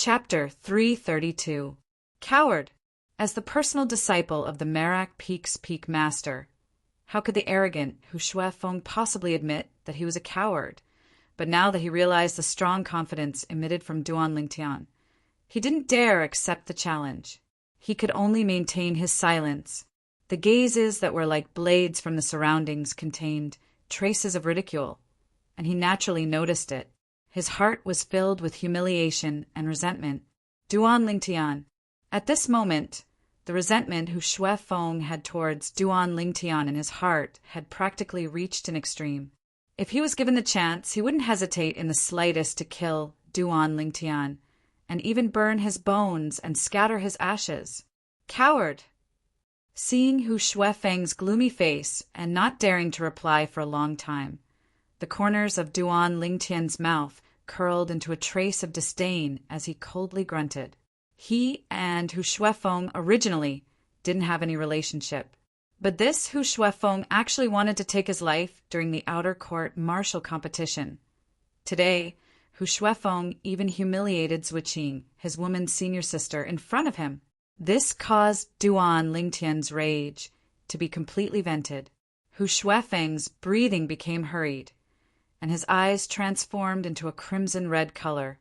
Chapter 332. Coward. As the personal disciple of the Monarch Peak's peak master, how could the arrogant Hu Shuefeng possibly admit that he was a coward? But now that he realized the strong confidence emitted from Duan Lingtian, he didn't dare accept the challenge. He could only maintain his silence. The gazes that were like blades from the surroundings contained traces of ridicule, and he naturally noticed it. His heart was filled with humiliation and resentment. Duan Lingtian. At this moment, the resentment Hu Shuefeng had towards Duan Lingtian in his heart had practically reached an extreme. If he was given the chance, he wouldn't hesitate in the slightest to kill Duan Lingtian, and even burn his bones and scatter his ashes. Coward! Seeing Hu Shuefeng's gloomy face and not daring to reply for a long time, the corners of Duan Lingtian's mouth curled into a trace of disdain as he coldly grunted. He and Hu Shuefeng originally didn't have any relationship, but this Hu Shuefeng actually wanted to take his life during the outer court martial competition. Today, Hu Shuefeng even humiliated Zhuqing, his woman's senior sister, in front of him. This caused Duan Lingtian's rage to be completely vented. Hu Shuefeng's breathing became hurried, and his eyes transformed into a crimson-red color.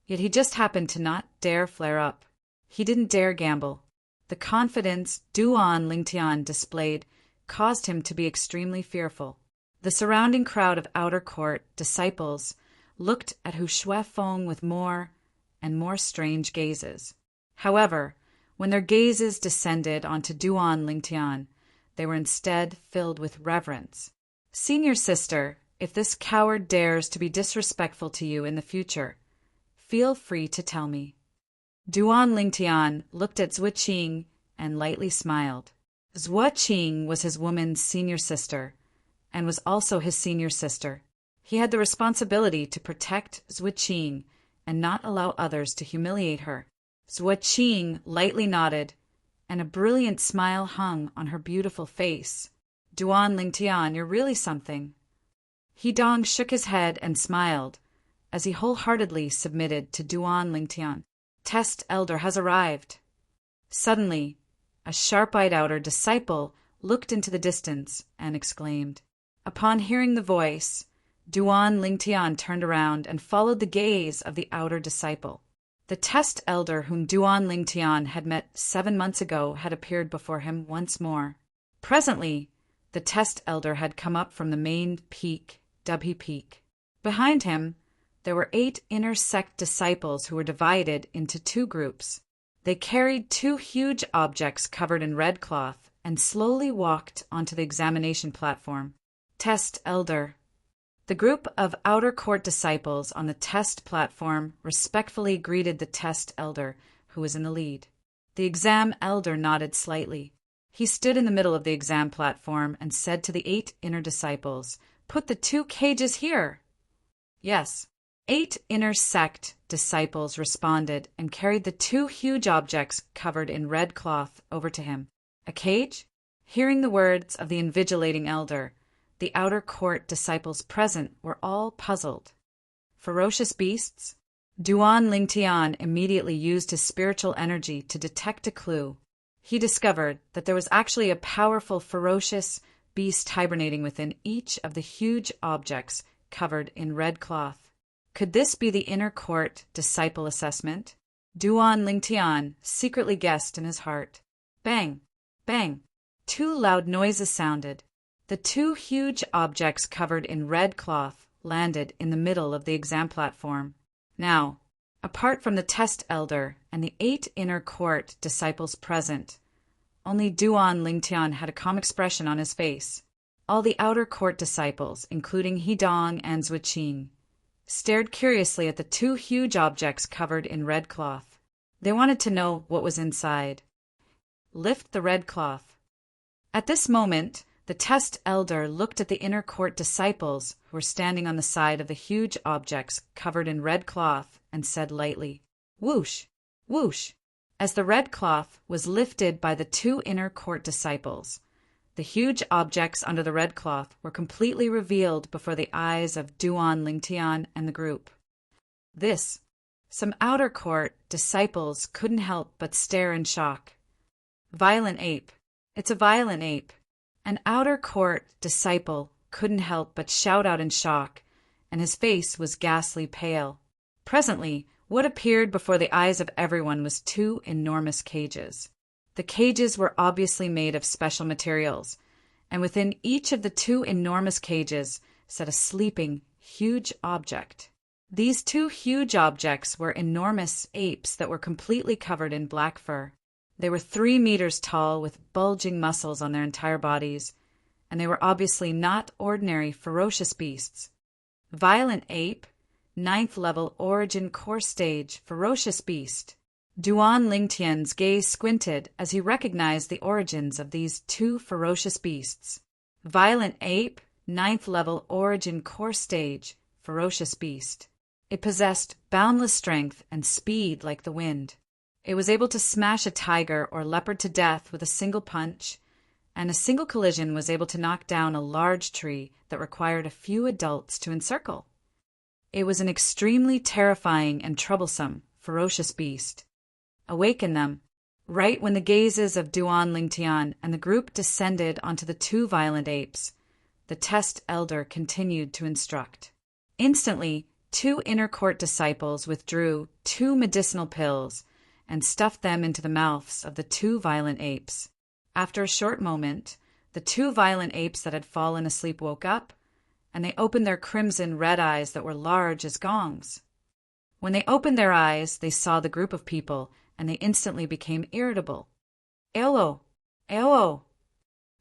Yet he just happened to not dare flare up. He didn't dare gamble. The confidence Duan Lingtian displayed caused him to be extremely fearful. The surrounding crowd of outer court disciples looked at Hu Shuefeng with more and more strange gazes. However, when their gazes descended onto Duan Lingtian, they were instead filled with reverence. Senior sister, if this coward dares to be disrespectful to you in the future, feel free to tell me. Duan Lingtian looked at Zhuqing and lightly smiled. Zhuqing was his woman's senior sister, and was also his senior sister. He had the responsibility to protect Zhuqing and not allow others to humiliate her. Zhuqing lightly nodded, and a brilliant smile hung on her beautiful face. Duan Lingtian, you're really something. Hidong shook his head and smiled as he wholeheartedly submitted to Duan Lingtian. Test Elder has arrived. Suddenly, a sharp-eyed outer disciple looked into the distance and exclaimed. Upon hearing the voice, Duan Lingtian turned around and followed the gaze of the outer disciple. The test elder whom Duan Lingtian had met 7 months ago had appeared before him once more. Presently, the test elder had come up from the main peak, Dubhe Peak. Behind him, there were 8 inner sect disciples who were divided into 2 groups. They carried 2 huge objects covered in red cloth and slowly walked onto the examination platform. Test Elder. The group of outer court disciples on the test platform respectfully greeted the test elder, who was in the lead. The exam elder nodded slightly. He stood in the middle of the exam platform and said to the 8 inner disciples, "Put the 2 cages here." Yes. 8 inner sect disciples responded and carried the 2 huge objects covered in red cloth over to him. A cage? Hearing the words of the invigilating elder, the outer court disciples present were all puzzled. Ferocious beasts? Duan Lingtian immediately used his spiritual energy to detect a clue. He discovered that there was actually a powerful, ferocious beast hibernating within each of the huge objects covered in red cloth. Could this be the inner court disciple assessment? Duan Lingtian secretly guessed in his heart. Bang! Bang! 2 loud noises sounded. The 2 huge objects covered in red cloth landed in the middle of the exam platform. Now, apart from the test elder and the 8 inner court disciples present, only Duan Lingtian had a calm expression on his face. All the outer court disciples, including Hidong and Zhuqing, stared curiously at the 2 huge objects covered in red cloth. They wanted to know what was inside. Lift the red cloth. At this moment, the test elder looked at the inner court disciples who were standing on the side of the huge objects covered in red cloth and said lightly, "Whoosh! Whoosh!" As the red cloth was lifted by the 2 inner court disciples, the huge objects under the red cloth were completely revealed before the eyes of Duan Lingtian and the group. This Some outer court disciples couldn't help but stare in shock. Violent ape. It's a violent ape. An outer court disciple couldn't help but shout out in shock, and his face was ghastly pale. Presently, what appeared before the eyes of everyone was two enormous cages. The cages were obviously made of special materials, and within each of the two enormous cages sat a sleeping, huge object. These two huge objects were enormous apes that were completely covered in black fur. They were 3 meters tall with bulging muscles on their entire bodies, and they were obviously not ordinary ferocious beasts. Violent ape, 9th level origin core stage ferocious beast. Duan Lingtian's gaze squinted as he recognized the origins of these two ferocious beasts. Violent ape, 9th level origin core stage ferocious beast. It possessed boundless strength and speed like the wind. It was able to smash a tiger or leopard to death with a single punch, and a single collision was able to knock down a large tree that required a few adults to encircle. It was an extremely terrifying and troublesome, ferocious beast. Awaken them. Right when the gazes of Duan Lingtian and the group descended onto the two violent apes, the test elder continued to instruct. Instantly, 2 inner court disciples withdrew 2 medicinal pills and stuffed them into the mouths of the 2 violent apes. After a short moment, the 2 violent apes that had fallen asleep woke up, and they opened their crimson red eyes that were large as gongs. When they opened their eyes, they saw the group of people, and they instantly became irritable. Ayo! Ayo!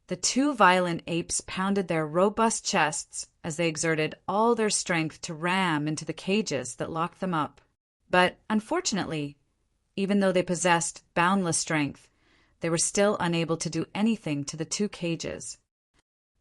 The 2 violent apes pounded their robust chests as they exerted all their strength to ram into the cages that locked them up. But, unfortunately, even though they possessed boundless strength, they were still unable to do anything to the 2 cages.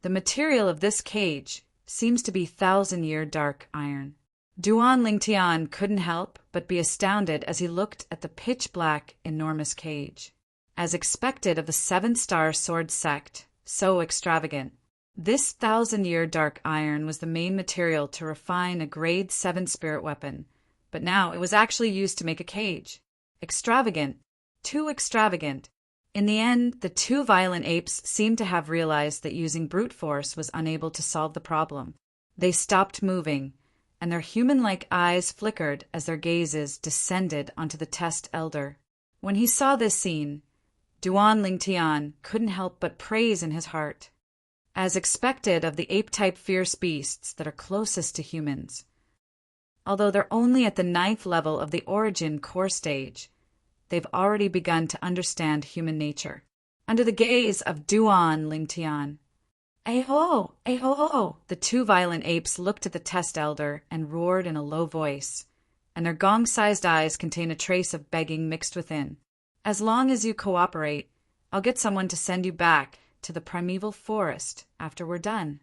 The material of this cage seems to be 1,000-year dark iron. Duan Lingtian couldn't help but be astounded as he looked at the pitch-black, enormous cage. As expected of the 7-star sword sect, so extravagant. This 1,000-year dark iron was the main material to refine a grade 7 spirit weapon, but now it was actually used to make a cage. Extravagant. Too extravagant. In the end, the 2 violent apes seemed to have realized that using brute force was unable to solve the problem. They stopped moving, and their human-like eyes flickered as their gazes descended onto the test elder. When he saw this scene, Duan Lingtian couldn't help but praise in his heart. As expected of the ape-type fierce beasts that are closest to humans. Although they're only at the 9th level of the origin core stage, they've already begun to understand human nature. Under the gaze of Duan Lingtian, "Aho! Aho!" The 2 violent apes looked at the test elder and roared in a low voice, and their gong-sized eyes contain a trace of begging mixed within. "As long as you cooperate, I'll get someone to send you back to the primeval forest after we're done."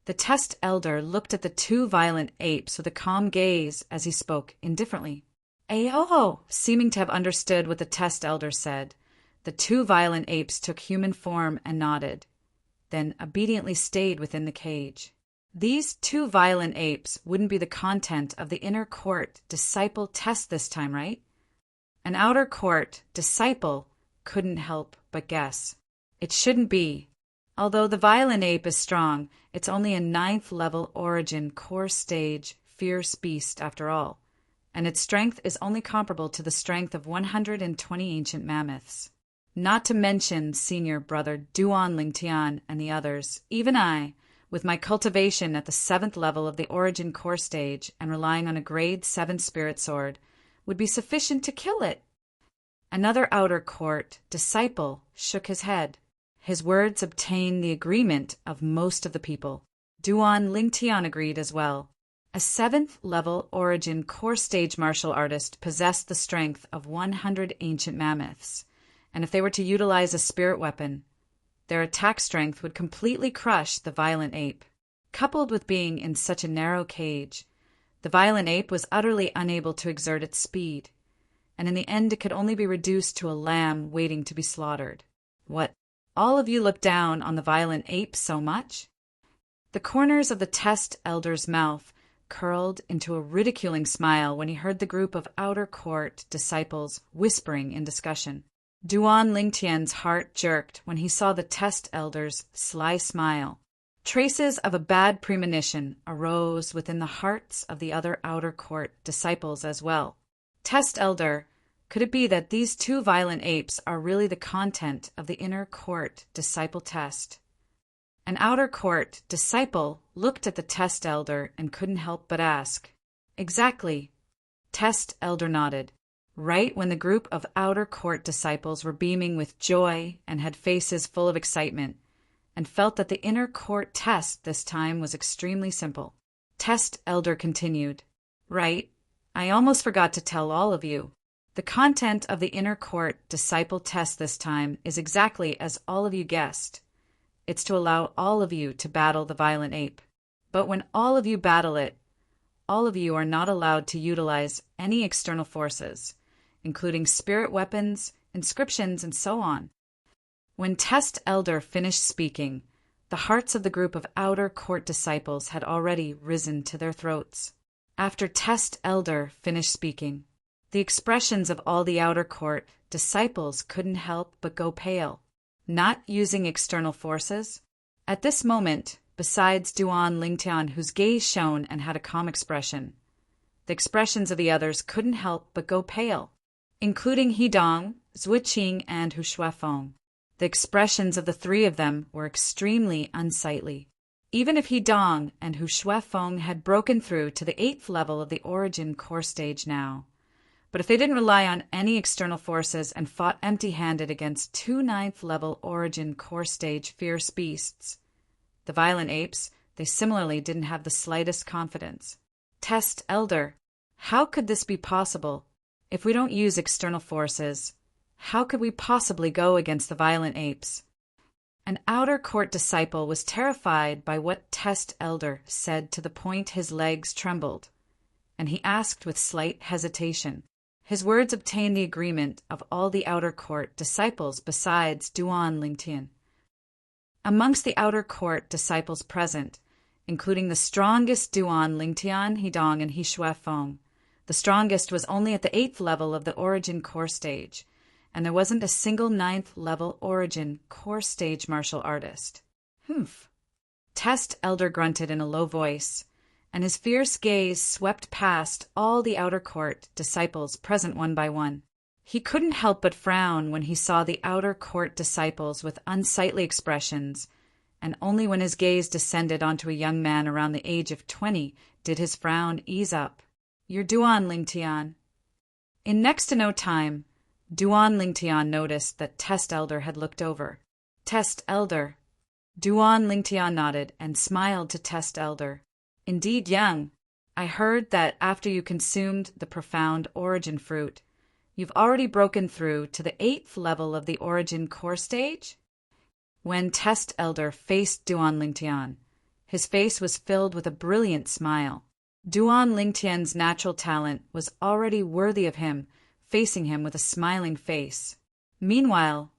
The test elder looked at the 2 violent apes with a calm gaze as he spoke indifferently. "Ayo!" Seeming to have understood what the test elder said, the 2 violent apes took human form and nodded, then obediently stayed within the cage. These 2 violent apes wouldn't be the content of the inner court disciple test this time, right? An outer court disciple couldn't help but guess. It shouldn't be. Although the violent ape is strong, it's only a 9th level origin core stage fierce beast after all, and its strength is only comparable to the strength of 120 ancient mammoths. Not to mention senior brother Duan Lingtian and the others, even I, with my cultivation at the 7th level of the origin core stage and relying on a grade 7 spirit sword, would be sufficient to kill it. Another outer court disciple shook his head. His words obtained the agreement of most of the people. Duan Lingtian agreed as well. A 7th level origin core stage martial artist possessed the strength of 100 ancient mammoths, and if they were to utilize a spirit weapon, their attack strength would completely crush the violent ape. Coupled with being in such a narrow cage, the violent ape was utterly unable to exert its speed, and in the end it could only be reduced to a lamb waiting to be slaughtered. What? All of you look down on the violent ape so much? The corners of the test elder's mouth curled into a ridiculing smile when he heard the group of outer court disciples whispering in discussion. Duan Lingtian's heart jerked when he saw the test elder's sly smile. Traces of a bad premonition arose within the hearts of the other outer court disciples as well. Test elder, could it be that these two violent apes are really the content of the inner court disciple test? An outer court disciple looked at the test elder and couldn't help but ask, "Exactly." Test elder nodded. Right when the group of outer court disciples were beaming with joy and had faces full of excitement, and felt that the inner court test this time was extremely simple. Test elder continued, "Right, I almost forgot to tell all of you. The content of the inner court disciple test this time is exactly as all of you guessed. It's to allow all of you to battle the violent ape. But when all of you battle it, all of you are not allowed to utilize any external forces, including spirit weapons, inscriptions, and so on." When Test Elder finished speaking, the hearts of the group of outer court disciples had already risen to their throats. After Test Elder finished speaking, the expressions of all the outer court disciples couldn't help but go pale. Not using external forces? At this moment, besides Duan Lingtian, whose gaze shone and had a calm expression, the expressions of the others couldn't help but go pale, including Hidong, Zuiqing, and Hu Shuafeng. The expressions of the three of them were extremely unsightly. Even if Hidong and Hu Shuafeng had broken through to the 8th level of the origin core stage now, but if they didn't rely on any external forces and fought empty-handed against 2 9th level origin core stage fierce beasts, the violent apes, they similarly didn't have the slightest confidence. Test Elder, how could this be possible? If we don't use external forces, how could we possibly go against the violent apes? An outer court disciple was terrified by what Test Elder said to the point his legs trembled, and he asked with slight hesitation. His words obtained the agreement of all the outer court disciples besides Duan Lingtian. Amongst the outer court disciples present, including the strongest Duan Lingtian, Hidong, and He Shuafeng, the strongest was only at the 8th level of the origin core stage, and there wasn't a single 9th level origin core stage martial artist. Humph. Test Elder grunted in a low voice, and his fierce gaze swept past all the outer court disciples present one by one. He couldn't help but frown when he saw the outer court disciples with unsightly expressions, and only when his gaze descended onto a young man around the age of 20 did his frown ease up. "You're Duan Lingtian." In next to no time, Duan Lingtian noticed that Test Elder had looked over. "Test Elder." Duan Lingtian nodded and smiled to Test Elder. "Indeed, young. I heard that after you consumed the profound origin fruit, you've already broken through to the 8th level of the origin core stage?" When Test Elder faced Duan Lingtian, his face was filled with a brilliant smile. Duan Lingtian's natural talent was already worthy of him, facing him with a smiling face. Meanwhile,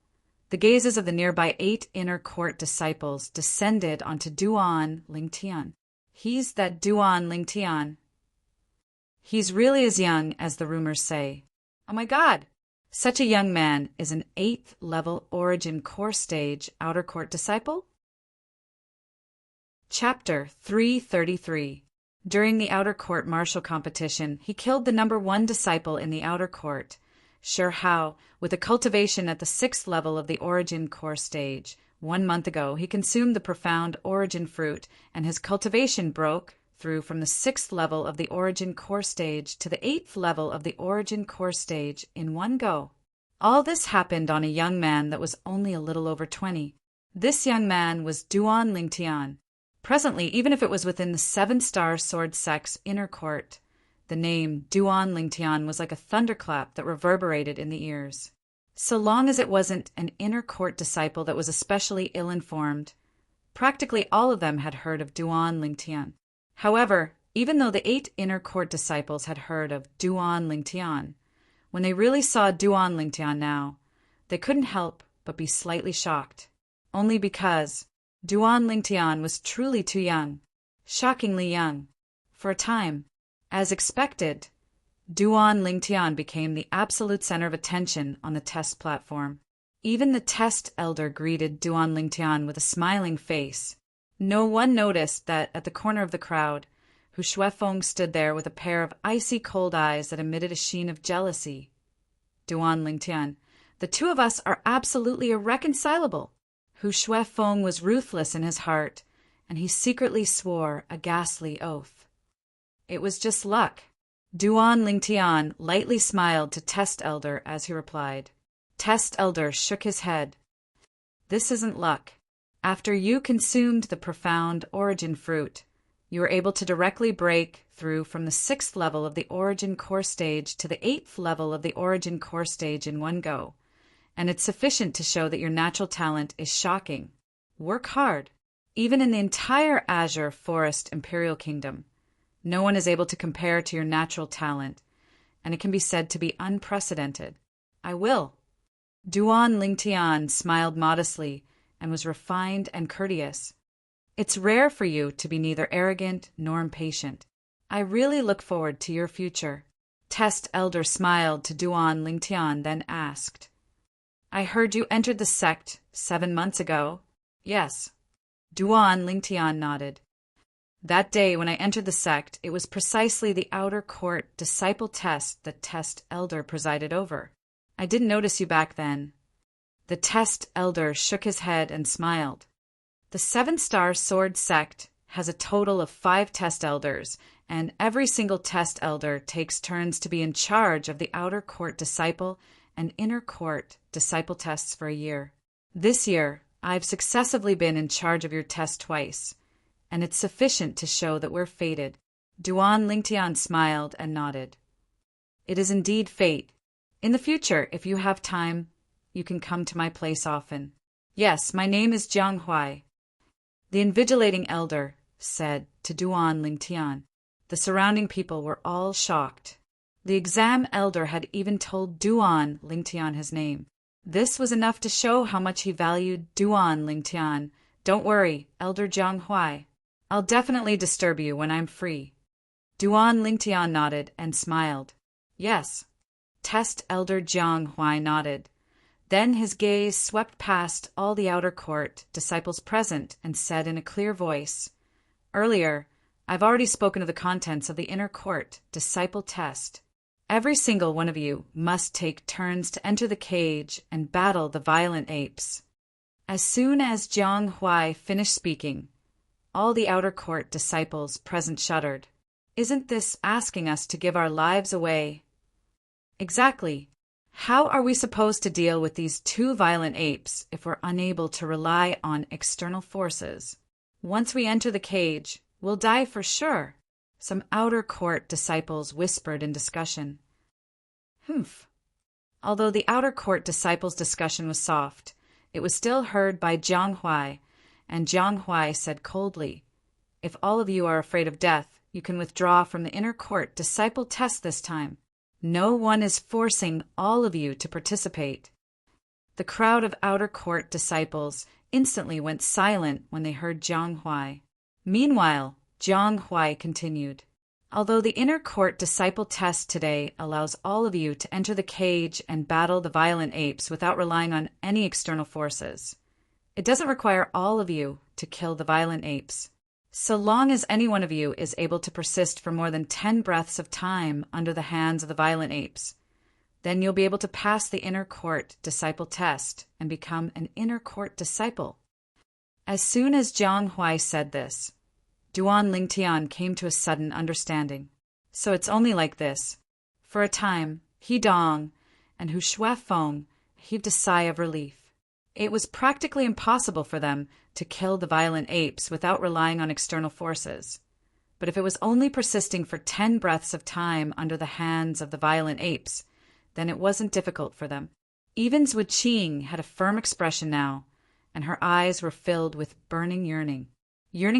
the gazes of the nearby 8 inner court disciples descended onto Duan Lingtian. "He's that Duan Lingtian. He's really as young as the rumors say. Oh my God! Such a young man is an 8th level origin core stage outer court disciple?" Chapter 333. During the outer court martial competition, he killed the number 1 disciple in the outer court, Sure Hao, with a cultivation at the 6th level of the origin core stage. 1 month ago, he consumed the profound origin fruit, and his cultivation broke through from the 6th level of the origin core stage to the 8th level of the origin core stage in one go. All this happened on a young man that was only a little over 20. This young man was Duan Lingtian. Presently, even if it was within the 7-star sword sect's inner court, the name Duan Lingtian was like a thunderclap that reverberated in the ears. So long as it wasn't an inner court disciple that was especially ill-informed, practically all of them had heard of Duan Lingtian. However, even though the 8 inner court disciples had heard of Duan Lingtian, when they really saw Duan Lingtian now, they couldn't help but be slightly shocked, only because Duan Lingtian was truly too young, shockingly young. For a time, as expected, Duan Lingtian became the absolute center of attention on the test platform. Even the test elder greeted Duan Lingtian with a smiling face. No one noticed that at the corner of the crowd, Hu Shuefeng stood there with a pair of icy cold eyes that emitted a sheen of jealousy. Duan Lingtian, the two of us are absolutely irreconcilable. Hu Shuefeng was ruthless in his heart, and he secretly swore a ghastly oath. It was just luck. Duan Lingtian lightly smiled to Test Elder as he replied. Test Elder shook his head. This isn't luck. After you consumed the profound origin fruit, you were able to directly break through from the 6th level of the origin core stage to the 8th level of the origin core stage in one go, and it's sufficient to show that your natural talent is shocking. Work hard. Even in the entire Azure Forest Imperial Kingdom, no one is able to compare to your natural talent, and it can be said to be unprecedented. I will. Duan Lingtian smiled modestly and was refined and courteous. It's rare for you to be neither arrogant nor impatient. I really look forward to your future. Test Elder smiled to Duan Lingtian, then asked, I heard you entered the sect 7 months ago. Yes. Duan Lingtian nodded. That day when I entered the sect, it was precisely the outer court disciple test that Test Elder presided over. I didn't notice you back then. The Test Elder shook his head and smiled. The 7-star sword sect has a total of 5 Test Elders, and every single Test Elder takes turns to be in charge of the outer court disciple and inner court disciple tests for a year. This year, I've successively been in charge of your test twice, and it's sufficient to show that we're fated. Duan Lingtian smiled and nodded. It is indeed fate. In the future, if you have time, you can come to my place often. Yes, my name is Jiang Huai. The invigilating elder said to Duan Lingtian. The surrounding people were all shocked. The exam elder had even told Duan Lingtian his name. This was enough to show how much he valued Duan Lingtian. Don't worry, Elder Jiang Huai. I'll definitely disturb you when I'm free. Duan Lingtian nodded and smiled. Yes. Test Elder Jiang Huai nodded. Then his gaze swept past all the outer court disciples present and said in a clear voice, Earlier, I've already spoken of the contents of the inner court disciple test. Every single one of you must take turns to enter the cage and battle the violent apes. As soon as Jiang Huai finished speaking, all the outer court disciples present shuddered. Isn't this asking us to give our lives away? Exactly. How are we supposed to deal with these 2 violent apes if we're unable to rely on external forces? Once we enter the cage, we'll die for sure. Some outer court disciples whispered in discussion. Humph. Although the outer court disciples' discussion was soft, it was still heard by Jiang Huai, and Jiang Huai said coldly, If all of you are afraid of death, you can withdraw from the inner court disciple test this time. No one is forcing all of you to participate. The crowd of outer court disciples instantly went silent when they heard Jiang Huai. Meanwhile, Jiang Huai continued, Although the inner court disciple test today allows all of you to enter the cage and battle the violent apes without relying on any external forces, it doesn't require all of you to kill the violent apes. So long as any one of you is able to persist for more than 10 breaths of time under the hands of the violent apes, then you'll be able to pass the inner court disciple test and become an inner court disciple. As soon as Jiang Huai said this, Duan Lingtian came to a sudden understanding. So it's only like this. For a time, He Dong and Hu Shuefeng heaved a sigh of relief. It was practically impossible for them to kill the violent apes without relying on external forces. But if it was only persisting for 10 breaths of time under the hands of the violent apes, then it wasn't difficult for them. Even Zhu Qing had a firm expression now, and her eyes were filled with burning yearning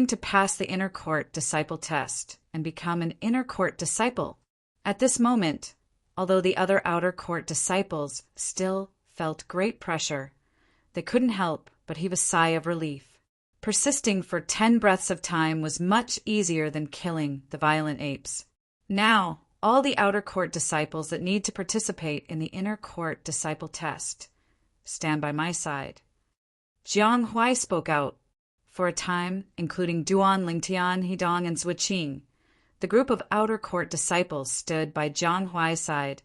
to pass the inner court disciple test and become an inner court disciple. At this moment, although the other outer court disciples still felt great pressure, they couldn't help but heave a sigh of relief. Persisting for 10 breaths of time was much easier than killing the violent apes. Now, all the outer court disciples that need to participate in the inner court disciple test stand by my side. Jiang Huai spoke out. For a time, including Duan, Lingtian, Hidong, and Zhuqing, the group of outer court disciples stood by Jiang Huai's side,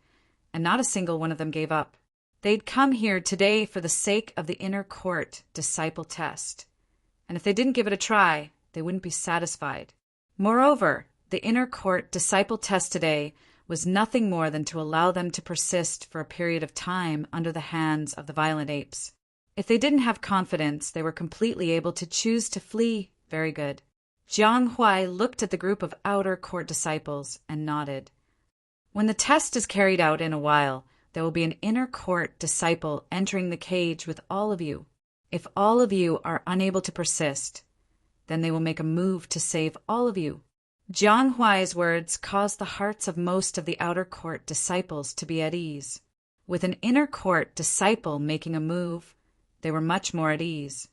and not a single one of them gave up. They'd come here today for the sake of the inner court disciple test, and if they didn't give it a try, they wouldn't be satisfied. Moreover, the inner court disciple test today was nothing more than to allow them to persist for a period of time under the hands of the violent apes. If they didn't have confidence, they were completely able to choose to flee. Very good. Jiang Huai looked at the group of outer court disciples and nodded. When the test is carried out in a while, there will be an inner court disciple entering the cage with all of you. If all of you are unable to persist, then they will make a move to save all of you. Jiang Huai's words caused the hearts of most of the outer court disciples to be at ease. With an inner court disciple making a move, they were much more at ease.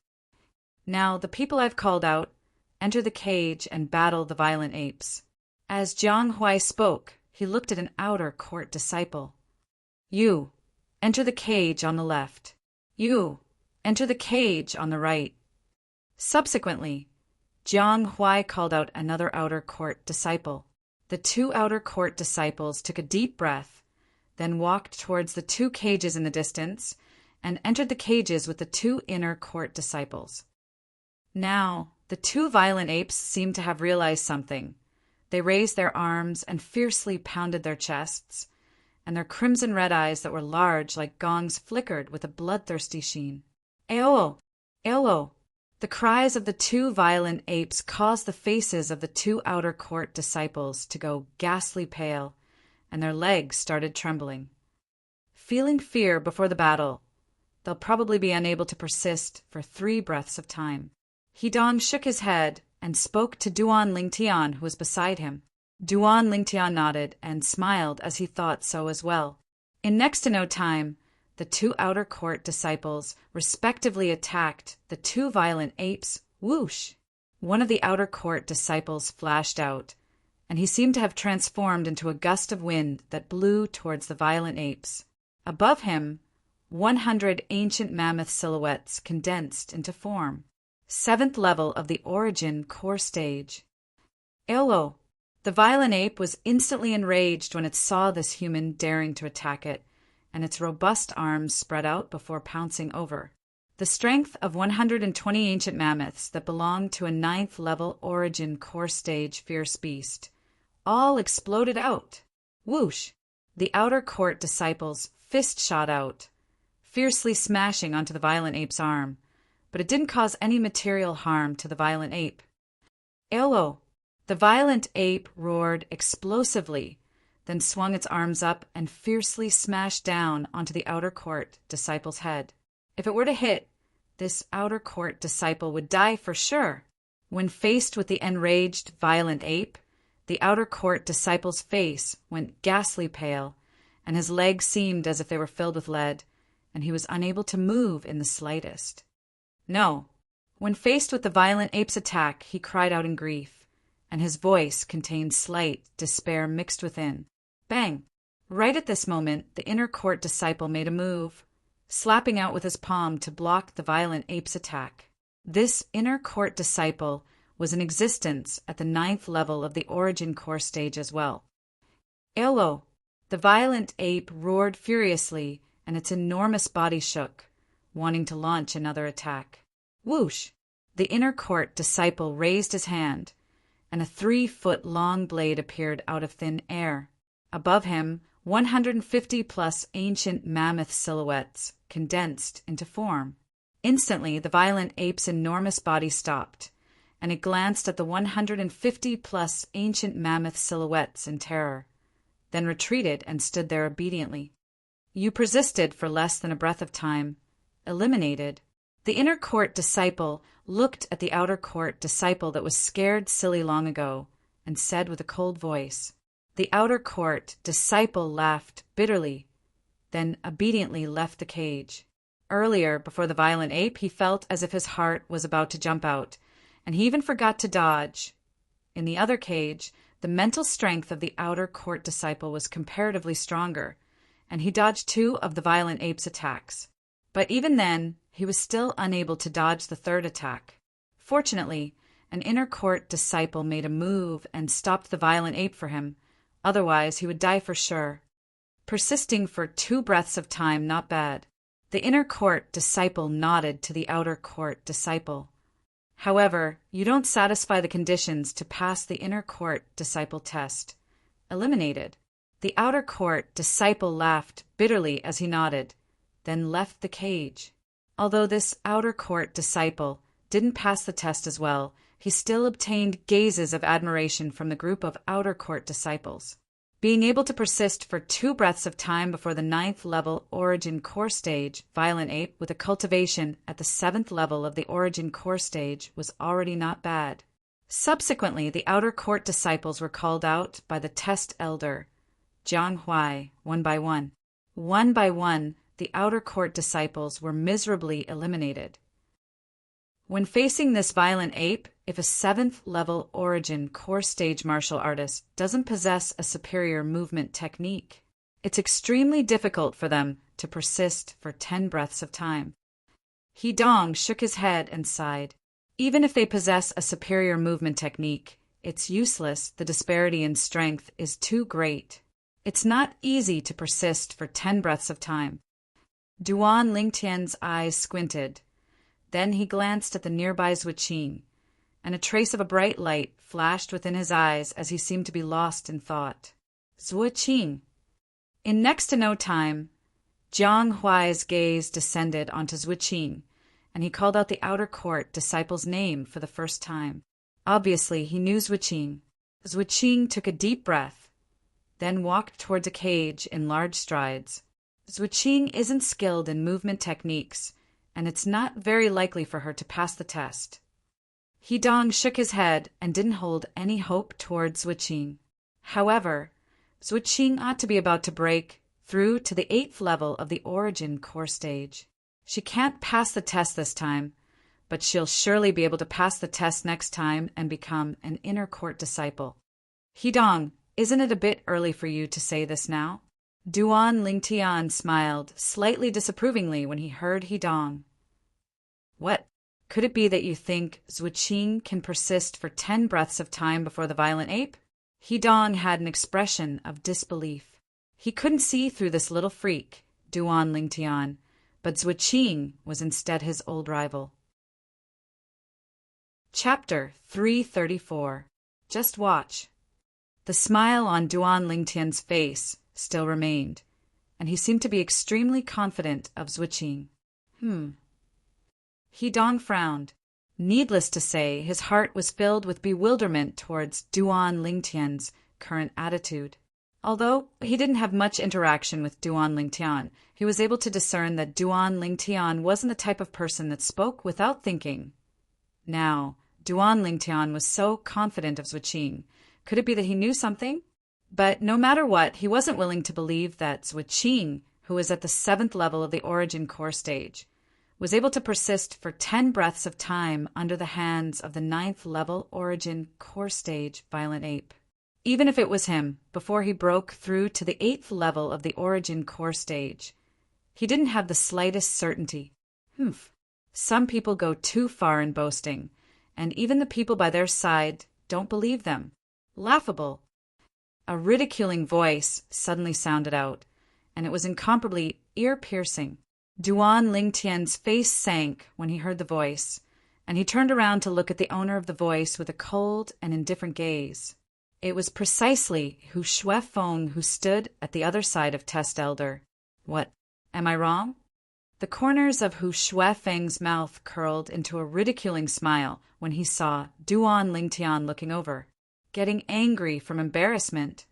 Now, the people I've called out, enter the cage and battle the violent apes. As Jiang Huai spoke, he looked at an outer court disciple. You, enter the cage on the left. You, enter the cage on the right. Subsequently, Jiang Huai called out another outer court disciple. The two outer court disciples took a deep breath, then walked towards the two cages in the distance and entered the cages with the two inner court disciples. Now, the two violent apes seemed to have realized something. They raised their arms and fiercely pounded their chests, and their crimson red eyes that were large like gongs flickered with a bloodthirsty sheen. Aolo! Aolo! The cries of the two violent apes caused the faces of the two outer court disciples to go ghastly pale, and their legs started trembling. Feeling fear before the battle, they'll probably be unable to persist for 3 breaths of time. Hidong shook his head and spoke to Duan Lingtian, who was beside him. Duan Lingtian nodded and smiled as he thought so as well. In next to no time, the two outer court disciples respectively attacked the two violent apes. Whoosh! One of the outer court disciples flashed out, and he seemed to have transformed into a gust of wind that blew towards the violent apes. Above him, 100 ancient mammoth silhouettes condensed into form. 7th level of the origin core stage. Aolo! The violent ape was instantly enraged when it saw this human daring to attack it, and its robust arms spread out before pouncing over. The strength of 120 ancient mammoths that belonged to a 9th level origin core stage fierce beast all exploded out. Whoosh! The outer court disciples fist shot out, fiercely smashing onto the violent ape's arm, but it didn't cause any material harm to the violent ape. Aolo! The violent ape roared explosively, then swung its arms up and fiercely smashed down onto the outer court disciple's head. If it were to hit, this outer court disciple would die for sure. When faced with the enraged violent ape, the outer court disciple's face went ghastly pale, and his legs seemed as if they were filled with lead, and he was unable to move in the slightest. No, when faced with the violent ape's attack, he cried out in grief, and his voice contained slight despair mixed within. Bang! Right at this moment, the inner court disciple made a move, slapping out with his palm to block the violent ape's attack. This inner court disciple was in existence at the 9th level of the origin core stage as well. Aolo! The violent ape roared furiously, and its enormous body shook, wanting to launch another attack. Whoosh! The inner court disciple raised his hand, and a 3-foot-long blade appeared out of thin air. Above him, 150-plus ancient mammoth silhouettes condensed into form. Instantly, the violent ape's enormous body stopped, and it glanced at the 150-plus ancient mammoth silhouettes in terror, then retreated and stood there obediently. You persisted for less than a breath of time. Eliminated. The inner court disciple looked at the outer court disciple that was scared silly long ago, and said with a cold voice. The outer court disciple laughed bitterly, then obediently left the cage. Earlier, before the violent ape, he felt as if his heart was about to jump out, and he even forgot to dodge. In the other cage, the mental strength of the outer court disciple was comparatively stronger, and he dodged 2 of the violent ape's attacks. But even then, he was still unable to dodge the 3rd attack. Fortunately, an inner court disciple made a move and stopped the violent ape for him. Otherwise, he would die for sure. Persisting for 2 breaths of time, not bad. The inner court disciple nodded to the outer court disciple. However, you don't satisfy the conditions to pass the inner court disciple test. Eliminated. The outer court disciple laughed bitterly as he nodded, then left the cage. Although this outer court disciple didn't pass the test as well, he still obtained gazes of admiration from the group of outer court disciples. Being able to persist for 2 breaths of time before the 9th level origin core stage, violent ape, with a cultivation at the 7th level of the origin core stage, was already not bad. Subsequently, the outer court disciples were called out by the test elder, Jiang Huai, one by one. One by one, the outer court disciples were miserably eliminated. When facing this violent ape, if a 7th level origin core stage martial artist doesn't possess a superior movement technique, it's extremely difficult for them to persist for 10 breaths of time. He Dong shook his head and sighed. Even if they possess a superior movement technique, it's useless. The disparity in strength is too great. It's not easy to persist for 10 breaths of time. Duan Lingtian's eyes squinted. Then he glanced at the nearby Zhuqing, and a trace of a bright light flashed within his eyes as he seemed to be lost in thought. Zhuqing. In next to no time, Jiang Huai's gaze descended onto Zhuqing, and he called out the outer court disciple's name for the first time. Obviously, he knew Zhuqing. Zhuqing took a deep breath, then walked towards a cage in large strides. Zhuqing isn't skilled in movement techniques, and it's not very likely for her to pass the test. He Dong shook his head and didn't hold any hope towards Zhuqing. However, Zhuqing ought to be about to break through to the 8th level of the origin core stage. She can't pass the test this time, but she'll surely be able to pass the test next time and become an inner court disciple. He Dong, isn't it a bit early for you to say this now? Duan Lingtian smiled slightly disapprovingly when he heard He Dong. What? Could it be that you think Zhuqing can persist for 10 breaths of time before the violent ape? He Dong had an expression of disbelief. He couldn't see through this little freak, Duan Lingtian, but Zhuqing was instead his old rival. Chapter 334. Just watch. The smile on Duan Lingtian's face still remained, and he seemed to be extremely confident of Zhuqing. He Dong frowned. Needless to say, his heart was filled with bewilderment towards Duan Lingtian's current attitude. Although he didn't have much interaction with Duan Lingtian, he was able to discern that Duan Lingtian wasn't the type of person that spoke without thinking. Now, Duan Lingtian was so confident of Zhuqing. Could it be that he knew something? But no matter what, he wasn't willing to believe that Zhuqing, who was at the 7th level of the origin core stage, was able to persist for 10 breaths of time under the hands of the 9th level origin core stage violent ape. Even if it was him, before he broke through to the 8th level of the origin core stage, he didn't have the slightest certainty. Some people go too far in boasting, and even the people by their side don't believe them. Laughable. A ridiculing voice suddenly sounded out, and it was incomparably ear-piercing. Duan Lingtian's face sank when he heard the voice, and he turned around to look at the owner of the voice with a cold and indifferent gaze. It was precisely Hu Shuefeng who stood at the other side of Test Elder. What? Am I wrong? The corners of Hu Shuefeng's mouth curled into a ridiculing smile when he saw Duan Lingtian looking over, getting angry from embarrassment.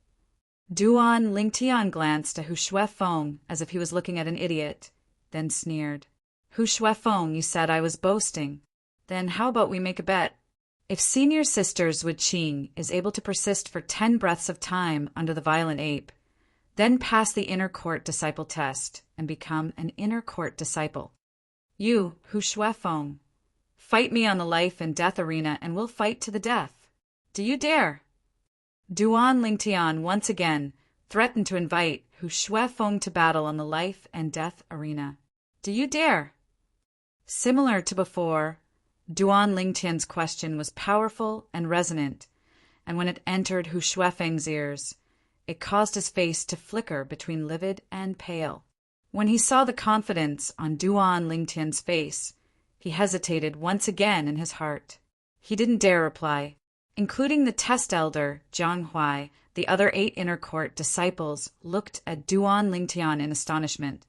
Duan Lingtian glanced at Hu Shuefeng as if he was looking at an idiot, then sneered. Hu Shuefeng, you said I was boasting. Then how about we make a bet? If senior sister Zhuqing is able to persist for 10 breaths of time under the violent ape, then pass the inner court disciple test and become an inner court disciple, You, Hu Shuefeng, fight me on the life and death arena and we'll fight to the death. Do you dare? Duan Lingtian once again threatened to invite Hu Shuefeng to battle on the life and death arena. Do you dare? Similar to before, Duan Lingtian's question was powerful and resonant, and when it entered Hu Shuefeng's ears, it caused his face to flicker between livid and pale. When he saw the confidence on Duan Lingtian's face, he hesitated once again in his heart. He didn't dare reply. Including the test elder, Jiang Huai, the other 8 inner court disciples looked at Duan Lingtian in astonishment,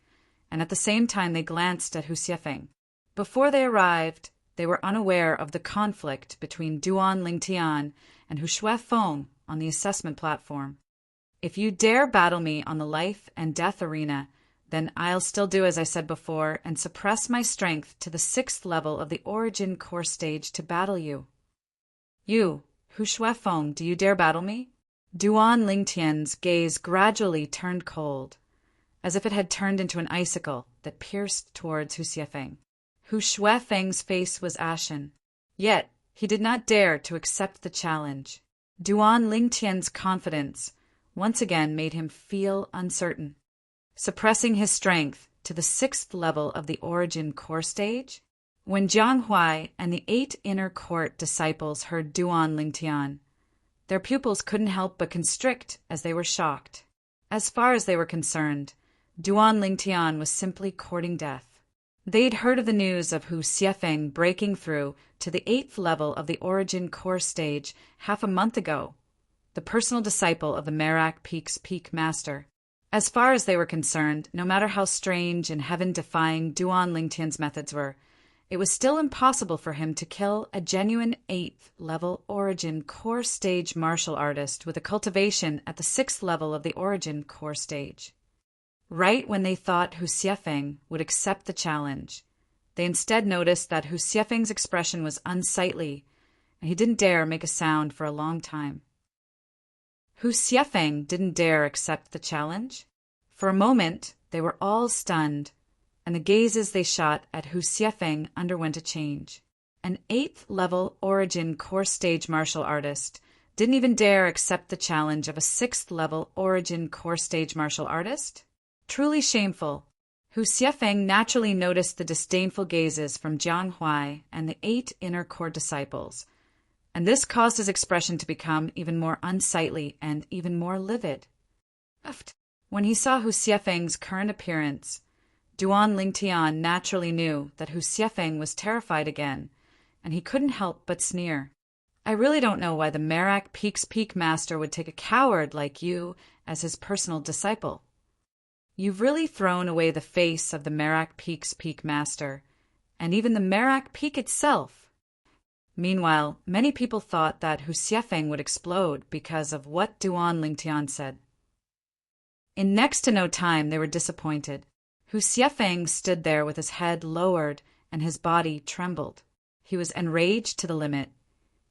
and at the same time they glanced at Hu Xiefeng. Before they arrived, they were unaware of the conflict between Duan Lingtian and Hu Shuefeng on the assessment platform. If you dare battle me on the life and death arena, then I'll still do as I said before and suppress my strength to the 6th level of the origin core stage to battle you. You, Hu Shuefeng, do you dare battle me? Duan Lingtian's gaze gradually turned cold, as if it had turned into an icicle that pierced towards Hu Xiefeng. Hu Shuefeng's face was ashen, yet he did not dare to accept the challenge. Duan Lingtian's confidence once again made him feel uncertain. Suppressing his strength to the 6th level of the origin core stage? When Jiang Huai and the 8 inner court disciples heard Duan Lingtian, their pupils couldn't help but constrict as they were shocked. As far as they were concerned, Duan Lingtian was simply courting death. They'd heard of the news of Hu Xiefeng breaking through to the 8th level of the origin core stage half a month ago, the personal disciple of the Monarch Peak's peak master. As far as they were concerned, no matter how strange and heaven-defying Duan Lingtian's methods were, it was still impossible for him to kill a genuine 8th level origin core stage martial artist with a cultivation at the 6th level of the origin core stage. Right when they thought Hu Xiefeng would accept the challenge, they instead noticed that Hu Xiefeng's expression was unsightly, and he didn't dare make a sound for a long time. Hu Xiefeng didn't dare accept the challenge. For a moment, they were all stunned, and the gazes they shot at Hu Xiefeng underwent a change. An 8th level origin core stage martial artist didn't even dare accept the challenge of a 6th level origin core stage martial artist? Truly shameful. Hu Xiefeng naturally noticed the disdainful gazes from Jiang Huai and the 8 inner core disciples, and this caused his expression to become even more unsightly and even more livid. When he saw Hu Xiefeng's current appearance, Duan Lingtian naturally knew that Hu Xiefeng was terrified again, and he couldn't help but sneer. I really don't know why the Monarch Peak's peak master would take a coward like you as his personal disciple. You've really thrown away the face of the Monarch Peak's peak master, and even the Monarch Peak itself. Meanwhile, many people thought that Hu Xiefeng would explode because of what Duan Lingtian said. In next to no time, they were disappointed. Hu Xiefeng stood there with his head lowered and his body trembled. He was enraged to the limit,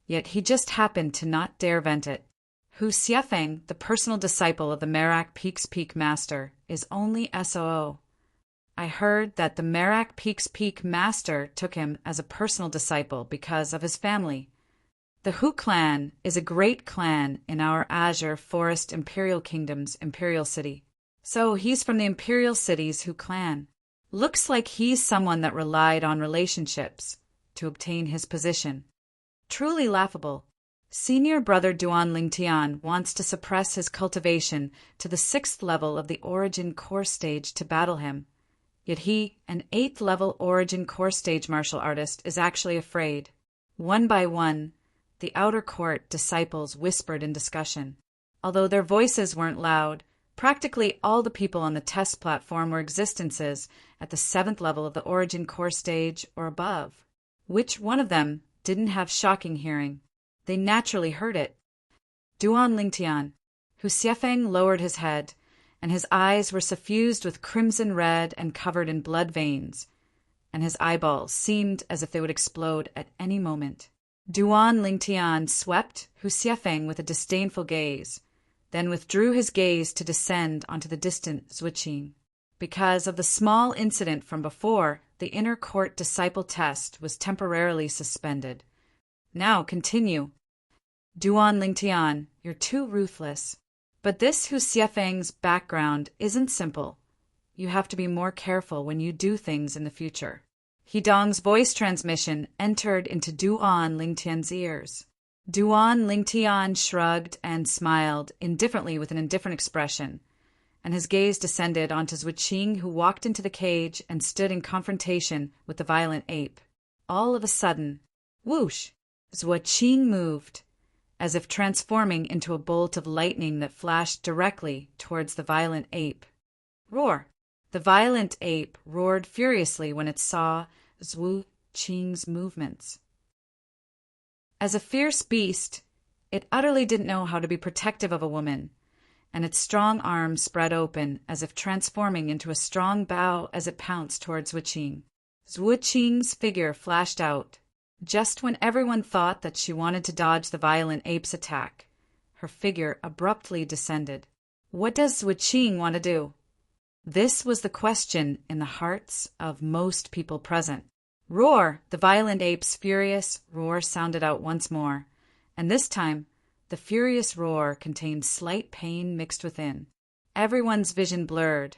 yet he just happened to not dare vent it. Hu Xiefeng, the personal disciple of the Monarch Peak's peak master, is only SOO. I heard that the Monarch Peak's peak master took him as a personal disciple because of his family. The Hu clan is a great clan in our Azure Forest Imperial Kingdom's Imperial City. So he's from the Imperial City's Hu clan. Looks like he's someone that relied on relationships to obtain his position. Truly laughable. Senior brother Duan Lingtian wants to suppress his cultivation to the 6th level of the origin core stage to battle him. Yet he, an 8th level origin core stage martial artist, is actually afraid. One by one, the outer court disciples whispered in discussion. Although their voices weren't loud, practically all the people on the test platform were existences at the 7th level of the origin core stage or above. Which one of them didn't have shocking hearing? They naturally heard it. Duan Lingtian. Hu Xiefeng lowered his head, and his eyes were suffused with crimson red and covered in blood veins, and his eyeballs seemed as if they would explode at any moment. Duan Lingtian swept Hu Xiefeng with a disdainful gaze, then withdrew his gaze to descend onto the distant Zuiqing. Because of the small incident from before, the inner court disciple test was temporarily suspended. Now continue. Duan Lingtian, you're too ruthless. But this Hu Xiefeng's background isn't simple. You have to be more careful when you do things in the future. Hidong's voice transmission entered into Duan Lingtian's ears. Duan Lingtian shrugged and smiled indifferently with an indifferent expression, and his gaze descended onto Zhuqing, who walked into the cage and stood in confrontation with the violent ape. All of a sudden, whoosh, Zhuqing moved, as if transforming into a bolt of lightning that flashed directly towards the violent ape. Roar! The violent ape roared furiously when it saw Zhuqing's movements. As a fierce beast, it utterly didn't know how to be protective of a woman, and its strong arms spread open as if transforming into a strong bow as it pounced towards Zhuqing. Zhuqing's figure flashed out. Just when everyone thought that she wanted to dodge the violent ape's attack, her figure abruptly descended. What does Zhuqing want to do? This was the question in the hearts of most people present. Roar! The violent ape's furious roar sounded out once more, and this time the furious roar contained slight pain mixed within. Everyone's vision blurred,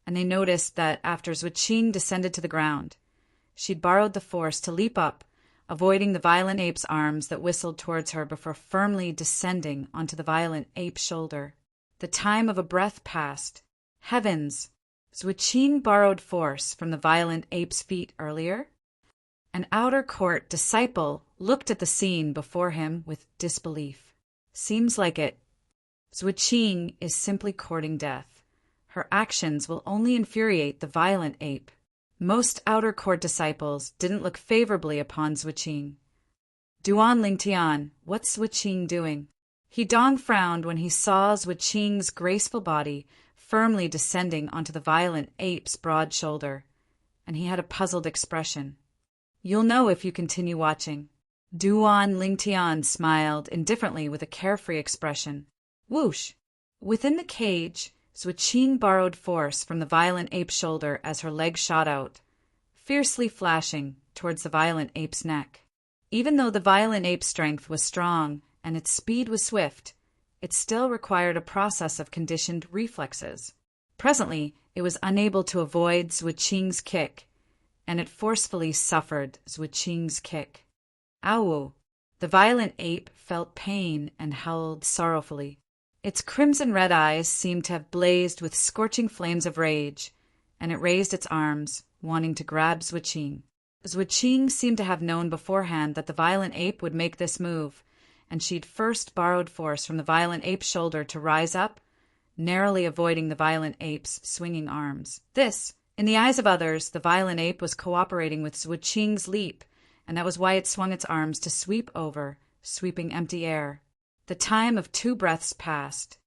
and they noticed that after Zhuqing descended to the ground, she'd borrowed the force to leap up, avoiding the violent ape's arms that whistled towards her before firmly descending onto the violent ape's shoulder. The time of a breath passed. Heavens! Zhuqing borrowed force from the violent ape's feet earlier? An outer court disciple looked at the scene before him with disbelief. Seems like it. Zhuqing is simply courting death. Her actions will only infuriate the violent ape. Most outer court disciples didn't look favorably upon Zhuqing. Duan Lingtian, what's Zhuqing doing? Hidong frowned when he saw Zhuqing's graceful body firmly descending onto the violent ape's broad shoulder, and he had a puzzled expression. You'll know if you continue watching. Duan Lingtian smiled indifferently with a carefree expression. Whoosh! Within the cage, Zhuqing borrowed force from the violent ape's shoulder as her leg shot out, fiercely flashing towards the violent ape's neck. Even though the violent ape's strength was strong and its speed was swift, it still required a process of conditioned reflexes. Presently, it was unable to avoid Zhuqing's kick, and it forcefully suffered Zhuqing's kick. Ow! The violent ape felt pain and howled sorrowfully. Its crimson-red eyes seemed to have blazed with scorching flames of rage, and it raised its arms, wanting to grab Zhuqing. Zhuqing seemed to have known beforehand that the violent ape would make this move, and she'd first borrowed force from the violent ape's shoulder to rise up, narrowly avoiding the violent ape's swinging arms. This, in the eyes of others, the violent ape was cooperating with Zhuqing's leap, and that was why it swung its arms to sweep over, sweeping empty air. The time of 2 breaths passed.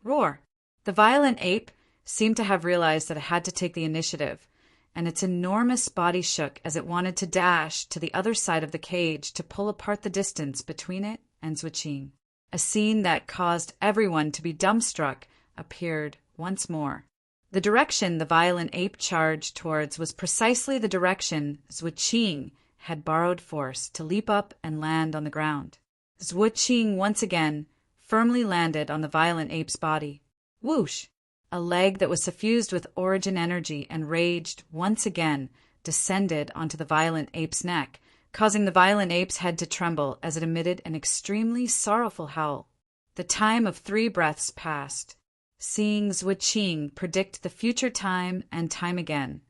Roar! The violent ape seemed to have realized that it had to take the initiative, and its enormous body shook as it wanted to dash to the other side of the cage to pull apart the distance between it and Zhuqing. A scene that caused everyone to be dumbstruck appeared once more. The direction the violent ape charged towards was precisely the direction Zhuqing had borrowed force to leap up and land on the ground. Zhuqing once again firmly landed on the violent ape's body. Whoosh! A leg that was suffused with origin energy and raged once again descended onto the violent ape's neck, causing the violent ape's head to tremble as it emitted an extremely sorrowful howl. The time of 3 breaths passed. Seeing Zhuqing predict the future time and time again,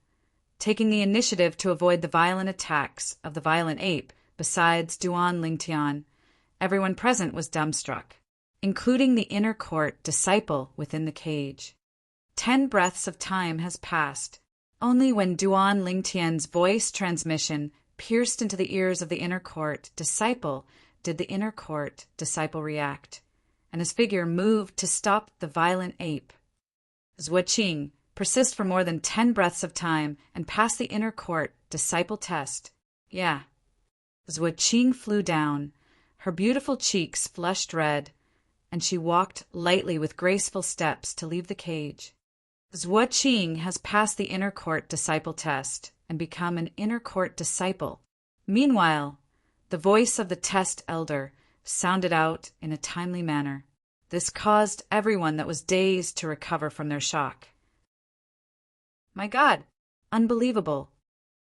taking the initiative to avoid the violent attacks of the violent ape, besides Duan Lingtian, everyone present was dumbstruck, including the inner court disciple within the cage. 10 breaths of time has passed. Only when Duan Lingtian's voice transmission pierced into the ears of the inner court disciple did the inner court disciple react, and his figure moved to stop the violent ape. Zhuqing, persist for more than 10 breaths of time and pass the inner court disciple test. Yeah. Zhuqing flew down. Her beautiful cheeks flushed red, and she walked lightly with graceful steps to leave the cage. Zhuo Qing has passed the inner court disciple test and become an inner court disciple. Meanwhile, the voice of the test elder sounded out in a timely manner. This caused everyone that was dazed to recover from their shock. My God, unbelievable.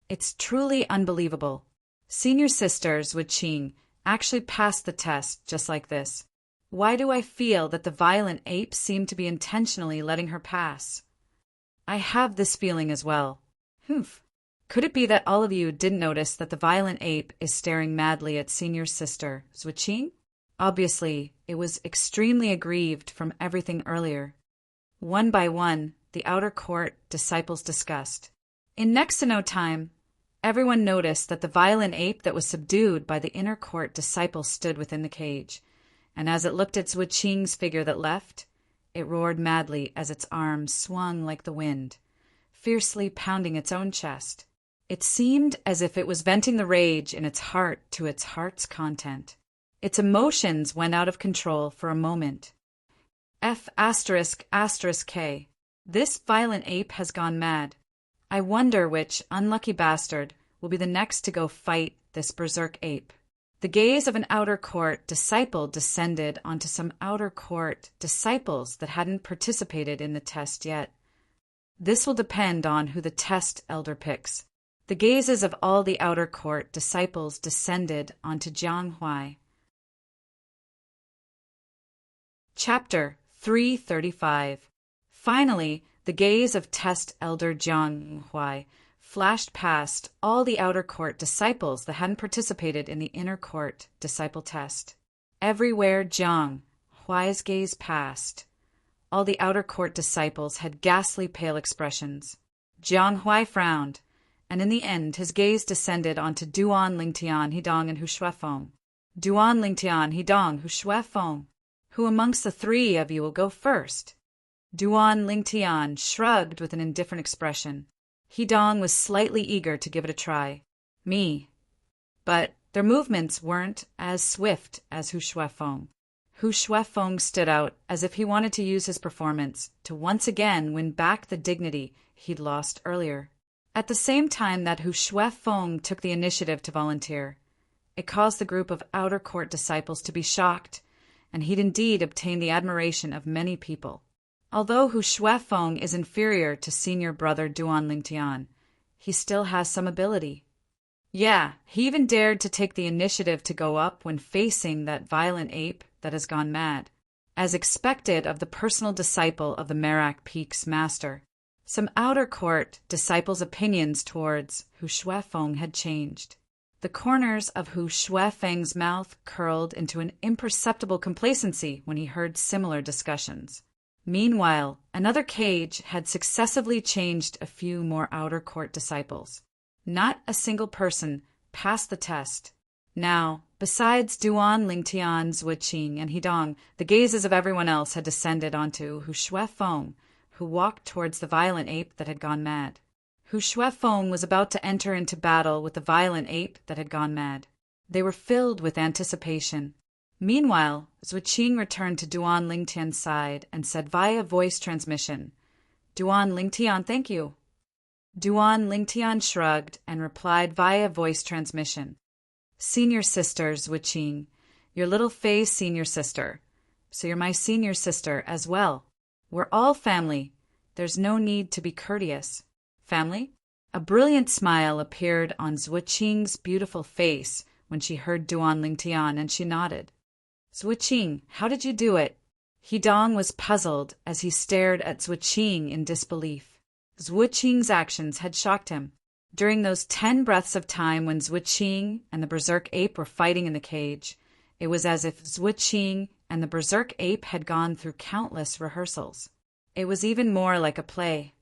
It's truly unbelievable. Senior sister Zhuo Qing actually passed the test just like this. Why do I feel that the violent ape seemed to be intentionally letting her pass? I have this feeling as well. Humph. Could it be that all of you didn't notice that the violent ape is staring madly at senior sister Zhuo Qing? Obviously, it was extremely aggrieved from everything earlier. One by one, the outer court disciples discussed. In next to no time, everyone noticed that the violent ape that was subdued by the inner court disciples stood within the cage, and as it looked at Zhuo Qing's figure that left, it roared madly as its arms swung like the wind, fiercely pounding its own chest. It seemed as if it was venting the rage in its heart to its heart's content. Its emotions went out of control for a moment. F***K. This violent ape has gone mad. I wonder which unlucky bastard will be the next to go fight this berserk ape. The gaze of an outer court disciple descended onto some outer court disciples that hadn't participated in the test yet. This will depend on who the test elder picks. The gazes of all the outer court disciples descended onto Jiang Huai. Chapter 335. Finally, the gaze of test elder Jiang Huai flashed past all the outer court disciples that hadn't participated in the inner court disciple test. Everywhere Jiang Huai's gaze passed, all the outer court disciples had ghastly pale expressions. Jiang Huai frowned, and in the end his gaze descended onto Duan Lingtian, Hidong, and Hu Shuefeng. Duan Lingtian, Hidong, Hu Shuefeng. Who amongst the three of you will go first? Duan Lingtian shrugged with an indifferent expression. Hidong was slightly eager to give it a try. Me. But their movements weren't as swift as Hu Shuefeng. Hu Shuefeng stood out as if he wanted to use his performance to once again win back the dignity he'd lost earlier. At the same time that Hu Shuefeng took the initiative to volunteer, it caused the group of outer court disciples to be shocked, and he'd indeed obtained the admiration of many people. Although Hu Shuefeng is inferior to senior brother Duan Lingtian, he still has some ability. Yeah, he even dared to take the initiative to go up when facing that violent ape that has gone mad. As expected of the personal disciple of the Monarch Peak's master, some outer court disciples' opinions towards Hu Shuefeng had changed. The corners of Hu Shuefeng's mouth curled into an imperceptible complacency when he heard similar discussions. Meanwhile, another cage had successively changed a few more outer court disciples. Not a single person passed the test. Now, besides Duan Lingtian, Zhuo Qing, and Hidong, the gazes of everyone else had descended onto Hu Shuefeng, who walked towards the violent ape that had gone mad. Hu Shuefeng was about to enter into battle with the violent ape that had gone mad. They were filled with anticipation. Meanwhile, Zhuo Qing returned to Duan Lingtian's side and said via voice transmission, "Duan Lingtian, thank you." Duan Lingtian shrugged and replied via voice transmission, "Senior sister Zhuo Qing, your little Fei senior sister, so you're my senior sister as well. We're all family. There's no need to be courteous. Family?" A brilliant smile appeared on Zhuo Qing's beautiful face when she heard Duan Lingtian, and she nodded. "Zhuo Qing, how did you do it?" Hidong was puzzled as he stared at Zhuo Qing in disbelief. Zhuo Qing's actions had shocked him. During those 10 breaths of time when Zhuo Qing and the berserk ape were fighting in the cage, it was as if Zhuo Qing and the berserk ape had gone through countless rehearsals. It was even more like a play.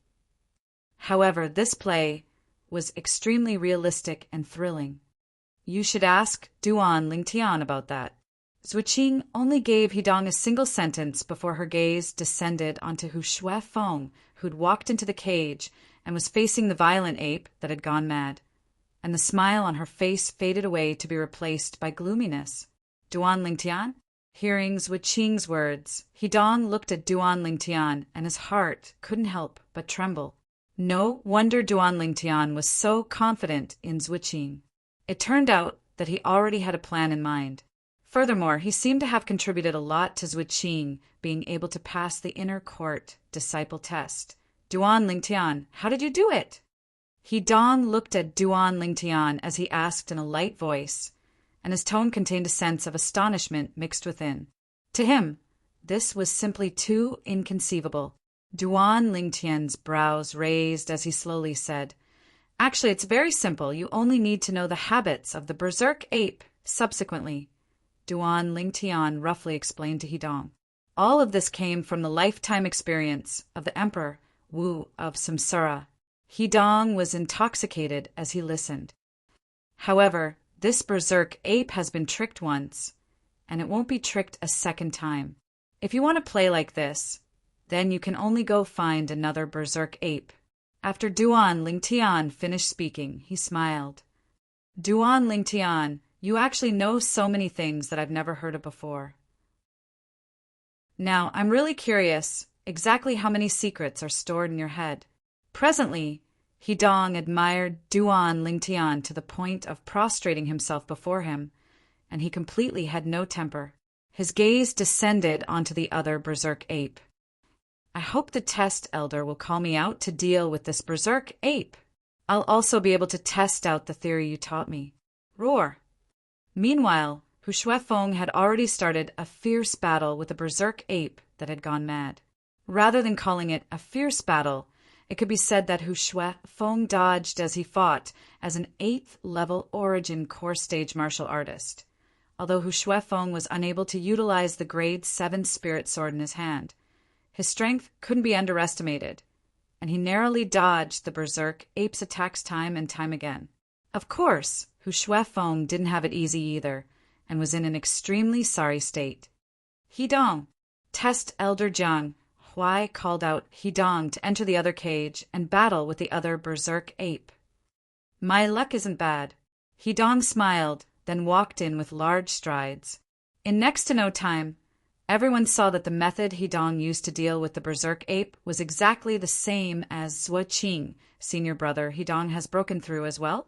However, this play was extremely realistic and thrilling. You should ask Duan Lingtian about that. Zhuo Qing only gave Hidong a single sentence before her gaze descended onto Hu Shuefeng, who'd walked into the cage and was facing the violent ape that had gone mad, and the smile on her face faded away to be replaced by gloominess. "Duan Lingtian, Hearing Zhuo Qing's words, Hidong looked at Duan Lingtian and his heart couldn't help but tremble. No wonder Duan Lingtian was so confident in Zhuo Qing. It turned out that he already had a plan in mind. Furthermore, he seemed to have contributed a lot to Zhuo Qing being able to pass the inner court disciple test. Duan Lingtian, how did you do it? Hidong looked at Duan Lingtian as he asked in a light voice, and his tone contained a sense of astonishment mixed within. To him, this was simply too inconceivable. Duan Lingtian's brows raised as he slowly said, Actually, it's very simple. You only need to know the habits of the berserk ape. Subsequently, Duan Lingtian roughly explained to Hidong. All of this came from the lifetime experience of the Emperor Wu of Samsara. Hidong was intoxicated as he listened. However, this berserk ape has been tricked once, and it won't be tricked a second time. If you want to play like this, then you can only go find another berserk ape. After Duan Lingtian finished speaking, he smiled. Duan Lingtian, you actually know so many things that I've never heard of before. Now, I'm really curious exactly how many secrets are stored in your head. Presently, Hidong admired Duan Lingtian to the point of prostrating himself before him, and he completely had no temper. His gaze descended onto the other berserk ape. I hope the test elder will call me out to deal with this berserk ape. I'll also be able to test out the theory you taught me. Roar! Meanwhile, Hu Shuefeng had already started a fierce battle with a berserk ape that had gone mad. Rather than calling it a fierce battle, it could be said that Hu Shuefeng dodged as he fought as an 8th level origin core stage martial artist. Although Hu Shuefeng was unable to utilize the grade 7 spirit sword in his hand, his strength couldn't be underestimated, and he narrowly dodged the berserk ape's attacks time and time again. Of course, Hu Shuefeng didn't have it easy either, and was in an extremely sorry state. Hidong, test Elder Jiang. Huai called out Hidong to enter the other cage and battle with the other berserk ape. My luck isn't bad. Hidong smiled, then walked in with large strides. In next to no time, everyone saw that the method Hidong used to deal with the berserk ape was exactly the same as Zhuo Qing, senior brother Hidong has broken through as well.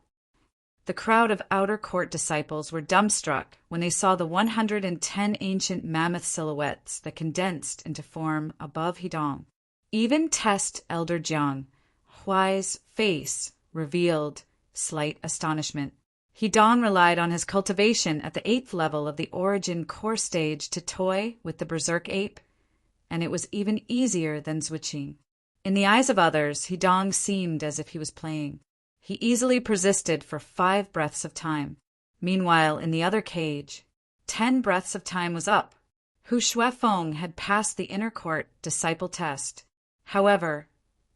The crowd of outer court disciples were dumbstruck when they saw the 110 ancient mammoth silhouettes that condensed into form above Hidong. Even test Elder Jiang, Huai's face revealed slight astonishment. Hidong relied on his cultivation at the 8th level of the origin core stage to toy with the berserk ape, and it was even easier than Zhuo Qing. In the eyes of others, Hidong seemed as if he was playing. He easily persisted for 5 breaths of time. Meanwhile, in the other cage, 10 breaths of time was up. Hu Shuefeng had passed the inner court disciple test. However,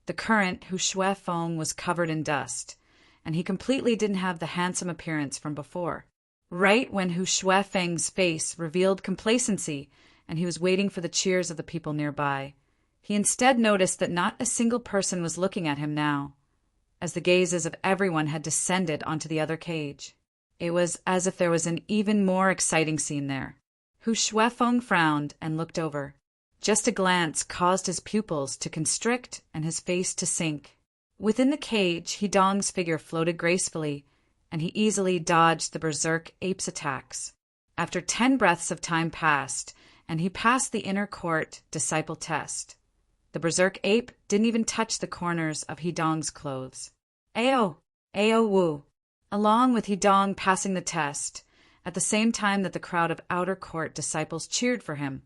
the current Hu Shuefeng was covered in dust, and he completely didn't have the handsome appearance from before. Right when Hu Shuefeng's face revealed complacency and he was waiting for the cheers of the people nearby, he instead noticed that not a single person was looking at him now, as the gazes of everyone had descended onto the other cage. It was as if there was an even more exciting scene there. Hu Shuefeng frowned and looked over. Just a glance caused his pupils to constrict and his face to sink. Within the cage, Hidong's figure floated gracefully, and he easily dodged the berserk ape's attacks. After 10 breaths of time passed, and he passed the inner court disciple test. The berserk ape didn't even touch the corners of Hidong's clothes. Ao! Ao Wu! Along with Hidong passing the test, at the same time that the crowd of outer court disciples cheered for him,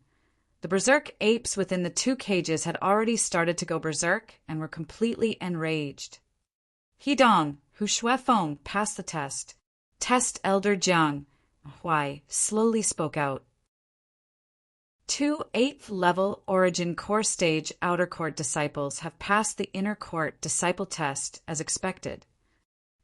the berserk apes within the 2 cages had already started to go berserk and were completely enraged. Hidong, Hu Shuefeng passed the test. Test Elder Jiang, Huai slowly spoke out. 2 8th level origin core stage outer court disciples have passed the inner court disciple test as expected.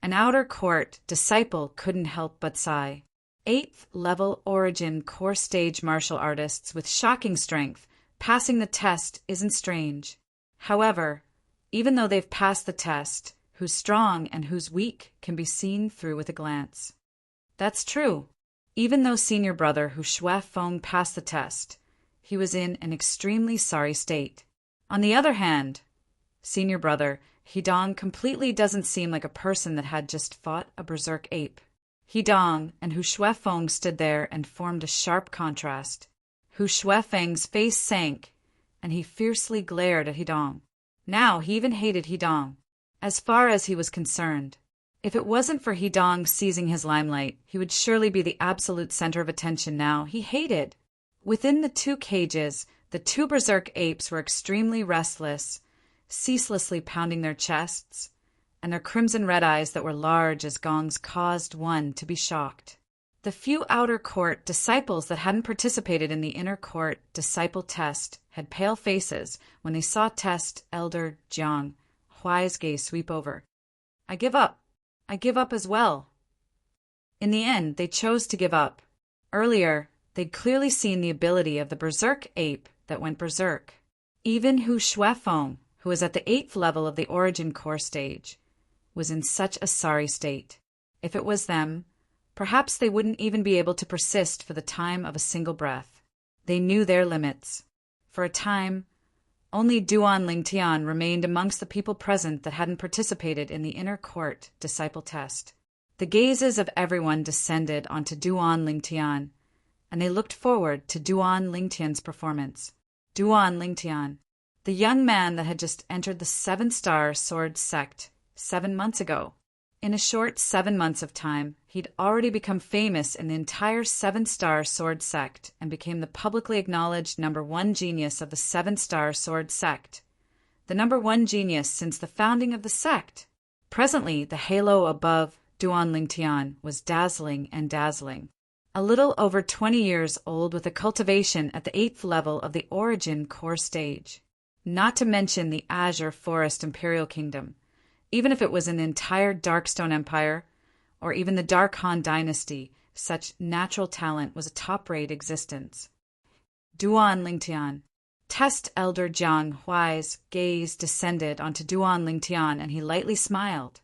An outer court disciple couldn't help but sigh. 8th level origin core stage martial artists with shocking strength passing the test isn't strange. However, even though they've passed the test, who's strong and who's weak can be seen through with a glance. That's true. Even though senior brother Hu Shuefeng passed the test, he was in an extremely sorry state. On the other hand, senior brother Hidong completely doesn't seem like a person that had just fought a berserk ape. Hidong and Hu Shuefeng stood there and formed a sharp contrast. Hu Shuefeng's face sank, and he fiercely glared at Hidong. Now he even hated Hidong. As far as he was concerned, if it wasn't for Hidong seizing his limelight, he would surely be the absolute center of attention now. He hated. Within the two cages, the two berserk apes were extremely restless, ceaselessly pounding their chests, and their crimson-red eyes that were large as gongs caused one to be shocked. The few outer court disciples that hadn't participated in the inner court disciple test had pale faces when they saw test elder Jiang Huai's gaze sweep over. I give up as well. In the end, they chose to give up. Earlier, they'd clearly seen the ability of the berserk ape that went berserk. Even Hu Shuefeng, who was at the 8th level of the origin core stage, was in such a sorry state. If it was them, perhaps they wouldn't even be able to persist for the time of a single breath. They knew their limits. For a time, only Duan Lingtian remained amongst the people present that hadn't participated in the inner court disciple test. The gazes of everyone descended onto Duan Lingtian, and they looked forward to Duan Lingtian's performance. Duan Lingtian, the young man that had just entered the 7-star sword sect 7 months ago. In a short 7 months of time, he'd already become famous in the entire 7-star sword sect and became the publicly acknowledged #1 genius of the 7-star sword sect. The #1 genius since the founding of the sect. Presently, the halo above Duan Lingtian was dazzling and dazzling. A little over 20 years old with a cultivation at the 8th level of the origin core stage. Not to mention the Azure Forest Imperial Kingdom. Even if it was an entire Darkstone Empire, or even the Dark Han Dynasty, such natural talent was a top-rate existence. Duan Lingtian. Test Elder Jiang Huai's gaze descended onto Duan Lingtian, and he lightly smiled.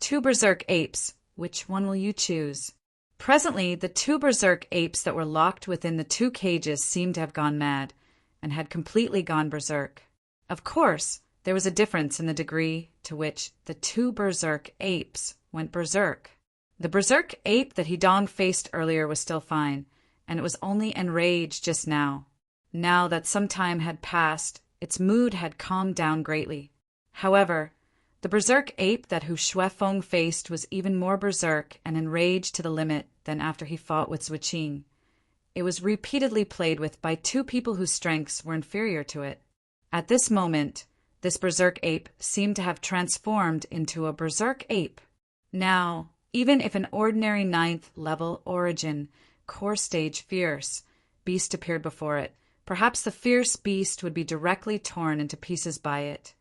2 berserk apes, which one will you choose? Presently, the 2 berserk apes that were locked within the 2 cages seemed to have gone mad, and had completely gone berserk. Of course, there was a difference in the degree to which the 2 berserk apes went berserk. The berserk ape that Hidong faced earlier was still fine, and it was only enraged just now. Now that some time had passed, its mood had calmed down greatly. However, the berserk ape that Hu Shuefeng faced was even more berserk and enraged to the limit than after he fought with Zuiqing. It was repeatedly played with by 2 people whose strengths were inferior to it. At this moment, this berserk ape seemed to have transformed into a berserk ape. Now, even if an ordinary 9th level origin, core stage fierce, beast appeared before it, perhaps the fierce beast would be directly torn into pieces by it.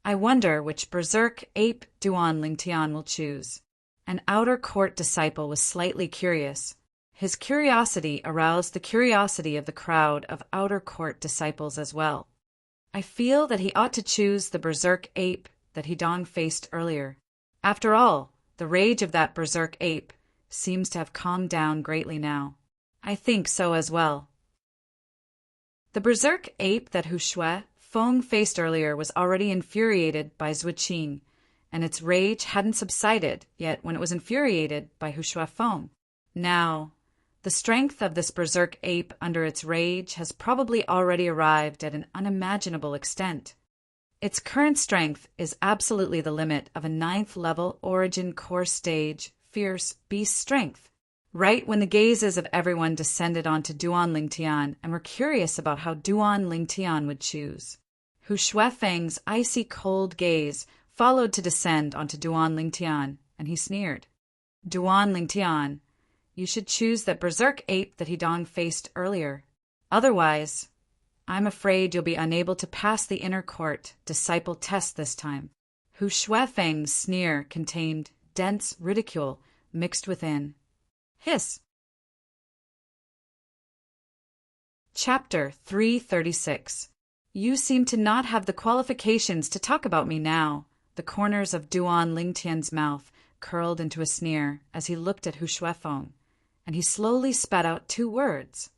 I wonder which berserk ape Duan Lingtian will choose. An outer court disciple was slightly curious. His curiosity aroused the curiosity of the crowd of outer court disciples as well. I feel that he ought to choose the berserk ape that Hidong faced earlier. After all, the rage of that berserk ape seems to have calmed down greatly now. I think so as well. The berserk ape that Hu Shuefeng faced earlier was already infuriated by Zuiqing, and its rage hadn't subsided yet when it was infuriated by Hu Shuefeng. Now, the strength of this berserk ape under its rage has probably already arrived at an unimaginable extent. Its current strength is absolutely the limit of a 9th level origin core stage fierce beast strength. Right when the gazes of everyone descended onto Duan Lingtian and were curious about how Duan Lingtian would choose. Hu Shuefeng's icy cold gaze followed to descend onto Duan Lingtian, and he sneered. Duan Lingtian, you should choose that berserk ape that Hidong faced earlier. Otherwise, I'm afraid you'll be unable to pass the inner court disciple test this time. Hu Shuefeng's sneer contained dense ridicule mixed within. Hiss. Chapter 336. You seem to not have the qualifications to talk about me now. The corners of Duan Lingtian's mouth curled into a sneer as he looked at Hu Shuefeng. and he slowly spat out 2 words.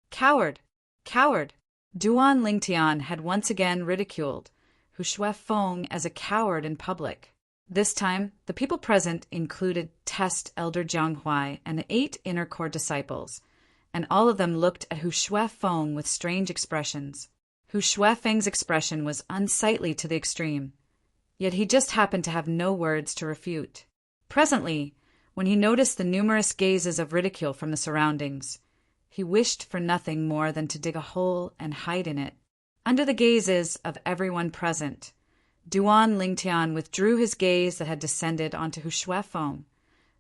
Coward! Coward! Duan Lingtian had once again ridiculed Hu Shuefeng as a coward in public. This time, the people present included Test Elder Jiang Huai and 8 inner core disciples, and all of them looked at Hu Shuefeng with strange expressions. Hu Shuefeng's expression was unsightly to the extreme, yet he just happened to have no words to refute. Presently, when he noticed the numerous gazes of ridicule from the surroundings, he wished for nothing more than to dig a hole and hide in it. Under the gazes of everyone present, Duan Lingtian withdrew his gaze that had descended onto Hu Shuefeng,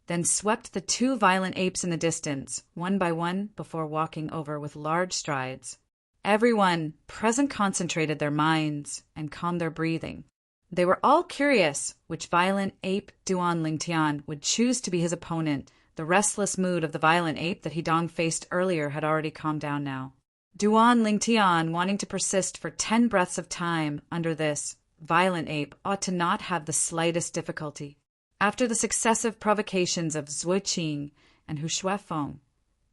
then swept the 2 violent apes in the distance, one by one, before walking over with large strides. Everyone present concentrated their minds and calmed their breathing. They were all curious which violent ape Duan Lingtian would choose to be his opponent. The restless mood of the violent ape that Hidong faced earlier had already calmed down now. Duan Lingtian, wanting to persist for 10 breaths of time under this violent ape, ought to not have the slightest difficulty. After the successive provocations of Zuoqing and Hu Shuefeng,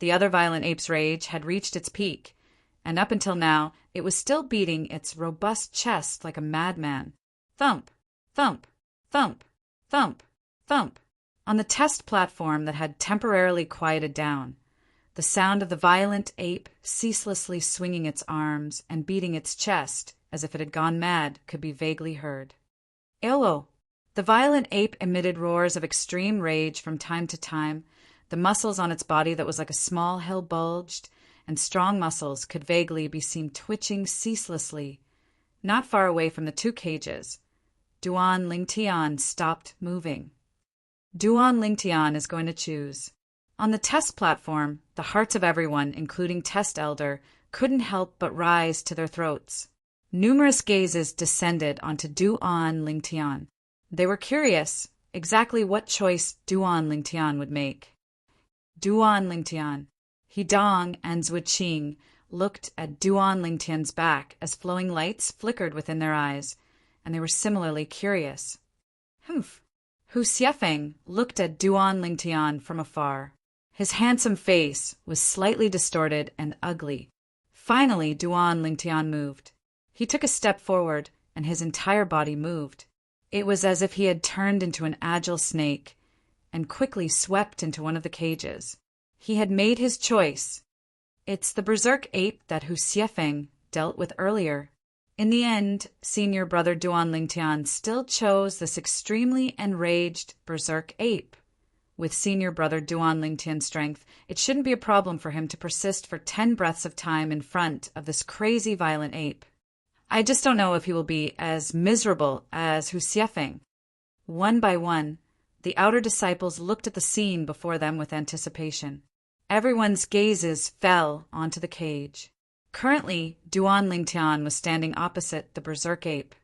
the other violent ape's rage had reached its peak, and up until now it was still beating its robust chest like a madman. Thump, thump, thump, thump, thump. On the test platform that had temporarily quieted down, the sound of the violent ape ceaselessly swinging its arms and beating its chest as if it had gone mad could be vaguely heard. Ewo! The violent ape emitted roars of extreme rage from time to time. The muscles on its body that was like a small hill bulged, and strong muscles could vaguely be seen twitching ceaselessly. Not far away from the 2 cages, Duan Lingtian stopped moving. Duan Lingtian is going to choose. On the test platform, the hearts of everyone, including Test Elder, couldn't help but rise to their throats. Numerous gazes descended onto Duan Lingtian. They were curious exactly what choice Duan Lingtian would make. Duan Lingtian, Hidong, and Zuoqing looked at Duan Lingtian's back as flowing lights flickered within their eyes, and they were similarly curious. Humph! Hu Xiefeng looked at Duan Lingtian from afar. His handsome face was slightly distorted and ugly. Finally, Duan Lingtian moved. He took a step forward, and his entire body moved. It was as if he had turned into an agile snake and quickly swept into one of the cages. He had made his choice. It's the berserk ape that Hu Xiefeng dealt with earlier. In the end, senior brother Duan Lingtian still chose this extremely enraged berserk ape. With senior brother Duan Lingtian's strength, it shouldn't be a problem for him to persist for 10 breaths of time in front of this crazy violent ape. I just don't know if he will be as miserable as Hu Xiefeng. One by one, the outer disciples looked at the scene before them with anticipation. Everyone's gazes fell onto the cage. Currently, Duan Lingtian was standing opposite the berserk ape.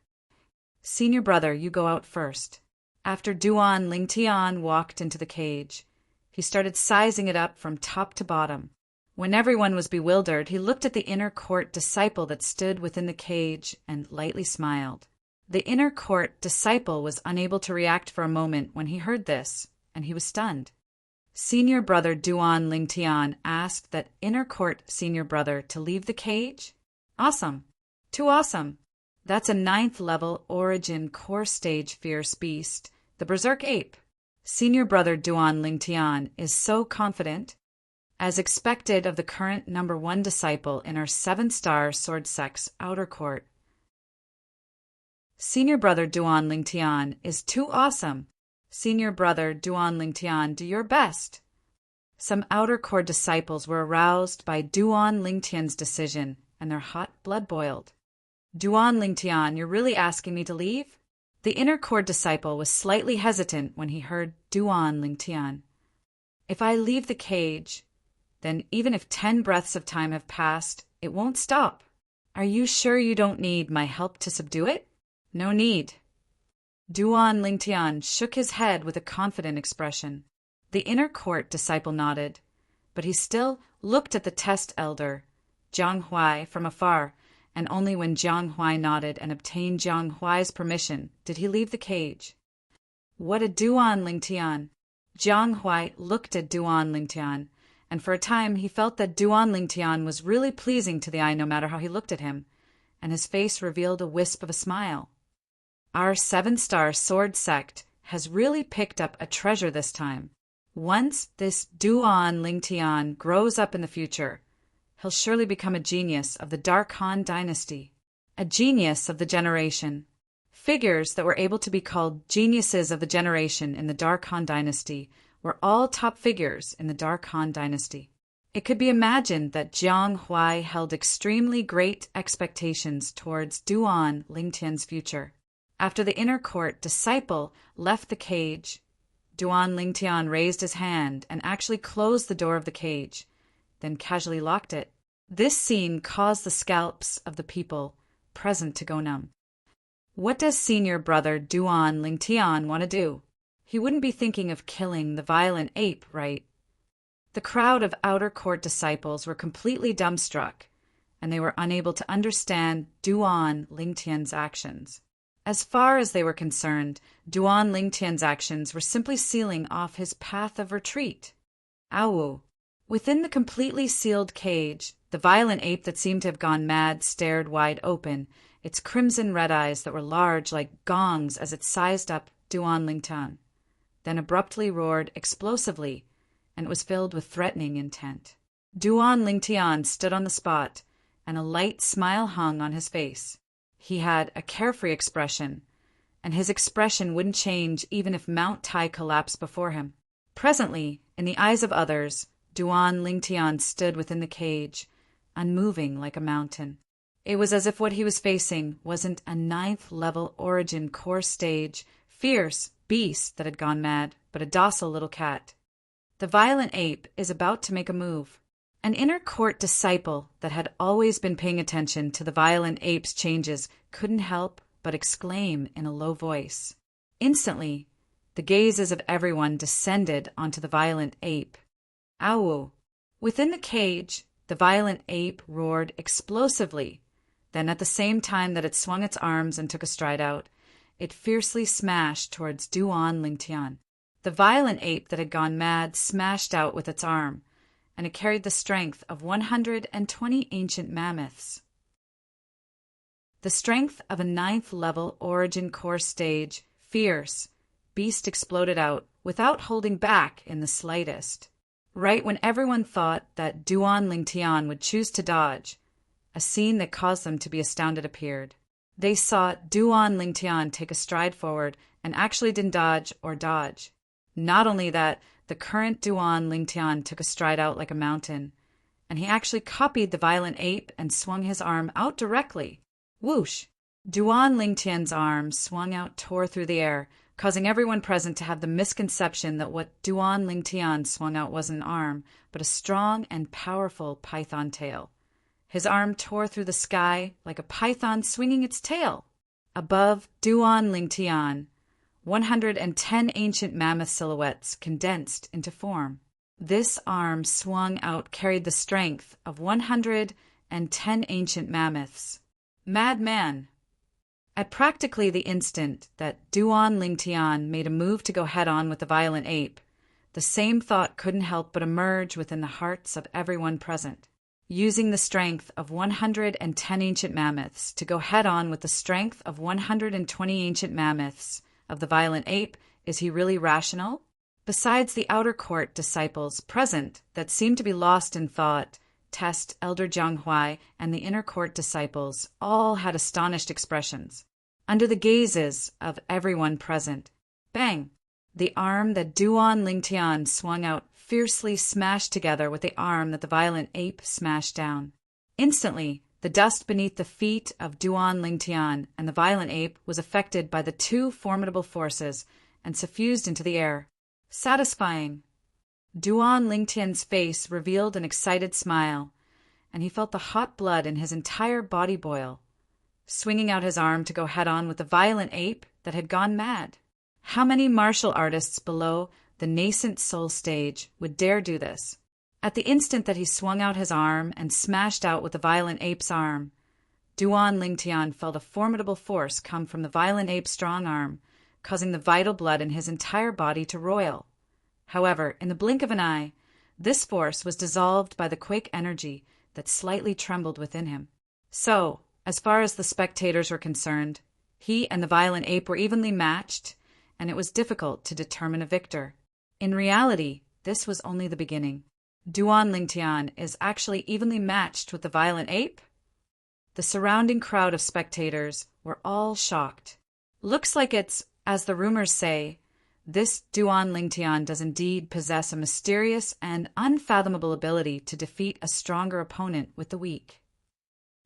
Senior brother, you go out first. After Duan Lingtian walked into the cage, he started sizing it up from top to bottom. When everyone was bewildered, he looked at the inner court disciple that stood within the cage and lightly smiled. The inner court disciple was unable to react for a moment when he heard this, and he was stunned. Senior brother Duan Lingtian asked that inner court senior brother to leave the cage? Awesome. Too awesome. That's a 9th level origin core stage fierce beast, the berserk ape. Senior brother Duan Lingtian is so confident. As expected of the current number 1 disciple in our 7-star sword sex outer court. Senior brother Duan Lingtian is too awesome. Senior brother Duan Lingtian, do your best. Some outer court disciples were aroused by Duan Lingtian's decision, and their hot blood boiled. Duan Lingtian, you're really asking me to leave? The inner court disciple was slightly hesitant when he heard Duan Lingtian. If I leave the cage, then even if 10 breaths of time have passed, it won't stop. Are you sure you don't need my help to subdue it? No need. Duan Lingtian shook his head with a confident expression. The inner court disciple nodded, but he still looked at the test elder, Jiang Huai, from afar, and only when Jiang Huai nodded and obtained Jiang Huai's permission did he leave the cage. What a Duan Lingtian! Jiang Huai looked at Duan Lingtian, and for a time he felt that Duan Lingtian was really pleasing to the eye no matter how he looked at him, and his face revealed a wisp of a smile. Our 7-star sword sect has really picked up a treasure this time. Once this Duan Lingtian grows up in the future, he'll surely become a genius of the Dark Han dynasty, a genius of the generation. Figures that were able to be called geniuses of the generation in the Dark Han dynasty were all top figures in the Dark Han dynasty. It could be imagined that Jiang Huai held extremely great expectations towards Duan Lingtian's future. After the inner court disciple left the cage, Duan Lingtian raised his hand and actually closed the door of the cage, then casually locked it. This scene caused the scalps of the people present to go numb. What does senior brother Duan Lingtian want to do? He wouldn't be thinking of killing the violent ape, right? The crowd of outer court disciples were completely dumbstruck, and they were unable to understand Duan Lingtian's actions. As far as they were concerned, Duan Lingtian's actions were simply sealing off his path of retreat. Awu. Within the completely sealed cage, the violent ape that seemed to have gone mad stared wide open, its crimson red eyes that were large like gongs as it sized up Duan Lingtian, then abruptly roared explosively, and it was filled with threatening intent. Duan Lingtian stood on the spot, and a light smile hung on his face. He had a carefree expression, and his expression wouldn't change even if Mount Tai collapsed before him. Presently, in the eyes of others, Duan Lingtian stood within the cage, unmoving like a mountain. It was as if what he was facing wasn't a 9th-level origin core stage, fierce beast that had gone mad, but a docile little cat. The violent ape is about to make a move. An inner court disciple that had always been paying attention to the violent ape's changes couldn't help but exclaim in a low voice. Instantly, the gazes of everyone descended onto the violent ape. Awu! Within the cage, the violent ape roared explosively. Then, at the same time that it swung its arms and took a stride out, it fiercely smashed towards Duan Lingtian. The violent ape that had gone mad smashed out with its arm, and it carried the strength of 120 ancient mammoths. The strength of a 9th-level origin core stage, fierce, beast exploded out without holding back in the slightest. Right when everyone thought that Duan Lingtian would choose to dodge, a scene that caused them to be astounded appeared. They saw Duan Lingtian take a stride forward and actually didn't dodge or dodge. Not only that, the current Duan Lingtian took a stride out like a mountain, and he actually copied the violent ape and swung his arm out directly. Whoosh! Duan Lingtian's arm swung out, tore through the air, causing everyone present to have the misconception that what Duan Lingtian swung out wasn't an arm, but a strong and powerful python tail. His arm tore through the sky like a python swinging its tail. Above Duan Lingtian, 110 ancient mammoth silhouettes condensed into form. This arm swung out carried the strength of 110 ancient mammoths. Madman! At practically the instant that Duan Lingtian made a move to go head-on with the violent ape, the same thought couldn't help but emerge within the hearts of everyone present. Using the strength of 110 ancient mammoths to go head-on with the strength of 120 ancient mammoths of the violent ape, is he really rational? Besides the outer court disciples present that seemed to be lost in thought, Test, Elder Jiang Huai, and the inner court disciples all had astonished expressions. Under the gazes of everyone present, bang! The arm that Duan Lingtian swung out fiercely smashed together with the arm that the violent ape smashed down. Instantly, the dust beneath the feet of Duan Lingtian and the violent ape was affected by the two formidable forces and suffused into the air. Satisfying! Duan Lingtian's face revealed an excited smile, and he felt the hot blood in his entire body boil, swinging out his arm to go head-on with the violent ape that had gone mad. How many martial artists below the nascent soul stage would dare do this? At the instant that he swung out his arm and smashed out with the violent ape's arm, Duan Lingtian felt a formidable force come from the violent ape's strong arm, causing the vital blood in his entire body to roil. However, in the blink of an eye, This force was dissolved by the quake energy that slightly trembled within him. So, as far as the spectators were concerned, he and the violent ape were evenly matched, and it was difficult to determine a victor. In reality, this was only the beginning. Duan Lingtian is actually evenly matched with the violent ape? The surrounding crowd of spectators were all shocked. Looks like it's, as the rumors say, this Duan Lingtian does indeed possess a mysterious and unfathomable ability to defeat a stronger opponent with the weak.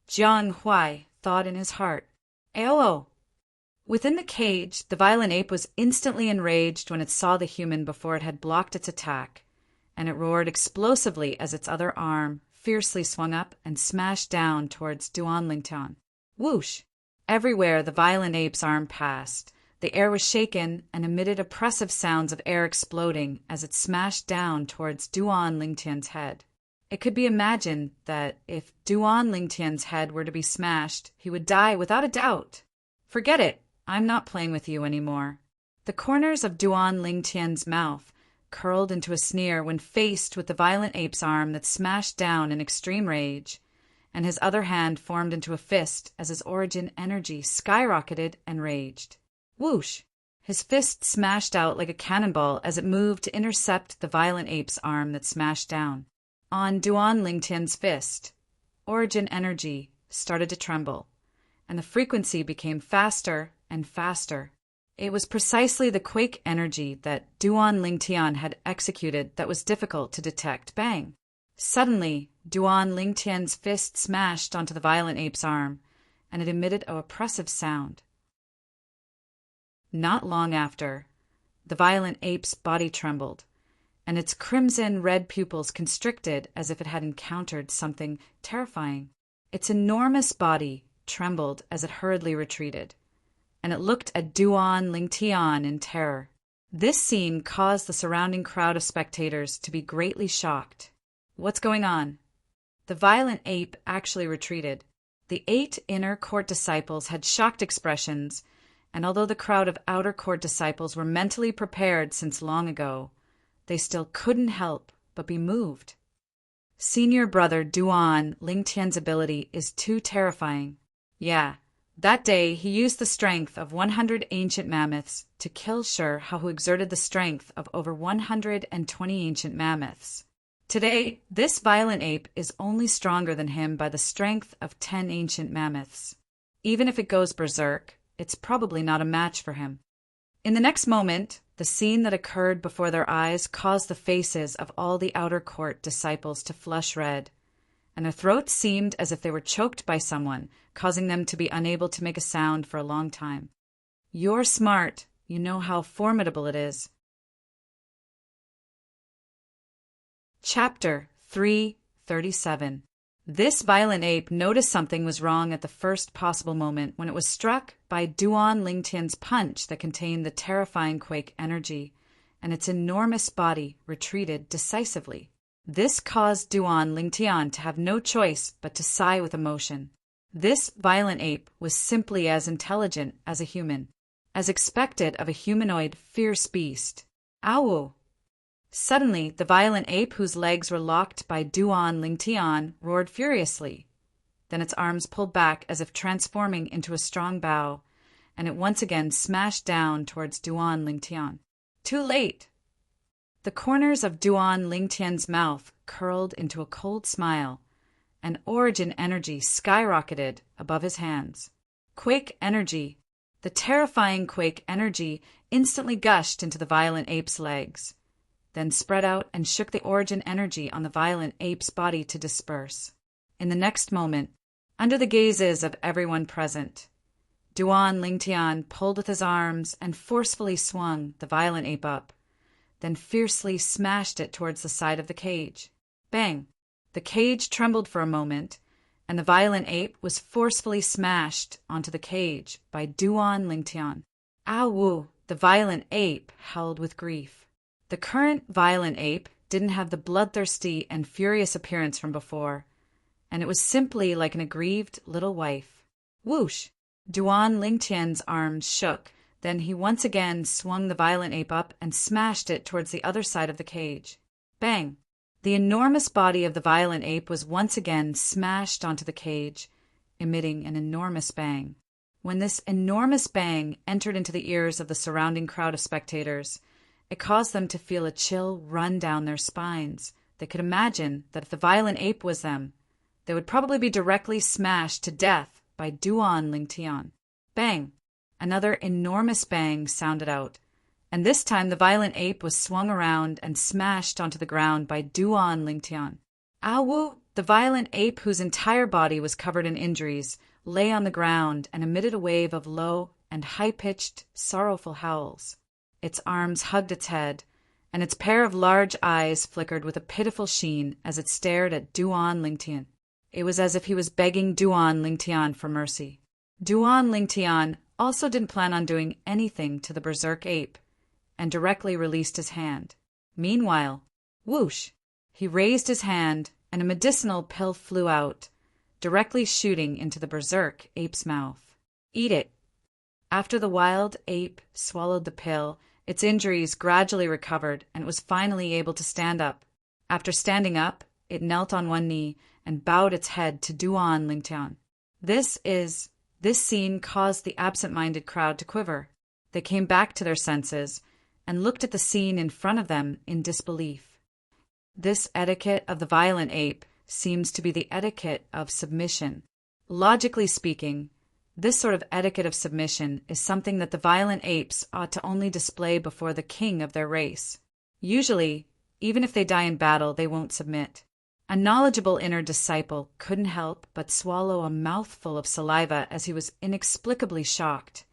Jiang Huai thought in his heart, "Ayo!" Within the cage, the violent ape was instantly enraged when it saw the human before it had blocked its attack, and it roared explosively as its other arm fiercely swung up and smashed down towards Duan Lingtian. Whoosh! Everywhere the violent ape's arm passed, the air was shaken and emitted oppressive sounds of air exploding as it smashed down towards Duan Lingtian's head. It could be imagined that if Duan Lingtian's head were to be smashed, he would die without a doubt. Forget it, I'm not playing with you anymore. The corners of Duan Lingtian's mouth curled into a sneer when faced with the violent ape's arm that smashed down in extreme rage, and his other hand formed into a fist as his origin energy skyrocketed and raged. Whoosh! His fist smashed out like a cannonball as it moved to intercept the violent ape's arm that smashed down. On Duan Lingtian's fist, origin energy started to tremble, and the frequency became faster and faster. It was precisely the quake energy that Duan Lingtian had executed that was difficult to detect. Bang! Suddenly, Duan Lingtian's fist smashed onto the violent ape's arm, and it emitted an oppressive sound. Not long after, the violent ape's body trembled, and its crimson-red pupils constricted as if it had encountered something terrifying. Its enormous body trembled as it hurriedly retreated, and it looked at Duan Lingtian in terror. This scene caused the surrounding crowd of spectators to be greatly shocked. What's going on? The violent ape actually retreated. The 8 inner court disciples had shocked expressions, and although the crowd of outer court disciples were mentally prepared since long ago, they still couldn't help but be moved. Senior brother Duan Lingtian's ability is too terrifying. Yeah, that day he used the strength of 100 ancient mammoths to kill Sher, who exerted the strength of over 120 ancient mammoths. Today, this violent ape is only stronger than him by the strength of 10 ancient mammoths. Even if it goes berserk, it's probably not a match for him. In the next moment, the scene that occurred before their eyes caused the faces of all the outer court disciples to flush red, and their throats seemed as if they were choked by someone, causing them to be unable to make a sound for a long time. You're smart. You know how formidable it is. Chapter 337. This violent ape noticed something was wrong at the first possible moment when it was struck by Duan Lingtian's punch that contained the terrifying quake energy, and its enormous body retreated decisively. This caused Duan Lingtian to have no choice but to sigh with emotion. This violent ape was simply as intelligent as a human, as expected of a humanoid fierce beast. Ow! Suddenly, the violent ape, whose legs were locked by Duan Lingtian, roared furiously. Then its arms pulled back as if transforming into a strong bow, and it once again smashed down towards Duan Lingtian. Too late! The corners of Duan Lingtian's mouth curled into a cold smile, and origin energy skyrocketed above his hands. Quake energy! The terrifying quake energy instantly gushed into the violent ape's legs, then spread out and shook the origin energy on the violent ape's body to disperse. In the next moment, under the gazes of everyone present, Duan Lingtian pulled with his arms and forcefully swung the violent ape up, then fiercely smashed it towards the side of the cage. Bang! The cage trembled for a moment, and the violent ape was forcefully smashed onto the cage by Duan Lingtian. Ow! The violent ape howled with grief. The current violent ape didn't have the bloodthirsty and furious appearance from before, and it was simply like an aggrieved little wife. Whoosh! Duan Lingtian's arms shook, then he once again swung the violent ape up and smashed it towards the other side of the cage. Bang! The enormous body of the violent ape was once again smashed onto the cage, emitting an enormous bang. When this enormous bang entered into the ears of the surrounding crowd of spectators, it caused them to feel a chill run down their spines. They could imagine that if the violent ape was them, they would probably be directly smashed to death by Duan Lingtian. Bang! Another enormous bang sounded out, and this time the violent ape was swung around and smashed onto the ground by Duan Lingtian. Awu, the violent ape whose entire body was covered in injuries, lay on the ground and emitted a wave of low and high-pitched, sorrowful howls. Its arms hugged its head, and its pair of large eyes flickered with a pitiful sheen as it stared at Duan Lingtian. It was as if he was begging Duan Lingtian for mercy. Duan Lingtian also didn't plan on doing anything to the berserk ape, and directly released his hand. Meanwhile, whoosh! He raised his hand, and a medicinal pill flew out, directly shooting into the berserk ape's mouth. Eat it! After the wild ape swallowed the pill, its injuries gradually recovered, and it was finally able to stand up. After standing up, it knelt on one knee and bowed its head to Duan Lingtian. This scene caused the absent-minded crowd to quiver. They came back to their senses and looked at the scene in front of them in disbelief. This etiquette of the violent ape seems to be the etiquette of submission. Logically speaking, this sort of etiquette of submission is something that the violent apes ought to only display before the king of their race. Usually, even if they die in battle, they won't submit. A knowledgeable inner disciple couldn't help but swallow a mouthful of saliva as he was inexplicably shocked.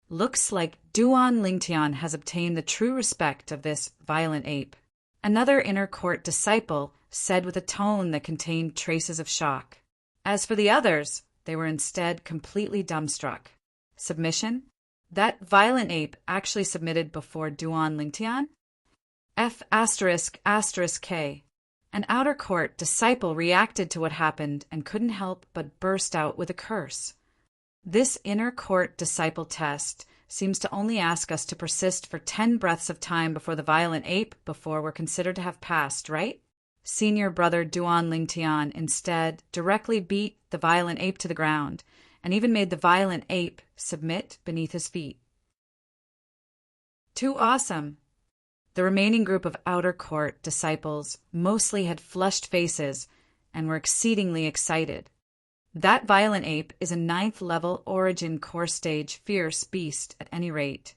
Looks like Duan Lingtian has obtained the true respect of this violent ape. Another inner court disciple said with a tone that contained traces of shock. As for the others, they were instead completely dumbstruck. Submission? That violent ape actually submitted before Duan Lingtian? F***K. An outer court disciple reacted to what happened and couldn't help but burst out with a curse. This inner court disciple test seems to only ask us to persist for 10 breaths of time before the violent ape before we're considered to have passed, right? Senior brother Duan Lingtian instead directly beat the violent ape to the ground and even made the violent ape submit beneath his feet. Too awesome! The remaining group of outer court disciples mostly had flushed faces and were exceedingly excited. That violent ape is a 9th-level origin core stage fierce beast at any rate.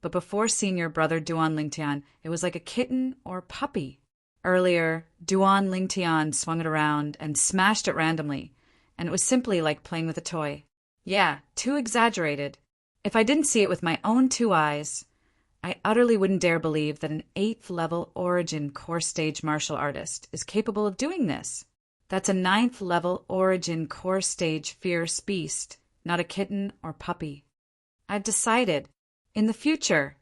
But before senior brother Duan Lingtian, it was like a kitten or puppy. Earlier, Duan Lingtian swung it around and smashed it randomly, and it was simply like playing with a toy. Yeah, too exaggerated. If I didn't see it with my own 2 eyes, I utterly wouldn't dare believe that an 8th-level origin core stage martial artist is capable of doing this. That's a 9th-level origin core stage fierce beast, not a kitten or puppy. I've decided, in the future,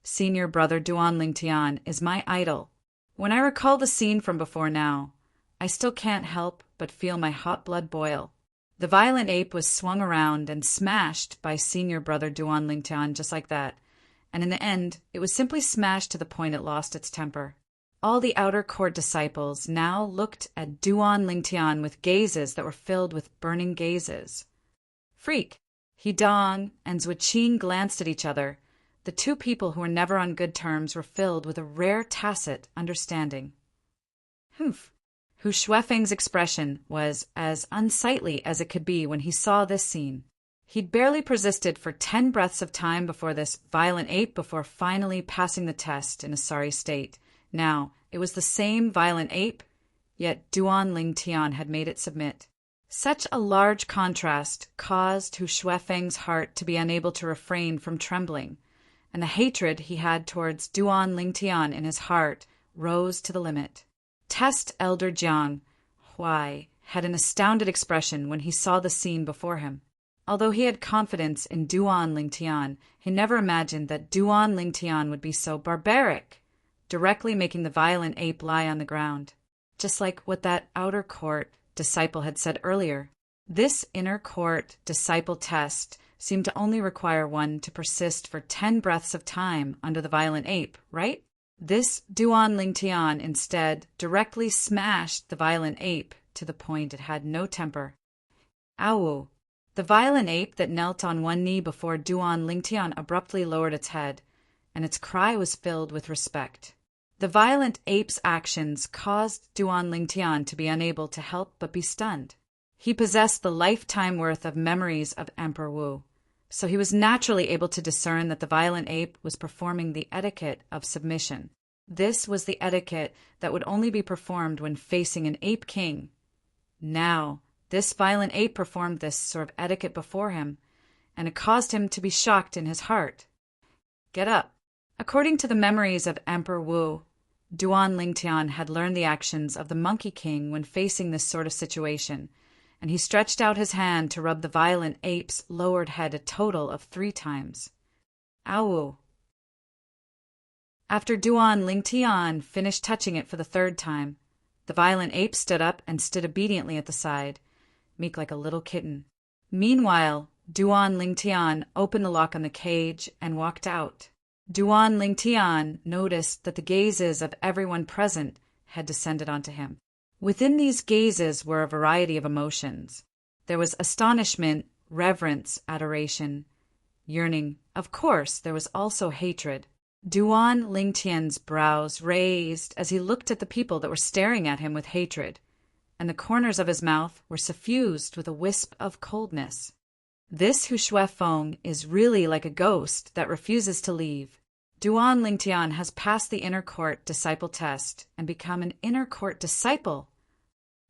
senior brother Duan Lingtian is my idol. When I recall the scene from before now, I still can't help but feel my hot blood boil. The violent ape was swung around and smashed by senior brother Duan Lingtian just like that, and in the end, it was simply smashed to the point it lost its temper. All the outer court disciples now looked at Duan Lingtian with gazes that were filled with burning gazes. Freak! Hidong and Zuiqing glanced at each other. The 2 people who were never on good terms were filled with a rare tacit understanding. Humph! Hu Shuefeng's expression was as unsightly as it could be when he saw this scene. He'd barely persisted for 10 breaths of time before this violent ape before finally passing the test in a sorry state. Now, it was the same violent ape, yet Duan Lingtian had made it submit. Such a large contrast caused Hu Shuefeng's heart to be unable to refrain from trembling, and the hatred he had towards Duan Lingtian in his heart rose to the limit. Test Elder Jiang Huai had an astounded expression when he saw the scene before him. Although he had confidence in Duan Lingtian, he never imagined that Duan Lingtian would be so barbaric, directly making the violent ape lie on the ground. Just like what that outer court disciple had said earlier. This inner court disciple test seemed to only require one to persist for 10 breaths of time under the violent ape, right? This Duan Lingtian instead directly smashed the violent ape to the point it had no temper. Awu! The violent ape that knelt on one knee before Duan Lingtian abruptly lowered its head, and its cry was filled with respect. The violent ape's actions caused Duan Lingtian to be unable to help but be stunned. He possessed the lifetime worth of memories of Emperor Wu, so he was naturally able to discern that the violent ape was performing the etiquette of submission. This was the etiquette that would only be performed when facing an ape king. Now, this violent ape performed this sort of etiquette before him, and it caused him to be shocked in his heart. Get up. According to the memories of Emperor Wu, Duan Lingtian had learned the actions of the Monkey King when facing this sort of situation, and he stretched out his hand to rub the violent ape's lowered head a total of 3 times. Awu! After Duan Lingtian finished touching it for the 3rd time, the violent ape stood up and stood obediently at the side, meek like a little kitten. Meanwhile, Duan Lingtian opened the lock on the cage and walked out. Duan Lingtian noticed that the gazes of everyone present had descended onto him. Within these gazes were a variety of emotions. There was astonishment, reverence, adoration, yearning. Of course, there was also hatred. Duan Lingtian's brows raised as he looked at the people that were staring at him with hatred, and the corners of his mouth were suffused with a wisp of coldness. This Hu Shuefeng is really like a ghost that refuses to leave. Duan Lingtian has passed the inner court disciple test and become an inner court disciple.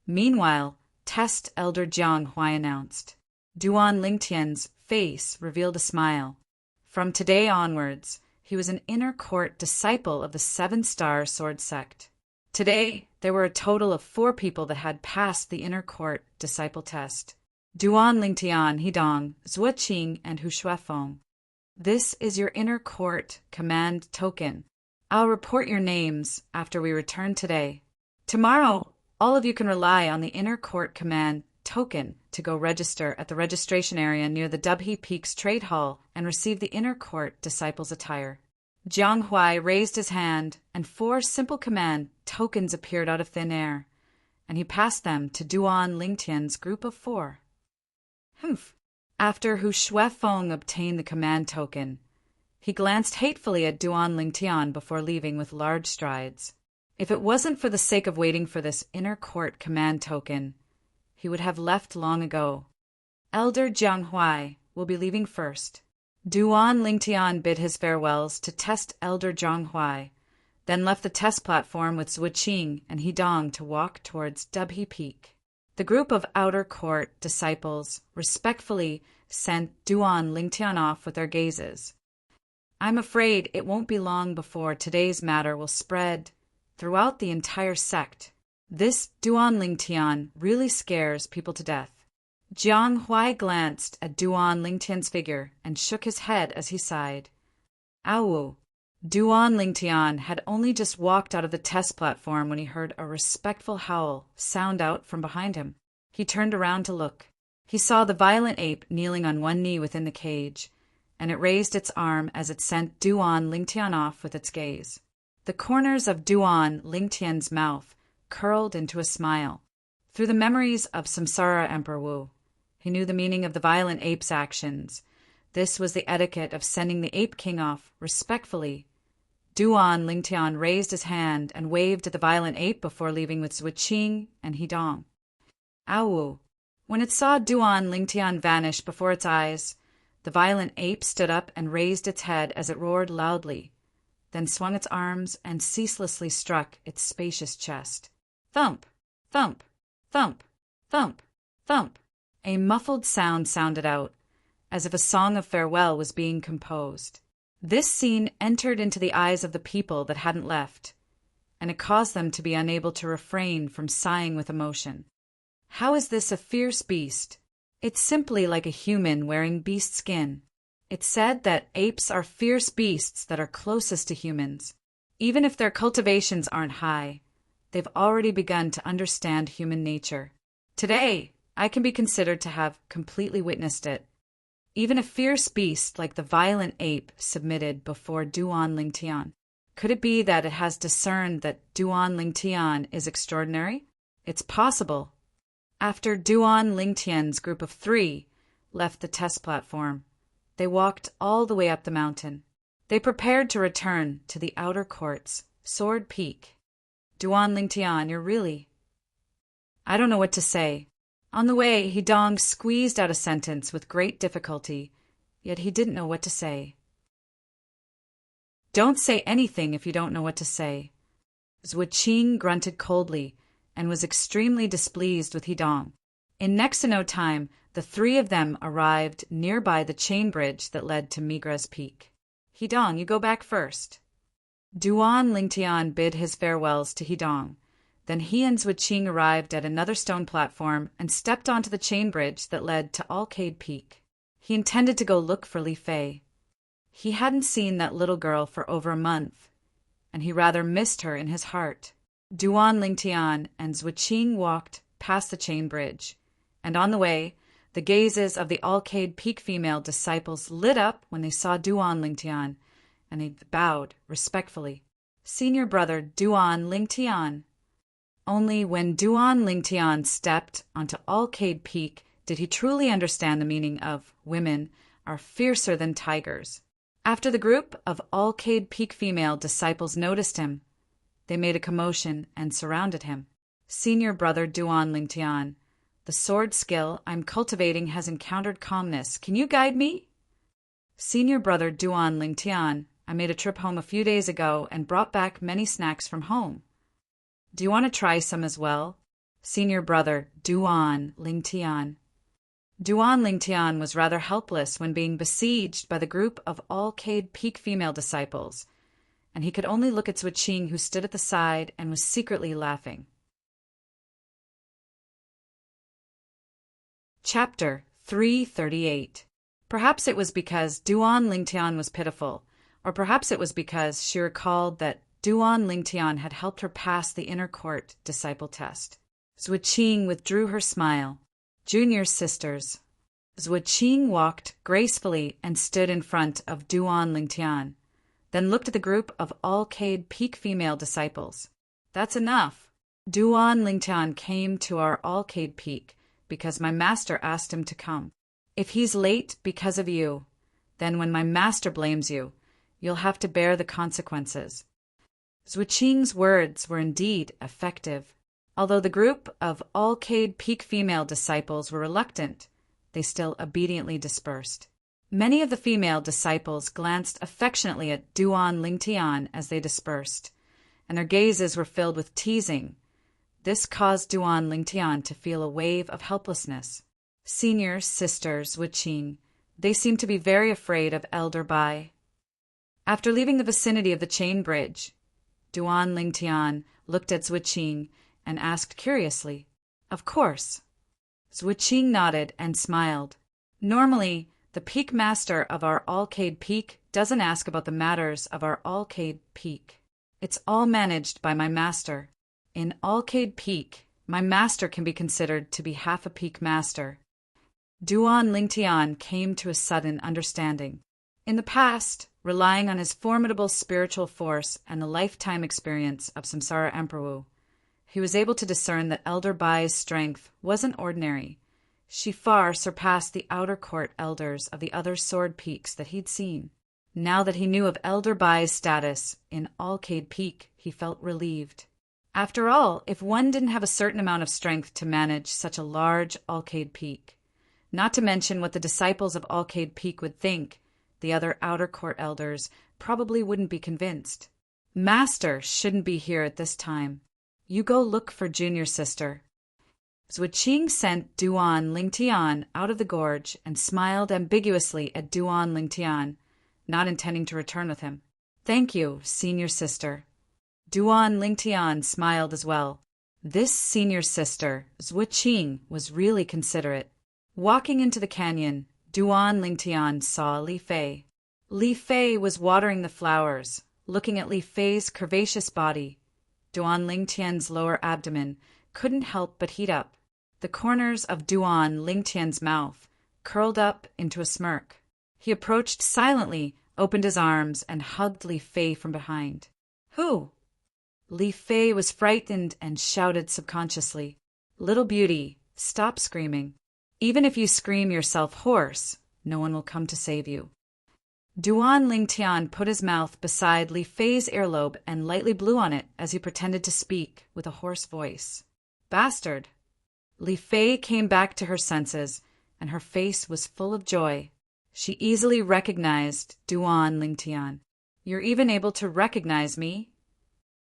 Meanwhile, Test Elder Jiang Huai announced. Duan Lingtian's face revealed a smile. From today onwards, he was an inner court disciple of the 7-star sword sect. Today, there were a total of 4 people that had passed the inner court disciple test. Duan Lingtian, Hidong, Zuoqing, and Hu Shuefeng. This is your inner court command token. I'll report your names after we return today. Tomorrow, all of you can rely on the inner court command token to go register at the registration area near the Dubhe Peaks Trade Hall and receive the inner court disciple's attire. Jiang Huai raised his hand, and 4 simple command tokens appeared out of thin air, and he passed them to Duan Lingtian's group of 4. Humph! After Hu Shuefeng obtained the command token, he glanced hatefully at Duan Lingtian before leaving with large strides. If it wasn't for the sake of waiting for this inner court command token, he would have left long ago. Elder Jiang Huai will be leaving first. Duan Lingtian bid his farewells to Test Elder Jiang Huai, then left the test platform with Zuoqing and Hidong to walk towards Dubhe Peak. The group of outer court disciples respectfully sent Duan Lingtian off with their gazes. I'm afraid it won't be long before today's matter will spread throughout the entire sect. This Duan Lingtian really scares people to death. Jiang Huai glanced at Duan Lingtian's figure and shook his head as he sighed. Awu! Duan Lingtian had only just walked out of the test platform when he heard a respectful howl sound out from behind him. He turned around to look. He saw the violent ape kneeling on one knee within the cage, and it raised its arm as it sent Duan Lingtian off with its gaze. The corners of Duan Lingtian's mouth curled into a smile. Through the memories of Samsara Emperor Wu, he knew the meaning of the violent ape's actions. This was the etiquette of sending the Ape King off respectfully. Duan Lingtian raised his hand and waved at the violent ape before leaving with Zuoqing and Hidong. Awu! When it saw Duan Lingtian vanish before its eyes, the violent ape stood up and raised its head as it roared loudly, then swung its arms and ceaselessly struck its spacious chest. Thump! Thump! Thump! Thump! Thump! A muffled sound sounded out, as if a song of farewell was being composed. This scene entered into the eyes of the people that hadn't left, and it caused them to be unable to refrain from sighing with emotion. How is this a fierce beast? It's simply like a human wearing beast skin. It's said that apes are fierce beasts that are closest to humans. Even if their cultivations aren't high, they've already begun to understand human nature. Today, I can be considered to have completely witnessed it. Even a fierce beast like the violent ape submitted before Duan Lingtian. Could it be that it has discerned that Duan Lingtian is extraordinary? It's possible. After Duan Lingtian's group of 3 left the test platform, they walked all the way up the mountain. They prepared to return to the outer courts, Sword Peak. Duan Lingtian, you're really... I don't know what to say. On the way, Hidong squeezed out a sentence with great difficulty, yet he didn't know what to say. Don't say anything if you don't know what to say. Zhuqing grunted coldly and was extremely displeased with Hidong. In next to no time, the 3 of them arrived nearby the chain bridge that led to Migra's Peak. Hidong, you go back first. Duan Lingtian bid his farewells to Hidong. Then he and Zhuqing arrived at another stone platform and stepped onto the chain bridge that led to Alcade Peak. He intended to go look for Li Fei. He hadn't seen that little girl for over a month, and he rather missed her in his heart. Duan Lingtian and Zhuqing walked past the chain bridge, and on the way, the gazes of the Alcade Peak female disciples lit up when they saw Duan Lingtian, and they bowed respectfully. Senior brother Duan Lingtian. Only when Duan Lingtian stepped onto Alcade Peak did he truly understand the meaning of women are fiercer than tigers. After the group of Alcade Peak female disciples noticed him, they made a commotion and surrounded him. Senior brother Duan Lingtian, the sword skill I'm cultivating has encountered calmness. Can you guide me? Senior brother Duan Lingtian, I made a trip home a few days ago and brought back many snacks from home. Do you want to try some as well? Senior brother Duan Lingtian. Duan Lingtian was rather helpless when being besieged by the group of Alcade Peak female disciples, and he could only look at Zhuqing, who stood at the side and was secretly laughing. Chapter 338. Perhaps it was because Duan Lingtian was pitiful, or perhaps it was because she recalled that Duan Lingtian had helped her pass the inner court disciple test. Zhuqing withdrew her smile. Junior sisters. Zhuqing walked gracefully and stood in front of Duan Lingtian, then looked at the group of Alcade Peak female disciples. That's enough. Duan Lingtian came to our Alcade Peak because my master asked him to come. If he's late because of you, then when my master blames you, you'll have to bear the consequences. Zhuqing's words were indeed effective. Although the group of Alcade Peak female disciples were reluctant, they still obediently dispersed. Many of the female disciples glanced affectionately at Duan Lingtian as they dispersed, and their gazes were filled with teasing. This caused Duan Lingtian to feel a wave of helplessness. Senior sisters Zhuqing, they seemed to be very afraid of Elder Bai. After leaving the vicinity of the chain bridge, Duan Lingtian looked at Zhuqing and asked curiously, "Of course." Zhuqing nodded and smiled. Normally, the peak master of our Alcade Peak doesn't ask about the matters of our Alcade Peak. It's all managed by my master. In Alcade Peak, my master can be considered to be half a peak master. Duan Lingtian came to a sudden understanding. In the past, relying on his formidable spiritual force and the lifetime experience of Samsara Emperor, he was able to discern that Elder Bai's strength wasn't ordinary. She far surpassed the outer court elders of the other sword peaks that he'd seen. Now that he knew of Elder Bai's status in Alcade Peak, he felt relieved. After all, if one didn't have a certain amount of strength to manage such a large Alcade Peak, not to mention what the disciples of Alcade Peak would think, the other outer court elders probably wouldn't be convinced. Master shouldn't be here at this time. You go look for junior sister. Zhuqing sent Duan Lingtian out of the gorge and smiled ambiguously at Duan Lingtian, not intending to return with him. Thank you, senior sister. Duan Lingtian smiled as well. This senior sister, Zhuqing, was really considerate. Walking into the canyon, Duan Lingtian saw Li Fei. Li Fei was watering the flowers, looking at Li Fei's curvaceous body. Duan Lingtian's lower abdomen couldn't help but heat up. The corners of Duan Lingtian's mouth curled up into a smirk. He approached silently, opened his arms, and hugged Li Fei from behind. Who? Li Fei was frightened and shouted subconsciously, "Little beauty, stop screaming. Even if you scream yourself hoarse, no one will come to save you." Duan Lingtian put his mouth beside Li Fei's earlobe and lightly blew on it as he pretended to speak with a hoarse voice. "Bastard!" Li Fei came back to her senses, and her face was full of joy. She easily recognized Duan Lingtian. "You're even able to recognize me?"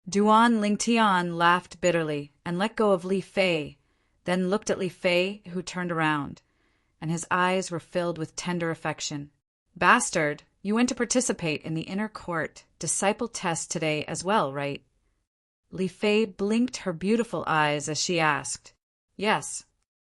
Duan Lingtian laughed bitterly and let go of Li Fei, then looked at Li Fei, who turned around, and his eyes were filled with tender affection. "Bastard, you went to participate in the inner court disciple test today as well, right?" Li Fei blinked her beautiful eyes as she asked. "Yes."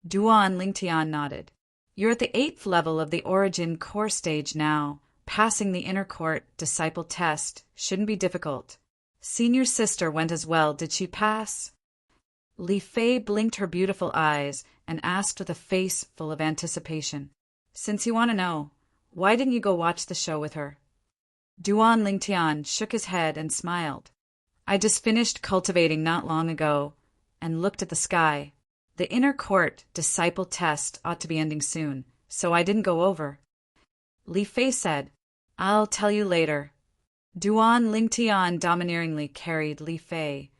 Duan Lingtian nodded. "You're at the 8th level of the origin core stage now. Passing the inner court disciple test shouldn't be difficult. Senior sister went as well. Did she pass?" Li Fei blinked her beautiful eyes and asked with a face full of anticipation. "Since you want to know, why didn't you go watch the show with her?" Duan Lingtian shook his head and smiled. "I just finished cultivating not long ago," and looked at the sky. "The inner court disciple test ought to be ending soon, so I didn't go over." Li Fei said, "I'll tell you later." Duan Lingtian domineeringly carried Li Fei,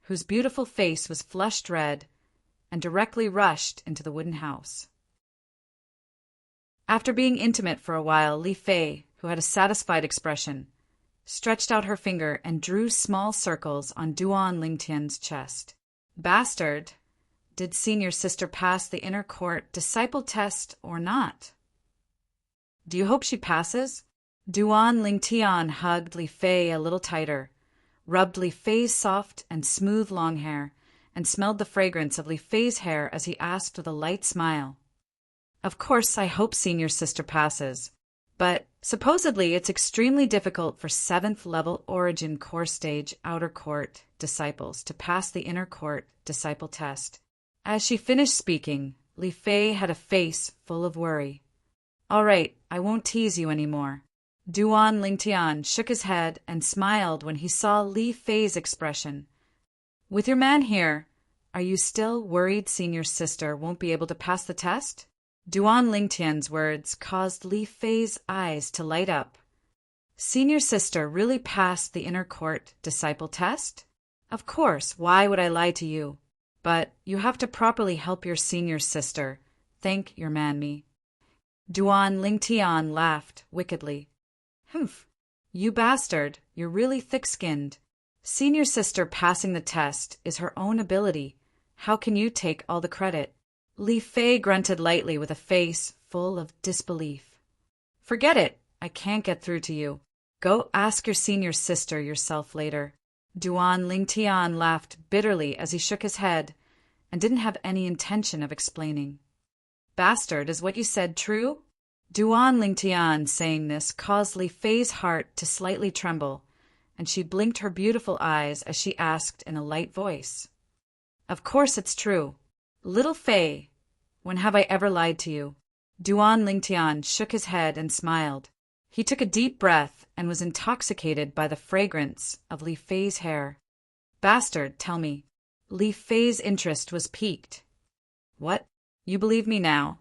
whose beautiful face was flushed red, and directly rushed into the wooden house. After being intimate for a while, Li Fei, who had a satisfied expression, stretched out her finger and drew small circles on Duan Lingtian's chest. "Bastard, did senior sister pass the inner court disciple test or not?" "Do you hope she passes?" Duan Lingtian hugged Li Fei a little tighter, rubbed Li Fei's soft and smooth long hair, and smelled the fragrance of Li Fei's hair as he asked with a light smile, "Of course I hope senior sister passes, but supposedly it's extremely difficult for 7th level origin core stage outer court disciples to pass the inner court disciple test." As she finished speaking, Li Fei had a face full of worry. "All right, I won't tease you anymore." Duan Lingtian shook his head and smiled when he saw Li Fei's expression. "With your man here, are you still worried senior sister won't be able to pass the test?" Duan Lingtian's words caused Li Fei's eyes to light up. "Senior sister really passed the inner court disciple test? Of course, why would I lie to you? But you have to properly help your senior sister. Thank your man me." Duan Lingtian laughed wickedly. "Humph, you bastard, you're really thick-skinned. Senior sister passing the test is her own ability. How can you take all the credit?" Li Fei grunted lightly with a face full of disbelief. "Forget it, I can't get through to you. Go ask your senior sister yourself later." Duan Lingtian laughed bitterly as he shook his head and didn't have any intention of explaining. "Bastard, is what you said true?" Duan Lingtian saying this caused Li Fei's heart to slightly tremble, and she blinked her beautiful eyes as she asked in a light voice, "Of course it's true. Little Fei, when have I ever lied to you?" Duan Lingtian shook his head and smiled. He took a deep breath and was intoxicated by the fragrance of Li Fei's hair. "Bastard, tell me." Li Fei's interest was piqued. "What? You believe me now?"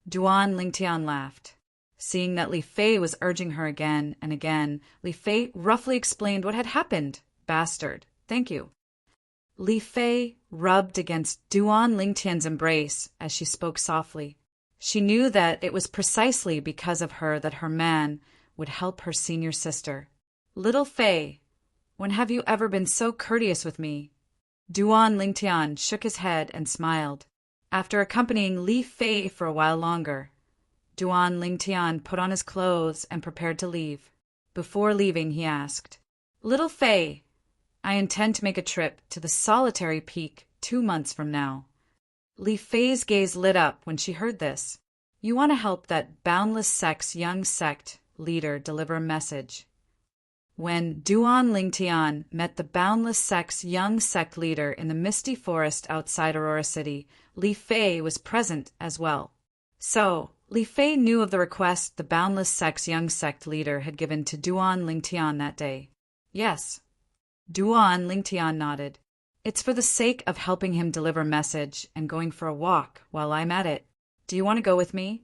Duan Lingtian laughed. Seeing that Li Fei was urging her again and again, Li Fei roughly explained what had happened. "Bastard, thank you." Li Fei rubbed against Duan Lingtian's embrace as she spoke softly. She knew that it was precisely because of her that her man would help her senior sister. "Little Fei, when have you ever been so courteous with me?" Duan Lingtian shook his head and smiled. After accompanying Li Fei for a while longer, Duan Lingtian put on his clothes and prepared to leave. Before leaving, he asked, "Little Fei, I intend to make a trip to the solitary peak 2 months from now." Li Fei's gaze lit up when she heard this. "You want to help that boundless sect's young sect leader deliver a message." When Duan Lingtian met the boundless sect's young sect leader in the misty forest outside Aurora City, Li Fei was present as well. So, Li Fei knew of the request the boundless sect's young sect leader had given to Duan Lingtian that day. Yes, Duan Lingtian nodded. It's for the sake of helping him deliver message and going for a walk while I'm at it. Do you want to go with me?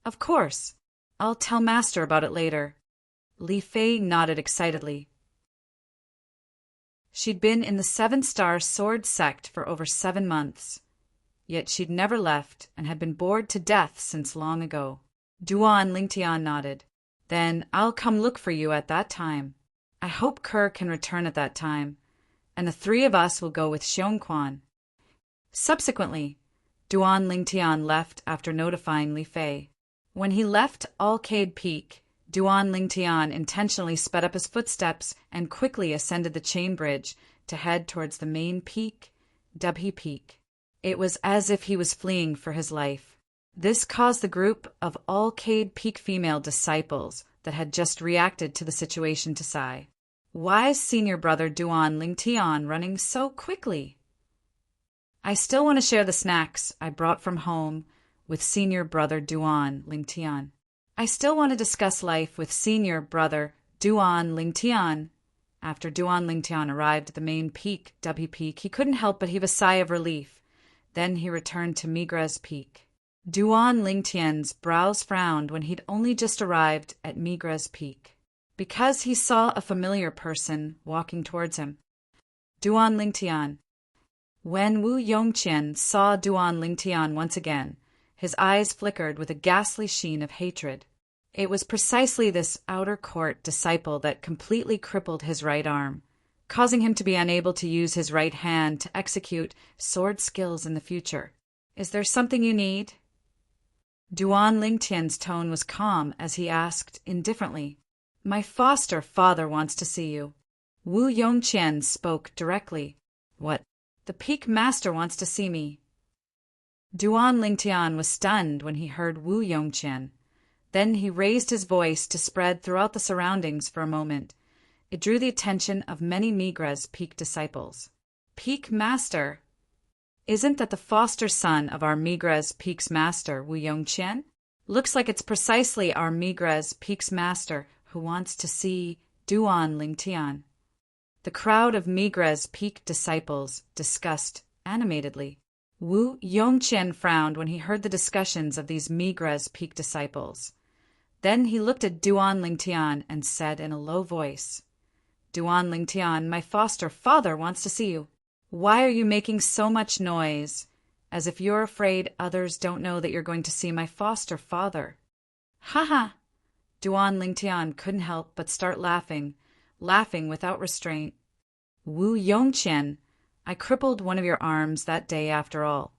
Of course. I'll tell Master about it later. Li Fei nodded excitedly. She'd been in the 7-star sword sect for over 7 months. Yet she'd never left and had been bored to death since long ago. Duan Lingtian nodded. Then I'll come look for you at that time. I hope Kerr can return at that time, and the 3 of us will go with Xiongquan. Subsequently, Duan Lingtian left after notifying Li Fei. When he left Alcade Peak, Duan Lingtian intentionally sped up his footsteps and quickly ascended the chain bridge to head towards the main peak, Dubhe Peak. It was as if he was fleeing for his life. This caused the group of Alcade Peak female disciples that had just reacted to the situation to sigh. Why is senior brother Duan Lingtian running so quickly? I still want to share the snacks I brought from home with senior brother Duan Lingtian. I still want to discuss life with senior brother Duan Lingtian. After Duan Lingtian arrived at the main peak, Dubhe Peak, he couldn't help but heave a sigh of relief. Then he returned to Migres Peak. Duan Lingtian's brows frowned when he'd only just arrived at Migres Peak, because he saw a familiar person walking towards him. Duan Lingtian. When Wu Yongqian saw Duan Lingtian once again, his eyes flickered with a ghastly sheen of hatred. It was precisely this outer court disciple that completely crippled his right arm, causing him to be unable to use his right hand to execute sword skills in the future. Is there something you need? Duan Lingtian's tone was calm as he asked indifferently. My foster father wants to see you. Wu Yongqian spoke directly. What? The Peak Master wants to see me. Duan Lingtian was stunned when he heard Wu Yongqian. Then he raised his voice to spread throughout the surroundings for a moment. It drew the attention of many Migres Peak disciples. Peak Master? Isn't that the foster son of our Migres Peak's master, Wu Yongqian? Looks like it's precisely our Migres Peak's master who wants to see Duan Lingtian. The crowd of Migres Peak disciples discussed animatedly. Wu Yongqian frowned when he heard the discussions of these Migres Peak disciples. Then he looked at Duan Lingtian and said in a low voice, Duan Lingtian, my foster father wants to see you. Why are you making so much noise, as if you're afraid others don't know that you're going to see my foster father? Ha ha! Duan Lingtian couldn't help but start laughing without restraint. Wu Yongqian, I crippled one of your arms that day after all,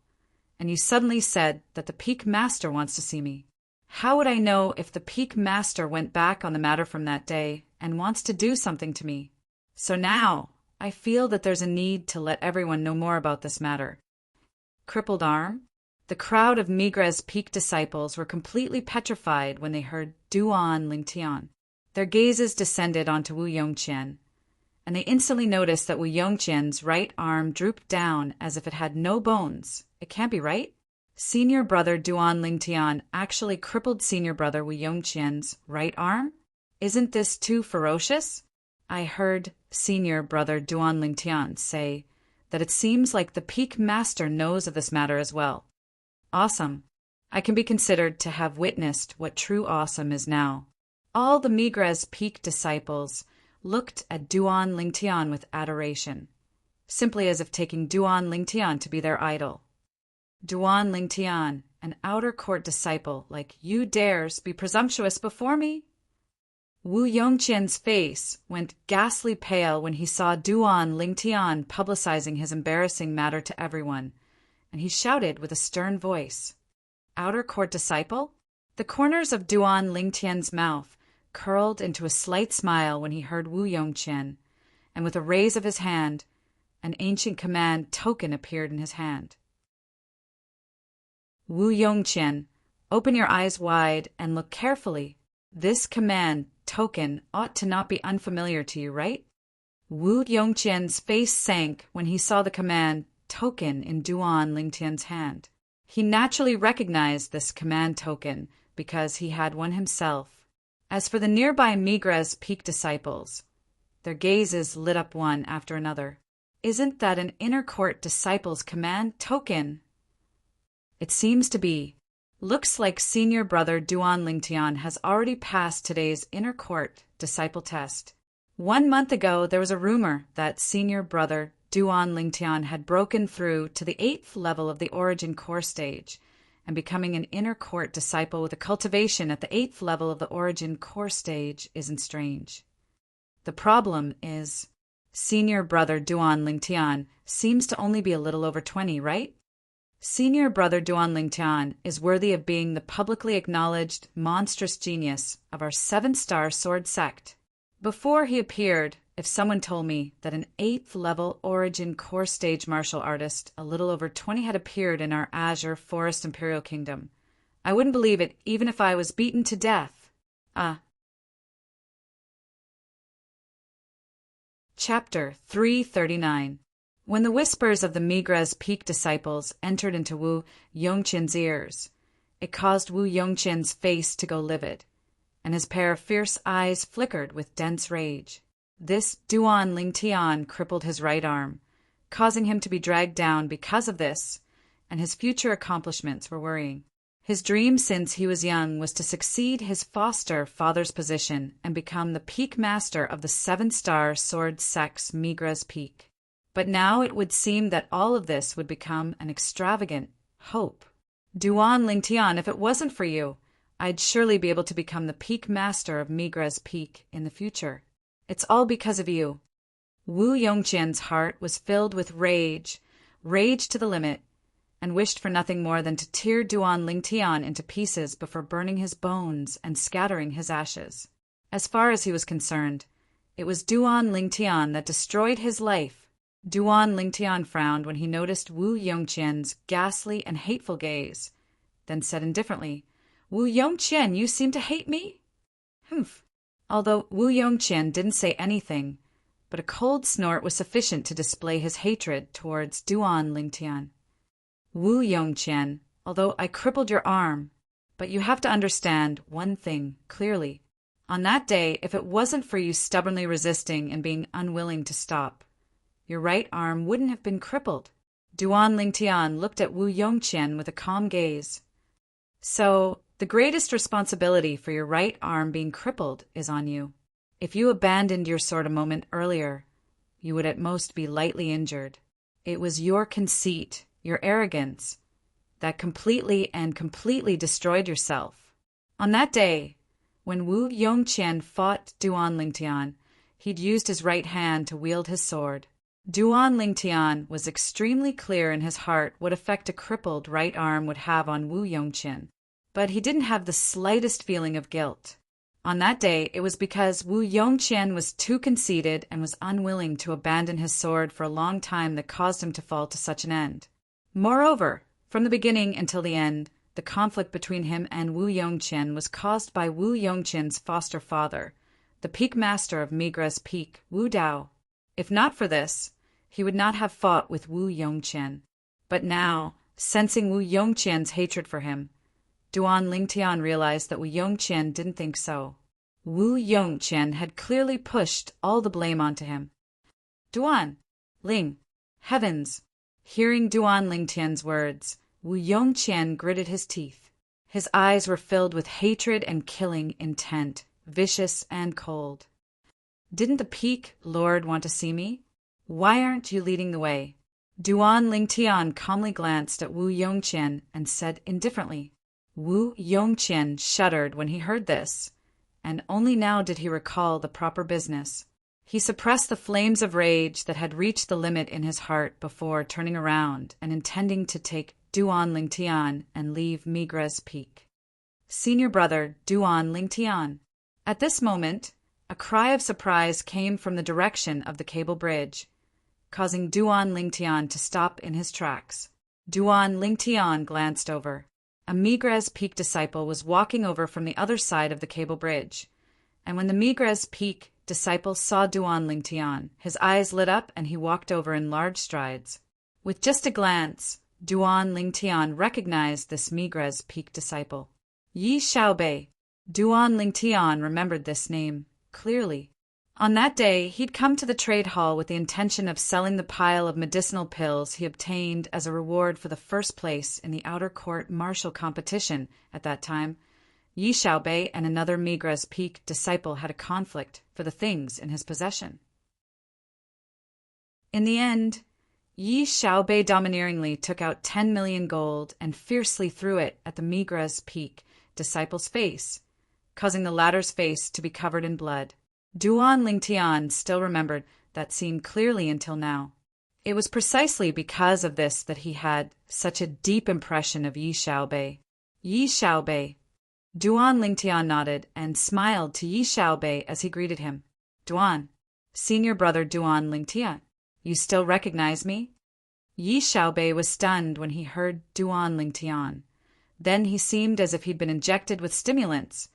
and you suddenly said that the Peak Master wants to see me. How would I know if the Peak Master went back on the matter from that day and wants to do something to me? So now, I feel that there's a need to let everyone know more about this matter. Crippled arm? The crowd of Migres Peak disciples were completely petrified when they heard Duan Lingtian. Their gazes descended onto Wu Yongqian, and they instantly noticed that Wu Yongqian's right arm drooped down as if it had no bones. It can't be right? Senior brother Duan Lingtian actually crippled senior brother Wu Yongqian's right arm? Isn't this too ferocious? I heard senior brother Duan Lingtian say that it seems like the Peak Master knows of this matter as well. Awesome. I can be considered to have witnessed what true awesome is now. All the Migres Peak disciples looked at Duan Lingtian with adoration, simply as if taking Duan Lingtian to be their idol. Duan Lingtian, an outer court disciple like you dares be presumptuous before me? Wu Yongqian's face went ghastly pale when he saw Duan Lingtian publicizing his embarrassing matter to everyone, and he shouted with a stern voice, Outer court disciple? The corners of Duan Lingtian's mouth curled into a slight smile when he heard Wu Yongqian, and with a raise of his hand, an ancient command token appeared in his hand. Wu Yongqian, open your eyes wide and look carefully. This command token ought to not be unfamiliar to you, right? Wu Yongqian's face sank when he saw the command token in Duan Lingtian's hand. He naturally recognized this command token because he had one himself. As for the nearby Migres Peak disciples, Their gazes lit up one after another. Isn't that an inner court disciple's command token? It seems to be. Looks like senior brother Duan Lingtian has already passed today's inner court disciple test. 1 month ago, there was a rumor that senior brother Duan Lingtian had broken through to the 8th level of the origin core stage, and becoming an inner court disciple with a cultivation at the 8th level of the origin core stage isn't strange. The problem is, senior brother Duan Lingtian seems to only be a little over 20, right? Senior brother Duan Lingtian is worthy of being the publicly acknowledged monstrous genius of our 7-star sword sect. Before he appeared, if someone told me that an 8th level origin core stage martial artist a little over 20 had appeared in our Azure Forest Imperial Kingdom, I wouldn't believe it even if I was beaten to death. Chapter 339. When the whispers of the Migres Peak disciples entered into Wu Yongqian's ears, it caused Wu Yongqian's face to go livid, and his pair of fierce eyes flickered with dense rage. This Duan Lingtian crippled his right arm, causing him to be dragged down because of this, and his future accomplishments were worrying. His dream since he was young was to succeed his foster father's position and become the peak master of the 7-star sword sect's Migres Peak. But now it would seem that all of this would become an extravagant hope. Duan Lingtian, if it wasn't for you, I'd surely be able to become the peak master of Migres Peak in the future. It's all because of you. Wu Yongqian's heart was filled with rage to the limit, and wished for nothing more than to tear Duan Lingtian into pieces before burning his bones and scattering his ashes. As far as he was concerned, it was Duan Lingtian that destroyed his life. Duan Lingtian frowned when he noticed Wu Yongqian's ghastly and hateful gaze, then said indifferently, "Wu Yongqian, you seem to hate me?" Humph. Although Wu Yongqian didn't say anything, but a cold snort was sufficient to display his hatred towards Duan Lingtian. "Wu Yongqian, although I crippled your arm, but you have to understand one thing clearly. On that day, if it wasn't for you stubbornly resisting and being unwilling to stop, your right arm wouldn't have been crippled." Duan Lingtian looked at Wu Yongqian with a calm gaze. "So, the greatest responsibility for your right arm being crippled is on you. If you abandoned your sword a moment earlier, you would at most be lightly injured. It was your conceit, your arrogance, that completely destroyed yourself. On that day, when Wu Yongqian fought Duan Lingtian, he'd used his right hand to wield his sword. Duan Lingtian was extremely clear in his heart what effect a crippled right arm would have on Wu Yongqian, but he didn't have the slightest feeling of guilt. On that day, it was because Wu Yongqian was too conceited and was unwilling to abandon his sword for a long time that caused him to fall to such an end. Moreover, from the beginning until the end, the conflict between him and Wu Yongqian was caused by Wu Yongqian's foster father, the peak master of Migres Peak, Wu Dao. If not for this, he would not have fought with Wu Yongqian. But now, sensing Wu Yongqian's hatred for him, Duan Lingtian realized that Wu Yongqian didn't think so. Wu Yongqian had clearly pushed all the blame onto him. Duan, Ling, heavens! Hearing Duan Lingtian's words, Wu Yongqian gritted his teeth. His eyes were filled with hatred and killing intent, vicious and cold. "Didn't the Peak Lord want to see me? Why aren't you leading the way?" Duan Lingtian calmly glanced at Wu Yongqian and said indifferently. Wu Yongqian shuddered when he heard this, and only now did he recall the proper business. He suppressed the flames of rage that had reached the limit in his heart before turning around and intending to take Duan Lingtian and leave Migres Peak. Senior brother Duan Lingtian. At this moment, a cry of surprise came from the direction of the cable bridge, causing Duan Lingtian to stop in his tracks. Duan Lingtian glanced over. A Migres Peak disciple was walking over from the other side of the cable bridge, and when the Migres Peak disciple saw Duan Lingtian, his eyes lit up and he walked over in large strides. With just a glance, Duan Lingtian recognized this Migres Peak disciple. Yi Xiaobei. Duan Lingtian remembered this name clearly. On that day, he'd come to the trade hall with the intention of selling the pile of medicinal pills he obtained as a reward for the first place in the outer court martial competition at that time. Yi Xiaobei and another Migra's Peak disciple had a conflict for the things in his possession. In the end, Yi Xiaobei domineeringly took out 10 million gold and fiercely threw it at the Migra's Peak disciple's face, causing the latter's face to be covered in blood. Duan Lingtian still remembered that scene clearly until now. It was precisely because of this that he had such a deep impression of Yi Xiaobei. Yi Xiaobei. Duan Lingtian nodded and smiled to Yi Xiaobei as he greeted him. Duan, senior brother Duan Lingtian, you still recognize me? Yi Xiaobei was stunned when he heard Duan Lingtian. Then he seemed as if he'd been injected with stimulants,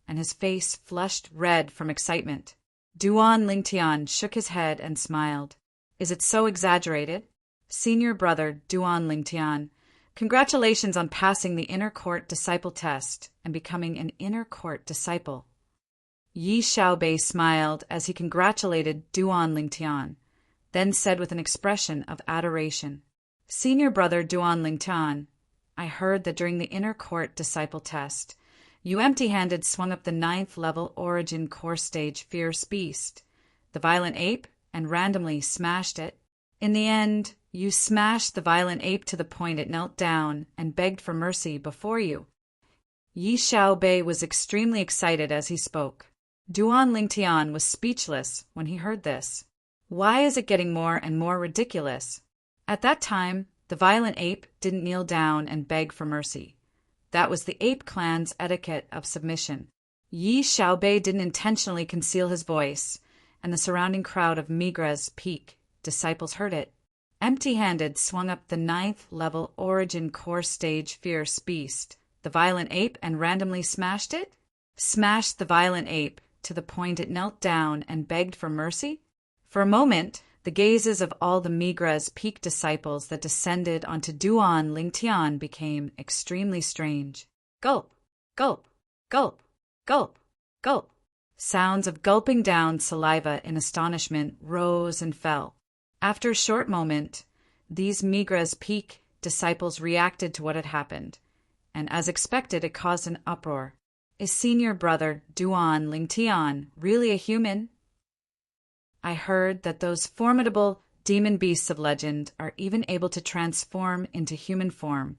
and his face flushed red from excitement. Duan Lingtian shook his head and smiled. Is it so exaggerated? Senior brother Duan Lingtian, congratulations on passing the inner court disciple test and becoming an inner court disciple. Yi Xiaobei smiled as he congratulated Duan Lingtian, then said with an expression of adoration, Senior brother Duan Lingtian, I heard that during the inner court disciple test, you empty-handed swung up the 9th level origin core stage fierce beast, the violent ape, and randomly smashed it. In the end, you smashed the violent ape to the point it knelt down and begged for mercy before you. Yi Xiaobei was extremely excited as he spoke. Duan Lingtian was speechless when he heard this. Why is it getting more and more ridiculous? At that time, the violent ape didn't kneel down and beg for mercy. That was the ape clan's etiquette of submission. Yi Xiaobei didn't intentionally conceal his voice, and the surrounding crowd of Migra's Peak disciples heard it. Empty-handed swung up the 9th level origin core stage fierce beast, the violent ape, and randomly smashed it? Smashed the violent ape to the point it knelt down and begged for mercy? For a moment, the gazes of all the Migra's Peak disciples that descended onto Duan Lingtian became extremely strange. Gulp, gulp, gulp, gulp, gulp. Sounds of gulping down saliva in astonishment rose and fell. After a short moment, these Migra's Peak disciples reacted to what had happened, and as expected, it caused an uproar. Is senior brother Duan Lingtian really a human? I heard that those formidable demon beasts of legend are even able to transform into human form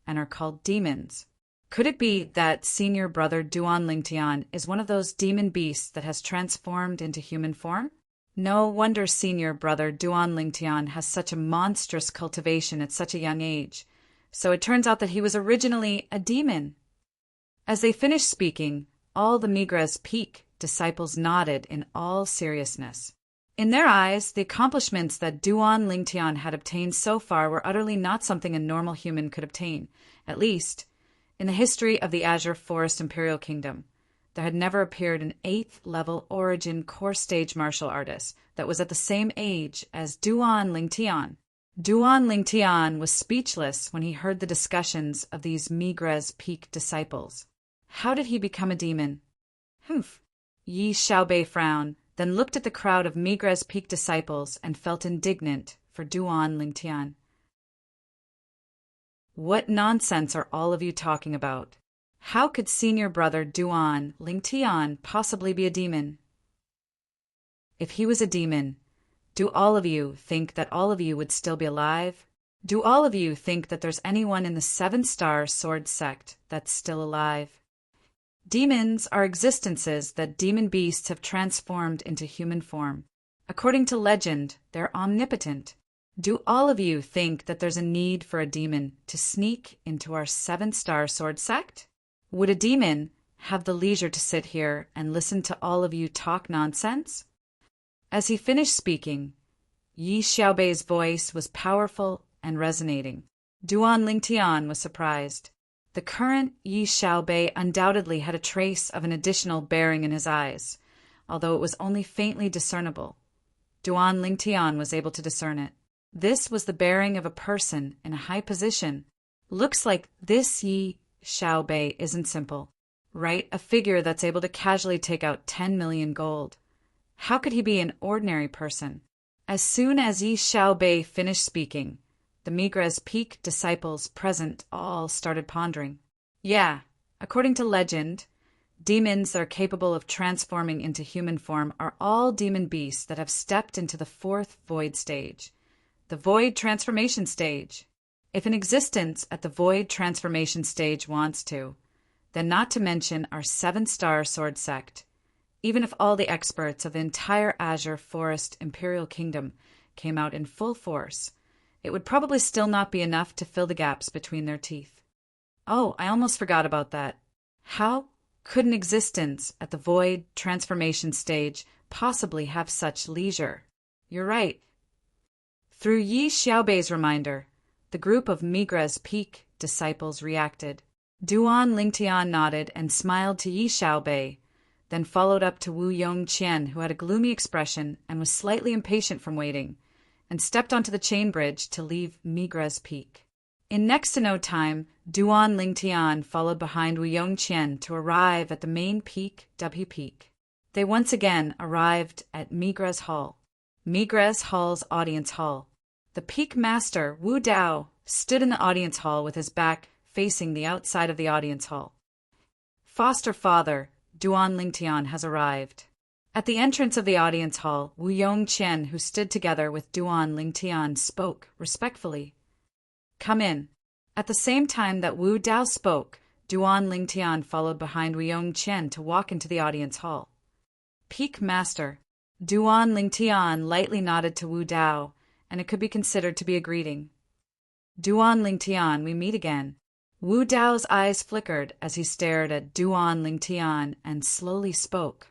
and are called demons. Could it be that senior brother Duan Lingtian is one of those demon beasts that has transformed into human form? No wonder senior brother Duan Lingtian has such a monstrous cultivation at such a young age. So it turns out that he was originally a demon. As they finished speaking, all the Migra's Peak disciples nodded in all seriousness. In their eyes, the accomplishments that Duan Lingtian had obtained so far were utterly not something a normal human could obtain. At least, in the history of the Azure Forest Imperial Kingdom, there had never appeared an 8th level origin core stage martial artist that was at the same age as Duan Lingtian. Duan Lingtian was speechless when he heard the discussions of these Migra's Peak disciples. How did he become a demon? Humph. Yi Xiaobei frowned, then looked at the crowd of Migra's Peak disciples and felt indignant for Duan Lingtian. What nonsense are all of you talking about? How could senior brother Duan Lingtian possibly be a demon? If he was a demon, do all of you think that all of you would still be alive? Do all of you think that there's anyone in the 7-star sword sect that's still alive? Demons are existences that demon beasts have transformed into human form. According to legend, they're omnipotent. Do all of you think that there's a need for a demon to sneak into our 7-star sword sect? Would a demon have the leisure to sit here and listen to all of you talk nonsense? As he finished speaking, Yi Xiaobei's voice was powerful and resonating. Duan Lingtian was surprised. The current Yi Xiaobei undoubtedly had a trace of an additional bearing in his eyes, although it was only faintly discernible. Duan Lingtian was able to discern it. This was the bearing of a person in a high position. Looks like this Yi Xiaobei isn't simple, right? A figure that's able to casually take out 10 million gold. How could he be an ordinary person? As soon as Yi Xiaobei finished speaking, the Migra's Peak disciples present all started pondering. Yeah, according to legend, demons that are capable of transforming into human form are all demon beasts that have stepped into the fourth void stage, the void transformation stage. If an existence at the void transformation stage wants to, then not to mention our 7-star sword sect, even if all the experts of the entire Azure Forest Imperial Kingdom came out in full force, it would probably still not be enough to fill the gaps between their teeth. Oh, I almost forgot about that. How could an existence at the void transformation stage possibly have such leisure? You're right. Through Yi Xiaobei's reminder, the group of Migra's Peak disciples reacted. Duan Lingtian nodded and smiled to Yi Xiaobei, then followed up to Wu Yongqian, who had a gloomy expression and was slightly impatient from waiting, and stepped onto the chain bridge to leave Migra's Peak. In next to no time, Duan Lingtian followed behind Wu Yongqian to arrive at the main peak, W Peak. They once again arrived at Migra's Hall. Migra's Hall's audience hall. The Peak Master, Wu Dao, stood in the audience hall with his back facing the outside of the audience hall. Foster father, Duan Lingtian, has arrived. At the entrance of the audience hall, Wu Yongqian, who stood together with Duan Lingtian, spoke respectfully. Come in. At the same time that Wu Dao spoke, Duan Lingtian followed behind Wu Yongqian to walk into the audience hall. Peak Master. Duan Lingtian lightly nodded to Wu Dao, and it could be considered to be a greeting. Duan Lingtian, we meet again. Wu Dao's eyes flickered as he stared at Duan Lingtian and slowly spoke.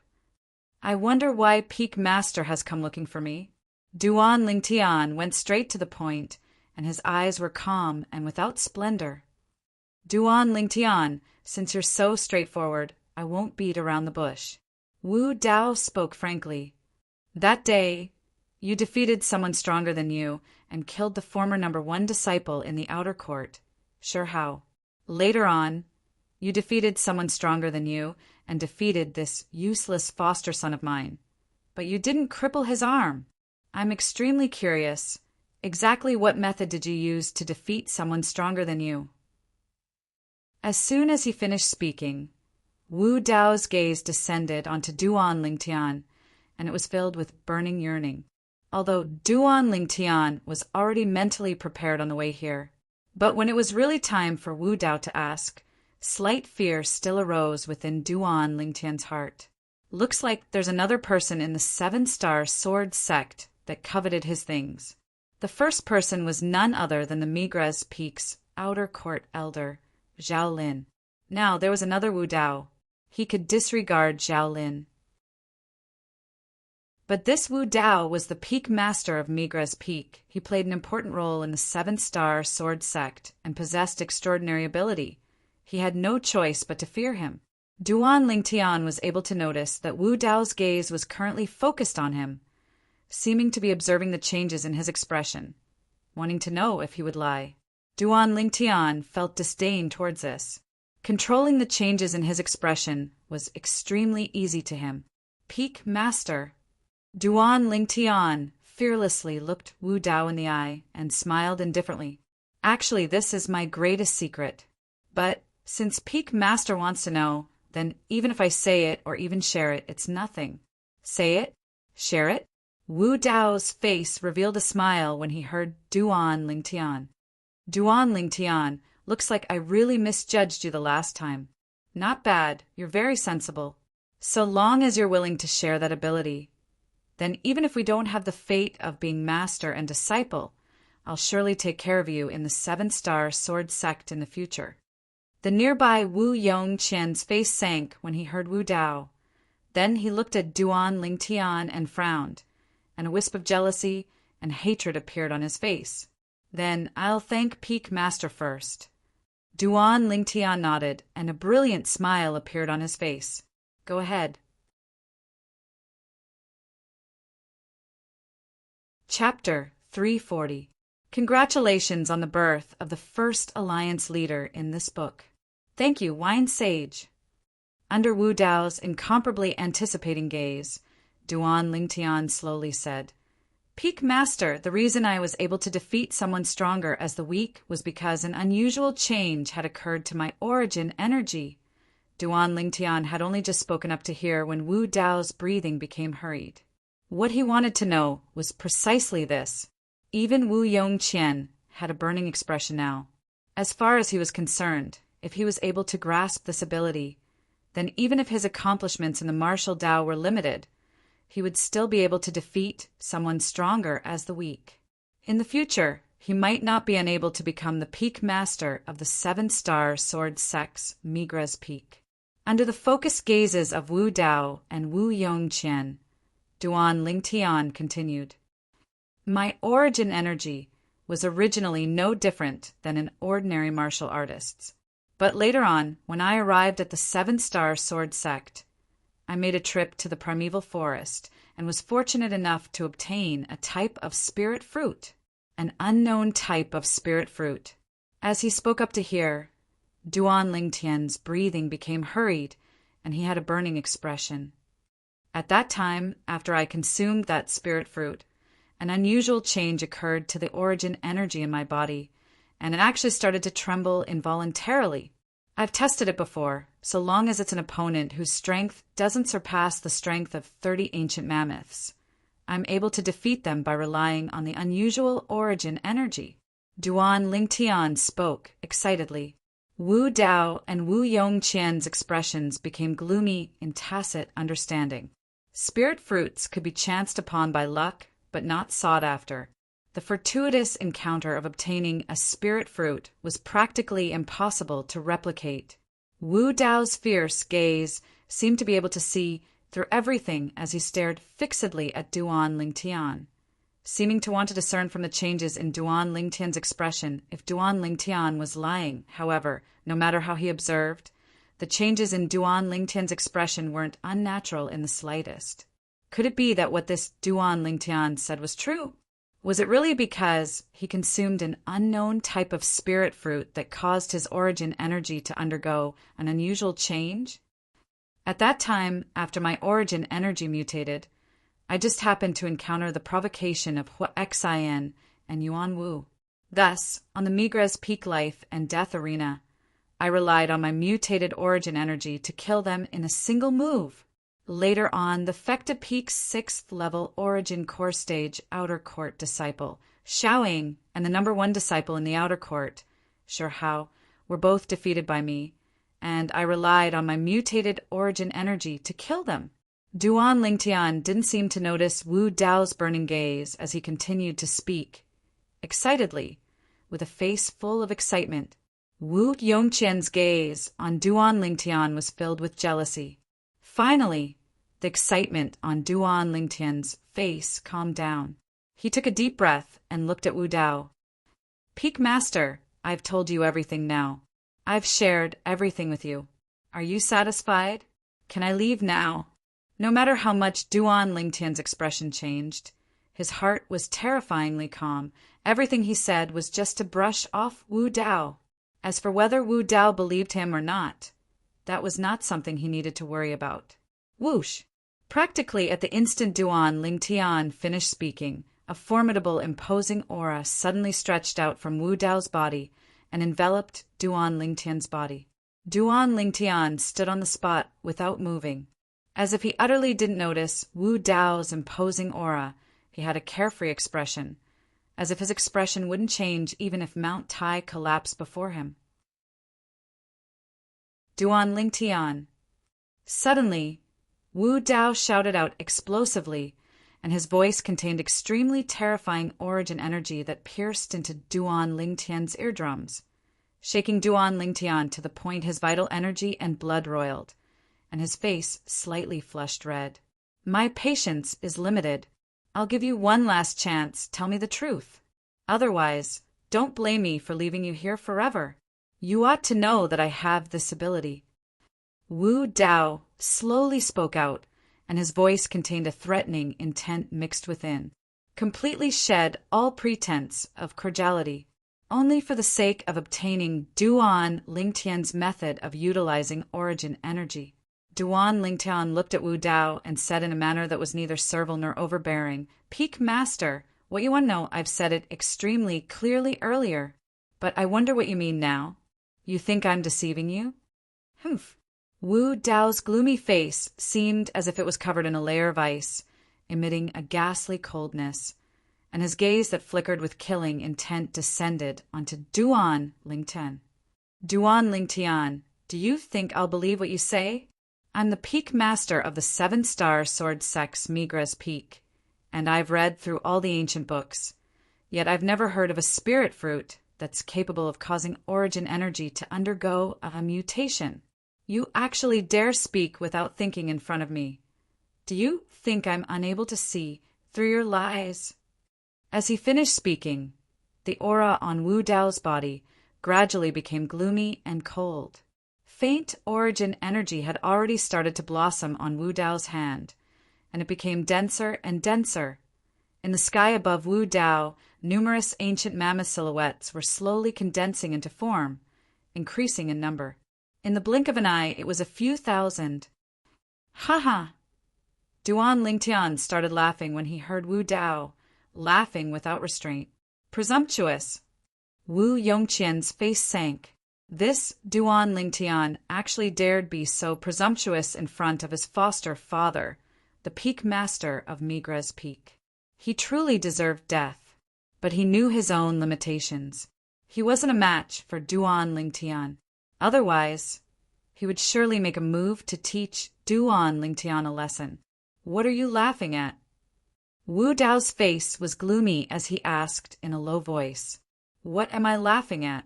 I wonder why Peak Master has come looking for me. Duan Lingtian went straight to the point, and his eyes were calm and without splendor. Duan Lingtian, since you're so straightforward, I won't beat around the bush. Wu Dao spoke frankly. That day, you defeated someone stronger than you and killed the former #1 disciple in the outer court. Sure how. Later on, you defeated someone stronger than you and defeated this useless foster son of mine. But you didn't cripple his arm. I'm extremely curious. Exactly what method did you use to defeat someone stronger than you? As soon as he finished speaking, Wu Dao's gaze descended onto Duan Lingtian, and it was filled with burning yearning. Although Duan Lingtian was already mentally prepared on the way here. But when it was really time for Wu Dao to ask, slight fear still arose within Duan Lingtian's heart. Looks like there's another person in the 7-star sword sect that coveted his things. The first person was none other than the Migra's Peak's outer court elder, Zhao Lin. Now there was another Wu Dao. He could disregard Zhao Lin. But this Wu Dao was the Peak Master of Migra's Peak. He played an important role in the 7-star sword sect and possessed extraordinary ability. He had no choice but to fear him. Duan Lingtian was able to notice that Wu Dao's gaze was currently focused on him, seeming to be observing the changes in his expression, wanting to know if he would lie. Duan Lingtian felt disdain towards this. Controlling the changes in his expression was extremely easy to him. Peak Master. Duan Lingtian fearlessly looked Wu Dao in the eye and smiled indifferently. Actually, this is my greatest secret. But since Peak Master wants to know, then even if I say it or even share it, it's nothing. Say it? Share it? Wu Dao's face revealed a smile when he heard Duan Lingtian. Duan Lingtian, looks like I really misjudged you the last time. Not bad, you're very sensible. So long as you're willing to share that ability, then even if we don't have the fate of being master and disciple, I'll surely take care of you in the 7-star sword sect in the future. The nearby Wu Yongqian's face sank when he heard Wu Dao. Then he looked at Duan Lingtian and frowned, and a wisp of jealousy and hatred appeared on his face. Then I'll thank Peak Master first. Duan Lingtian nodded, and a brilliant smile appeared on his face. Go ahead. Chapter 340. Congratulations on the birth of the first Alliance leader in this book. Thank you, Wine Sage. Under Wu Dao's incomparably anticipating gaze, Duan Lingtian slowly said. Peak Master, the reason I was able to defeat someone stronger as the weak was because an unusual change had occurred to my origin energy. Duan Lingtian had only just spoken up to hear when Wu Dao's breathing became hurried. What he wanted to know was precisely this. Even Wu Yongqian had a burning expression now. As far as he was concerned, if he was able to grasp this ability, then even if his accomplishments in the martial Dao were limited, he would still be able to defeat someone stronger as the weak. In the future, he might not be unable to become the peak master of the 7-star sword sect's Migra's peak. Under the focused gazes of Wu Dao and Wu Yongqian, Duan Lingtian continued. My origin energy was originally no different than an ordinary martial artist's. But later on, when I arrived at the 7-star sword sect, I made a trip to the primeval forest and was fortunate enough to obtain a type of spirit fruit, an unknown type of spirit fruit. As he spoke up to hear, Duan Lingtian's breathing became hurried and he had a burning expression. At that time, after I consumed that spirit fruit, an unusual change occurred to the origin energy in my body, and it actually started to tremble involuntarily. I've tested it before, so long as it's an opponent whose strength doesn't surpass the strength of 30 ancient mammoths. I'm able to defeat them by relying on the unusual origin energy. Duan Lingtian spoke excitedly. Wu Dao and Wu Yongqian's expressions became gloomy in tacit understanding. Spirit fruits could be chanced upon by luck, but not sought after. The fortuitous encounter of obtaining a spirit fruit was practically impossible to replicate. Wu Dao's fierce gaze seemed to be able to see through everything as he stared fixedly at Duan Lingtian, seeming to want to discern from the changes in Duan Lingtian's expression if Duan Lingtian was lying. However, no matter how he observed, the changes in Duan Lingtian's expression weren't unnatural in the slightest. Could it be that what this Duan Lingtian said was true? Was it really because he consumed an unknown type of spirit fruit that caused his origin energy to undergo an unusual change? At that time, after my origin energy mutated, I just happened to encounter the provocation of Xin and Yuan Wu. Thus, on the Migra's peak life and death arena, I relied on my mutated origin energy to kill them in a single move. Later on, the Fecta Peak's 6th level Origin Core Stage Outer Court disciple, Xiaoying, and the number 1 disciple in the Outer Court, Shihao, were both defeated by me, and I relied on my mutated origin energy to kill them. Duan Lingtian didn't seem to notice Wu Dao's burning gaze as he continued to speak, excitedly, with a face full of excitement. Wu Yongqian's gaze on Duan Lingtian was filled with jealousy. Finally, the excitement on Duan Lingtian's face calmed down. He took a deep breath and looked at Wu Dao. Peak Master, I've told you everything now. I've shared everything with you. Are you satisfied? Can I leave now? No matter how much Duan Lingtian's expression changed, his heart was terrifyingly calm. Everything he said was just to brush off Wu Dao. As for whether Wu Dao believed him or not, that was not something he needed to worry about. Whoosh! Practically at the instant Duan Lingtian finished speaking, a formidable, imposing aura suddenly stretched out from Wu Dao's body and enveloped Duan Lingtian's body. Duan Lingtian stood on the spot without moving. As if he utterly didn't notice Wu Dao's imposing aura, he had a carefree expression, as if his expression wouldn't change even if Mount Tai collapsed before him. Duan Lingtian. Suddenly, Wu Dao shouted out explosively, and his voice contained extremely terrifying origin energy that pierced into Duan Lingtian's eardrums, shaking Duan Lingtian to the point his vital energy and blood roiled, and his face slightly flushed red. My patience is limited. I'll give you one last chance. Tell me the truth. Otherwise, don't blame me for leaving you here forever. You ought to know that I have this ability. Wu Dao slowly spoke out, and his voice contained a threatening intent mixed within. Completely shed all pretense of cordiality, only for the sake of obtaining Duan Lingtian's method of utilizing origin energy. Duan Lingtian looked at Wu Dao and said in a manner that was neither servile nor overbearing, "Peak Master, what you want to know, I've said it extremely clearly earlier. But I wonder what you mean now. You think I'm deceiving you?" Humph. Wu Dao's gloomy face seemed as if it was covered in a layer of ice, emitting a ghastly coldness, and his gaze that flickered with killing intent descended onto Duan Lingtian. "Duan Lingtian, do you think I'll believe what you say? I'm the Peak Master of the 7-star sword sect's Migra's Peak, and I've read through all the ancient books, yet I've never heard of a spirit fruit that's capable of causing origin energy to undergo a mutation. You actually dare speak without thinking in front of me. Do you think I'm unable to see through your lies?" As he finished speaking, the aura on Wu Dao's body gradually became gloomy and cold. Faint origin energy had already started to blossom on Wu Dao's hand, and it became denser and denser. In the sky above Wu Dao, numerous ancient mammoth silhouettes were slowly condensing into form, increasing in number. In the blink of an eye, it was a few thousand. "Ha ha!" Duan Lingtian started laughing when he heard Wu Dao, laughing without restraint. "Presumptuous!" Wu Yongqian's face sank. This Duan Lingtian actually dared be so presumptuous in front of his foster father, the Peak Master of Migra's Peak. He truly deserved death, but he knew his own limitations. He wasn't a match for Duan Lingtian. Otherwise, he would surely make a move to teach Duan Lingtian a lesson. "What are you laughing at?" Wu Dao's face was gloomy as he asked in a low voice, "What am I laughing at?"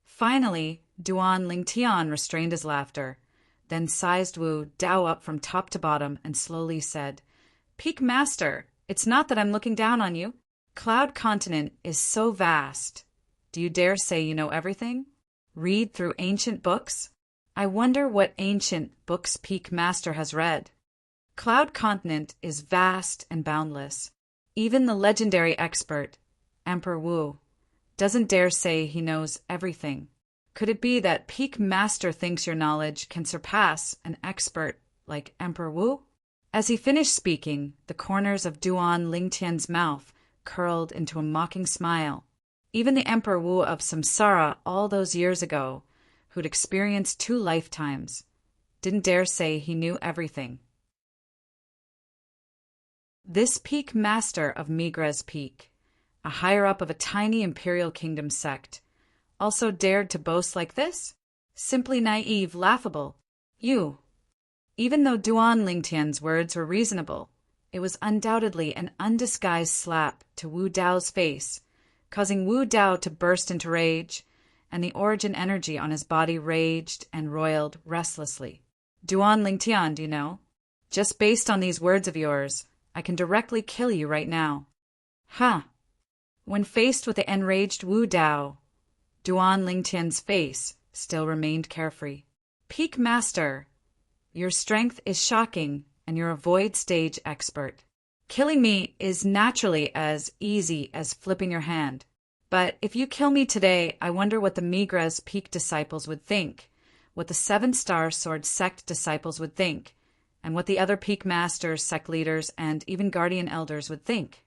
Finally, Duan Lingtian restrained his laughter, then sized Wu Dao up from top to bottom and slowly said, "Peak Master, it's not that I'm looking down on you. Cloud Continent is so vast. Do you dare say you know everything? Read through ancient books? I wonder what ancient books Peak Master has read. Cloud Continent is vast and boundless. Even the legendary expert, Emperor Wu, doesn't dare say he knows everything. Could it be that Peak Master thinks your knowledge can surpass an expert like Emperor Wu?" As he finished speaking, the corners of Duan Lingtian's mouth curled into a mocking smile. Even the Emperor Wu of Samsara all those years ago, who'd experienced 2 lifetimes, didn't dare say he knew everything. This Peak Master of Migra's Peak, a higher-up of a tiny imperial kingdom sect, also dared to boast like this? Simply naive, laughable. You. Even though Duan Lingtian's words were reasonable, it was undoubtedly an undisguised slap to Wu Dao's face, causing Wu Dao to burst into rage, and the origin energy on his body raged and roiled restlessly. "Duan Lingtian, do you know? Just based on these words of yours, I can directly kill you right now." "Huh." When faced with the enraged Wu Dao, Duan Lingtian's face still remained carefree. "Peak Master, your strength is shocking, and you're a void stage expert. Killing me is naturally as easy as flipping your hand. But if you kill me today, I wonder what the Migra's Peak disciples would think, what the 7-star sword sect disciples would think, and what the other Peak Masters, sect leaders, and even guardian elders would think.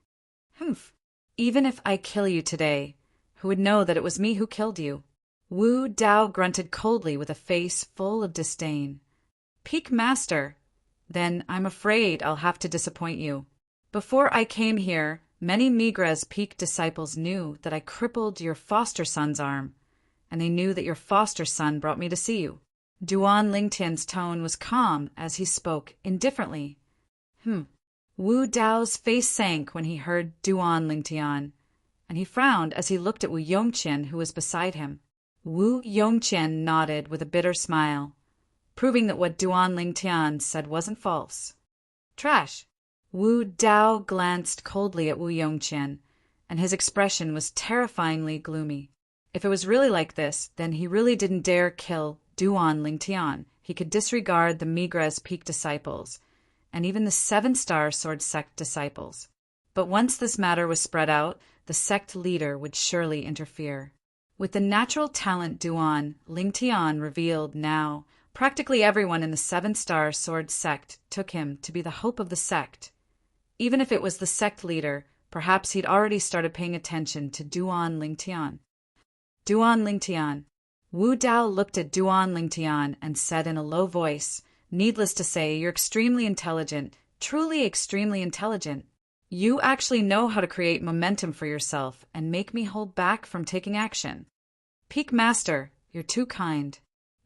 Humph. Even if I kill you today, who would know that it was me who killed you?" Wu Dao grunted coldly with a face full of disdain. "Peak Master, then I'm afraid I'll have to disappoint you. Before I came here, many Migra's Peak disciples knew that I crippled your foster son's arm, and they knew that your foster son brought me to see you." Duan Lingtian's tone was calm as he spoke indifferently. Wu Dao's face sank when he heard Duan Lingtian, and he frowned as he looked at Wu Yongqian, who was beside him. Wu Yongqian nodded with a bitter smile, proving that what Duan Lingtian said wasn't false. "Trash." Wu Dao glanced coldly at Wu Yongqian, and his expression was terrifyingly gloomy. If it was really like this, then he really didn't dare kill Duan Lingtian. He could disregard the Migra's Peak disciples, and even the 7-star sword sect disciples. But once this matter was spread out, the sect leader would surely interfere. With the natural talent Duan Lingtian revealed now, Practically everyone in the Seven-Star Sword sect took him to be the hope of the sect. Even if it was the sect leader, perhaps he'd already started paying attention to Duan Lingtian. Duan Lingtian. Wu Dao looked at Duan Lingtian and said in a low voice, "Needless to say, you're extremely intelligent, truly extremely intelligent. You actually know how to create momentum for yourself and make me hold back from taking action. Peak Master, you're too kind."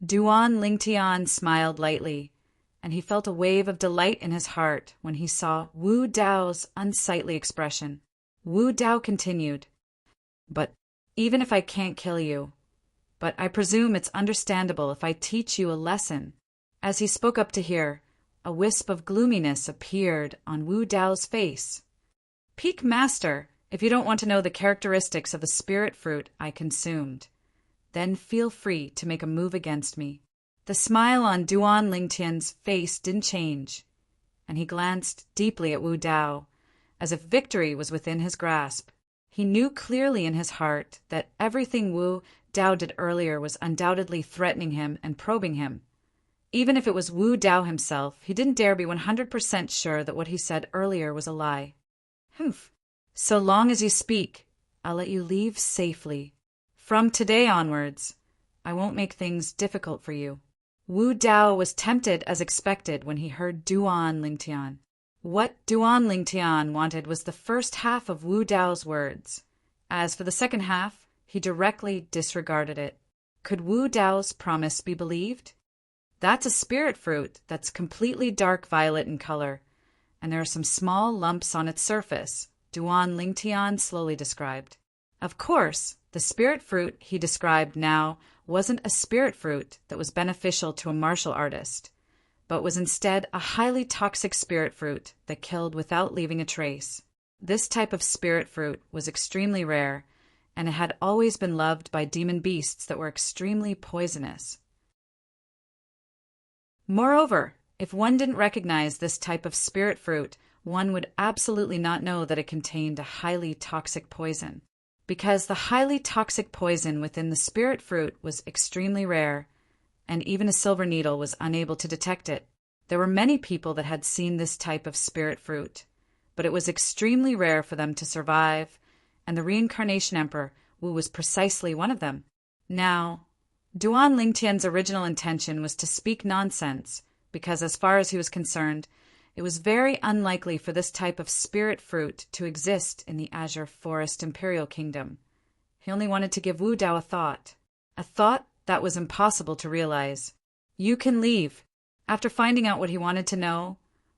Duan Lingtian smiled lightly, and he felt a wave of delight in his heart when he saw Wu Dao's unsightly expression. Wu Dao continued, "But even if I can't kill you, but I presume it's understandable if I teach you a lesson." As he spoke up to hear, a wisp of gloominess appeared on Wu Dao's face. "Peak Master, if you don't want to know the characteristics of the spirit fruit I consumed, then feel free to make a move against me." The smile on Duan Lingtian's face didn't change, and he glanced deeply at Wu Dao, as if victory was within his grasp. He knew clearly in his heart that everything Wu Dao did earlier was undoubtedly threatening him and probing him. Even if it was Wu Dao himself, he didn't dare be 100% sure that what he said earlier was a lie. "Humph. So long as you speak, I'll let you leave safely. From today onwards, I won't make things difficult for you." Wu Dao was tempted as expected when he heard Duan Lingtian. What Duan Lingtian wanted was the first half of Wu Dao's words. As for the second half, he directly disregarded it. Could Wu Dao's promise be believed? That's a spirit fruit that's completely dark violet in color, and there are some small lumps on its surface, Duan Lingtian slowly described. Of course, the spirit fruit he described now wasn't a spirit fruit that was beneficial to a martial artist, but was instead a highly toxic spirit fruit that killed without leaving a trace. This type of spirit fruit was extremely rare, and it had always been loved by demon beasts that were extremely poisonous. Moreover, if one didn't recognize this type of spirit fruit, one would absolutely not know that it contained a highly toxic poison. Because the highly toxic poison within the spirit fruit was extremely rare, and even a silver needle was unable to detect it. There were many people that had seen this type of spirit fruit, but it was extremely rare for them to survive, and the Reincarnation Emperor Wu was precisely one of them. Now, Duan Lingtian's original intention was to speak nonsense, because as far as he was concerned, it was very unlikely for this type of spirit fruit to exist in the Azure Forest Imperial Kingdom. He only wanted to give Wu Dao a thought that was impossible to realize. "You can leave." After finding out what he wanted to know,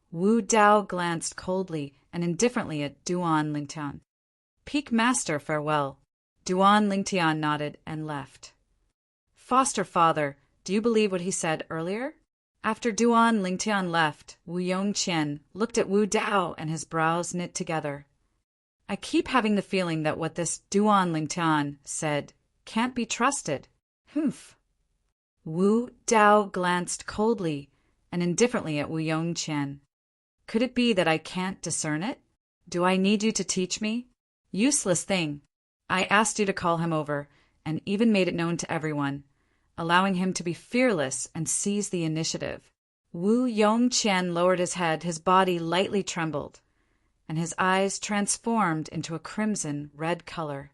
Wu Dao glanced coldly and indifferently at Duan Lingtian. "Peak Master, farewell." Duan Lingtian nodded and left. "Foster father, do you believe what he said earlier?" After Duan Lingtian left, Wu Yongqian looked at Wu Dao and his brows knit together. "I keep having the feeling that what this Duan Lingtian said can't be trusted." "Humph." Wu Dao glanced coldly and indifferently at Wu Yongqian. "Could it be that I can't discern it? Do I need you to teach me?" "Useless thing. I asked you to call him over, and even made it known to everyone, allowing him to be fearless and seize the initiative." Wu Yongqian lowered his head, his body lightly trembled, and his eyes transformed into a crimson red color.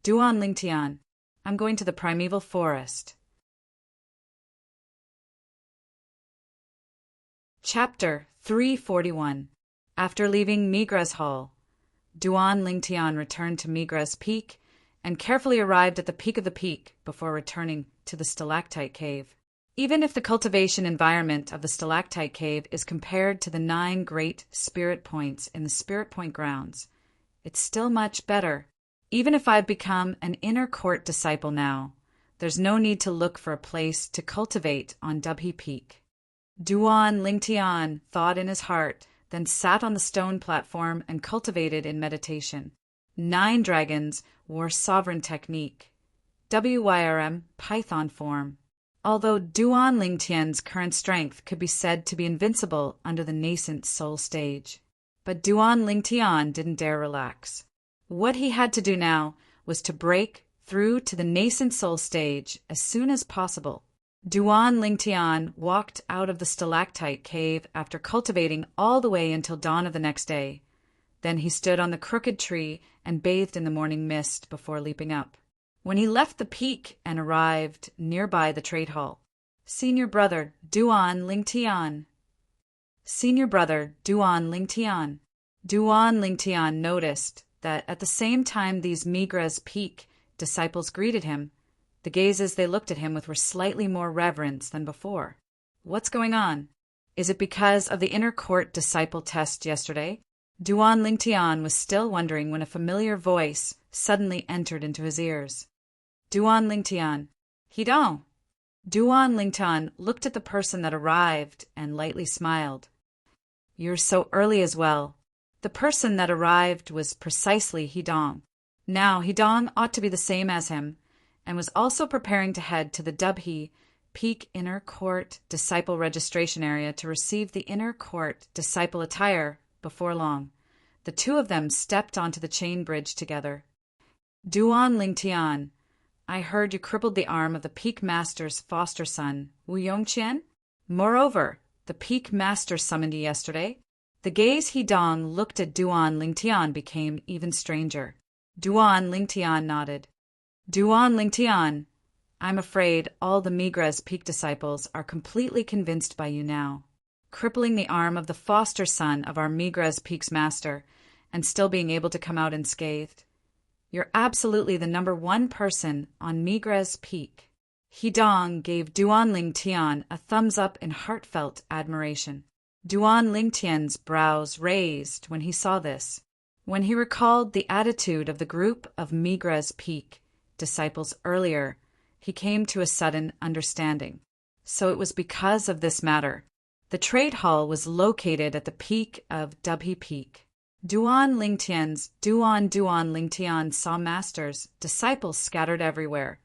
"Duan Lingtian, I'm going to the primeval forest." Chapter 341. After leaving Migra's hall, Duan Lingtian returned to Migra's peak and carefully arrived at the peak of the peak before returning to the stalactite cave. Even if the cultivation environment of the stalactite cave is compared to the 9 great spirit points in the Spirit Point grounds, it's still much better. Even if I've become an inner court disciple now, there's no need to look for a place to cultivate on Dubhe Peak. Duan Lingtian thought in his heart, then sat on the stone platform and cultivated in meditation. 9 dragons wore sovereign technique, WYRM Python form. Although Duan Lingtian's current strength could be said to be invincible under the nascent soul stage, but Duan Lingtian didn't dare relax. What he had to do now was to break through to the nascent soul stage as soon as possible. Duan Lingtian walked out of the stalactite cave after cultivating all the way until dawn of the next day. Then he stood on the crooked tree and bathed in the morning mist before leaping up. When he left the peak and arrived nearby the trade hall, Senior Brother Duan Lingtian. Senior Brother Duan Lingtian. Duan Lingtian noticed that at the same time these Migra's Peak disciples greeted him, the gazes they looked at him with were slightly more reverence than before. What's going on? Is it because of the inner court disciple test yesterday? Duan Lingtian was still wondering when a familiar voice suddenly entered into his ears. Duan Lingtian. Hidong. Duan Lingtian looked at the person that arrived and lightly smiled. You're so early as well. The person that arrived was precisely Hidong. Now Hidong ought to be the same as him, and was also preparing to head to the Dubhe Peak Inner Court Disciple Registration Area to receive the Inner Court Disciple attire before long. The two of them stepped onto the chain bridge together. Duan Lingtian, I heard you crippled the arm of the Peak Master's foster son, Wu Yongqian. Moreover, the Peak Master summoned you yesterday. The gaze Hidong looked at Duan Lingtian became even stranger. Duan Lingtian nodded. Duan Lingtian, I'm afraid all the Migra's Peak disciples are completely convinced by you now. Crippling the arm of the foster son of our Migra's Peak's master, and still being able to come out unscathed. You're absolutely the number one person on Migra's Peak. Hidong gave Duan Lingtian a thumbs up in heartfelt admiration. Duan Lingtian's brows raised when he saw this. When he recalled the attitude of the group of Migra's Peak disciples earlier, he came to a sudden understanding. So it was because of this matter. The trade hall was located at the peak of Dubhe Peak. Duan Lingtian saw masters, disciples scattered everywhere,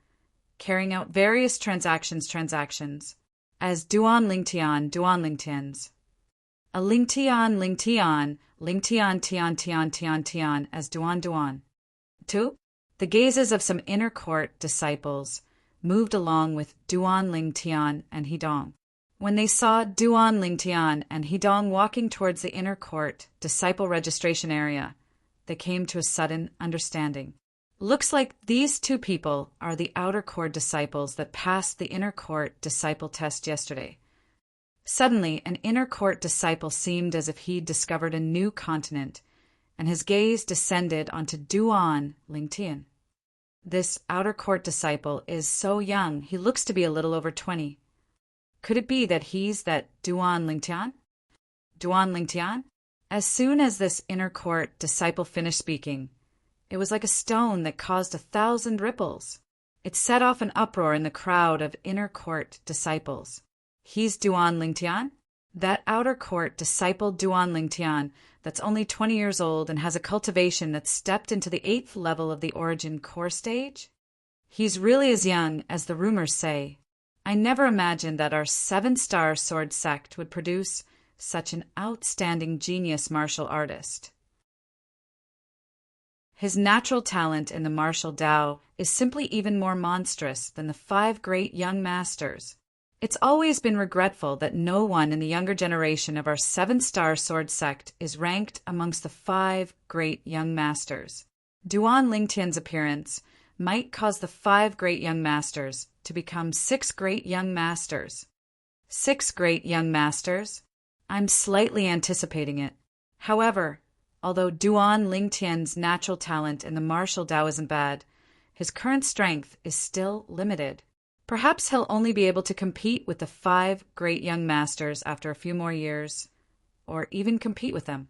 carrying out various transactions, as Duan Lingtians. A Lingtian, Tian, as Duan. 2. The gazes of some inner court disciples moved along with Duan Lingtian and Hidong. When they saw Duan Lingtian and Hidong walking towards the inner court disciple registration area, they came to a sudden understanding. Looks like these two people are the outer court disciples that passed the inner court disciple test yesterday. Suddenly, an inner court disciple seemed as if he'd discovered a new continent, and his gaze descended onto Duan Lingtian. This outer court disciple is so young, he looks to be a little over 20. Could it be that he's that Duan Lingtian? Duan Lingtian? As soon as this inner court disciple finished speaking, it was like a stone that caused 1,000 ripples. It set off an uproar in the crowd of inner court disciples. He's Duan Lingtian? That outer court disciple Duan Lingtian that's only 20 years old and has a cultivation that's stepped into the 8th level of the origin core stage? He's really as young as the rumors say. I never imagined that our 7-star sword sect would produce such an outstanding genius martial artist. His natural talent in the martial Tao is simply even more monstrous than the 5 great young masters. It's always been regretful that no one in the younger generation of our 7-star sword sect is ranked amongst the 5 great young masters. Duan Lingtian's appearance might cause the 5 great young masters to become 6 great young masters. 6 great young masters? I'm slightly anticipating it. However, although Duan Lingtian's natural talent in the martial Tao isn't bad, his current strength is still limited. Perhaps he'll only be able to compete with the 5 great young masters after a few more years, or even compete with them.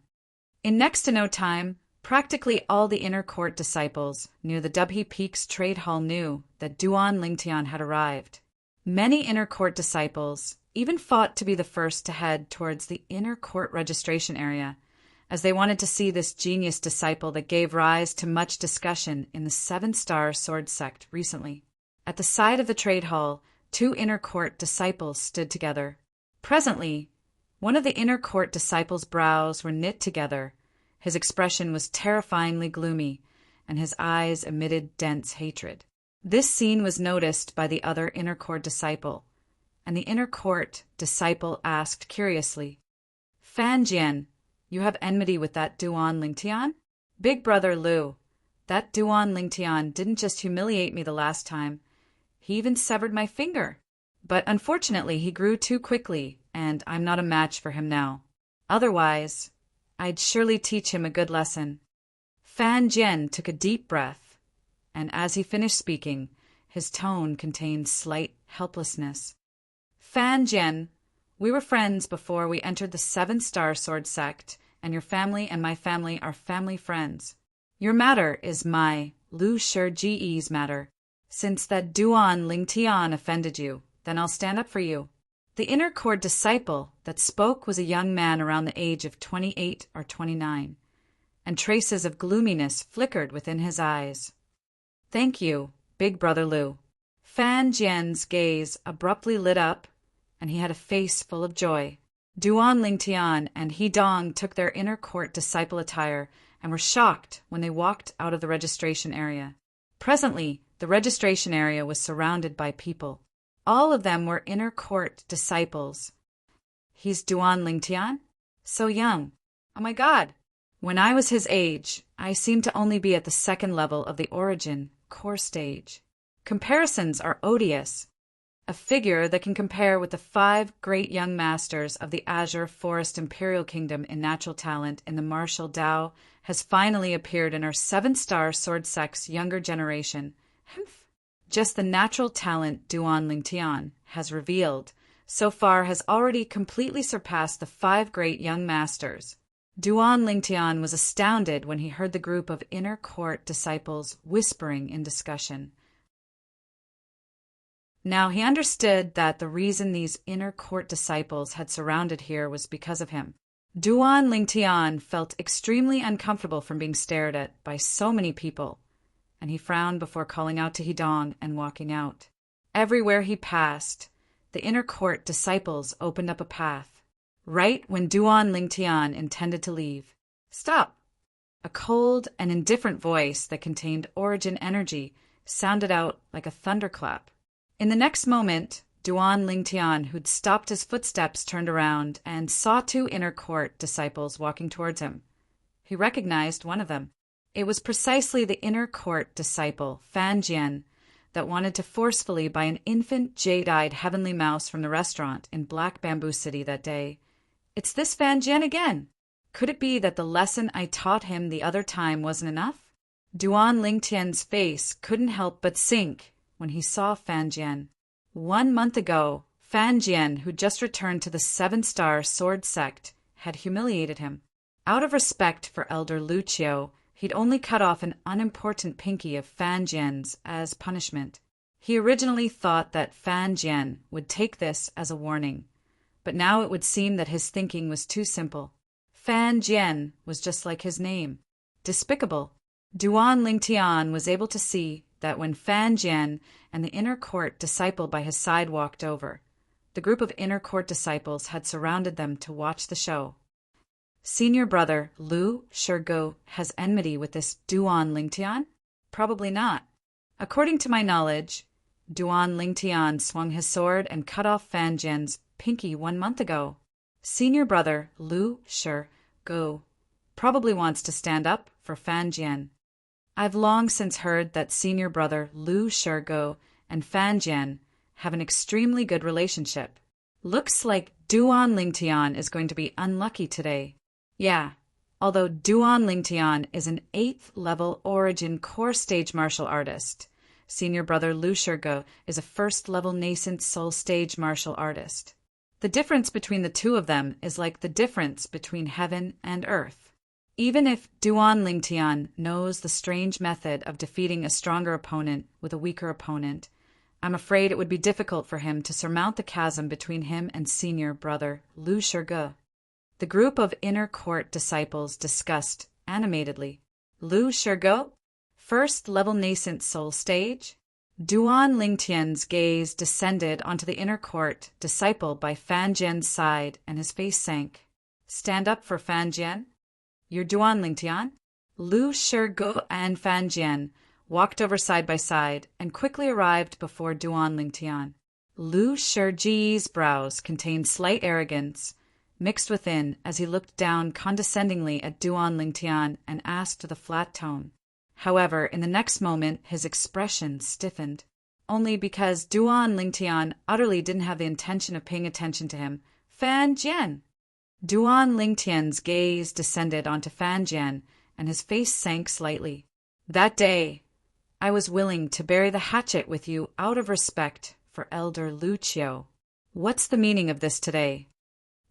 In next to no time, practically all the inner court disciples near the Dubhe Peak's trade hall knew that Duan Lingtian had arrived. Many inner court disciples even fought to be the first to head towards the inner court registration area, as they wanted to see this genius disciple that gave rise to much discussion in the 7-star sword sect recently. At the side of the trade hall, 2 inner court disciples stood together. Presently, one of the inner court disciples' brows were knit together. His expression was terrifyingly gloomy, and his eyes emitted dense hatred. This scene was noticed by the other inner court disciple. and the inner court disciple asked curiously, Fan Jian, you have enmity with that Duan Lingtian? Big brother Lu, that Duan Lingtian didn't just humiliate me the last time, he even severed my finger. But unfortunately he grew too quickly, and I'm not a match for him now. Otherwise, I'd surely teach him a good lesson. Fan Jian took a deep breath, and as he finished speaking, his tone contained slight helplessness. Fan Jian, we were friends before we entered the 7-Star Sword sect, and your family and my family are family friends. Your matter is my, Lu Shiji's matter. Since that Duan Lingtian offended you, then I'll stand up for you. The inner court disciple that spoke was a young man around the age of 28 or 29, and traces of gloominess flickered within his eyes. Thank you, Big Brother Lu. Fan Jian's gaze abruptly lit up, and he had a face full of joy. Duan Lingtian and He Dong took their inner court disciple attire and were shocked when they walked out of the registration area. Presently, the registration area was surrounded by people. All of them were inner court disciples. He's Duan Lingtian? So young. Oh my God! When I was his age, I seemed to only be at the 2nd level of the origin, core stage. Comparisons are odious. A figure that can compare with the 5 great young masters of the Azure Forest Imperial Kingdom in natural talent in the martial Dao has finally appeared in our 7-Star Sword sect's younger generation. Just the natural talent Duan Lingtian has revealed so far has already completely surpassed the 5 great young masters. Duan Lingtian was astounded when he heard the group of inner court disciples whispering in discussion. Now he understood that the reason these inner court disciples had surrounded here was because of him. Duan Lingtian felt extremely uncomfortable from being stared at by so many people, and he frowned before calling out to Hidong and walking out. Everywhere he passed, the inner court disciples opened up a path. Right when Duan Lingtian intended to leave, "Stop!" A cold and indifferent voice that contained origin energy sounded out like a thunderclap. In the next moment, Duan Lingtian, who'd stopped his footsteps, turned around and saw 2 inner court disciples walking towards him. He recognized one of them. It was precisely the inner court disciple, Fan Jian, that wanted to forcefully buy an infant jade-eyed heavenly mouse from the restaurant in Black Bamboo City that day. It's this Fan Jian again! Could it be that the lesson I taught him the other time wasn't enough? Duan Lingtian's face couldn't help but sink when he saw Fan Jian. 1 month ago, Fan Jian, who'd just returned to the 7-Star Sword sect, had humiliated him. Out of respect for Elder Lucio, he'd only cut off an unimportant pinky of Fan Jian's as punishment. He originally thought that Fan Jian would take this as a warning, but now it would seem that his thinking was too simple. Fan Jian was just like his name, despicable. Duan Lingtian was able to see that when Fan Jian and the inner court disciple by his side walked over, the group of inner court disciples had surrounded them to watch the show. Senior brother Lu Shijigo has enmity with this Duan Lingtian? Probably not. According to my knowledge, Duan Lingtian swung his sword and cut off Fan Jian's pinky 1 month ago. Senior brother Lu Shijigo probably wants to stand up for Fan Jian. I've long since heard that senior brother Lu Shijigo and Fan Jian have an extremely good relationship. Looks like Duan Lingtian is going to be unlucky today. Yeah, although Duan Lingtian is an 8th level origin core stage martial artist, senior brother Lu Shijigo is a 1st level nascent soul stage martial artist. The difference between the 2 of them is like the difference between heaven and earth. Even if Duan Lingtian knows the strange method of defeating a stronger opponent with a weaker opponent, I'm afraid it would be difficult for him to surmount the chasm between him and senior brother Lu Shijigo. The group of inner court disciples discussed animatedly. Lu Shijigo? 1st level nascent soul stage? Duan Lingtian's gaze descended onto the inner court disciple by Fan Jian's side, and his face sank. Stand up for Fan Jian? You're Duan Lingtian? Lu Shijigo and Fan Jian walked over side by side and quickly arrived before Duan Lingtian. Lu Shiji's brows contained slight arrogance, mixed within as he looked down condescendingly at Duan Lingtian and asked with a flat tone. However, in the next moment his expression stiffened. Only because Duan Lingtian utterly didn't have the intention of paying attention to him. Fan Jian! Duan Lingtian's gaze descended onto Fan Jian, and his face sank slightly. That day, I was willing to bury the hatchet with you out of respect for Elder Lu Qiu. What's the meaning of this today?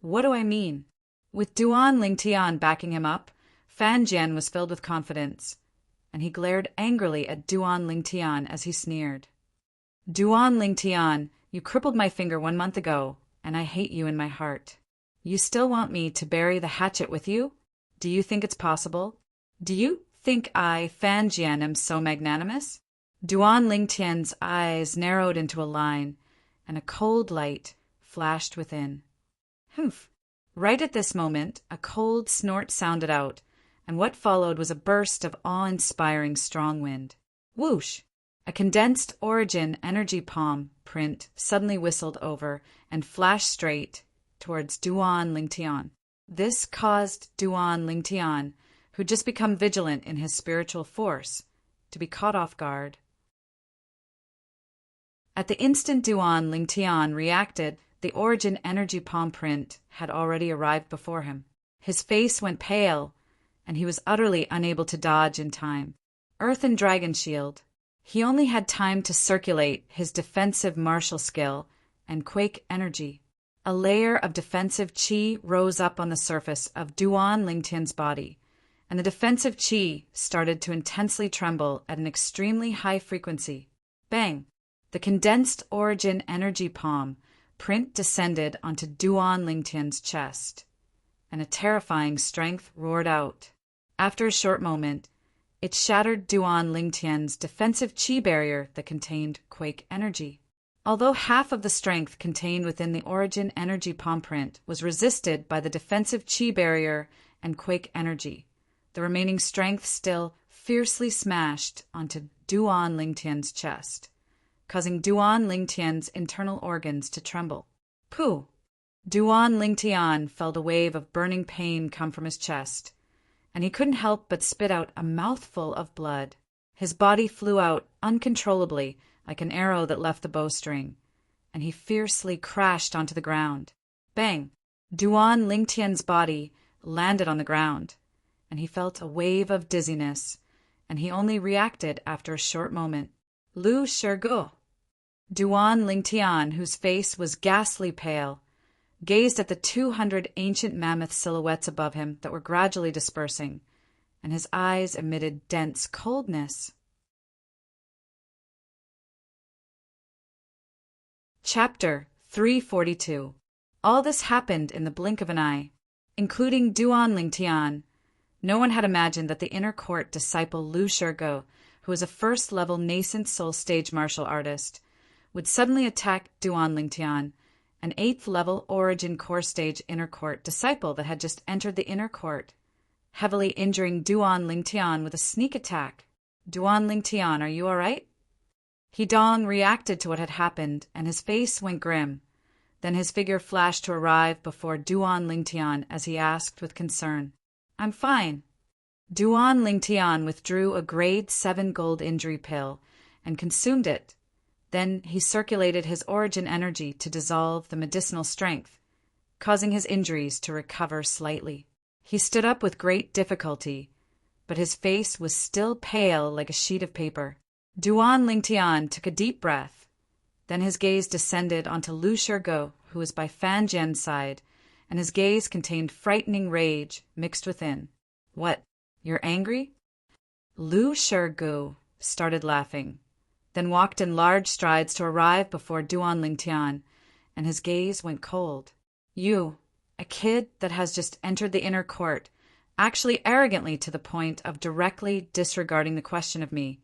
What do I mean? With Duan Lingtian backing him up, Fan Jian was filled with confidence, and he glared angrily at Duan Lingtian as he sneered. Duan Lingtian, you crippled my finger 1 month ago, and I hate you in my heart. You still want me to bury the hatchet with you? Do you think it's possible? Do you think I, Fan Jian, am so magnanimous? Duan Lingtian's eyes narrowed into a line, and a cold light flashed within. Humph! Right at this moment, a cold snort sounded out, and what followed was a burst of awe-inspiring strong wind. Whoosh! A condensed origin energy palm print suddenly whistled over and flashed straight towards Duan Lingtian. This caused Duan Lingtian, who'd just become vigilant in his spiritual force, to be caught off guard. At the instant Duan Lingtian reacted, the origin energy palm print had already arrived before him. His face went pale, and he was utterly unable to dodge in time. Earth and Dragon Shield. He only had time to circulate his defensive martial skill and quake energy. A layer of defensive qi rose up on the surface of Duan Lingtian's body, and the defensive qi started to intensely tremble at an extremely high frequency. Bang! The condensed origin energy palm print descended onto Duan Lingtian's chest, and a terrifying strength roared out. After a short moment, it shattered Duan Lingtian's defensive qi barrier that contained quake energy. Although half of the strength contained within the origin energy palm print was resisted by the defensive qi barrier and quake energy, the remaining strength still fiercely smashed onto Duan Lingtian's chest, causing Duan Lingtian's internal organs to tremble. Pooh! Duan Lingtian felt a wave of burning pain come from his chest, and he couldn't help but spit out a mouthful of blood. His body flew out uncontrollably like an arrow that left the bowstring, and he fiercely crashed onto the ground. Bang! Duan Lingtian's body landed on the ground, and he felt a wave of dizziness, and he only reacted after a short moment. Lu Shigu! Duan Lingtian, whose face was ghastly pale, gazed at the 200 ancient mammoth silhouettes above him that were gradually dispersing, and his eyes emitted dense coldness. Chapter 342. All this happened in the blink of an eye. Including Duan Lingtian, no one had imagined that the inner court disciple Lu Shigu, who was a first-level nascent soul stage martial artist, would suddenly attack Duan Lingtian, an 8th-level origin core stage inner court disciple that had just entered the inner court, heavily injuring Duan Lingtian with a sneak attack. Duan Lingtian, are you all right? Hidong reacted to what had happened, and his face went grim. Then his figure flashed to arrive before Duan Lingtian as he asked with concern, I'm fine. Duan Lingtian withdrew a grade 7 gold injury pill and consumed it. Then he circulated his origin energy to dissolve the medicinal strength, causing his injuries to recover slightly. He stood up with great difficulty, but his face was still pale like a sheet of paper. Duan Lingtian took a deep breath. Then his gaze descended onto Lu Shigu, who was by Fan Jian's side, and his gaze contained frightening rage mixed within. What, you're angry? Lu Shigu started laughing, then walked in large strides to arrive before Duan Lingtian, and his gaze went cold. You, a kid that has just entered the inner court, actually arrogantly to the point of directly disregarding the question of me,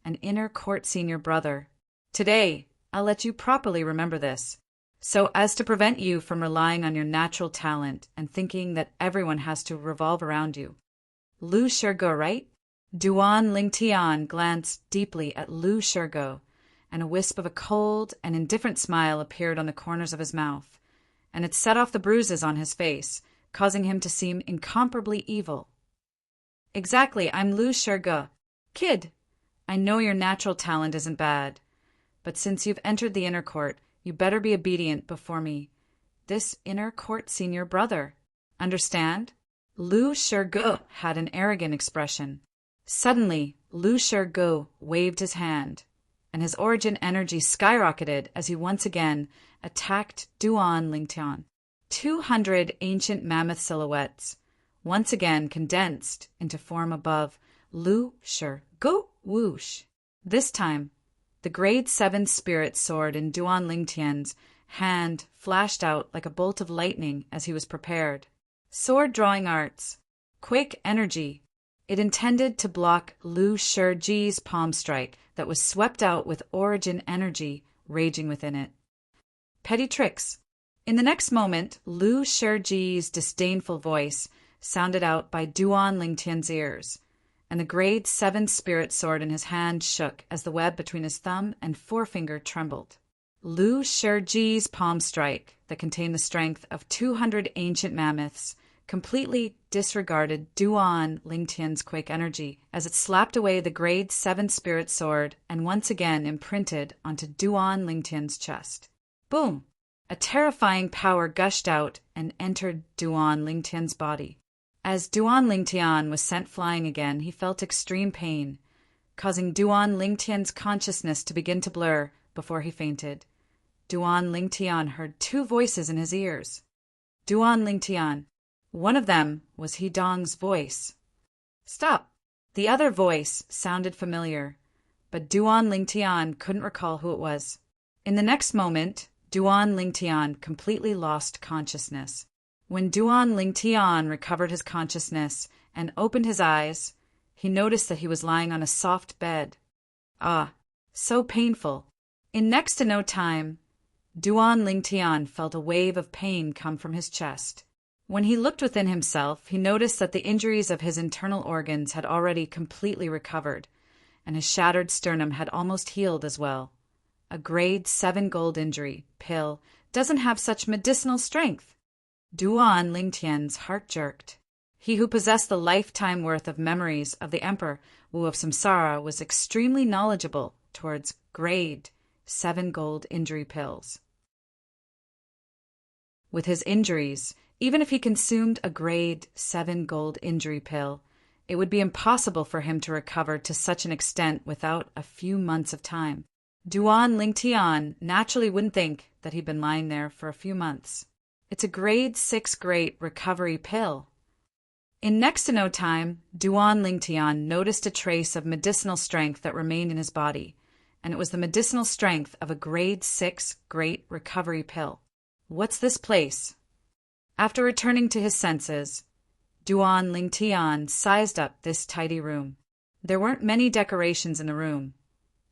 an inner court senior brother. Today, I'll let you properly remember this, so as to prevent you from relying on your natural talent and thinking that everyone has to revolve around you. Lu Shigu, right? Duan Lingtian glanced deeply at Lu Shigu, and a wisp of a cold and indifferent smile appeared on the corners of his mouth, and it set off the bruises on his face, causing him to seem incomparably evil. "Exactly, I'm Lu Sherge. Kid, I know your natural talent isn't bad, but since you've entered the inner court, you better be obedient before me. This inner court senior brother. Understand?" Lu Sherge had an arrogant expression. Suddenly, Lu Sherge waved his hand, and his origin energy skyrocketed as he once again attacked Duan Lingtian. 200 ancient mammoth silhouettes once again condensed into form above Lu Sherge whoosh. This time, the grade 7 spirit sword in Duan Lingtian's hand flashed out like a bolt of lightning as he was prepared. Sword drawing arts. Quake energy. It intended to block Lu Sherge's palm strike that was swept out with origin energy raging within it. Petty tricks. In the next moment, Lu Sherge's disdainful voice sounded out by Duan Lingtian's ears, and the grade 7 spirit sword in his hand shook as the web between his thumb and forefinger trembled. Lu Sherge's palm strike, that contained the strength of 200 ancient mammoths, completely disregarded Duan Lingtian's quake energy as it slapped away the grade 7 spirit sword and once again imprinted onto Duan Lingtian's chest. Boom! A terrifying power gushed out and entered Duan Lingtian's body. As Duan Lingtian was sent flying again, he felt extreme pain, causing Duan Lingtian's consciousness to begin to blur before he fainted. Duan Lingtian heard 2 voices in his ears. Duan Lingtian. One of them was Hidong's voice. Stop! The other voice sounded familiar, but Duan Lingtian couldn't recall who it was. In the next moment, Duan Lingtian completely lost consciousness. When Duan Lingtian recovered his consciousness and opened his eyes, he noticed that he was lying on a soft bed. Ah, so painful. In next to no time, Duan Lingtian felt a wave of pain come from his chest. When he looked within himself, he noticed that the injuries of his internal organs had already completely recovered, and his shattered sternum had almost healed as well. A grade 7 gold injury pill doesn't have such medicinal strength. Duan Lingtian's heart jerked. He who possessed the lifetime worth of memories of the Emperor Wu of Samsara was extremely knowledgeable towards grade 7 gold injury pills. With his injuries, even if he consumed a grade 7 gold injury pill, it would be impossible for him to recover to such an extent without a few months of time. Duan Lingtian naturally wouldn't think that he'd been lying there for a few months. It's a grade 6 great recovery pill. In next to no time, Duan Lingtian noticed a trace of medicinal strength that remained in his body, and it was the medicinal strength of a grade 6 great recovery pill. What's this place? After returning to his senses, Duan Lingtian sized up this tidy room. There weren't many decorations in the room,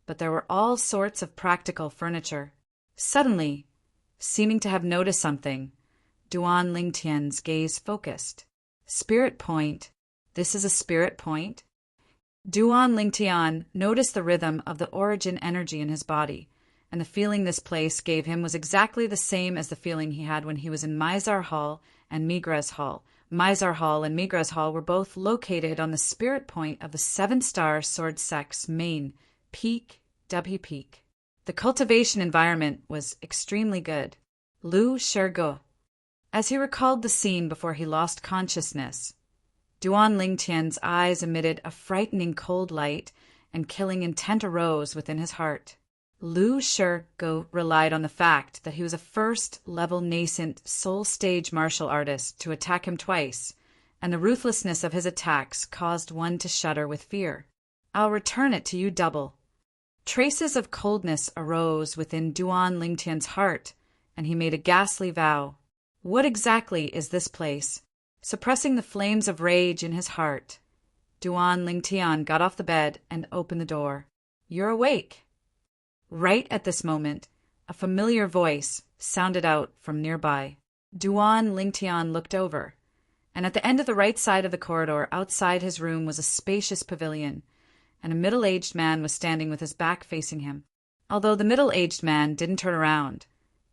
but there were all sorts of practical furniture. Suddenly, seeming to have noticed something, Duan Lingtian's gaze focused. Spirit point. This is a spirit point? Duan Lingtian noticed the rhythm of the origin energy in his body, and the feeling this place gave him was exactly the same as the feeling he had when he was in Mizar Hall and Migraz Hall. Mizar Hall and Migraz Hall were both located on the spirit point of the 7-star Sword Sect's main peak, W Peak. The cultivation environment was extremely good. Lu Sherge. As he recalled the scene before he lost consciousness, Duan Lingtian's eyes emitted a frightening cold light, and killing intent arose within his heart. Lu Sherge relied on the fact that he was a first-level nascent soul-stage martial artist to attack him twice, and the ruthlessness of his attacks caused one to shudder with fear. I'll return it to you double. Traces of coldness arose within Duan Lingtian's heart, and he made a ghastly vow. What exactly is this place? Suppressing the flames of rage in his heart, Duan Lingtian got off the bed and opened the door. You're awake. Right at this moment, a familiar voice sounded out from nearby. Duan Lingtian looked over, and at the end of the right side of the corridor outside his room was a spacious pavilion, and a middle-aged man was standing with his back facing him. although the middle-aged man didn't turn around.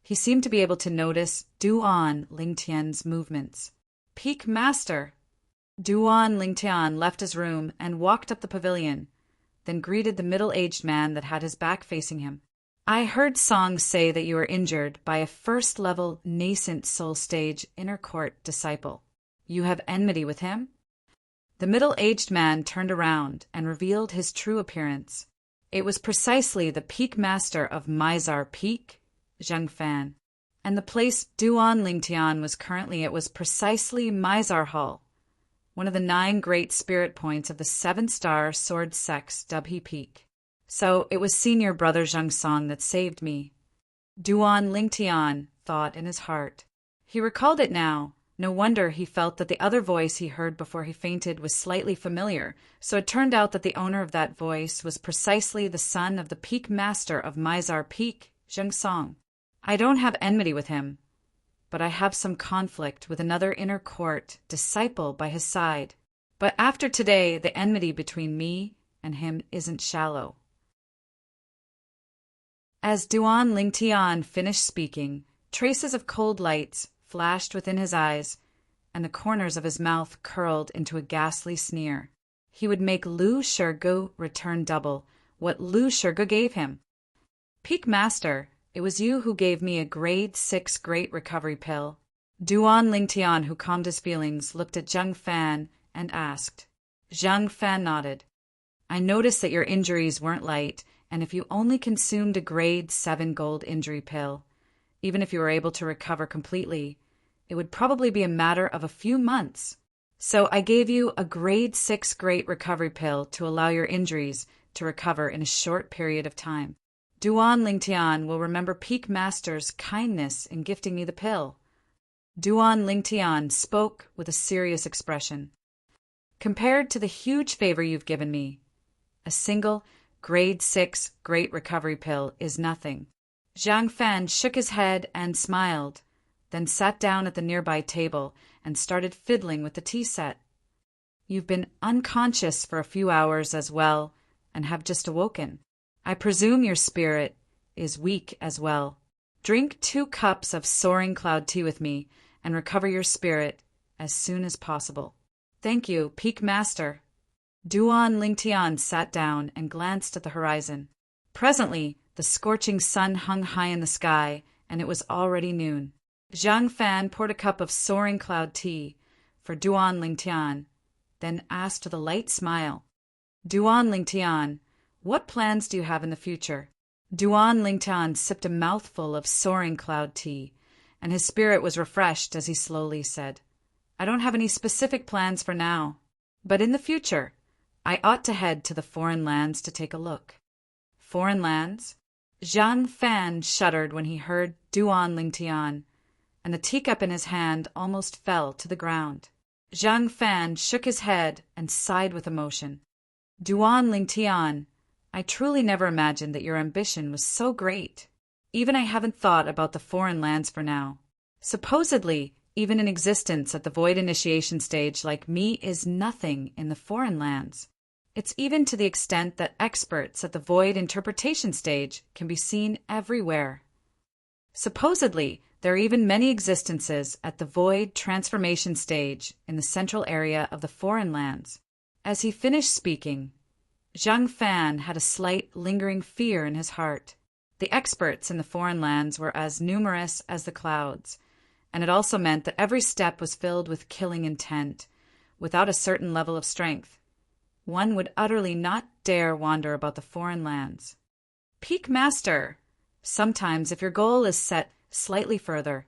He seemed to be able to notice Duan Lingtian's movements. "Peak Master!" Duan Lingtian left his room and walked up the pavilion, then greeted the middle-aged man that had his back facing him. "I heard Song say that you were injured by a first-level nascent soul stage inner court disciple. You have enmity with him?" The middle-aged man turned around and revealed his true appearance. It was precisely the Peak Master of Mizar Peak, Zheng Fan. And the place Duan Lingtian was currently at was precisely Mizar Hall, one of the 9 great spirit points of the 7-star Sword Sex Dubhe Peak. So it was senior brother Zheng Song that saved me. Duan Lingtian thought in his heart. He recalled it now. No wonder he felt that the other voice he heard before he fainted was slightly familiar, so it turned out that the owner of that voice was precisely the son of the Peak Master of Mizar Peak, Zheng Song. I don't have enmity with him, but I have some conflict with another inner court disciple by his side. But after today, the enmity between me and him isn't shallow. As Duan Lingtian finished speaking, traces of cold lights flashed within his eyes, and the corners of his mouth curled into a ghastly sneer. He would make Lu Shirgu return double what Lu Shirgu gave him. "Peak Master, it was you who gave me a grade 6 great recovery pill." Duan Lingtian, who calmed his feelings, looked at Zheng Fan and asked. Zheng Fan nodded. "I noticed that your injuries weren't light, and if you only consumed a grade 7 gold injury pill, even if you were able to recover completely, it would probably be a matter of a few months. So I gave you a grade 6 great recovery pill to allow your injuries to recover in a short period of time. Duan Lingtian will remember Peak Master's kindness in gifting me the pill." Duan Lingtian spoke with a serious expression. "Compared to the huge favor you've given me, a single grade 6 great recovery pill is nothing." Zhang Fan shook his head and smiled, then sat down at the nearby table and started fiddling with the tea set. "You've been unconscious for a few hours as well and have just awoken. I presume your spirit is weak as well. Drink 2 cups of soaring cloud tea with me and recover your spirit as soon as possible." "Thank you, Peak Master." Duan Lingtian sat down and glanced at the horizon. Presently, the scorching sun hung high in the sky, and it was already noon. Zhang Fan poured a cup of soaring cloud tea for Duan Lingtian, then asked with a light smile, "Duan Lingtian, what plans do you have in the future?" Duan Lingtian sipped a mouthful of soaring cloud tea, and his spirit was refreshed as he slowly said, "I don't have any specific plans for now, but in the future, I ought to head to the foreign lands to take a look." "Foreign lands?" Zhang Fan shuddered when he heard Duan Lingtian, and the teacup in his hand almost fell to the ground. Zhang Fan shook his head and sighed with emotion. "Duan Lingtian, I truly never imagined that your ambition was so great. Even I haven't thought about the foreign lands for now. Supposedly, even an existence at the void initiation stage like me is nothing in the foreign lands. It's even to the extent that experts at the void interpretation stage can be seen everywhere. Supposedly, there are even many existences at the void transformation stage in the central area of the foreign lands." As he finished speaking, Zhang Fan had a slight lingering fear in his heart. The experts in the foreign lands were as numerous as the clouds, and it also meant that every step was filled with killing intent. Without a certain level of strength, one would utterly not dare wander about the foreign lands. "Peak Master, sometimes if your goal is set slightly further,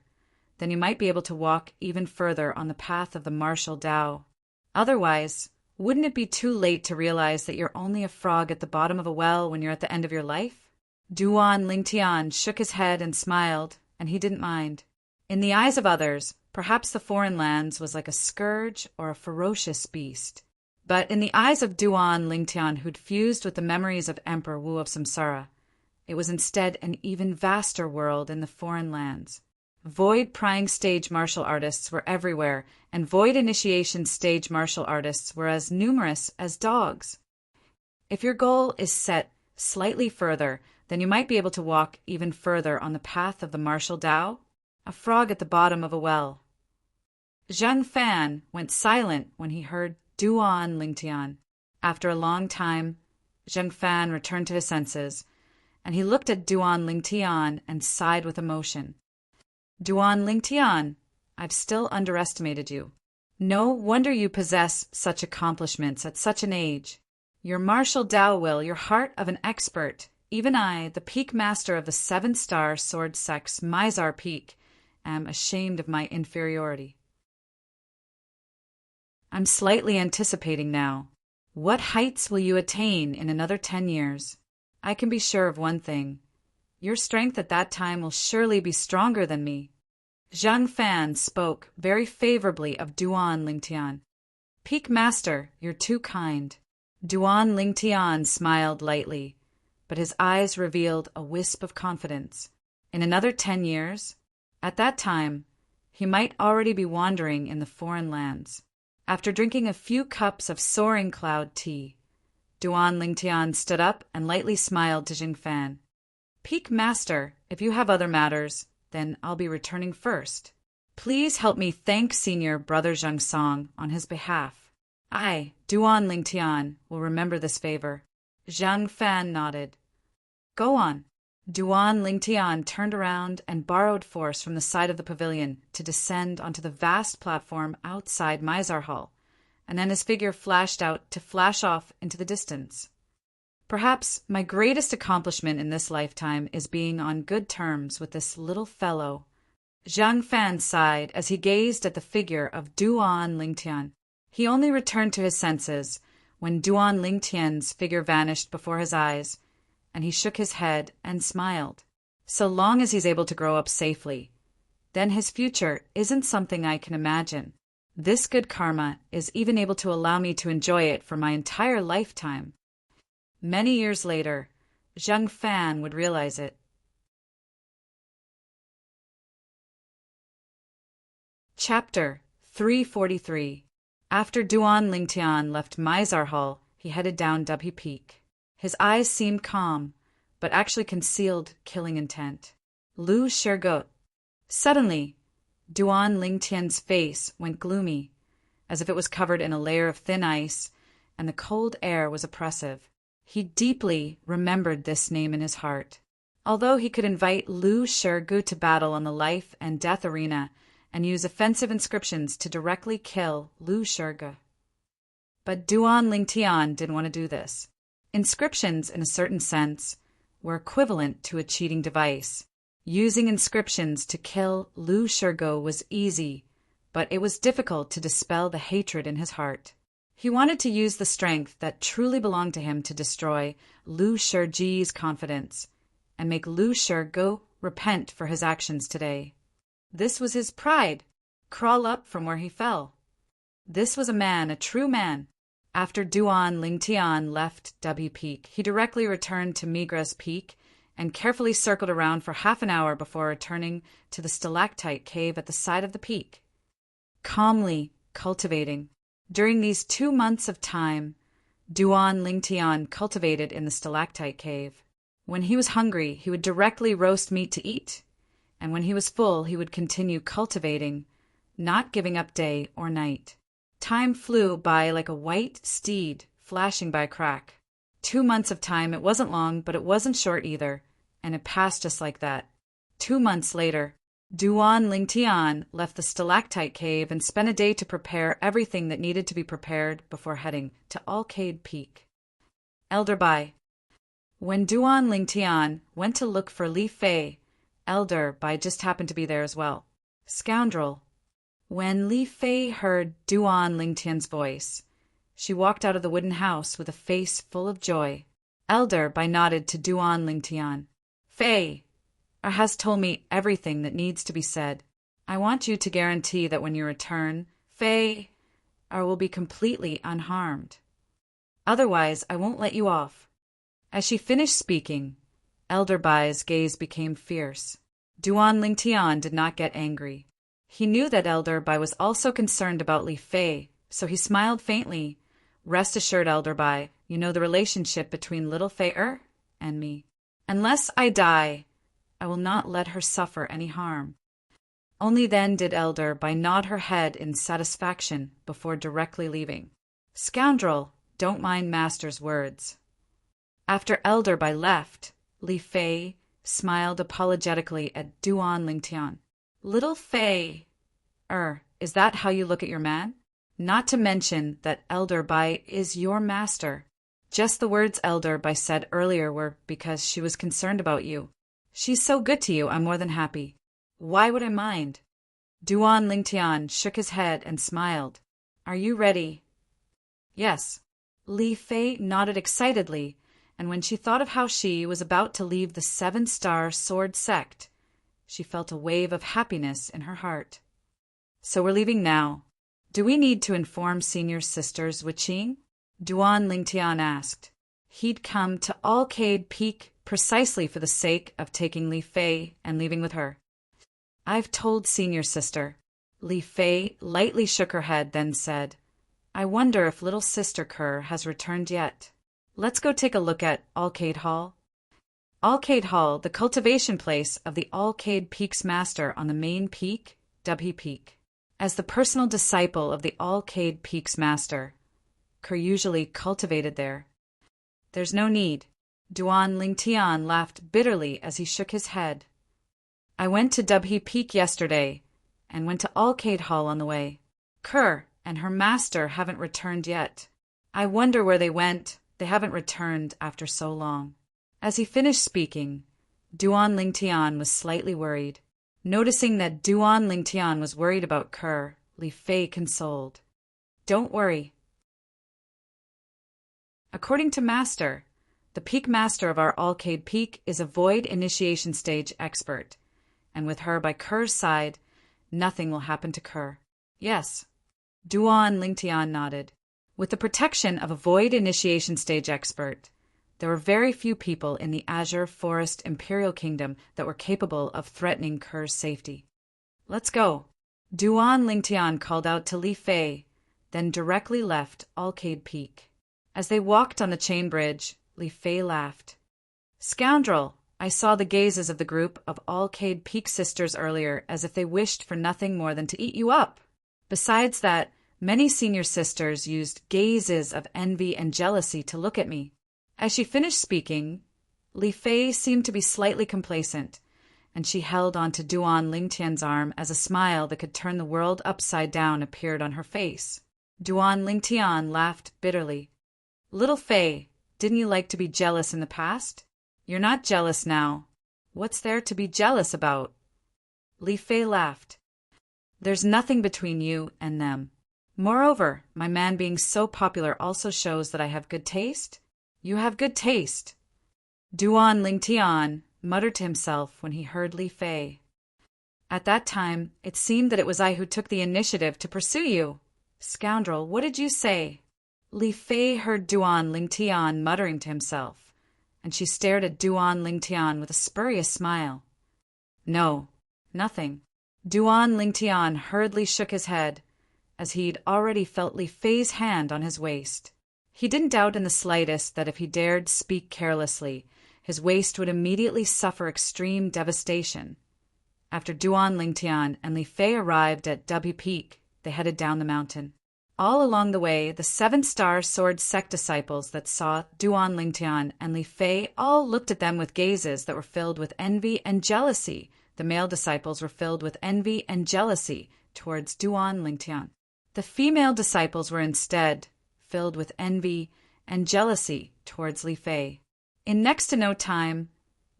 then you might be able to walk even further on the path of the martial Tao. Otherwise, wouldn't it be too late to realize that you're only a frog at the bottom of a well when you're at the end of your life?" Duan Lingtian shook his head and smiled, and he didn't mind. In the eyes of others, perhaps the foreign lands was like a scourge or a ferocious beast. But in the eyes of Duan Lingtian, who'd fused with the memories of Emperor Wu of Samsara, it was instead an even vaster world in the foreign lands. Void-prying stage martial artists were everywhere, and void initiation stage martial artists were as numerous as dogs. If your goal is set slightly further, then you might be able to walk even further on the path of the martial Tao, a frog at the bottom of a well. Zhang Fan went silent when he heard Duan Lingtian. After a long time, Zhang Fan returned to his senses, and he looked at Duan Lingtian and sighed with emotion. Duan Lingtian, I've still underestimated you. No wonder you possess such accomplishments at such an age. Your martial Tao will, your heart of an expert. Even I, the peak master of the 7-star sword sect's Mizar Peak, am ashamed of my inferiority. I'm slightly anticipating now. What heights will you attain in another 10 years? I can be sure of one thing. Your strength at that time will surely be stronger than me. Zhang Fan spoke very favorably of Duan Lingtian. Peak Master, you're too kind. Duan Lingtian smiled lightly, but his eyes revealed a wisp of confidence. In another 10 years, at that time, he might already be wandering in the foreign lands. After drinking a few cups of soaring cloud tea, Duan Lingtian stood up and lightly smiled to Zhang Fan. Peak Master, if you have other matters, then I'll be returning first. Please help me thank Senior Brother Zhang Song on his behalf. I, Duan Lingtian, will remember this favor. Zhang Fan nodded. Go on. Duan Lingtian turned around and borrowed force from the side of the pavilion to descend onto the vast platform outside Mizar Hall, and then his figure flashed out to flash off into the distance. Perhaps my greatest accomplishment in this lifetime is being on good terms with this little fellow. Zhang Fan sighed as he gazed at the figure of Duan Lingtian. He only returned to his senses when Duan Lingtian's figure vanished before his eyes, and he shook his head and smiled. So long as he's able to grow up safely, then his future isn't something I can imagine. This good karma is even able to allow me to enjoy it for my entire lifetime. Many years later, Zhang Fan would realize it. Chapter 343. After Duan Lingtian left Mizar Hall, he headed down W Peak. His eyes seemed calm, but actually concealed killing intent. Lu Shergot. Suddenly, Duan Lingtian's face went gloomy, as if it was covered in a layer of thin ice, and the cold air was oppressive. He deeply remembered this name in his heart. Although he could invite Lu Shergot to battle on the life and death arena and use offensive inscriptions to directly kill Lu Shergot. But Duan Lingtian didn't want to do this. Inscriptions, in a certain sense, were equivalent to a cheating device. Using inscriptions to kill Lu Shergot was easy, but it was difficult to dispel the hatred in his heart. He wanted to use the strength that truly belonged to him to destroy Lu Sherji's confidence and make Lu Shergot repent for his actions today. This was his pride, crawl up from where he fell. This was a man, a true man. After Duan Lingtian left W Peak, he directly returned to Migra's Peak and carefully circled around for half an hour before returning to the stalactite cave at the side of the peak. Calmly cultivating. During these 2 months of time, Duan Lingtian cultivated in the stalactite cave. When he was hungry, he would directly roast meat to eat, and when he was full, he would continue cultivating, not giving up day or night. Time flew by like a white steed flashing by a crack. 2 months of time, it wasn't long, but it wasn't short either, and it passed just like that. 2 months later, Duan Lingtian left the stalactite cave and spent a day to prepare everything that needed to be prepared before heading to Alcade Peak. Elder Bai. When Duan Lingtian went to look for Li Fei, Elder Bai just happened to be there as well. Scoundrel. When Li Fei heard Duan Lingtian's voice, she walked out of the wooden house with a face full of joy. Elder Bai nodded to Duan Lingtian. Fei has told me everything that needs to be said. I want you to guarantee that when you return, Fei will be completely unharmed. Otherwise, I won't let you off. As she finished speaking, Elder Bai's gaze became fierce. Duan Lingtian did not get angry. He knew that Elder Bai was also concerned about Li Fei, so he smiled faintly. Rest assured, Elder Bai, you know the relationship between little Fei and me. Unless I die, I will not let her suffer any harm. Only then did Elder Bai nod her head in satisfaction before directly leaving. Scoundrel, don't mind Master's words. After Elder Bai left, Li Fei smiled apologetically at Duan Lingtian. Little Fei, is that how you look at your man? Not to mention that Elder Bai is your master. Just the words Elder Bai said earlier were because she was concerned about you. She's so good to you, I'm more than happy. Why would I mind? Duan Lingtian shook his head and smiled. Are you ready? Yes. Li Fei nodded excitedly, and when she thought of how she was about to leave the 7-star sword sect, she felt a wave of happiness in her heart. So we're leaving now. Do we need to inform senior sisters Wuqing? Duan Lingtian asked. He'd come to Alcade Peak precisely for the sake of taking Li Fei and leaving with her. I've told senior sister. Li Fei lightly shook her head, then said, I wonder if little sister Kerr has returned yet. Let's go take a look at Alcade Hall. Alcade Hall, the cultivation place of the Alcade Peak's master on the main peak, Dubhe Peak. As the personal disciple of the Alcade Peak's master, Kerr usually cultivated there. There's no need. Duan Lingtian laughed bitterly as he shook his head. I went to Dubhe Peak yesterday, and went to Alcade Hall on the way. Kerr and her master haven't returned yet. I wonder where they went. They haven't returned after so long. As he finished speaking, Duan Lingtian was slightly worried. Noticing that Duan Lingtian was worried about Kerr, Li Fei consoled. Don't worry. According to Master, the peak master of our Alcade Peak is a void initiation stage expert, and with her by Kerr's side, nothing will happen to Kerr. Yes. Duan Lingtian nodded. With the protection of a void initiation stage expert, there were very few people in the Azure Forest Imperial Kingdom that were capable of threatening Kerr's safety. Let's go. Duan Lingtian called out to Li Fei, then directly left Alcade Peak. As they walked on the chain bridge, Li Fei laughed. Scoundrel! I saw the gazes of the group of Alcade Peak sisters earlier as if they wished for nothing more than to eat you up. Besides that, many senior sisters used gazes of envy and jealousy to look at me. As she finished speaking, Li Fei seemed to be slightly complacent, and she held on to Duan Lingtian's arm as a smile that could turn the world upside down appeared on her face. Duan Lingtian laughed bitterly. Little Fei, didn't you like to be jealous in the past? You're not jealous now. What's there to be jealous about? Li Fei laughed. There's nothing between you and them. Moreover, my man being so popular also shows that I have good taste. You have good taste. Duan Lingtian muttered to himself when he heard Li Fei. At that time, it seemed that it was I who took the initiative to pursue you. Scoundrel, what did you say? Li Fei heard Duan Lingtian muttering to himself, and she stared at Duan Lingtian with a spurious smile. No, nothing. Duan Lingtian hurriedly shook his head, as he'd already felt Li Fei's hand on his waist. He didn't doubt in the slightest that if he dared speak carelessly, his waist would immediately suffer extreme devastation. After Duan Lingtian and Li Fei arrived at Dubhe Peak, they headed down the mountain. All along the way, the 7-star sword sect disciples that saw Duan Lingtian and Li Fei all looked at them with gazes that were filled with envy and jealousy. The male disciples were filled with envy and jealousy towards Duan Lingtian. The female disciples were instead filled with envy and jealousy towards Li Fei. In next to no time,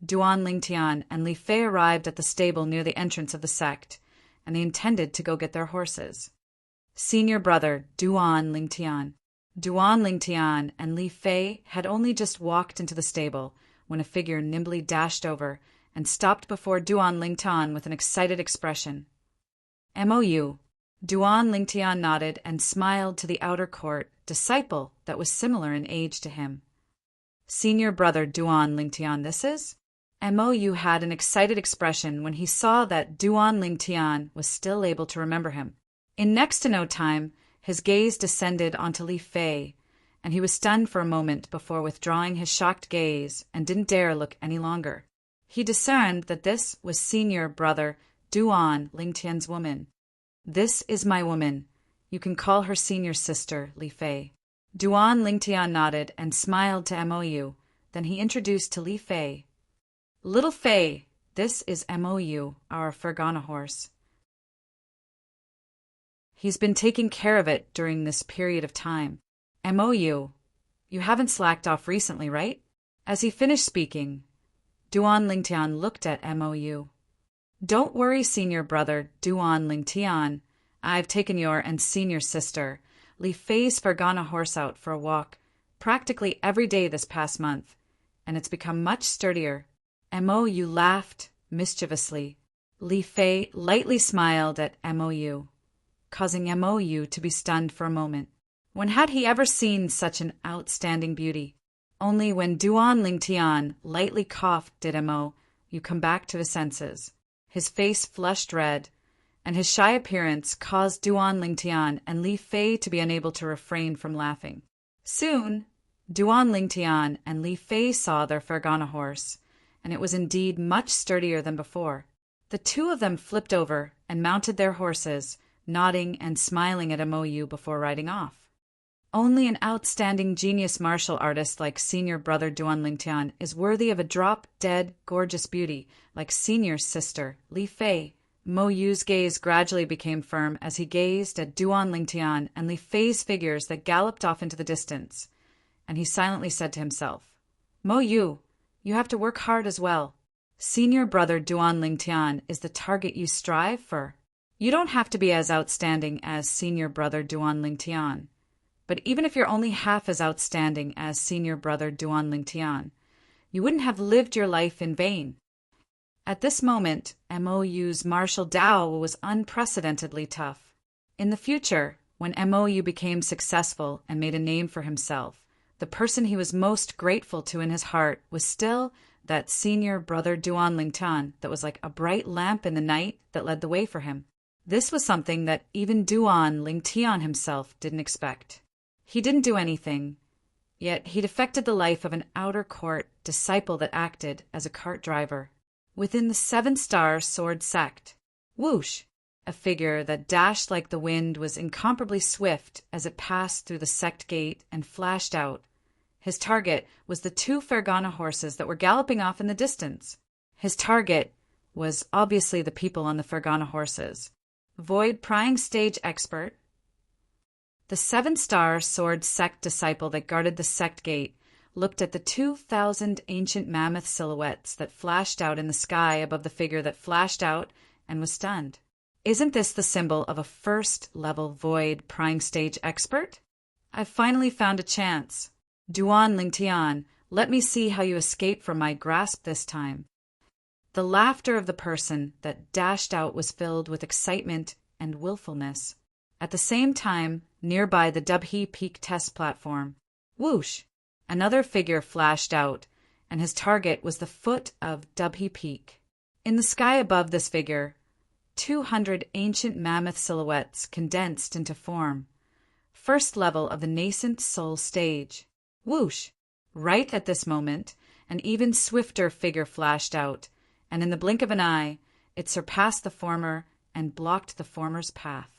Duan Lingtian and Li Fei arrived at the stable near the entrance of the sect, and they intended to go get their horses. Senior brother Duan Lingtian. Duan Lingtian and Li Fei had only just walked into the stable when a figure nimbly dashed over and stopped before Duan Lingtian with an excited expression. "MOU." Duan Lingtian nodded and smiled to the outer court disciple that was similar in age to him. "Senior brother Duan Lingtian, this is?" MOU had an excited expression when he saw that Duan Lingtian was still able to remember him. In next to no time, his gaze descended onto Li Fei, and he was stunned for a moment before withdrawing his shocked gaze and didn't dare look any longer. He discerned that this was senior brother Duan Lingtian's woman. "This is my woman. You can call her senior sister, Li Fei." Duan Lingtian nodded and smiled to Mou. Then he introduced to Li Fei. "Little Fei, this is Mou, our Fergana horse. He's been taking care of it during this period of time. Mou, you haven't slacked off recently, right?" As he finished speaking, Duan Lingtian looked at Mou. "Don't worry, senior brother Duan Lingtian. I've taken your and senior sister, Li Fei's Fergana horse out for a walk practically every day this past month, and it's become much sturdier." Mou laughed mischievously. Li Fei lightly smiled at Mou, causing Mou to be stunned for a moment. When had he ever seen such an outstanding beauty? Only when Duan Lingtian lightly coughed did Mou come back to his senses. His face flushed red, and his shy appearance caused Duan Lingtian and Li Fei to be unable to refrain from laughing. Soon, Duan Lingtian and Li Fei saw their Fergana horse, and it was indeed much sturdier than before. The two of them flipped over and mounted their horses, nodding and smiling at Mou before riding off. Only an outstanding genius martial artist like senior brother Duan Lingtian is worthy of a drop-dead, gorgeous beauty like senior sister Li Fei. Mou's gaze gradually became firm as he gazed at Duan Lingtian and Li Fei's figures that galloped off into the distance, and he silently said to himself, "Mou, you have to work hard as well. Senior brother Duan Lingtian is the target you strive for. You don't have to be as outstanding as senior brother Duan Lingtian. But even if you're only half as outstanding as senior brother Duan Lingtian, you wouldn't have lived your life in vain." At this moment, Mou's martial Dao was unprecedentedly tough. In the future, when Mou became successful and made a name for himself, the person he was most grateful to in his heart was still that senior brother Duan Lingtian that was like a bright lamp in the night that led the way for him. This was something that even Duan Lingtian himself didn't expect. He didn't do anything, yet he'd affected the life of an outer court disciple that acted as a cart driver within the 7-star sword sect. Whoosh! A figure that dashed like the wind was incomparably swift as it passed through the sect gate and flashed out. His target was the 2 Fergana horses that were galloping off in the distance. His target was obviously the people on the Fergana horses. Void prying stage expert, the 7-star sword sect disciple that guarded the sect gate, looked at the 2,000 ancient mammoth silhouettes that flashed out in the sky above the figure that flashed out and was stunned. Isn't this the symbol of a first-level void prying stage expert? I've finally found a chance. Duan Lingtian, let me see how you escape from my grasp this time. The laughter of the person that dashed out was filled with excitement and willfulness. At the same time, nearby the Dubhe Peak test platform, whoosh! Another figure flashed out, and his target was the foot of Dubhe Peak. In the sky above this figure, 200 ancient mammoth silhouettes condensed into form. First level of the nascent soul stage. Whoosh! Right at this moment, an even swifter figure flashed out, and in the blink of an eye, it surpassed the former and blocked the former's path.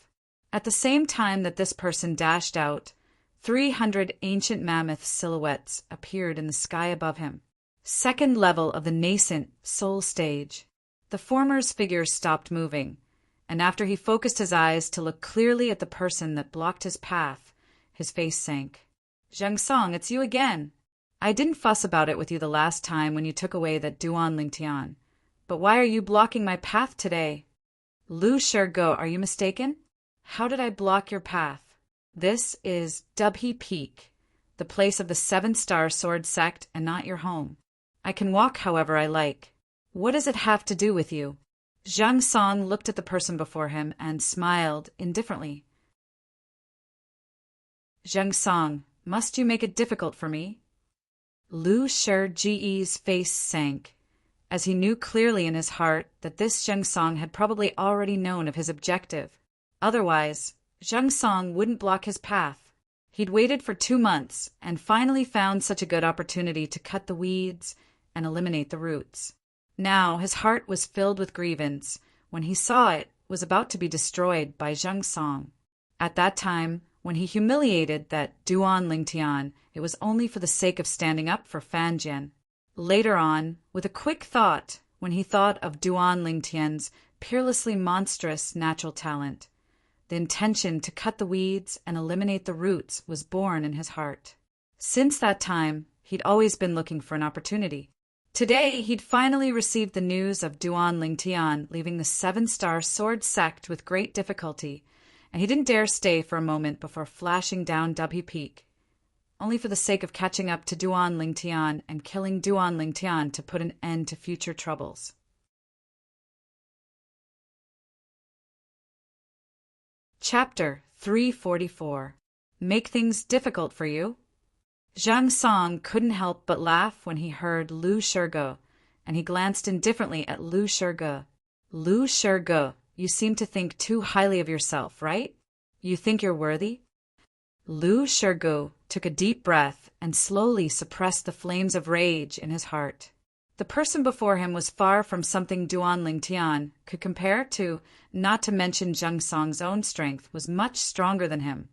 At the same time that this person dashed out, 300 ancient mammoth silhouettes appeared in the sky above him. Second level of the nascent soul stage. The former's figure stopped moving, and after he focused his eyes to look clearly at the person that blocked his path, his face sank. "Zheng Song, it's you again. I didn't fuss about it with you the last time when you took away that Duan Lingtian, but why are you blocking my path today?" "Lu Shergo, are you mistaken? How did I block your path? This is Dubhe Peak, the place of the 7-star sword sect and not your home. I can walk however I like. What does it have to do with you?" Zhang Song looked at the person before him and smiled indifferently. "Zheng Song, must you make it difficult for me?" Lu Shige's face sank, as he knew clearly in his heart that this Zheng Song had probably already known of his objective. Otherwise, Zheng Song wouldn't block his path. He'd waited for 2 months and finally found such a good opportunity to cut the weeds and eliminate the roots. Now his heart was filled with grievance when he saw it was about to be destroyed by Zhang Song. At that time, when he humiliated that Duan Lingtian, it was only for the sake of standing up for Fan Jian. Later on, with a quick thought, when he thought of Duan Lingtian's peerlessly monstrous natural talent, the intention to cut the weeds and eliminate the roots was born in his heart. Since that time, he'd always been looking for an opportunity. Today, he'd finally received the news of Duan Lingtian leaving the 7-star sword sect with great difficulty, and he didn't dare stay for a moment before flashing down Dubhe Peak, only for the sake of catching up to Duan Lingtian and killing Duan Lingtian to put an end to future troubles. Chapter 344. Make Things Difficult for You? Zhang Song couldn't help but laugh when he heard Lu Shige, and he glanced indifferently at Lu Shige. Lu Shige, you seem to think too highly of yourself, right? You think you're worthy? Lu Shige took a deep breath and slowly suppressed the flames of rage in his heart. The person before him was far from something Duan Lingtian could compare to, not to mention Zhang Song's own strength was much stronger than him.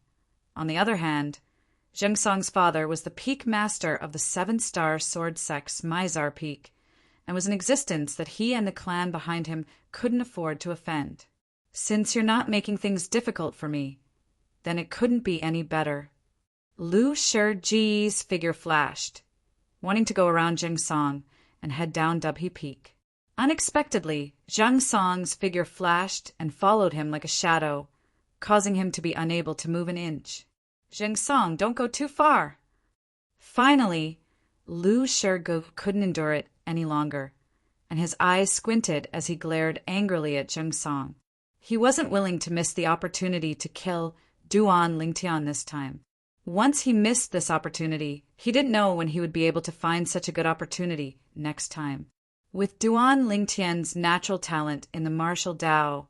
On the other hand, Zhang Song's father was the peak master of the 7-star sword sect's Mizar Peak, and was in existence that he and the clan behind him couldn't afford to offend. Since you're not making things difficult for me, then it couldn't be any better. Lu Shiji's figure flashed, wanting to go around Zhang Song and head down Dubhe Peak. Unexpectedly, Zhang Song's figure flashed and followed him like a shadow, causing him to be unable to move an inch. Zhang Song, don't go too far. Finally, Lu Shige couldn't endure it any longer, and his eyes squinted as he glared angrily at Zhang Song. He wasn't willing to miss the opportunity to kill Duan Lingtian this time. Once he missed this opportunity, he didn't know when he would be able to find such a good opportunity next time. With Duan Lingtian's natural talent in the martial Dao,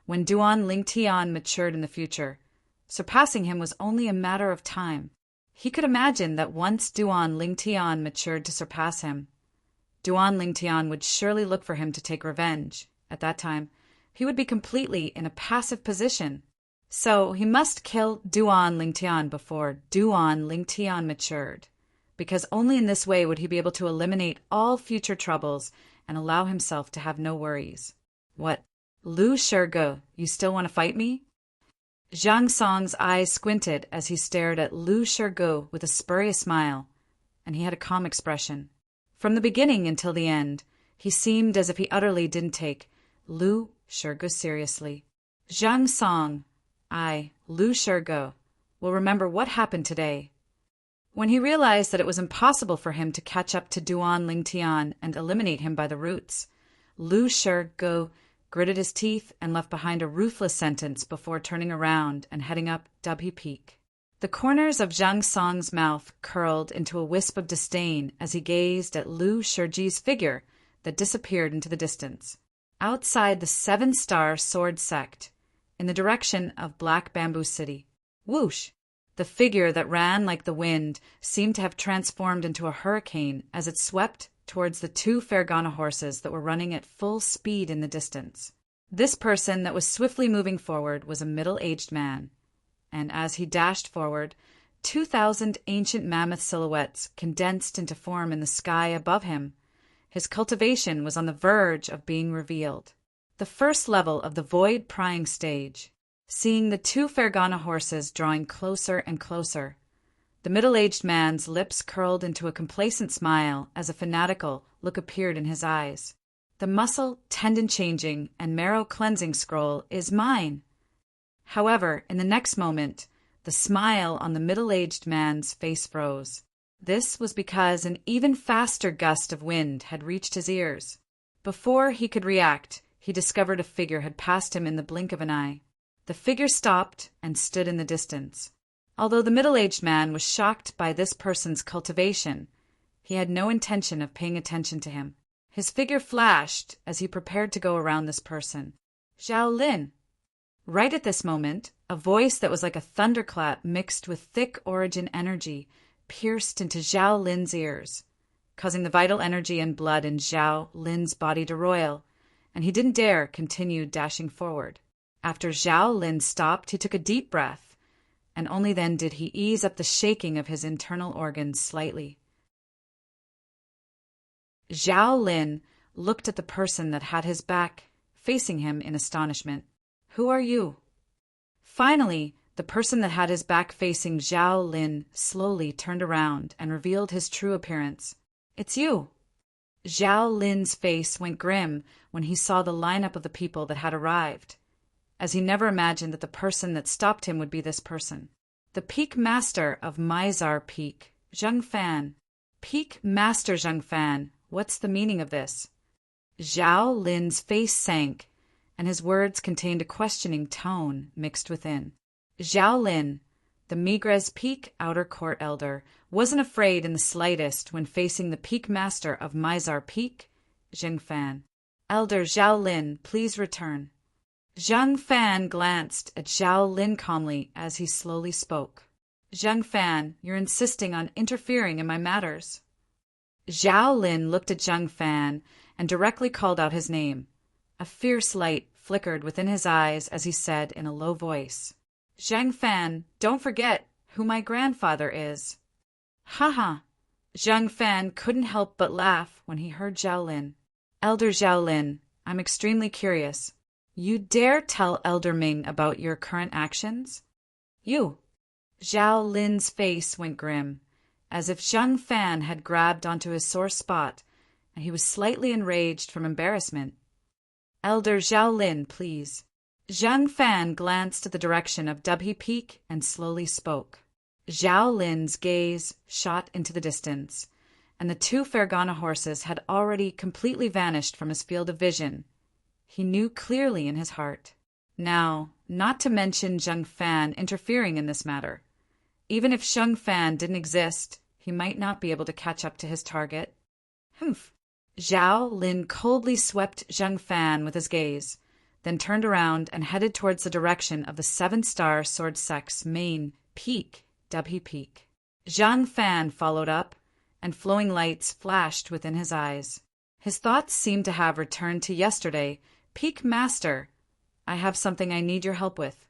when Duan Lingtian matured in the future, surpassing him was only a matter of time. He could imagine that once Duan Lingtian matured to surpass him, Duan Lingtian would surely look for him to take revenge. At that time, he would be completely in a passive position. So he must kill Duan Lingtian before Duan Lingtian matured, because only in this way would he be able to eliminate all future troubles and allow himself to have no worries. What? Lu Shige, you still want to fight me? Zhang Song's eyes squinted as he stared at Lu Shige with a spurious smile, and he had a calm expression. From the beginning until the end, he seemed as if he utterly didn't take Lu Shige seriously. Zhang Song, Lu Shige, will remember what happened today. When he realized that it was impossible for him to catch up to Duan Lingtian and eliminate him by the roots, Lu Shige gritted his teeth and left behind a ruthless sentence before turning around and heading up Dubhe Peak. The corners of Zhang Song's mouth curled into a wisp of disdain as he gazed at Lu Shiji's figure that disappeared into the distance. Outside the 7-star sword sect, in the direction of Black Bamboo City. Whoosh! The figure that ran like the wind seemed to have transformed into a hurricane as it swept towards the 2 Fergana horses that were running at full speed in the distance. This person that was swiftly moving forward was a middle-aged man, and as he dashed forward, 2,000 ancient mammoth silhouettes condensed into form in the sky above him. His cultivation was on the verge of being revealed. The first level of the void prying stage. Seeing the 2 Fergana horses drawing closer and closer, the middle-aged man's lips curled into a complacent smile as a fanatical look appeared in his eyes. The muscle, tendon-changing, and marrow-cleansing scroll is mine. However, in the next moment, the smile on the middle-aged man's face froze. This was because an even faster gust of wind had reached his ears. Before he could react, he discovered a figure had passed him in the blink of an eye. The figure stopped and stood in the distance. Although the middle-aged man was shocked by this person's cultivation, he had no intention of paying attention to him. His figure flashed as he prepared to go around this person. Zhao Lin. Right at this moment, A voice that was like a thunderclap mixed with thick origin energy pierced into Zhao Lin's ears, causing the vital energy and blood in Zhao Lin's body to roil, and he didn't dare continue dashing forward. After Zhao Lin stopped, he took a deep breath, and only then did he ease up the shaking of his internal organs slightly. Zhao Lin looked at the person that had his back facing him in astonishment. "Who are you?" Finally, the person that had his back facing Zhao Lin slowly turned around and revealed his true appearance. "It's you." Zhao Lin's face went grim when he saw the lineup of the people that had arrived, as he never imagined that the person that stopped him would be this person. The Peak Master of Mizar Peak, Zheng Fan. Peak Master Zheng Fan, what's the meaning of this? Zhao Lin's face sank, and his words contained a questioning tone mixed within. Zhao Lin, the Migres Peak Outer Court Elder, wasn't afraid in the slightest when facing the Peak Master of Mizar Peak, Zheng Fan. "Elder Zhao Lin, please return." Zheng Fan glanced at Zhao Lin calmly as he slowly spoke. "Zheng Fan, you're insisting on interfering in my matters." Zhao Lin looked at Zheng Fan and directly called out his name. A fierce light flickered within his eyes as he said in a low voice, "Zheng Fan, don't forget who my grandfather is." "Haha." Zheng Fan couldn't help but laugh when he heard Zhao Lin. "Elder Zhao Lin, I'm extremely curious. You dare tell Elder Ming about your current actions?" "You." Zhao Lin's face went grim, as if Zheng Fan had grabbed onto his sore spot, and he was slightly enraged from embarrassment. "Elder Zhao Lin, please." Zheng Fan glanced at the direction of Dubhe Peak and slowly spoke. Zhao Lin's gaze shot into the distance, and the two Fergana horses had already completely vanished from his field of vision. He knew clearly in his heart. Now, not to mention Zheng Fan interfering in this matter. Even if Zheng Fan didn't exist, he might not be able to catch up to his target. Humph. Zhao Lin coldly swept Zheng Fan with his gaze, then turned around and headed towards the direction of the seven-star sword sect's main peak, Dubhe Peak. Zheng Fan followed up, and flowing lights flashed within his eyes. His thoughts seemed to have returned to yesterday. "Peak Master, I have something I need your help with."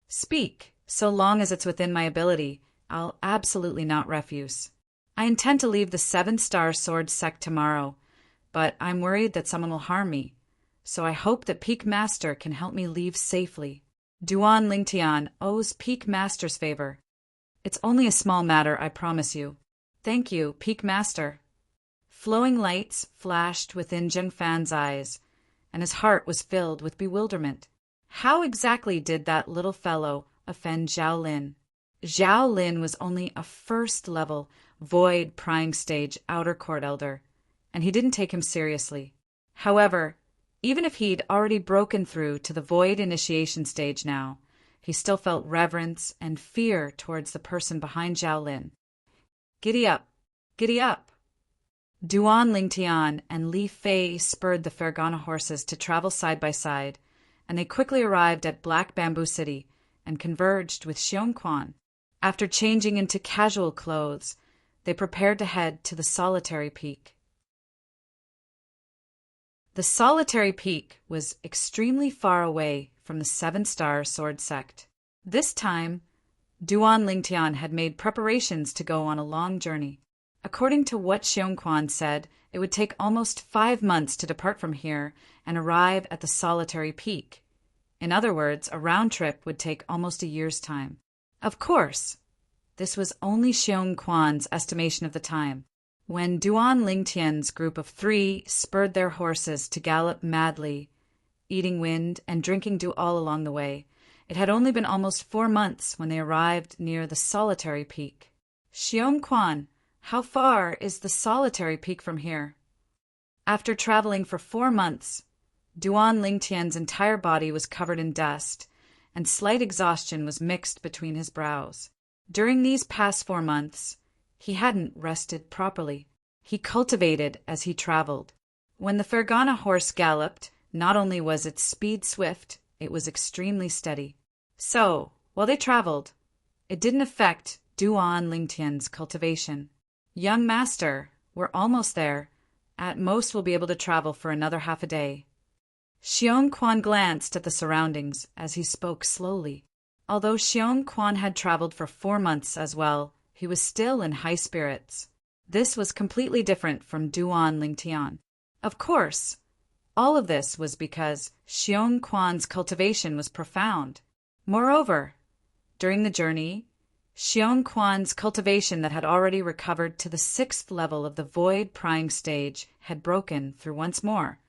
"Speak, so long as it's within my ability. I'll absolutely not refuse." "I intend to leave the seven-star sword sect tomorrow, but I'm worried that someone will harm me, so I hope that Peak Master can help me leave safely. Duan Lingtian owes Peak Master's favor. It's only a small matter, I promise you." "Thank you, Peak Master." Flowing lights flashed within Zheng Fan's eyes, and his heart was filled with bewilderment. How exactly did that little fellow offend Zhao Lin? Zhao Lin was only a first-level, void prying stage outer court elder, and he didn't take him seriously. However, even if he'd already broken through to the void initiation stage now, he still felt reverence and fear towards the person behind Zhao Lin. "Giddy up! Giddy up!" Duan Lingtian and Li Fei spurred the Fergana horses to travel side by side, and they quickly arrived at Black Bamboo City and converged with Xiongquan. After changing into casual clothes, they prepared to head to the Solitary Peak. The Solitary Peak was extremely far away from the seven-star sword sect. This time, Duan Lingtian had made preparations to go on a long journey. According to what Xiongquan said, it would take almost 5 months to depart from here and arrive at the Solitary Peak. In other words, a round trip would take almost a year's time. Of course, this was only Xiongquan's estimation of the time. When Duan Lingtian's group of 3 spurred their horses to gallop madly, eating wind and drinking dew all along the way, it had only been almost 4 months when they arrived near the Solitary Peak. "Xiongquan, how far is the Solitary Peak from here?" After traveling for 4 months, Duan Lingtian's entire body was covered in dust, and slight exhaustion was mixed between his brows. During these past 4 months, he hadn't rested properly. He cultivated as he traveled. When the Fergana horse galloped, not only was its speed swift, it was extremely steady. "So, While they traveled, it didn't affect Duan Lingtian's cultivation. Young master, we're almost there. At most we'll be able to travel for another half a day. Xiong Quan glanced at the surroundings as he spoke slowly. Although Xiong Quan had traveled for 4 months as well, he was still in high spirits. This was completely different from Duan Lingtian. Of course, all of this was because Xiong Quan's cultivation was profound. Moreover, during the journey, Xiong Quan's cultivation that had already recovered to the 6th level of the void prying stage had broken through once more,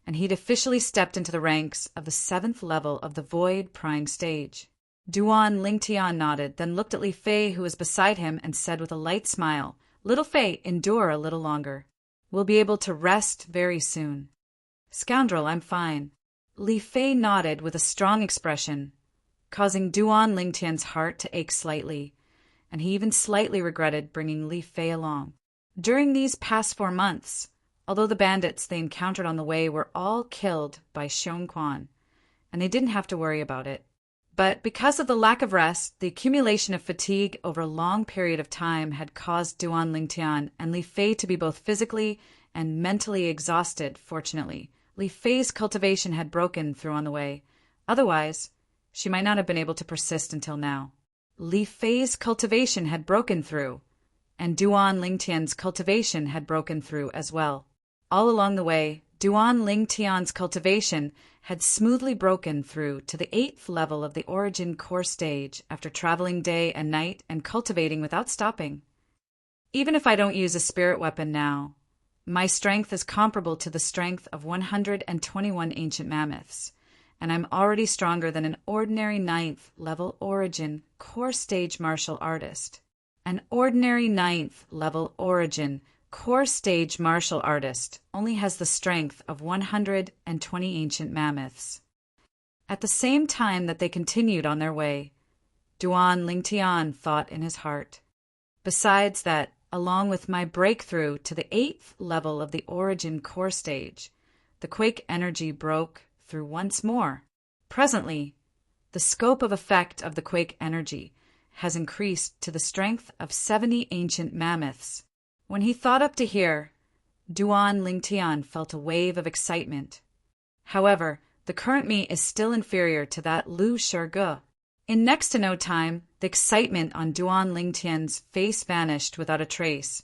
and he'd officially stepped into the ranks of the 7th level of the void prying stage. Duan Lingtian nodded, then looked at Li Fei, who was beside him, and said with a light smile, "Little Fei, endure a little longer. We'll be able to rest very soon." "Scoundrel, I'm fine." Li Fei nodded with a strong expression, causing Duan Lingtian's heart to ache slightly, and he even slightly regretted bringing Li Fei along. During these past 4 months, although the bandits they encountered on the way were all killed by Xiong Quan, and they didn't have to worry about it, but because of the lack of rest, the accumulation of fatigue over a long period of time had caused Duan Lingtian and Li Fei to be both physically and mentally exhausted. Fortunately, Li Fei's cultivation had broken through on the way. Otherwise, she might not have been able to persist until now. Li Fei's cultivation had broken through, and Duan Lingtian's cultivation had broken through as well. All along the way, Duan Lingtian's cultivation had smoothly broken through to the 8th level of the origin core stage after traveling day and night and cultivating without stopping. Even if I don't use a spirit weapon now, my strength is comparable to the strength of 121 ancient mammoths, and I'm already stronger than an ordinary 9th level origin core stage martial artist. An ordinary 9th level origin core stage martial artist only has the strength of 120 ancient mammoths. At the same time that they continued on their way, Duan Lingtian thought in his heart, besides that, along with my breakthrough to the 8th level of the origin core stage, the quake energy broke through once more. Presently, the scope of effect of the quake energy has increased to the strength of 70 ancient mammoths. When he thought up to here, Duan Lingtian felt a wave of excitement. However, the current me is still inferior to that Lu Shirge. In next to no time, the excitement on Duan Lingtian's face vanished without a trace,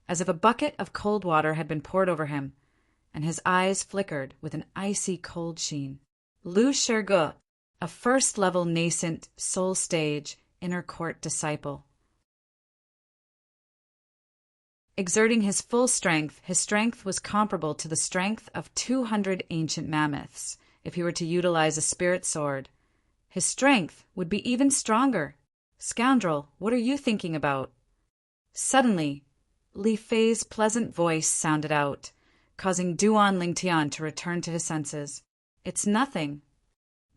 as if a bucket of cold water had been poured over him, and his eyes flickered with an icy cold sheen. Lu Shirge, a 1st-level nascent soul stage inner court disciple. Exerting his full strength, his strength was comparable to the strength of 200 ancient mammoths if he were to utilize a spirit sword. His strength would be even stronger. "Scoundrel, what are you thinking about?" Suddenly, Li Fei's pleasant voice sounded out, causing Duan Lingtian to return to his senses. "It's nothing."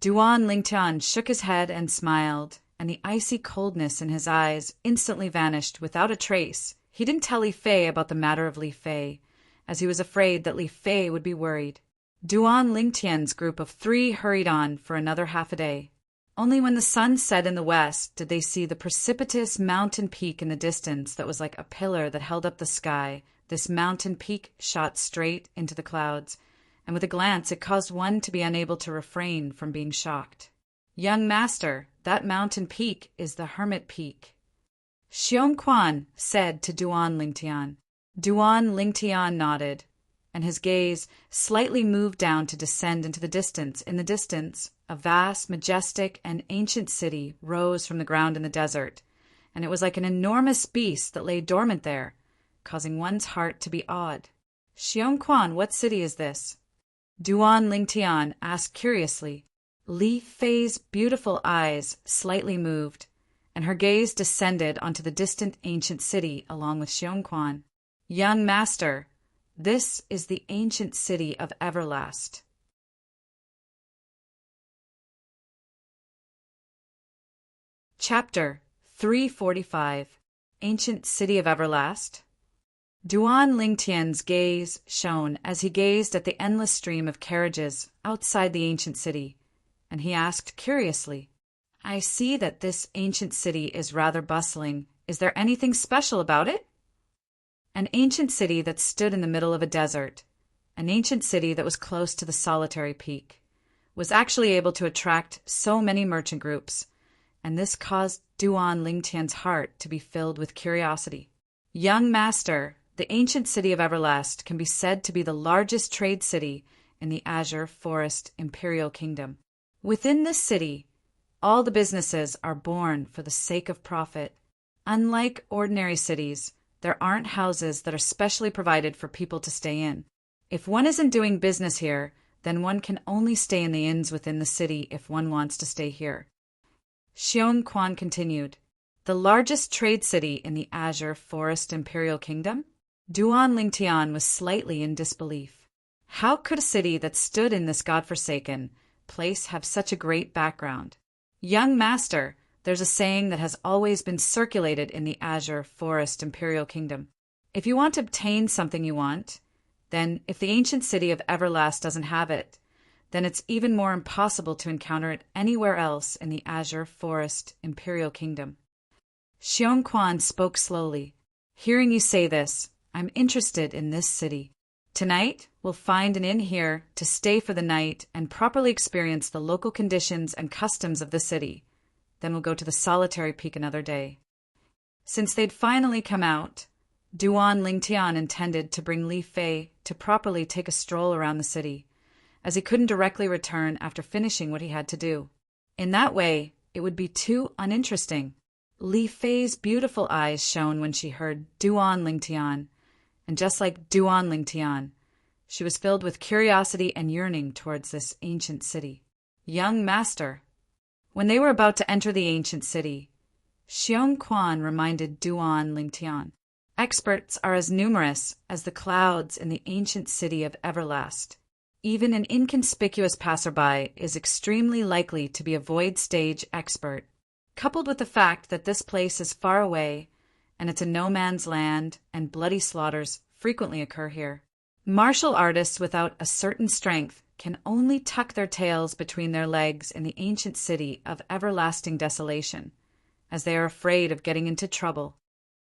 Duan Lingtian shook his head and smiled, and the icy coldness in his eyes instantly vanished without a trace. He didn't tell Li Fei about the matter of Li Fei, as he was afraid that Li Fei would be worried. Duan Lingtian's group of 3 hurried on for another half a day. Only when the sun set in the west did they see the precipitous mountain peak in the distance that was like a pillar that held up the sky. This mountain peak shot straight into the clouds, and with a glance it caused one to be unable to refrain from being shocked. "Young master, that mountain peak is the Hermit Peak," Xiong Quan said to Duan Lingtian. Duan Lingtian nodded, and his gaze slightly moved down to descend into the distance. In the distance, a vast, majestic, and ancient city rose from the ground in the desert, and it was like an enormous beast that lay dormant there, causing one's heart to be awed. "Xiong Quan, what city is this?" Duan Lingtian asked curiously. Li Fei's beautiful eyes slightly moved, and her gaze descended onto the distant ancient city along with Xiong Quan. "Young master, this is the ancient city of Everlast." Chapter 345. Ancient City of Everlast. Duan Lingtian's gaze shone as he gazed at the endless stream of carriages outside the ancient city, and he asked curiously, I see that this ancient city is rather bustling. Is there anything special about it? An ancient city that stood in the middle of a desert, an ancient city that was close to the solitary peak, was actually able to attract so many merchant groups, and this caused Duan Lingtian's heart to be filled with curiosity. Young master, the ancient city of Everlast can be said to be the largest trade city in the Azure Forest Imperial Kingdom. Within this city, all the businesses are born for the sake of profit. Unlike ordinary cities, there aren't houses that are specially provided for people to stay in. If one isn't doing business here, then one can only stay in the inns within the city if one wants to stay here. Xiong Quan continued, the largest trade city in the Azure Forest Imperial Kingdom? Duan Lingtian was slightly in disbelief. How could a city that stood in this godforsaken place have such a great background? Young master, there's a saying that has always been circulated in the Azure Forest Imperial Kingdom. If you want to obtain something you want, then if the ancient city of Everlast doesn't have it, then it's even more impossible to encounter it anywhere else in the Azure Forest Imperial Kingdom. Xiong Quan spoke slowly. Hearing you say this, I'm interested in this city. Tonight, we'll find an inn here to stay for the night and properly experience the local conditions and customs of the city. Then we'll go to the solitary peak another day. Since they'd finally come out, Duan Lingtian intended to bring Li Fei to properly take a stroll around the city, as he couldn't directly return after finishing what he had to do. In that way, it would be too uninteresting. Li Fei's beautiful eyes shone when she heard Duan Lingtian, and just like Duan Lingtian, she was filled with curiosity and yearning towards this ancient city. Young master. When they were about to enter the ancient city, Xiong Quan reminded Duan Lingtian, experts are as numerous as the clouds in the ancient city of Everlast. Even an inconspicuous passerby is extremely likely to be a void stage expert. Coupled with the fact that this place is far away, and it's a no-man's land, and bloody slaughters frequently occur here. Martial artists without a certain strength can only tuck their tails between their legs in the ancient city of everlasting desolation, as they are afraid of getting into trouble.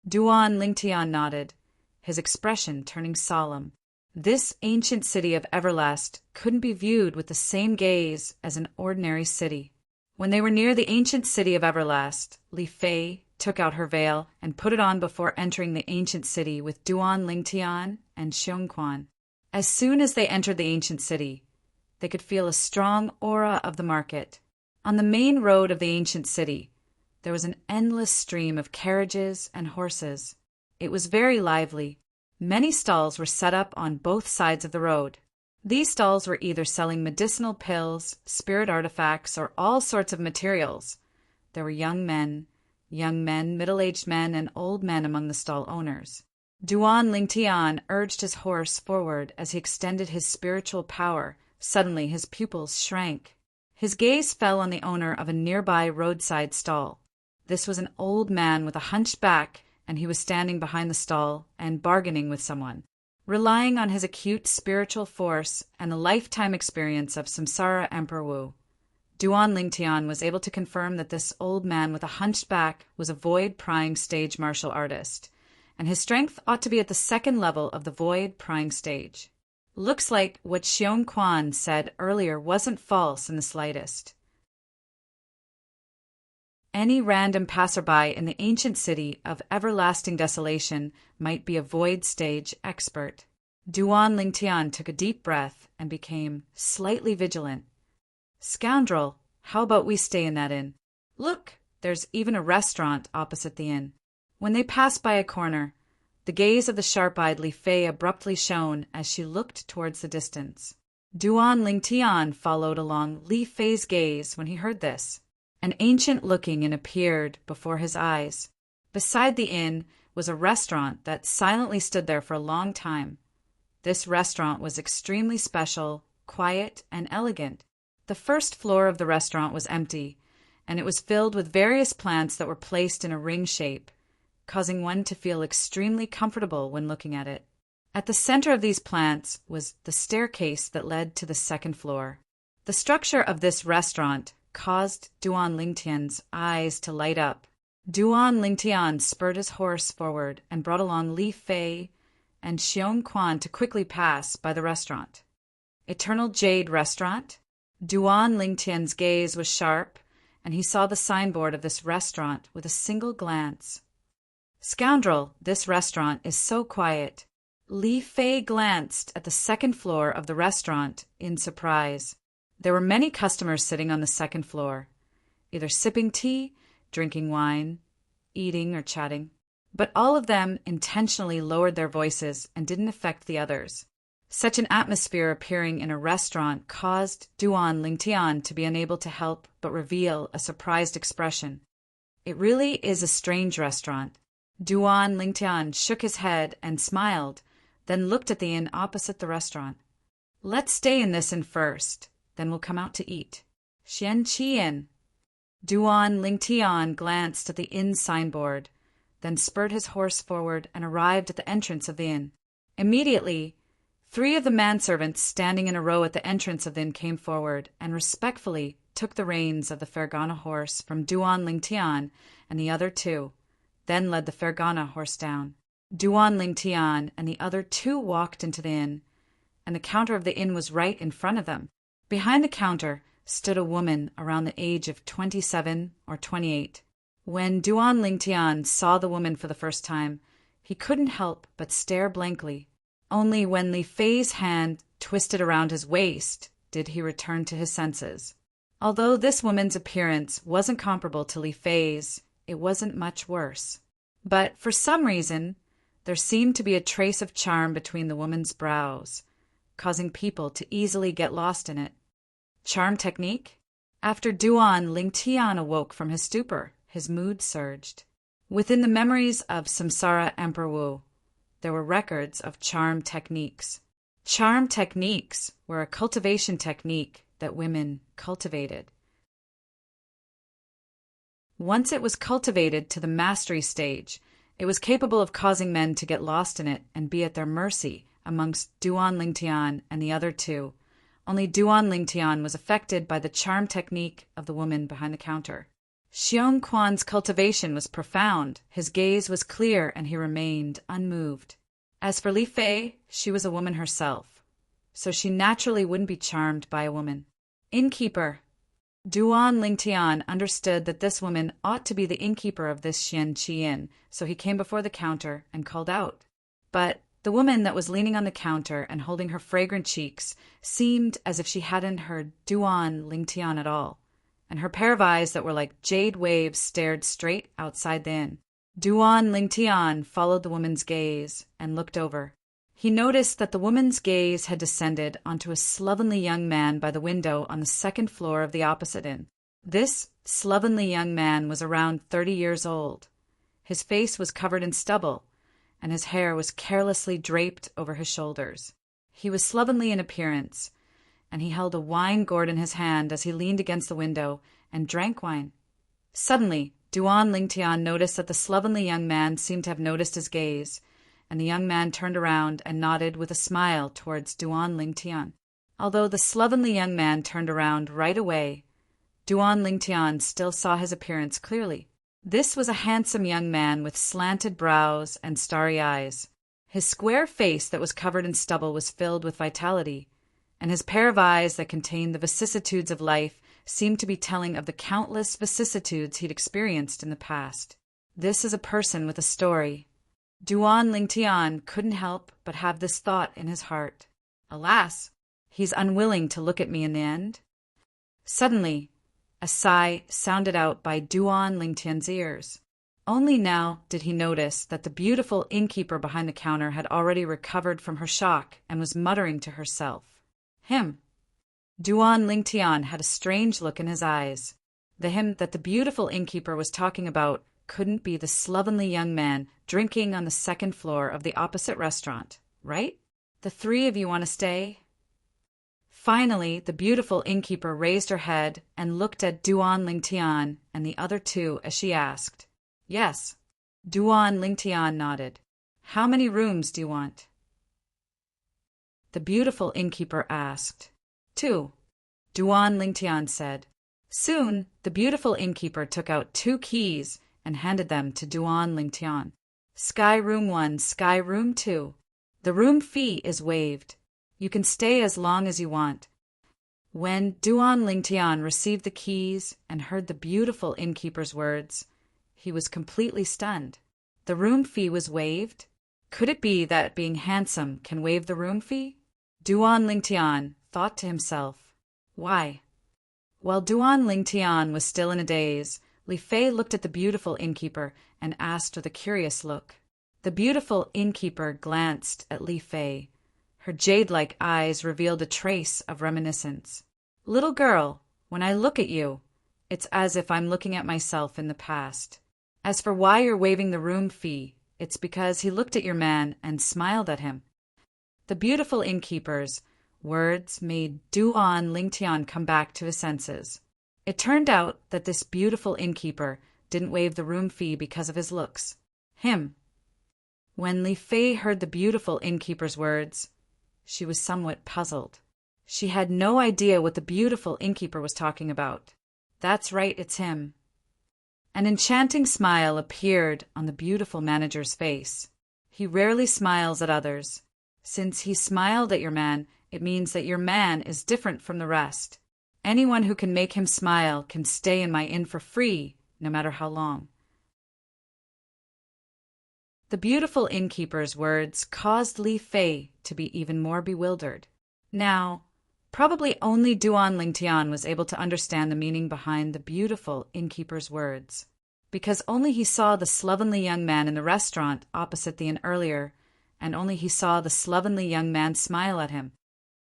Duan Lingtian nodded, his expression turning solemn. This ancient city of Everlast couldn't be viewed with the same gaze as an ordinary city. When they were near the ancient city of Everlast, Li Fei took out her veil and put it on before entering the ancient city with Duan Lingtian and Xiong Quan. As soon as they entered the ancient city, they could feel a strong aura of the market. On the main road of the ancient city, there was an endless stream of carriages and horses. It was very lively. Many stalls were set up on both sides of the road. These stalls were either selling medicinal pills, spirit artifacts, or all sorts of materials. There were young men, middle-aged men, and old men among the stall owners. Duan Lingtian urged his horse forward as he extended his spiritual power. Suddenly his pupils shrank. His gaze fell on the owner of a nearby roadside stall. This was an old man with a hunched back, and he was standing behind the stall and bargaining with someone. Relying on his acute spiritual force and the lifetime experience of Samsara Emperor Wu, Duan Lingtian was able to confirm that this old man with a hunched back was a void-prying stage martial artist, and his strength ought to be at the second level of the void-prying stage. Looks like what Xiong Quan said earlier wasn't false in the slightest. Any random passerby in the ancient city of everlasting desolation might be a void stage expert. Duan Lingtian took a deep breath and became slightly vigilant. Scoundrel, how about we stay in that inn? Look, there's even a restaurant opposite the inn. When they passed by a corner, the gaze of the sharp-eyed Li Fei abruptly shone as she looked towards the distance. Duan Lingtian followed along Li Fei's gaze when he heard this. An ancient-looking inn appeared before his eyes. Beside the inn was a restaurant that silently stood there for a long time. This restaurant was extremely special, quiet, and elegant. The first floor of the restaurant was empty, and it was filled with various plants that were placed in a ring shape, causing one to feel extremely comfortable when looking at it. At the center of these plants was the staircase that led to the second floor. The structure of this restaurant caused Duan Lingtian's eyes to light up. Duan Lingtian spurred his horse forward and brought along Li Fei and Xiong Quan to quickly pass by the restaurant. Eternal Jade Restaurant? Duan Lingtian's gaze was sharp, and he saw the signboard of this restaurant with a single glance. Scoundrel, this restaurant is so quiet. Li Fei glanced at the second floor of the restaurant in surprise. There were many customers sitting on the second floor, either sipping tea, drinking wine, eating or chatting. But all of them intentionally lowered their voices and didn't affect the others. Such an atmosphere appearing in a restaurant caused Duan Lingtian to be unable to help but reveal a surprised expression. It really is a strange restaurant. Duan Lingtian shook his head and smiled, then looked at the inn opposite the restaurant. Let's stay in this inn first, then we'll come out to eat. Xianqi Inn. Duan Lingtian glanced at the inn signboard, then spurred his horse forward and arrived at the entrance of the inn. Immediately, 3 of the manservants standing in a row at the entrance of the inn came forward and respectfully took the reins of the Fergana horse from Duan Lingtian and the other 2, then led the Fergana horse down. Duan Lingtian and the other 2 walked into the inn, and the counter of the inn was right in front of them. Behind the counter stood a woman around the age of 27 or 28. When Duan Lingtian saw the woman for the first time, he couldn't help but stare blankly. Only when Li Fei's hand twisted around his waist did he return to his senses. Although this woman's appearance wasn't comparable to Li Fei's, it wasn't much worse. But for some reason, there seemed to be a trace of charm between the woman's brows, causing people to easily get lost in it. Charm technique? After Duan Lingtian awoke from his stupor, his mood surged. Within the memories of Samsara Emperor Wu, there were records of charm techniques. Charm techniques were a cultivation technique that women cultivated. Once it was cultivated to the mastery stage, it was capable of causing men to get lost in it and be at their mercy amongst Duan Lingtian and the other 2. Only Duan Lingtian was affected by the charm technique of the woman behind the counter. Xiong Quan's cultivation was profound, his gaze was clear, and he remained unmoved. As for Li Fei, she was a woman herself, so she naturally wouldn't be charmed by a woman. Innkeeper. Duan Lingtian understood that this woman ought to be the innkeeper of this Xianqi Inn, so he came before the counter and called out. But the woman that was leaning on the counter and holding her fragrant cheeks seemed as if she hadn't heard Duan Lingtian at all, and her pair of eyes that were like jade waves stared straight outside the inn. Duan Lingtian followed the woman's gaze and looked over. He noticed that the woman's gaze had descended onto a slovenly young man by the window on the second floor of the opposite inn. This slovenly young man was around 30 years old. His face was covered in stubble, and his hair was carelessly draped over his shoulders. He was slovenly in appearance, and he held a wine gourd in his hand as he leaned against the window and drank wine. Suddenly, Duan Lingtian noticed that the slovenly young man seemed to have noticed his gaze, and the young man turned around and nodded with a smile towards Duan Lingtian. Although the slovenly young man turned around right away, Duan Lingtian still saw his appearance clearly. This was a handsome young man with slanted brows and starry eyes. His square face that was covered in stubble was filled with vitality, and his pair of eyes that contained the vicissitudes of life seemed to be telling of the countless vicissitudes he'd experienced in the past. This is a person with a story. Duan Lingtian couldn't help but have this thought in his heart. Alas, he's unwilling to look at me in the end. Suddenly, a sigh sounded out by Duan Lingtian's ears. Only now did he notice that the beautiful innkeeper behind the counter had already recovered from her shock and was muttering to herself. Him. Duan Lingtian had a strange look in his eyes. The him that the beautiful innkeeper was talking about couldn't be the slovenly young man drinking on the second floor of the opposite restaurant, right? The 3 of you want to stay? Finally, the beautiful innkeeper raised her head and looked at Duan Lingtian and the other 2 as she asked. Yes. Duan Lingtian nodded. How many rooms do you want? The beautiful innkeeper asked. 2. Duan Lingtian said. Soon, the beautiful innkeeper took out 2 keys and handed them to Duan Lingtian. Sky Room 1, Sky Room 2. The room fee is waived. You can stay as long as you want. When Duan Lingtian received the keys and heard the beautiful innkeeper's words, he was completely stunned. The room fee was waived? Could it be that being handsome can waive the room fee? Duan Lingtian thought to himself. Why? While Duan Lingtian was still in a daze, Li Fei looked at the beautiful innkeeper and asked with a curious look. The beautiful innkeeper glanced at Li Fei. Her jade-like eyes revealed a trace of reminiscence. Little girl, when I look at you, it's as if I'm looking at myself in the past. As for why you're waiving the room fee, it's because he looked at your man and smiled at him. The beautiful innkeeper's words made Duan Lingtian come back to his senses. It turned out that this beautiful innkeeper didn't waive the room fee because of his looks. Him. When Li Fei heard the beautiful innkeeper's words, she was somewhat puzzled. She had no idea what the beautiful innkeeper was talking about. That's right, it's him. An enchanting smile appeared on the beautiful manager's face. He rarely smiles at others. Since he smiled at your man, it means that your man is different from the rest. Anyone who can make him smile can stay in my inn for free, no matter how long. The beautiful innkeeper's words caused Li Fei to be even more bewildered. Now, probably only Duan Lingtian was able to understand the meaning behind the beautiful innkeeper's words, because only he saw the slovenly young man in the restaurant opposite the inn earlier, and only he saw the slovenly young man smile at him.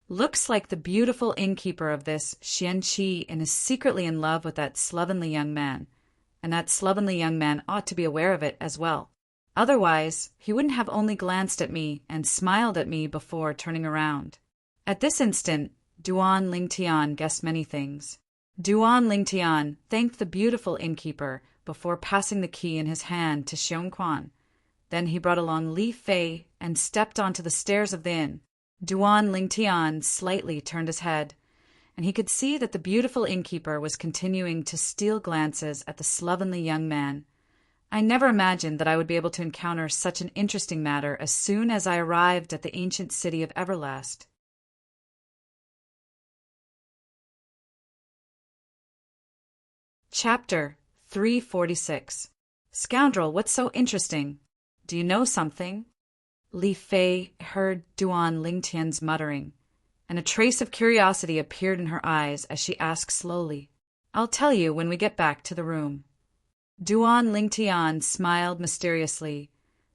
Looks like the beautiful innkeeper of this Xianqi is secretly in love with that slovenly young man, and that slovenly young man ought to be aware of it as well. Otherwise, he wouldn't have only glanced at me and smiled at me before turning around. At this instant, Duan Lingtian guessed many things. Duan Lingtian thanked the beautiful innkeeper before passing the key in his hand to Xiongquan. Then he brought along Li Fei and stepped onto the stairs of the inn. Duan Lingtian slightly turned his head, and he could see that the beautiful innkeeper was continuing to steal glances at the slovenly young man. I never imagined that I would be able to encounter such an interesting matter as soon as I arrived at the ancient city of Everlast. Chapter 346. Scoundrel, what's so interesting? Do you know something? Li Fei heard Duan Lingtian's muttering, and a trace of curiosity appeared in her eyes as she asked slowly, I'll tell you when we get back to the room. Duan Lingtian smiled mysteriously,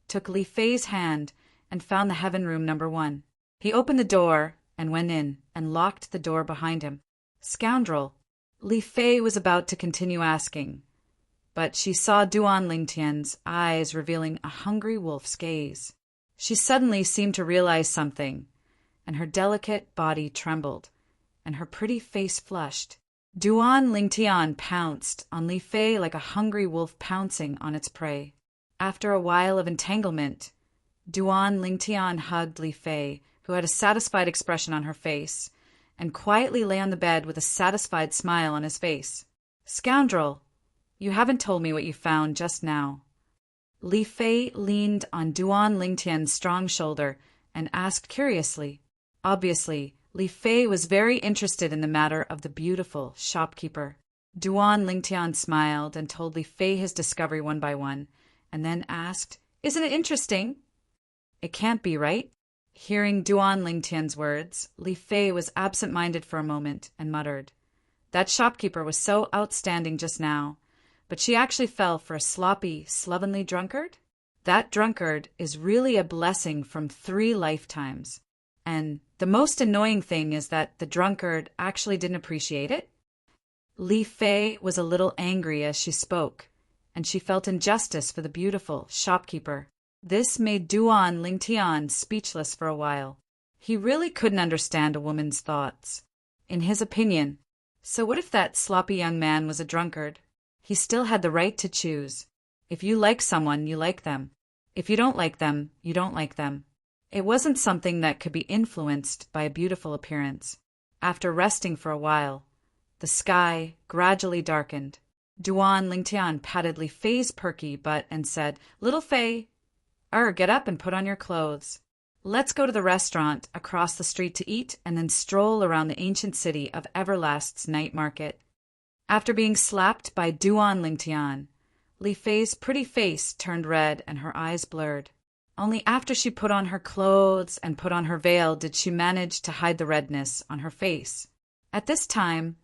took Li Fei's hand, and found the heaven room number 1. He opened the door and went in and locked the door behind him. Scoundrel, Li Fei was about to continue asking, but she saw Duan Lingtian's eyes revealing a hungry wolf's gaze. She suddenly seemed to realize something, and her delicate body trembled, and her pretty face flushed. Duan Lingtian pounced on Li Fei like a hungry wolf pouncing on its prey. After a while of entanglement, Duan Lingtian hugged Li Fei, who had a satisfied expression on her face, and quietly lay on the bed with a satisfied smile on his face. Scoundrel, you haven't told me what you found just now. Li Fei leaned on Duan Lingtian's strong shoulder and asked curiously. Obviously, Li Fei was very interested in the matter of the beautiful shopkeeper. Duan Lingtian smiled and told Li Fei his discovery one by one, and then asked, Isn't it interesting? It can't be, right? Hearing Duan Lingtian's words, Li Fei was absent-minded for a moment and muttered, That shopkeeper was so outstanding just now. But she actually fell for a sloppy, slovenly drunkard? That drunkard is really a blessing from 3 lifetimes. And the most annoying thing is that the drunkard actually didn't appreciate it. Li Fei was a little angry as she spoke, and she felt injustice for the beautiful shopkeeper. This made Duan Lingtian speechless for a while. He really couldn't understand a woman's thoughts. In his opinion, so what if that sloppy young man was a drunkard? He still had the right to choose. If you like someone, you like them. If you don't like them, you don't like them. It wasn't something that could be influenced by a beautiful appearance. After resting for a while, The sky gradually darkened. Duan Lingtian patted Li Fei's perky butt and said, "Little Fei, get up and put on your clothes. Let's go to the restaurant across the street to eat and then stroll around the ancient city of Everlast's night market." After being slapped by Duan Lingtian, Li Fei's pretty face turned red and her eyes blurred. Only after she put on her clothes and put on her veil did she manage to hide the redness on her face. At this time,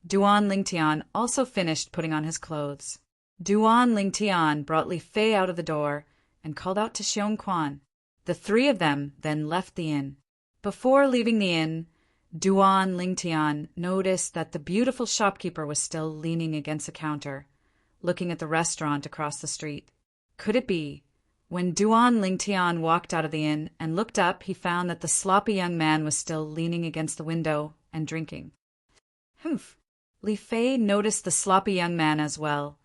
Duan Lingtian also finished putting on his clothes. Duan Lingtian brought Li Fei out of the door and called out to Xiong Quan. The three of them then left the inn. Before leaving the inn, Duan Lingtian noticed that the beautiful shopkeeper was still leaning against the counter, looking at the restaurant across the street. Could it be? When Duan Lingtian walked out of the inn and looked up, he found that the sloppy young man was still leaning against the window and drinking. Humph! Li Fei noticed the sloppy young man as well,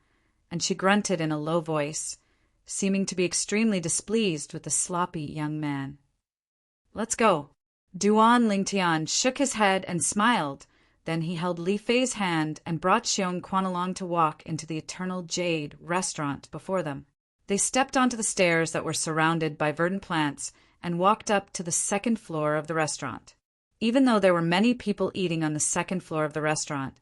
and she grunted in a low voice, seeming to be extremely displeased with the sloppy young man. "Let's go." Duan Lingtian shook his head and smiled. Then he held Li Fei's hand and brought Xiong Quan along to walk into the Eternal Jade restaurant before them. They stepped onto the stairs that were surrounded by verdant plants and walked up to the second floor of the restaurant. Even though there were many people eating on the second floor of the restaurant,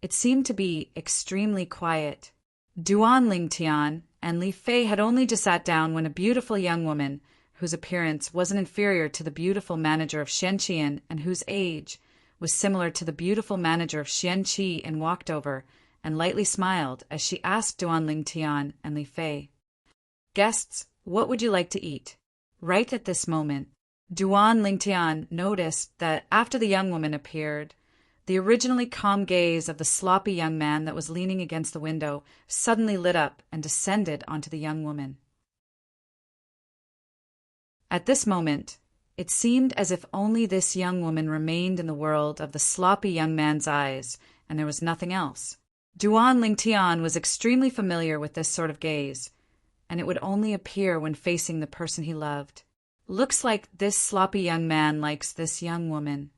it seemed to be extremely quiet. Duan Lingtian and Li Fei had only just sat down when a beautiful young woman, whose appearance wasn't inferior to the beautiful manager of Shenqian and whose age was similar to the beautiful manager of Xianqi, and walked over and lightly smiled as she asked Duan Lingtian and Li Fei, "Guests, what would you like to eat?" Right at this moment, Duan Lingtian noticed that after the young woman appeared, the originally calm gaze of the sloppy young man that was leaning against the window suddenly lit up and descended onto the young woman. At this moment, it seemed as if only this young woman remained in the world of the sloppy young man's eyes, and there was nothing else. Duan Lingtian was extremely familiar with this sort of gaze, and it would only appear when facing the person he loved. Looks like this sloppy young man likes this young woman.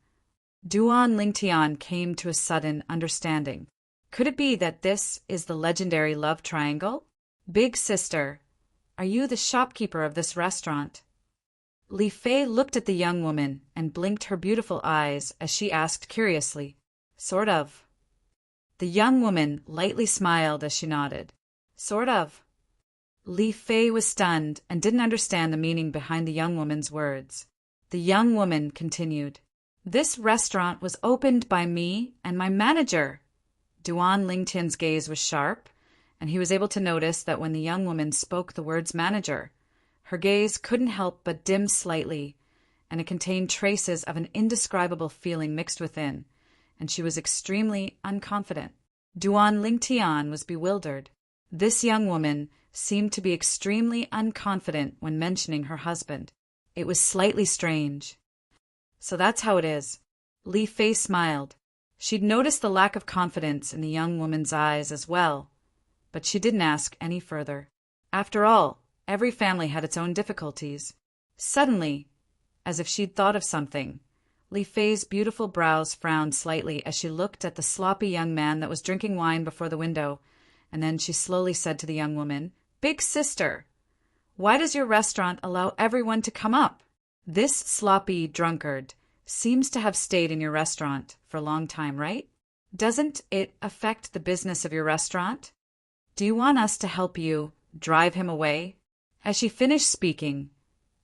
Duan Lingtian came to a sudden understanding. Could it be that this is the legendary love triangle? "Big sister, are you the shopkeeper of this restaurant?" Li Fei looked at the young woman and blinked her beautiful eyes as she asked curiously, "Sort of." The young woman lightly smiled as she nodded. "Sort of." Li Fei was stunned and didn't understand the meaning behind the young woman's words. The young woman continued, "This restaurant was opened by me and my manager." Duan Lingtian's gaze was sharp, and he was able to notice that when the young woman spoke the words manager, her gaze couldn't help but dim slightly, and it contained traces of an indescribable feeling mixed within, and she was extremely unconfident. Duan Lingtian was bewildered. This young woman seemed to be extremely unconfident when mentioning her husband. It was slightly strange. "So that's how it is." Li Fei smiled. She'd noticed the lack of confidence in the young woman's eyes as well, but she didn't ask any further. After all, every family had its own difficulties. Suddenly, as if she'd thought of something, Li Fei's beautiful brows frowned slightly as she looked at the sloppy young man that was drinking wine before the window, and then she slowly said to the young woman, "Big sister, why does your restaurant allow everyone to come up? This sloppy drunkard seems to have stayed in your restaurant for a long time, right? Doesn't it affect the business of your restaurant? Do you want us to help you drive him away?" As she finished speaking,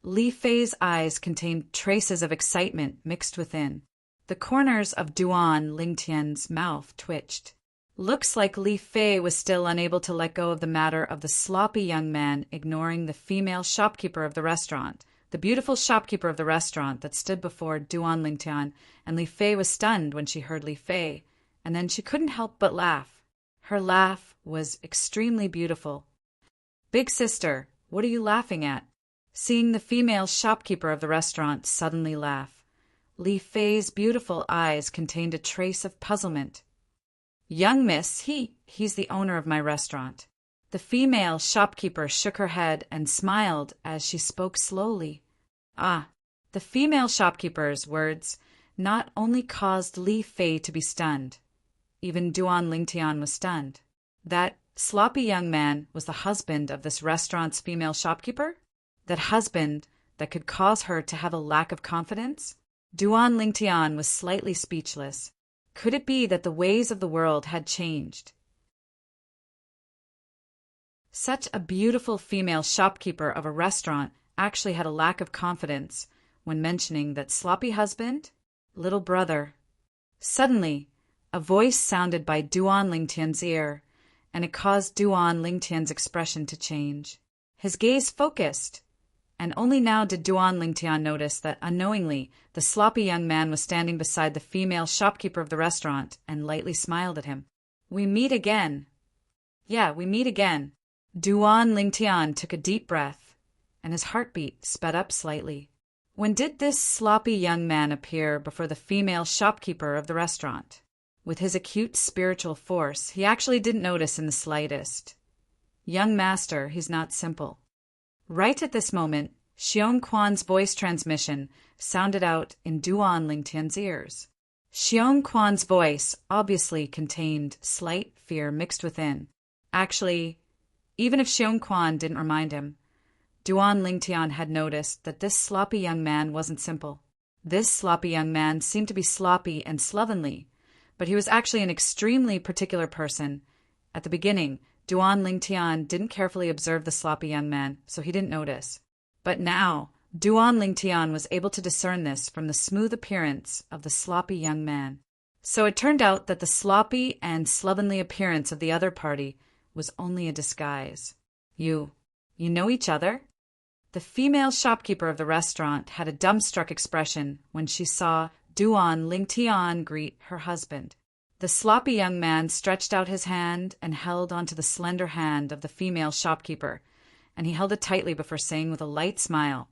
Li Fei's eyes contained traces of excitement mixed within. The corners of Duan Lingtian's mouth twitched. Looks like Li Fei was still unable to let go of the matter of the sloppy young man ignoring the female shopkeeper of the restaurant, the beautiful shopkeeper of the restaurant that stood before Duan Lingtian, and Li Fei was stunned when she heard Li Fei, and then she couldn't help but laugh. Her laugh was extremely beautiful. "Big sister, what are you laughing at?" Seeing the female shopkeeper of the restaurant suddenly laugh, Li Fei's beautiful eyes contained a trace of puzzlement. "Young miss, he's the owner of my restaurant." The female shopkeeper shook her head and smiled as she spoke slowly. The female shopkeeper's words not only caused Li Fei to be stunned, even Duan Lingtian was stunned. That sloppy young man was the husband of this restaurant's female shopkeeper? That husband that could cause her to have a lack of confidence? Duan Lingtian was slightly speechless. Could it be that the ways of the world had changed? Such a beautiful female shopkeeper of a restaurant actually had a lack of confidence when mentioning that sloppy husband, little brother. Suddenly, a voice sounded by Duan Lingtian's ear, and it caused Duan Lingtian's expression to change. His gaze focused, and only now did Duan Lingtian notice that unknowingly the sloppy young man was standing beside the female shopkeeper of the restaurant and lightly smiled at him. "We meet again." "Yeah, we meet again." Duan Lingtian took a deep breath, and his heartbeat sped up slightly. When did this sloppy young man appear before the female shopkeeper of the restaurant? With his acute spiritual force, he actually didn't notice in the slightest. Young master, he's not simple. Right at this moment, Xiong Quan's voice transmission sounded out in Duan Lingtian's ears. Xiong Quan's voice obviously contained slight fear mixed within. Actually, even if Xiong Quan didn't remind him, Duan Lingtian had noticed that this sloppy young man wasn't simple. This sloppy young man seemed to be sloppy and slovenly, but he was actually an extremely particular person. At the beginning, Duan Lingtian didn't carefully observe the sloppy young man, so he didn't notice. But now, Duan Lingtian was able to discern this from the smooth appearance of the sloppy young man. So it turned out that the sloppy and slovenly appearance of the other party was only a disguise. You know each other? The female shopkeeper of the restaurant had a dumbstruck expression when she saw Duan Lingtian greet her husband. The sloppy young man stretched out his hand and held onto the slender hand of the female shopkeeper, and he held it tightly before saying with a light smile,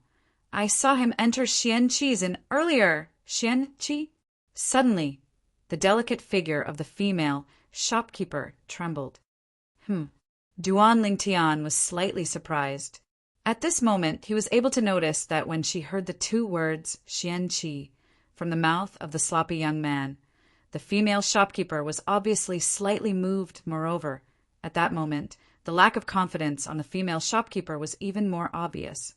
"I saw him enter Xianqi's inn earlier, Xianqi." Suddenly, the delicate figure of the female shopkeeper trembled. Duan Lingtian was slightly surprised. At this moment, he was able to notice that when she heard the two words Xianqi from the mouth of the sloppy young man, the female shopkeeper was obviously slightly moved. Moreover, at that moment, the lack of confidence on the female shopkeeper was even more obvious.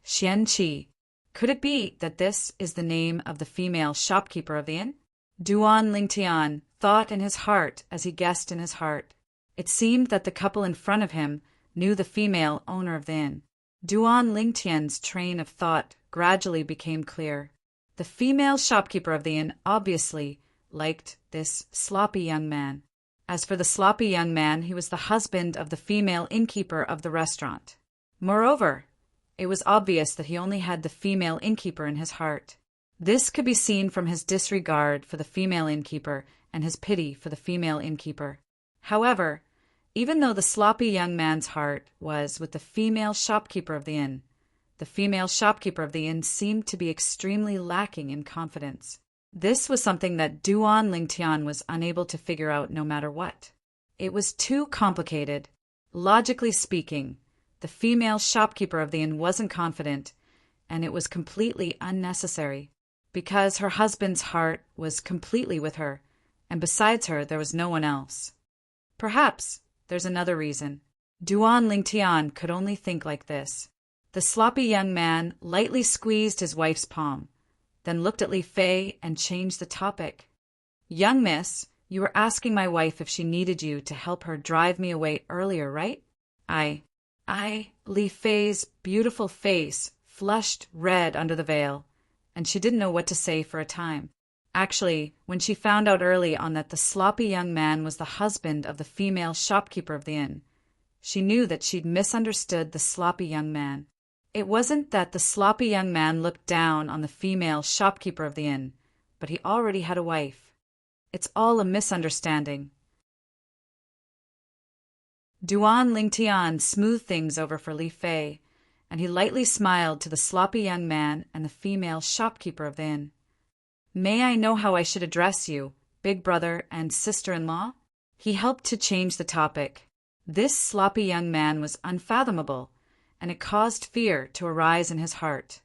Xianqi. Could it be that this is the name of the female shopkeeper of the inn? Duan Lingtian thought in his heart as he guessed in his heart. It seemed that the couple in front of him knew the female owner of the inn. Duan Lingtian's train of thought gradually became clear. The female shopkeeper of the inn obviously liked this sloppy young man. As for the sloppy young man, he was the husband of the female innkeeper of the restaurant. Moreover, it was obvious that he only had the female innkeeper in his heart. This could be seen from his disregard for the female innkeeper and his pity for the female innkeeper. However, even though the sloppy young man's heart was with the female shopkeeper of the inn, the female shopkeeper of the inn seemed to be extremely lacking in confidence. This was something that Duan Lingtian was unable to figure out no matter what. It was too complicated. Logically speaking, the female shopkeeper of the inn wasn't confident, and it was completely unnecessary, because her husband's heart was completely with her, and besides her there was no one else. Perhaps there's another reason. Duan Lingtian could only think like this. The sloppy young man lightly squeezed his wife's palm, then looked at Li Fei and changed the topic. "Young miss, you were asking my wife if she needed you to help her drive me away earlier, right?" Li Fei's beautiful face flushed red under the veil, and she didn't know what to say for a time. Actually, when she found out early on that the sloppy young man was the husband of the female shopkeeper of the inn, she knew that she'd misunderstood the sloppy young man. It wasn't that the sloppy young man looked down on the female shopkeeper of the inn, but he already had a wife. It's all a misunderstanding. Duan Lingtian smoothed things over for Li Fei, and he lightly smiled to the sloppy young man and the female shopkeeper of the inn. "May I know how I should address you, big brother and sister-in-law?" He helped to change the topic. This sloppy young man was unfathomable, and it caused fear to arise in his heart.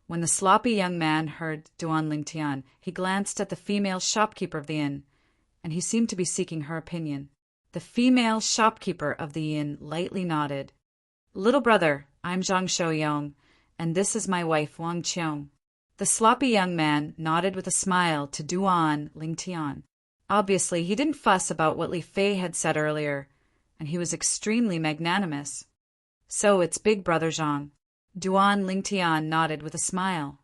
When the sloppy young man heard Duan Lingtian, he glanced at the female shopkeeper of the inn, and he seemed to be seeking her opinion. The female shopkeeper of the inn lightly nodded. "Little brother, I'm Zhang Shouyong, and this is my wife Wang Qiong." The sloppy young man nodded with a smile to Duan Lingtian. Obviously, he didn't fuss about what Li Fei had said earlier, and he was extremely magnanimous. "So it's Big Brother Zhang." Duan Lingtian nodded with a smile.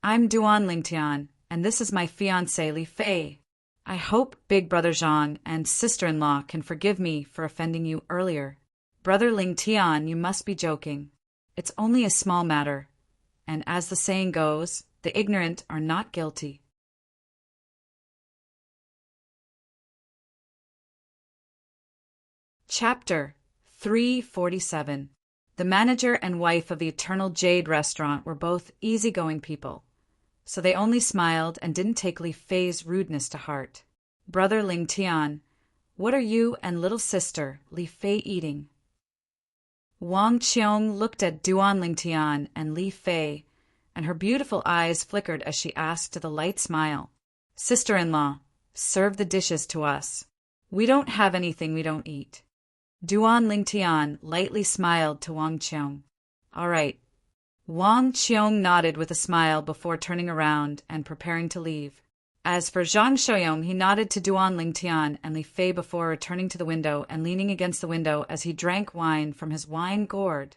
"I'm Duan Lingtian, and this is my fiancée Li Fei. I hope Big Brother Zhang and sister-in-law can forgive me for offending you earlier." "Brother Lingtian, you must be joking. It's only a small matter, and as the saying goes, the ignorant are not guilty." Chapter 347. The manager and wife of the Eternal Jade restaurant were both easygoing people, so they only smiled and didn't take Li Fei's rudeness to heart. "Brother Lingtian, what are you and little sister Li Fei eating?" Wang Qiong looked at Duan Lingtian and Li Fei, and her beautiful eyes flickered as she asked with a light smile, "Sister-in-law, serve the dishes to us. We don't have anything we don't eat." Duan Lingtian lightly smiled to Wang Qiong. "All right." Wang Qiong nodded with a smile before turning around and preparing to leave. As for Zhang Shouyong, he nodded to Duan Lingtian and Li Fei before returning to the window and leaning against the window as he drank wine from his wine gourd.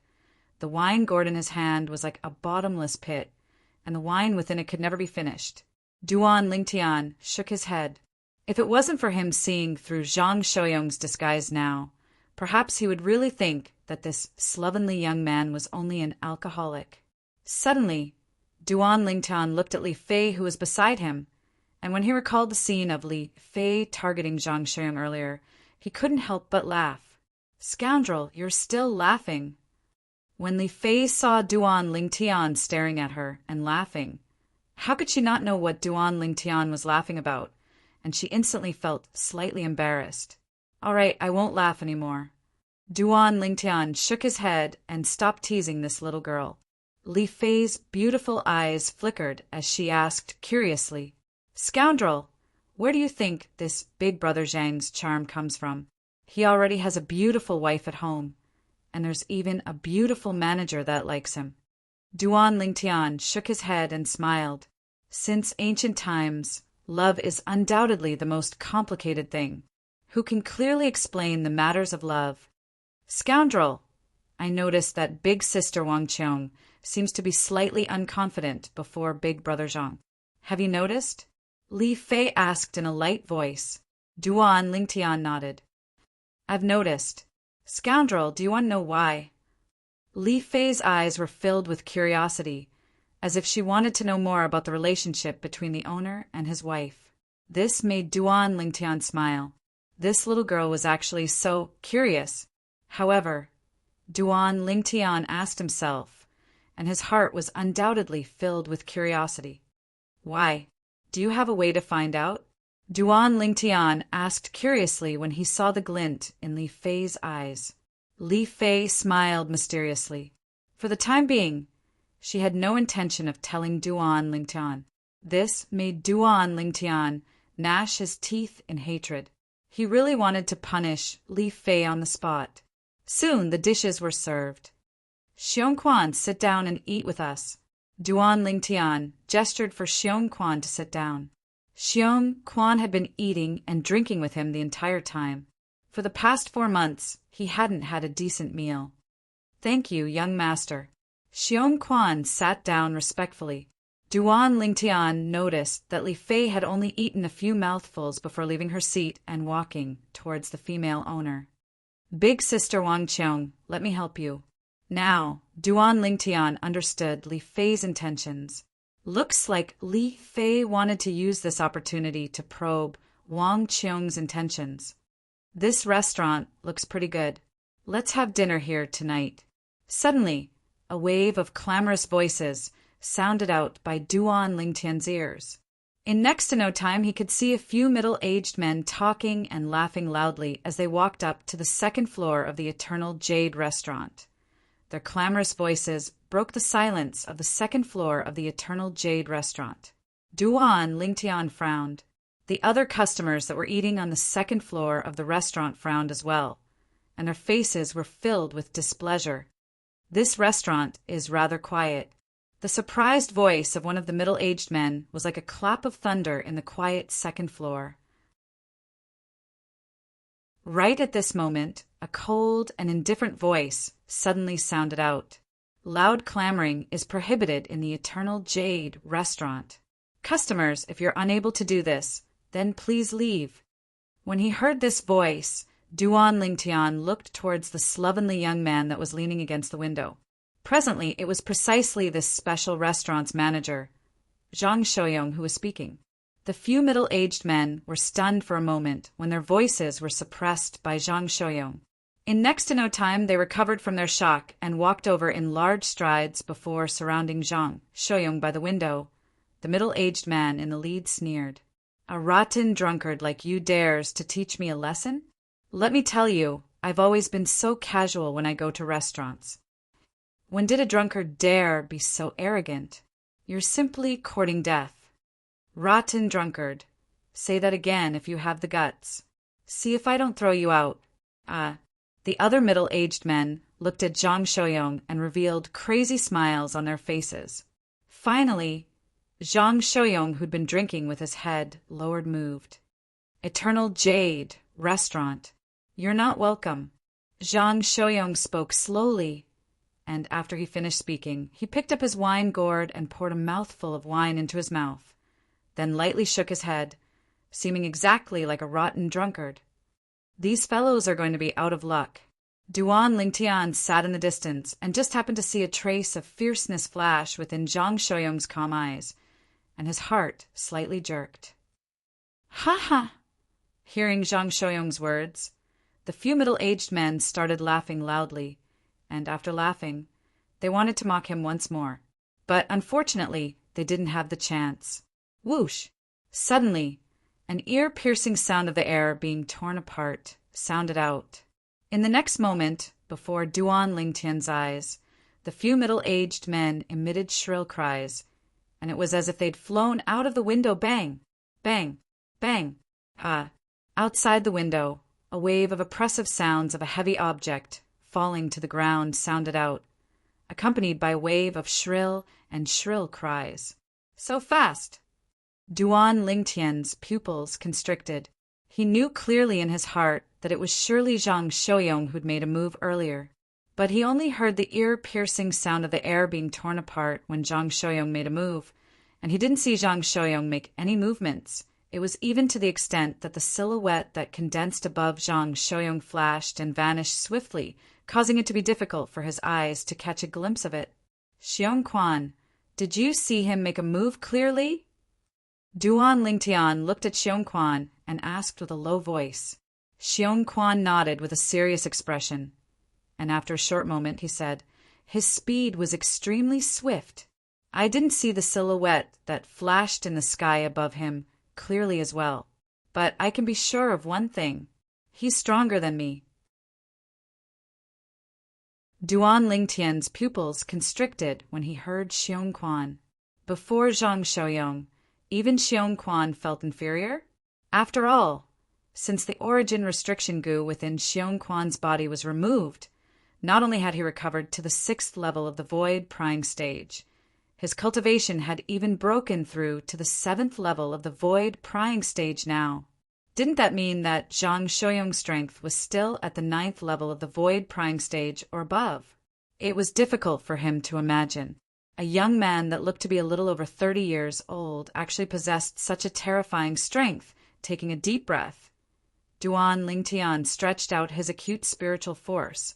The wine gourd in his hand was like a bottomless pit, and the wine within it could never be finished. Duan Lingtian shook his head. If it wasn't for him seeing through Zhang Shouyong's disguise now, perhaps he would really think that this slovenly young man was only an alcoholic. Suddenly, Duan Lingtian looked at Li Fei, who was beside him, and when he recalled the scene of Li Fei targeting Zhang Shouyong earlier, he couldn't help but laugh. "Scoundrel, you're still laughing." When Li Fei saw Duan Lingtian staring at her and laughing, how could she not know what Duan Lingtian was laughing about? And she instantly felt slightly embarrassed. "All right, I won't laugh anymore." Duan Lingtian shook his head and stopped teasing this little girl. Li Fei's beautiful eyes flickered as she asked curiously, "Scoundrel, where do you think this Big Brother Zhang's charm comes from? He already has a beautiful wife at home, and there's even a beautiful manager that likes him." Duan Lingtian shook his head and smiled. Since ancient times, love is undoubtedly the most complicated thing. Who can clearly explain the matters of love? "Scoundrel!" I noticed that Big Sister Wang Qiong seems to be slightly unconfident before Big Brother Zhang. "Have you noticed?" Li Fei asked in a light voice. Duan Lingtian nodded. "I've noticed. Scoundrel, do you want to know why?" Li Fei's eyes were filled with curiosity, as if she wanted to know more about the relationship between the owner and his wife. This made Duan Lingtian smile. This little girl was actually so curious. However, Duan Lingtian asked himself, and his heart was undoubtedly filled with curiosity. "Why? Do you have a way to find out?" Duan Lingtian asked curiously when he saw the glint in Li Fei's eyes. Li Fei smiled mysteriously. For the time being, she had no intention of telling Duan Lingtian. This made Duan Lingtian gnash his teeth in hatred. He really wanted to punish Li Fei on the spot. Soon the dishes were served. "Xiong Quan, sit down and eat with us." Duan Lingtian gestured for Xiong Quan to sit down. Xiong Quan had been eating and drinking with him the entire time. For the past 4 months, he hadn't had a decent meal. "Thank you, young master." Xiong Quan sat down respectfully. Duan Lingtian noticed that Li Fei had only eaten a few mouthfuls before leaving her seat and walking towards the female owner. "Big Sister Wang Qiong, let me help you." Now, Duan Lingtian understood Li Fei's intentions. Looks like Li Fei wanted to use this opportunity to probe Wang Qiong's intentions. "This restaurant looks pretty good. Let's have dinner here tonight." Suddenly, a wave of clamorous voices sounded out by Duan Lingtian's ears. In next to no time, he could see a few middle-aged men talking and laughing loudly as they walked up to the second floor of the Eternal Jade restaurant. Their clamorous voices broke the silence of the second floor of the Eternal Jade restaurant. Duan Lingtian frowned. The other customers that were eating on the second floor of the restaurant frowned as well, and their faces were filled with displeasure. This restaurant is rather quiet. The surprised voice of one of the middle-aged men was like a clap of thunder in the quiet second floor. Right at this moment, a cold and indifferent voice suddenly sounded out. Loud clamoring is prohibited in the Eternal Jade restaurant. Customers, if you're unable to do this, then please leave. When he heard this voice, Duan Lingtian looked towards the slovenly young man that was leaning against the window. Presently, it was precisely this special restaurant's manager, Zhang Shouyong, who was speaking. The few middle-aged men were stunned for a moment when their voices were suppressed by Zhang Shouyong. In next to no time, they recovered from their shock and walked over in large strides before surrounding Zhang Shouyong by the window. The middle-aged man in the lead sneered. "A rotten drunkard like you dares to teach me a lesson? Let me tell you, I've always been so casual when I go to restaurants. When did a drunkard dare be so arrogant? You're simply courting death. Rotten drunkard. Say that again if you have the guts. See if I don't throw you out." The other middle-aged men looked at Zhang Shouyong and revealed crazy smiles on their faces. Finally, Zhang Shouyong, who'd been drinking with his head lowered, moved. "Eternal Jade restaurant. You're not welcome." Zhang Shouyong spoke slowly, and after he finished speaking, he picked up his wine gourd and poured a mouthful of wine into his mouth, then lightly shook his head, seeming exactly like a rotten drunkard. "These fellows are going to be out of luck." Duan Lingtian sat in the distance and just happened to see a trace of fierceness flash within Zhang Shouyong's calm eyes, and his heart slightly jerked. "Ha ha!" Hearing Zhang Shouyong's words, the few middle-aged men started laughing loudly, and after laughing, they wanted to mock him once more. But unfortunately, they didn't have the chance. Whoosh! Suddenly, an ear-piercing sound of the air being torn apart sounded out. In the next moment, before Duan Lingtian's eyes, the few middle-aged men emitted shrill cries, and it was as if they'd flown out of the window. Bang! Bang! Bang! Outside the window, a wave of oppressive sounds of a heavy object falling to the ground sounded out, accompanied by a wave of shrill and shrill cries. "So fast!" Duan Lingtian's pupils constricted. He knew clearly in his heart that it was surely Zhang Shouyong who'd made a move earlier, but he only heard the ear-piercing sound of the air being torn apart when Zhang Shouyong made a move, and he didn't see Zhang Shouyong make any movements. It was even to the extent that the silhouette that condensed above Zhang Shouyong flashed and vanished swiftly, causing it to be difficult for his eyes to catch a glimpse of it. "Xiong Quan, did you see him make a move clearly?" Duan Lingtian looked at Xiong Quan and asked with a low voice. Xiong Quan nodded with a serious expression, and after a short moment he said, "His speed was extremely swift. I didn't see the silhouette that flashed in the sky above him clearly as well, but I can be sure of one thing. He's stronger than me." Duan Lingtian's pupils constricted when he heard Xiong Quan. Before Zhang Shouyong, even Xiong Quan felt inferior? After all, since the origin restriction goo within Xiong Quan's body was removed, not only had he recovered to the 6th level of the void prying stage, his cultivation had even broken through to the 7th level of the void prying stage now. Didn't that mean that Zhang Shouyong's strength was still at the 9th level of the void prying stage or above? It was difficult for him to imagine. A young man that looked to be a little over 30 years old actually possessed such a terrifying strength. Taking a deep breath, Duan Lingtian stretched out his acute spiritual force,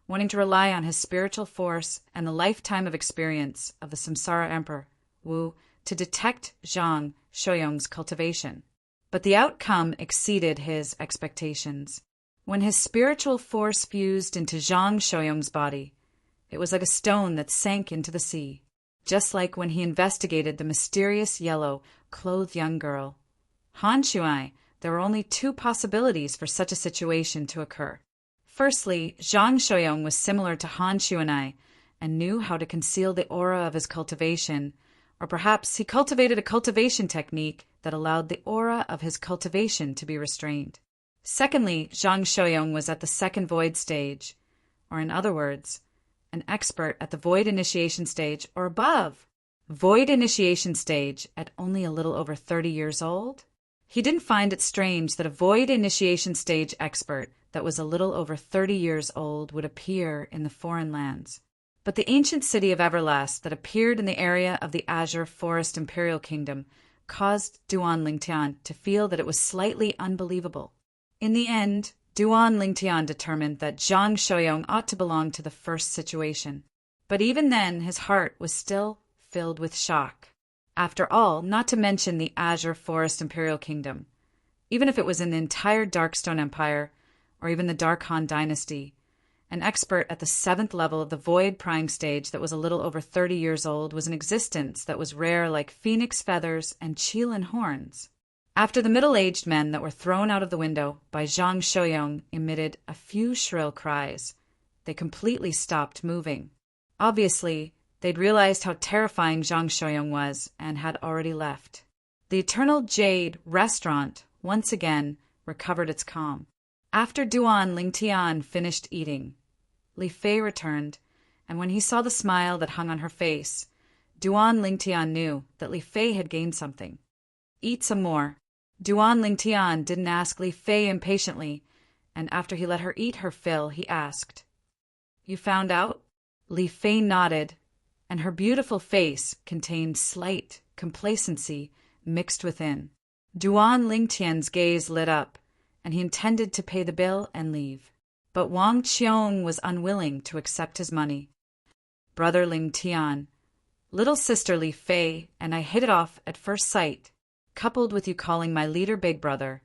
wanting to rely on his spiritual force and the lifetime of experience of the Samsara Emperor, Wu, to detect Zhang Shouyong's cultivation. But the outcome exceeded his expectations. When his spiritual force fused into Zhang Shouyong's body, it was like a stone that sank into the sea, just like when he investigated the mysterious yellow-clothed young girl. Han Shuai, there were only 2 possibilities for such a situation to occur. Firstly, Zhang Shouyong was similar to Han Shuai and knew how to conceal the aura of his cultivation, or perhaps he cultivated a cultivation technique that allowed the aura of his cultivation to be restrained. Secondly, Zhang Shouyong was at the second void stage, or in other words, an expert at the void initiation stage or above. Void initiation stage at only a little over 30 years old? He didn't find it strange that a void initiation stage expert that was a little over 30 years old would appear in the foreign lands. But the ancient city of Everlast that appeared in the area of the Azure Forest Imperial Kingdom caused Duan Lingtian to feel that it was slightly unbelievable. In the end, Duan Lingtian determined that Zhang Shouyong ought to belong to the first situation. But even then, his heart was still filled with shock. After all, not to mention the Azure Forest Imperial Kingdom, even if it was in the entire Darkstone Empire, or even the Dark Han Dynasty, an expert at the 7th level of the Void Prying stage that was a little over 30 years old was an existence that was rare like phoenix feathers and Qilin horns. After the middle-aged men that were thrown out of the window by Zhang Shouyong emitted a few shrill cries, they completely stopped moving. Obviously, they'd realized how terrifying Zhang Shouyong was and had already left. The Eternal Jade restaurant once again recovered its calm. After Duan Lingtian finished eating, Li Fei returned, and when he saw the smile that hung on her face, Duan Lingtian knew that Li Fei had gained something. Eat some more. Duan Lingtian didn't ask Li Fei impatiently, and after he let her eat her fill, he asked, "You found out?" Li Fei nodded, and her beautiful face contained slight complacency mixed within. Duan Lingtian's gaze lit up, and he intended to pay the bill and leave. But Wang Qiong was unwilling to accept his money. "Brother Lingtian, little sister Li Fei and I hit it off at first sight, coupled with you calling my leader Big Brother.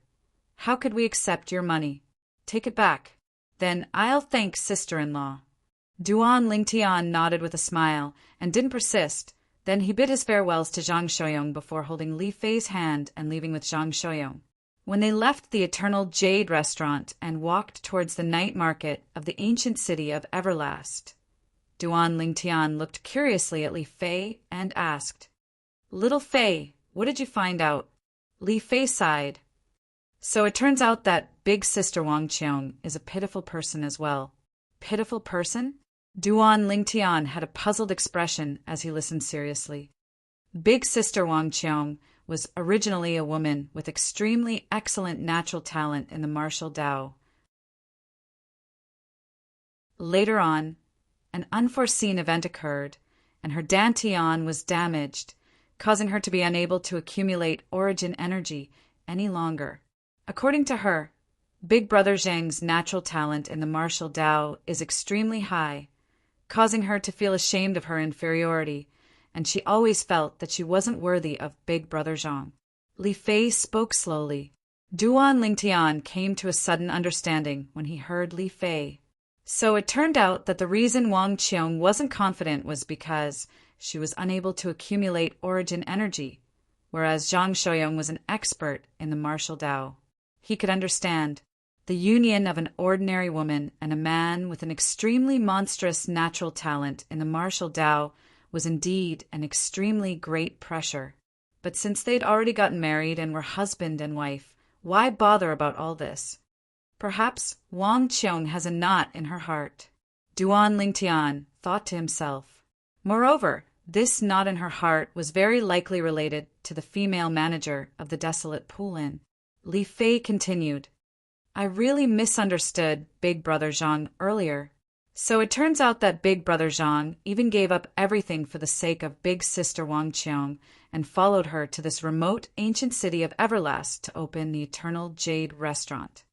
How could we accept your money? Take it back. Then I'll thank sister-in-law." Duan Lingtian nodded with a smile and didn't persist. Then he bid his farewells to Zhang Shouyong before holding Li Fei's hand and leaving with Zhang Shouyong. When they left the Eternal Jade restaurant and walked towards the night market of the ancient city of Everlast, Duan Lingtian looked curiously at Li Fei and asked, "Little Fei, what did you find out?" Li Fei sighed. "So it turns out that big sister Wang Qiong is a pitiful person as well." "Pitiful person?" Duan Lingtian had a puzzled expression as he listened seriously. Big sister Wang Qiong was originally a woman with extremely excellent natural talent in the martial Dao. Later on, an unforeseen event occurred, and her dantian was damaged, causing her to be unable to accumulate origin energy any longer. According to her, Big Brother Zhang's natural talent in the martial Dao is extremely high, causing her to feel ashamed of her inferiority, and she always felt that she wasn't worthy of Big Brother Zhang. Li Fei spoke slowly. Duan Lingtian came to a sudden understanding when he heard Li Fei. So it turned out that the reason Wang Qiong wasn't confident was because she was unable to accumulate origin energy, whereas Zhang Shouyong was an expert in the martial Dao. He could understand. The union of an ordinary woman and a man with an extremely monstrous natural talent in the martial Dao was indeed an extremely great pressure. But since they'd already gotten married and were husband and wife, why bother about all this? Perhaps Wang Qiong has a knot in her heart, Duan Lingtian thought to himself. Moreover, this knot in her heart was very likely related to the female manager of the desolate Pool Inn. Li Fei continued, "I really misunderstood Big Brother Zhang earlier. So it turns out that Big Brother Zhang even gave up everything for the sake of Big Sister Wang Qiong and followed her to this remote ancient city of Everlast to open the Eternal Jade restaurant."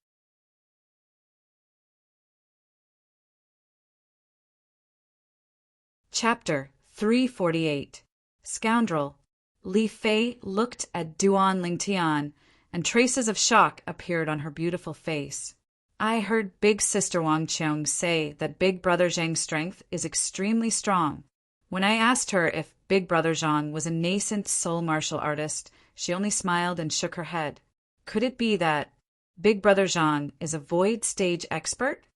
Chapter 348. Scoundrel. Li Fei looked at Duan Lingtian, and traces of shock appeared on her beautiful face. "I heard Big Sister Wang Qiong say that Big Brother Zhang's strength is extremely strong. When I asked her if Big Brother Zhang was a nascent soul martial artist, she only smiled and shook her head. Could it be that Big Brother Zhang is a void stage expert?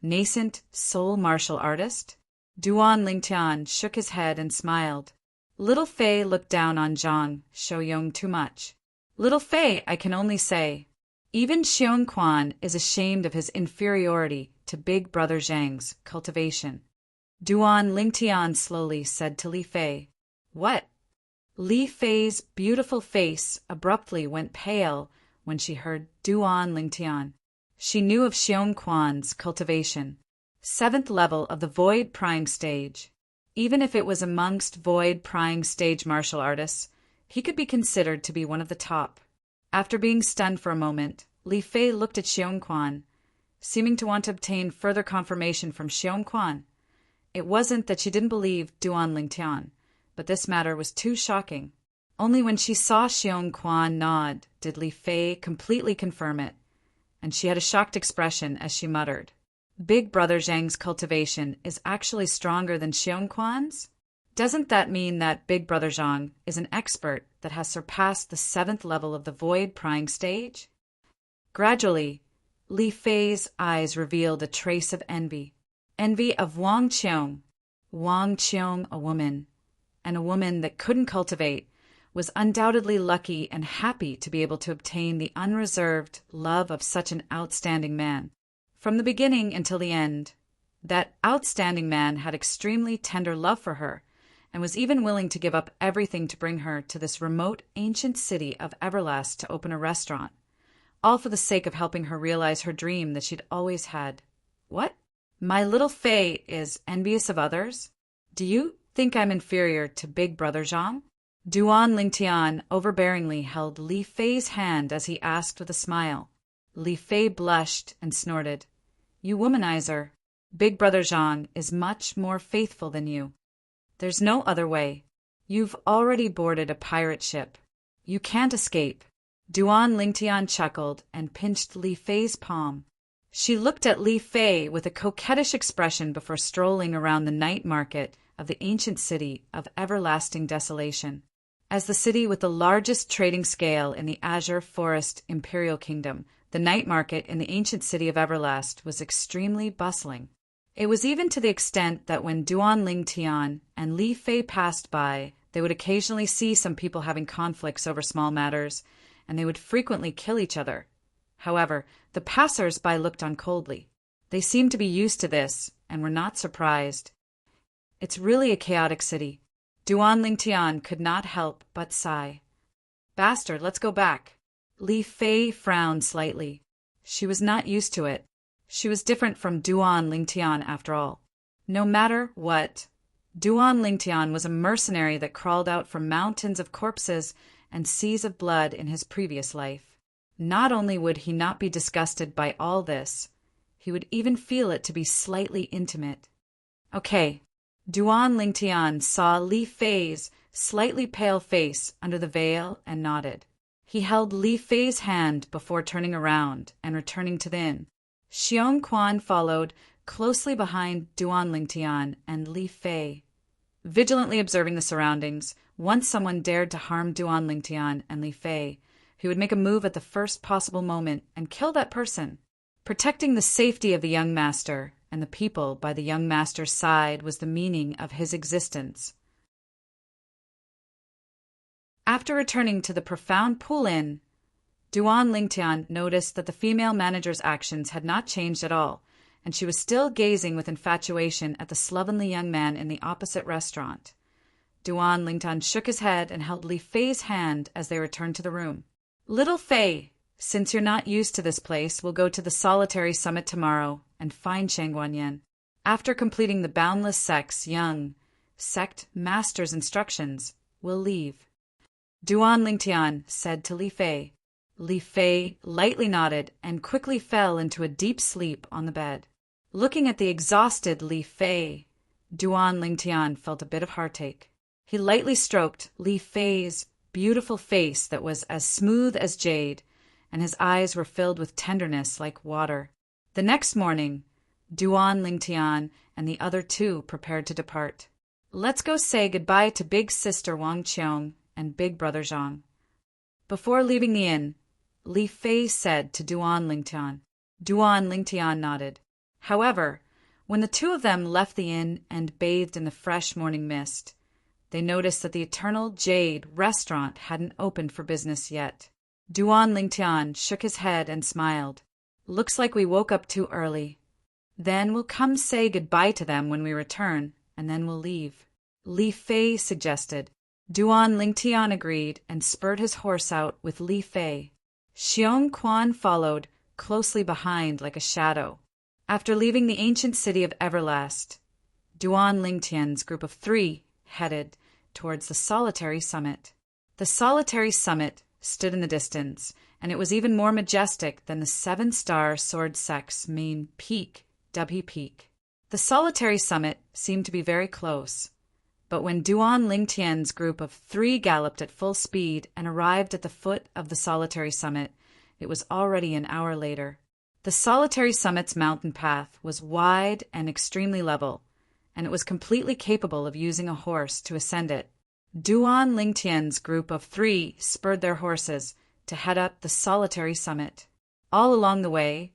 Nascent soul martial artist?" Duan Lingtian shook his head and smiled. Little Fei looked down on Zhang Shouyong too much. Little Fei, I can only say. Even Xiong Quan is ashamed of his inferiority to Big Brother Zhang's cultivation. Duan Lingtian slowly said to Li Fei. What? Li Fei's beautiful face abruptly went pale when she heard Duan Lingtian. She knew of Xiong Quan's cultivation. 7th level of the Void Prying stage. Even if it was amongst Void Prying stage martial artists, he could be considered to be one of the top. After being stunned for a moment, Li Fei looked at Xiong Quan, seeming to want to obtain further confirmation from Xiong Quan. It wasn't that she didn't believe Duan Lingtian, but this matter was too shocking. Only when she saw Xiong Quan nod did Li Fei completely confirm it, and she had a shocked expression as she muttered, Big Brother Zhang's cultivation is actually stronger than Xiong Quan's? Doesn't that mean that Big Brother Zhang is an expert that has surpassed the 7th level of the Void Prying stage? Gradually, Li Fei's eyes revealed a trace of envy. Envy of Wang Qiong. Wang Qiong, a woman, and a woman that couldn't cultivate, was undoubtedly lucky and happy to be able to obtain the unreserved love of such an outstanding man. From the beginning until the end, that outstanding man had extremely tender love for her, and was even willing to give up everything to bring her to this remote ancient city of Everlast to open a restaurant, all for the sake of helping her realize her dream that she'd always had. What? My little Fei is envious of others? Do you think I'm inferior to Big Brother Zhang? Duan Lingtian overbearingly held Li Fei's hand as he asked with a smile. Li Fei blushed and snorted. You womanizer. Big Brother Zhang is much more faithful than you. There's no other way. You've already boarded a pirate ship. You can't escape. Duan Lingtian chuckled and pinched Li Fei's palm. She looked at Li Fei with a coquettish expression before strolling around the night market of the ancient city of everlasting desolation. As the city with the largest trading scale in the Azure Forest Imperial Kingdom, the night market in the ancient city of Everlast was extremely bustling. It was even to the extent that when Duan Lingtian and Li Fei passed by, they would occasionally see some people having conflicts over small matters, and they would frequently kill each other. However, the passers-by looked on coldly. They seemed to be used to this, and were not surprised. It's really a chaotic city. Duan Lingtian could not help but sigh. Bastard, let's go back. Li Fei frowned slightly. She was not used to it. She was different from Duan Lingtian after all. No matter what, Duan Lingtian was a mercenary that crawled out from mountains of corpses and seas of blood in his previous life. Not only would he not be disgusted by all this, he would even feel it to be slightly intimate. Okay, Duan Lingtian saw Li Fei's slightly pale face under the veil and nodded. He held Li Fei's hand before turning around and returning to the inn. Xiong Quan followed closely behind Duan Lingtian and Li Fei, vigilantly observing the surroundings. Once someone dared to harm Duan Lingtian and Li Fei, he would make a move at the first possible moment and kill that person. Protecting the safety of the young master and the people by the young master's side was the meaning of his existence. After returning to the profound pool inn, Duan Lingtian noticed that the female manager's actions had not changed at all, and she was still gazing with infatuation at the slovenly young man in the opposite restaurant. Duan Lingtian shook his head and held Li Fei's hand as they returned to the room. Little Fei, since you're not used to this place, we'll go to the solitary summit tomorrow and find Shangguanyan. After completing the Boundless Sect's young sect master's instructions, we'll leave. Duan Lingtian said to Li Fei. Li Fei lightly nodded and quickly fell into a deep sleep on the bed. Looking at the exhausted Li Fei, Duan Lingtian felt a bit of heartache. He lightly stroked Li Fei's beautiful face that was as smooth as jade, and his eyes were filled with tenderness like water. The next morning, Duan Lingtian and the other two prepared to depart. Let's go say goodbye to Big Sister Wang Qiong and Big Brother Zhang. Before leaving the inn, Li Fei said to Duan Lingtian. Duan Lingtian nodded. However, when the two of them left the inn and bathed in the fresh morning mist, they noticed that the Eternal Jade restaurant hadn't opened for business yet. Duan Lingtian shook his head and smiled. Looks like we woke up too early. Then we'll come say goodbye to them when we return, and then we'll leave. Li Fei suggested. Duan Lingtian agreed and spurred his horse out with Li Fei. Xiong Quan followed, closely behind like a shadow. After leaving the ancient city of Everlast, Duan Lingtian's group of 3 headed towards the solitary summit. The solitary summit stood in the distance, and it was even more majestic than the 7-star Sword Sect's main peak, Dubhe Peak. The solitary summit seemed to be very close, but when Duan Lingtian's group of 3 galloped at full speed and arrived at the foot of the solitary summit, it was already an hour later. The solitary summit's mountain path was wide and extremely level, and it was completely capable of using a horse to ascend it. Duan Lingtian's group of 3 spurred their horses to head up the solitary summit. All along the way,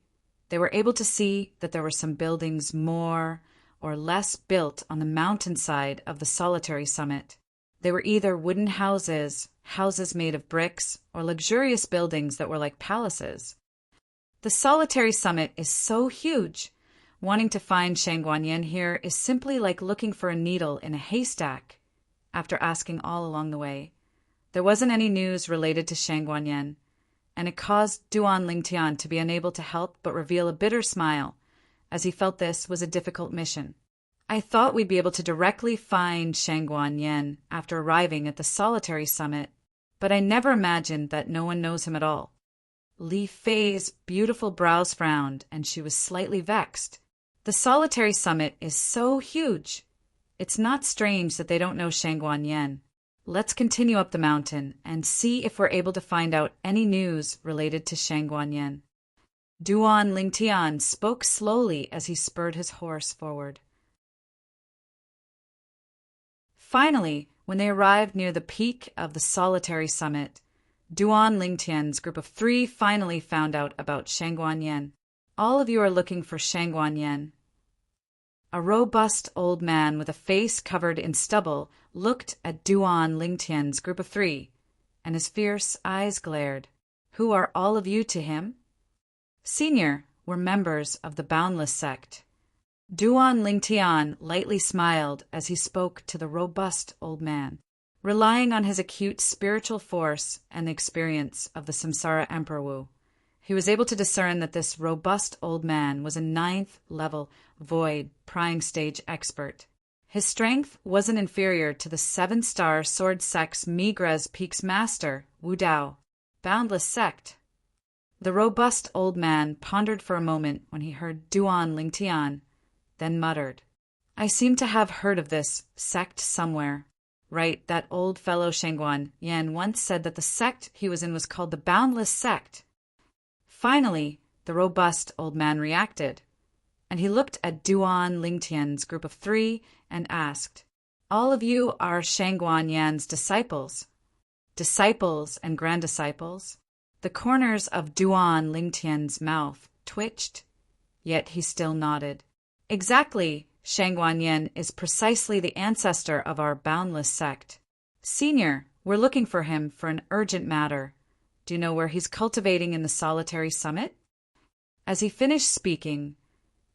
they were able to see that there were some buildings more or less built on the mountainside of the solitary summit. They were either wooden houses, houses made of bricks, or luxurious buildings that were like palaces. The solitary summit is so huge. Wanting to find Shangguanyin here is simply like looking for a needle in a haystack. After asking all along the way, there wasn't any news related to Shangguanyin, and it caused Duan Lingtian to be unable to help but reveal a bitter smile, as he felt this was a difficult mission. I thought we'd be able to directly find Shangguanyin after arriving at the solitary summit, but I never imagined that no one knows him at all. Li Fei's beautiful brows frowned, and she was slightly vexed. The solitary summit is so huge. It's not strange that they don't know Shangguanyin. Let's continue up the mountain and see if we're able to find out any news related to Shangguanyin. Duan Lingtian spoke slowly as he spurred his horse forward. Finally, when they arrived near the peak of the solitary summit, Duan Lingtian's group of 3 finally found out about Shangguanyin. All of you are looking for Shangguanyin. A robust old man with a face covered in stubble looked at Duan Lingtian's group of 3, and his fierce eyes glared. Who are all of you to him? Senior, we're members of the Boundless Sect. Duan Lingtian lightly smiled as he spoke to the robust old man. Relying on his acute spiritual force and the experience of the Samsara Emperor Wu, he was able to discern that this robust old man was a 9th-level void prying stage expert. His strength wasn't inferior to the 7-star Sword Sect's Migra's Peak's master, Wu Dao. Boundless Sect. The robust old man pondered for a moment when he heard Duan Lingtian, then muttered, I seem to have heard of this sect somewhere. Right, that old fellow Shangguanyin once said that the sect he was in was called the Boundless Sect. Finally, the robust old man reacted, and he looked at Duan Lingtian's group of 3 and asked, All of you are Shangguanyin's disciples? Disciples and grand disciples? The corners of Duan Lingtian's mouth twitched, yet he still nodded. Exactly, Shangguanyin is precisely the ancestor of our Boundless Sect. Senior, we're looking for him for an urgent matter. Do you know where he's cultivating in the solitary summit? As he finished speaking,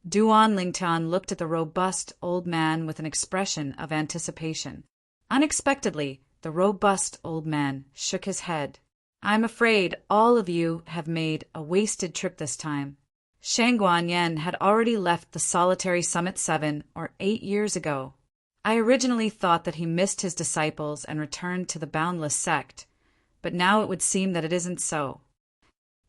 Duan Lingtian looked at the robust old man with an expression of anticipation. Unexpectedly, the robust old man shook his head. I'm afraid all of you have made a wasted trip this time. Shangguanyin had already left the solitary summit 7 or 8 years ago. I originally thought that he missed his disciples and returned to the Boundless Sect, but now it would seem that it isn't so.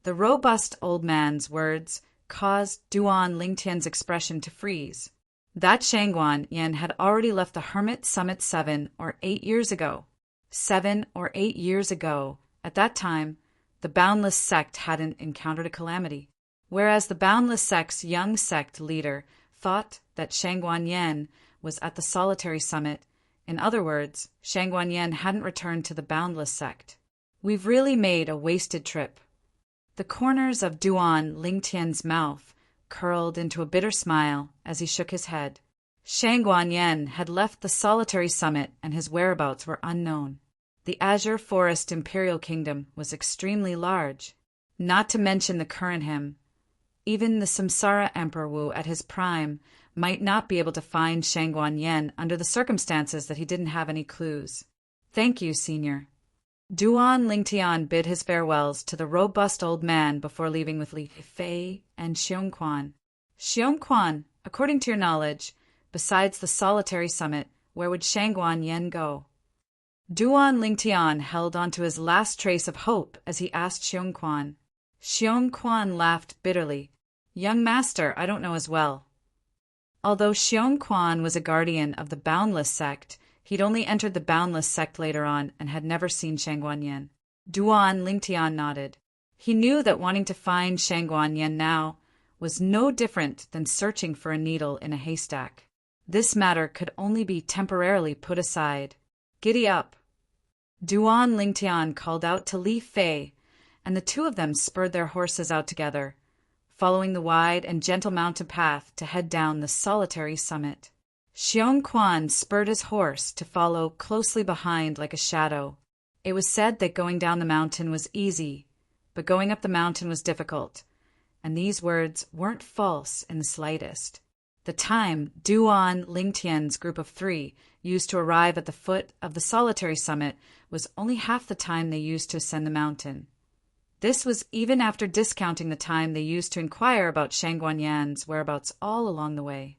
The robust old man's words caused Duan Lingtian's expression to freeze. That Shangguanyin had already left the Hermit Summit 7 or 8 years ago. 7 or 8 years ago, at that time, the Boundless Sect hadn't encountered a calamity. Whereas the Boundless Sect's young sect leader thought that Shangguanyin was at the solitary summit. In other words, Shangguanyin hadn't returned to the Boundless Sect. We've really made a wasted trip. The corners of Duan Lingtian's mouth curled into a bitter smile as he shook his head. Shangguanyin had left the solitary summit and his whereabouts were unknown. The Azure Forest Imperial Kingdom was extremely large, not to mention the current him. Even the Samsara Emperor Wu at his prime might not be able to find Shangguan Yen under the circumstances that he didn't have any clues. Thank you, Senior. Duan Lingtian bid his farewells to the robust old man before leaving with Li Fei and Xiongquan. Xiongquan, according to your knowledge, besides the solitary summit, where would Shangguan Yen go? Duan Lingtian held on to his last trace of hope as he asked Xiongquan. Xiongquan laughed bitterly. Young master, I don't know as well. Although Xiongquan was a guardian of the Boundless sect, he'd only entered the Boundless sect later on and had never seen Shangguan Yen. Duan Lingtian nodded. He knew that wanting to find Shangguan Yen now was no different than searching for a needle in a haystack. This matter could only be temporarily put aside. Giddy up! Duan Lingtian called out to Li Fei, and the two of them spurred their horses out together, following the wide and gentle mountain path to head down the solitary summit. Xiongquan spurred his horse to follow closely behind like a shadow. It was said that going down the mountain was easy, but going up the mountain was difficult, and these words weren't false in the slightest. The time Duan Lingtian's group of 3 used to arrive at the foot of the solitary summit was only half the time they used to ascend the mountain. This was even after discounting the time they used to inquire about Shangguan Yan's whereabouts all along the way.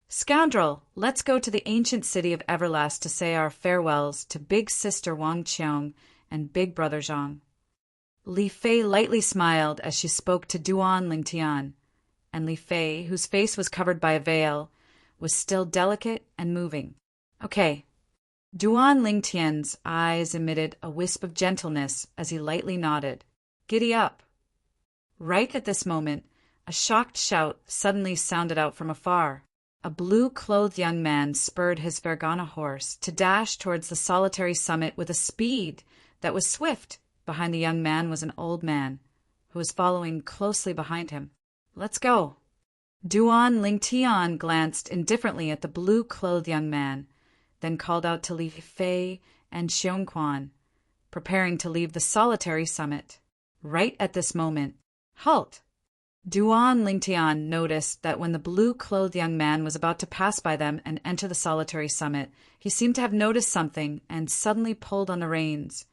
Scoundrel, let's go to the ancient city of Everlast to say our farewells to Big Sister Wang Qiong and Big Brother Zhang. Li Fei lightly smiled as she spoke to Duan Lingtian, and Li Fei, whose face was covered by a veil, was still delicate and moving. Okay. Duan Lingtian's eyes emitted a wisp of gentleness as he lightly nodded. Giddy up! Right at this moment, a shocked shout suddenly sounded out from afar. A blue-clothed young man spurred his Vergana horse to dash towards the solitary summit with a speed that was swift. Behind the young man was an old man, who was following closely behind him. Let's go! Duan Lingtian glanced indifferently at the blue-clothed young man, then called out to Li Fei and Xiongquan, preparing to leave the solitary summit. Right at this moment, halt! Duan Lingtian noticed that when the blue-clothed young man was about to pass by them and enter the solitary summit, he seemed to have noticed something and suddenly pulled on the reins,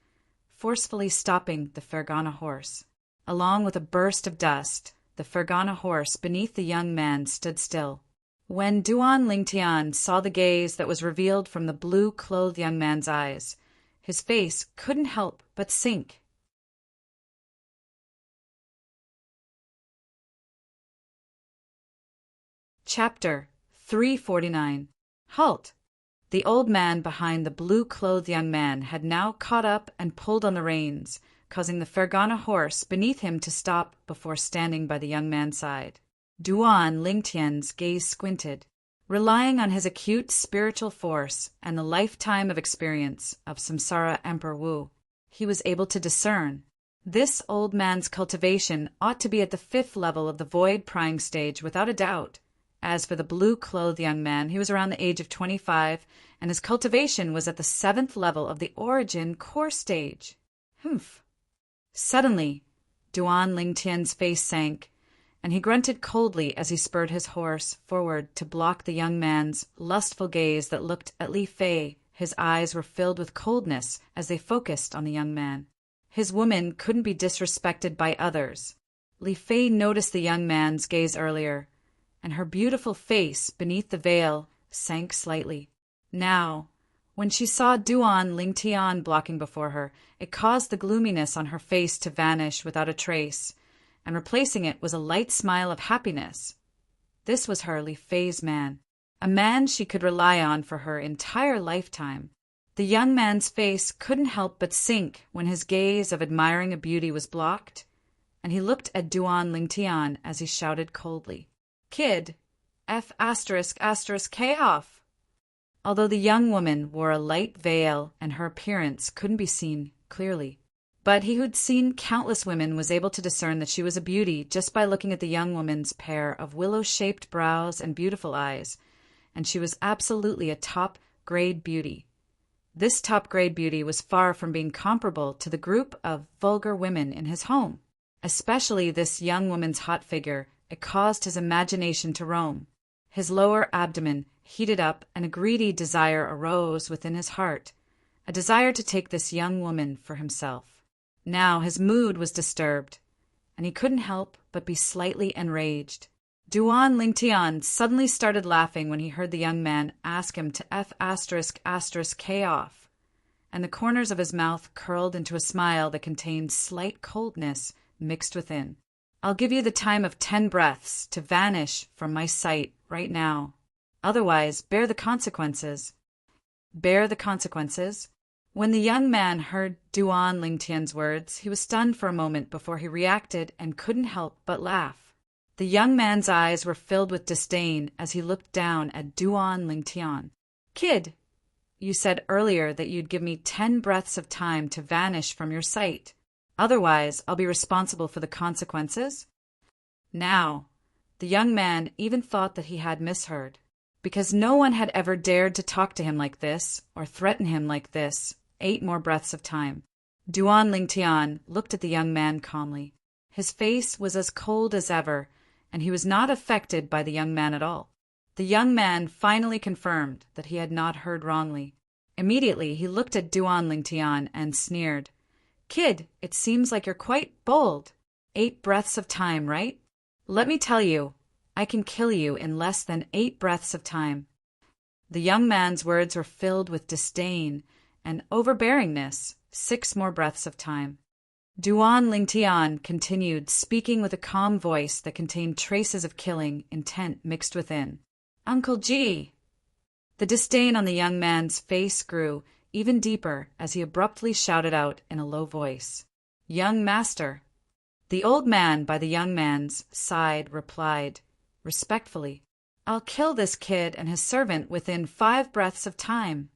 forcefully stopping the Fergana horse. Along with a burst of dust, the Fergana horse beneath the young man stood still. When Duan Lingtian saw the gaze that was revealed from the blue-clothed young man's eyes, his face couldn't help but sink. Chapter 349. Halt! The old man behind the blue-clothed young man had now caught up and pulled on the reins, causing the Fergana horse beneath him to stop before standing by the young man's side. Duan Lingtian's gaze squinted. Relying on his acute spiritual force and the lifetime of experience of Samsara Emperor Wu, he was able to discern. This old man's cultivation ought to be at the 5th level of the void prying stage without a doubt. As for the blue-clothed young man, he was around the age of 25, and his cultivation was at the 7th level of the origin core stage. Humph. Suddenly, Duan Lingtian's face sank, and he grunted coldly as he spurred his horse forward to block the young man's lustful gaze that looked at Li Fei. His eyes were filled with coldness as they focused on the young man. His woman couldn't be disrespected by others. Li Fei noticed the young man's gaze earlier, and her beautiful face beneath the veil sank slightly. Now, when she saw Duan Lingtian blocking before her, it caused the gloominess on her face to vanish without a trace, and replacing it was a light smile of happiness. This was her Li Fei's man, a man she could rely on for her entire lifetime. The young man's face couldn't help but sink when his gaze of admiring beauty was blocked, and he looked at Duan Lingtian as he shouted coldly, "Kid, F***K off." Although the young woman wore a light veil and her appearance couldn't be seen clearly, but he who'd seen countless women was able to discern that she was a beauty just by looking at the young woman's pair of willow-shaped brows and beautiful eyes, and she was absolutely a top-grade beauty. This top-grade beauty was far from being comparable to the group of vulgar women in his home. Especially this young woman's hot figure, it caused his imagination to roam. His lower abdomen heated up, and a greedy desire arose within his heart, a desire to take this young woman for himself. Now his mood was disturbed, and he couldn't help but be slightly enraged. Duan Lingtian suddenly started laughing when he heard the young man ask him to F***K off, and the corners of his mouth curled into a smile that contained slight coldness mixed within. I'll give you the time of 10 breaths to vanish from my sight right now. Otherwise, bear the consequences. Bear the consequences? When the young man heard Duan Lingtian's words, he was stunned for a moment before he reacted and couldn't help but laugh. The young man's eyes were filled with disdain as he looked down at Duan Lingtian. Kid, you said earlier that you'd give me 10 breaths of time to vanish from your sight. Otherwise, I'll be responsible for the consequences? Now, the young man even thought that he had misheard, because no one had ever dared to talk to him like this or threaten him like this. 8 more breaths of time. Duan Lingtian looked at the young man calmly. His face was as cold as ever, and he was not affected by the young man at all. The young man finally confirmed that he had not heard wrongly. Immediately, he looked at Duan Lingtian and sneered. Kid, it seems like you're quite bold. 8 breaths of time, right? Let me tell you, I can kill you in less than 8 breaths of time. The young man's words were filled with disdain and overbearingness. 6 more breaths of time. Duan Lingtian continued, speaking with a calm voice that contained traces of killing intent mixed within. Uncle G. The disdain on the young man's face grew even deeper as he abruptly shouted out in a low voice. Young master. The old man by the young man's side replied, respectfully, I'll kill this kid and his servant within 5 breaths of time.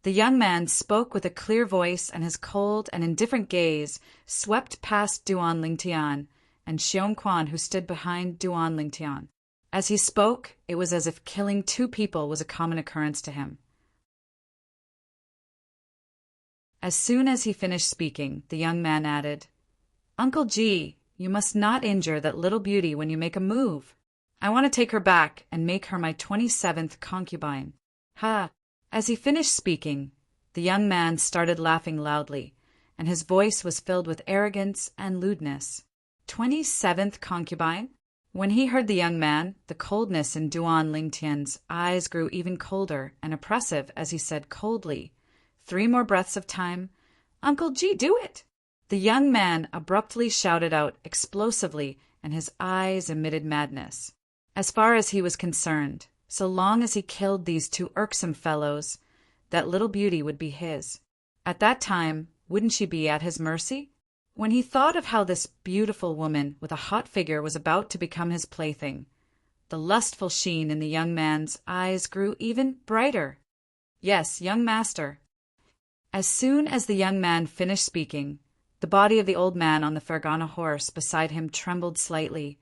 The young man spoke with a clear voice, and his cold and indifferent gaze swept past Duan Lingtian and Xiongquan, who stood behind Duan Lingtian. As he spoke, it was as if killing 2 people was a common occurrence to him. As soon as he finished speaking, the young man added, Uncle G, you must not injure that little beauty when you make a move. I want to take her back and make her my 27th concubine. Ha! As he finished speaking, the young man started laughing loudly, and his voice was filled with arrogance and lewdness. 27th concubine? When he heard the young man, the coldness in Duan Lingtian's eyes grew even colder and oppressive as he said coldly, 3 more breaths of time. Uncle G, do it! The young man abruptly shouted out explosively, and his eyes emitted madness. As far as he was concerned, so long as he killed these 2 irksome fellows, that little beauty would be his. At that time, wouldn't she be at his mercy? When he thought of how this beautiful woman with a hot figure was about to become his plaything, the lustful sheen in the young man's eyes grew even brighter. Yes, young master. As soon as the young man finished speaking, the body of the old man on the Fergana horse beside him trembled slightly,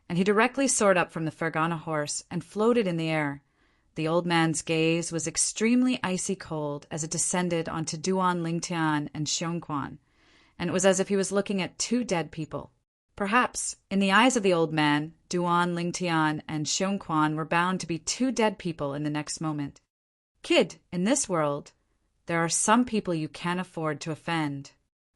and he directly soared up from the Fergana horse and floated in the air. The old man's gaze was extremely icy cold as it descended onto Duan Lingtian and Xiongquan, and it was as if he was looking at 2 dead people. Perhaps, in the eyes of the old man, Duan Lingtian and Xiongquan were bound to be 2 dead people in the next moment. Kid, in this world, there are some people you can't afford to offend.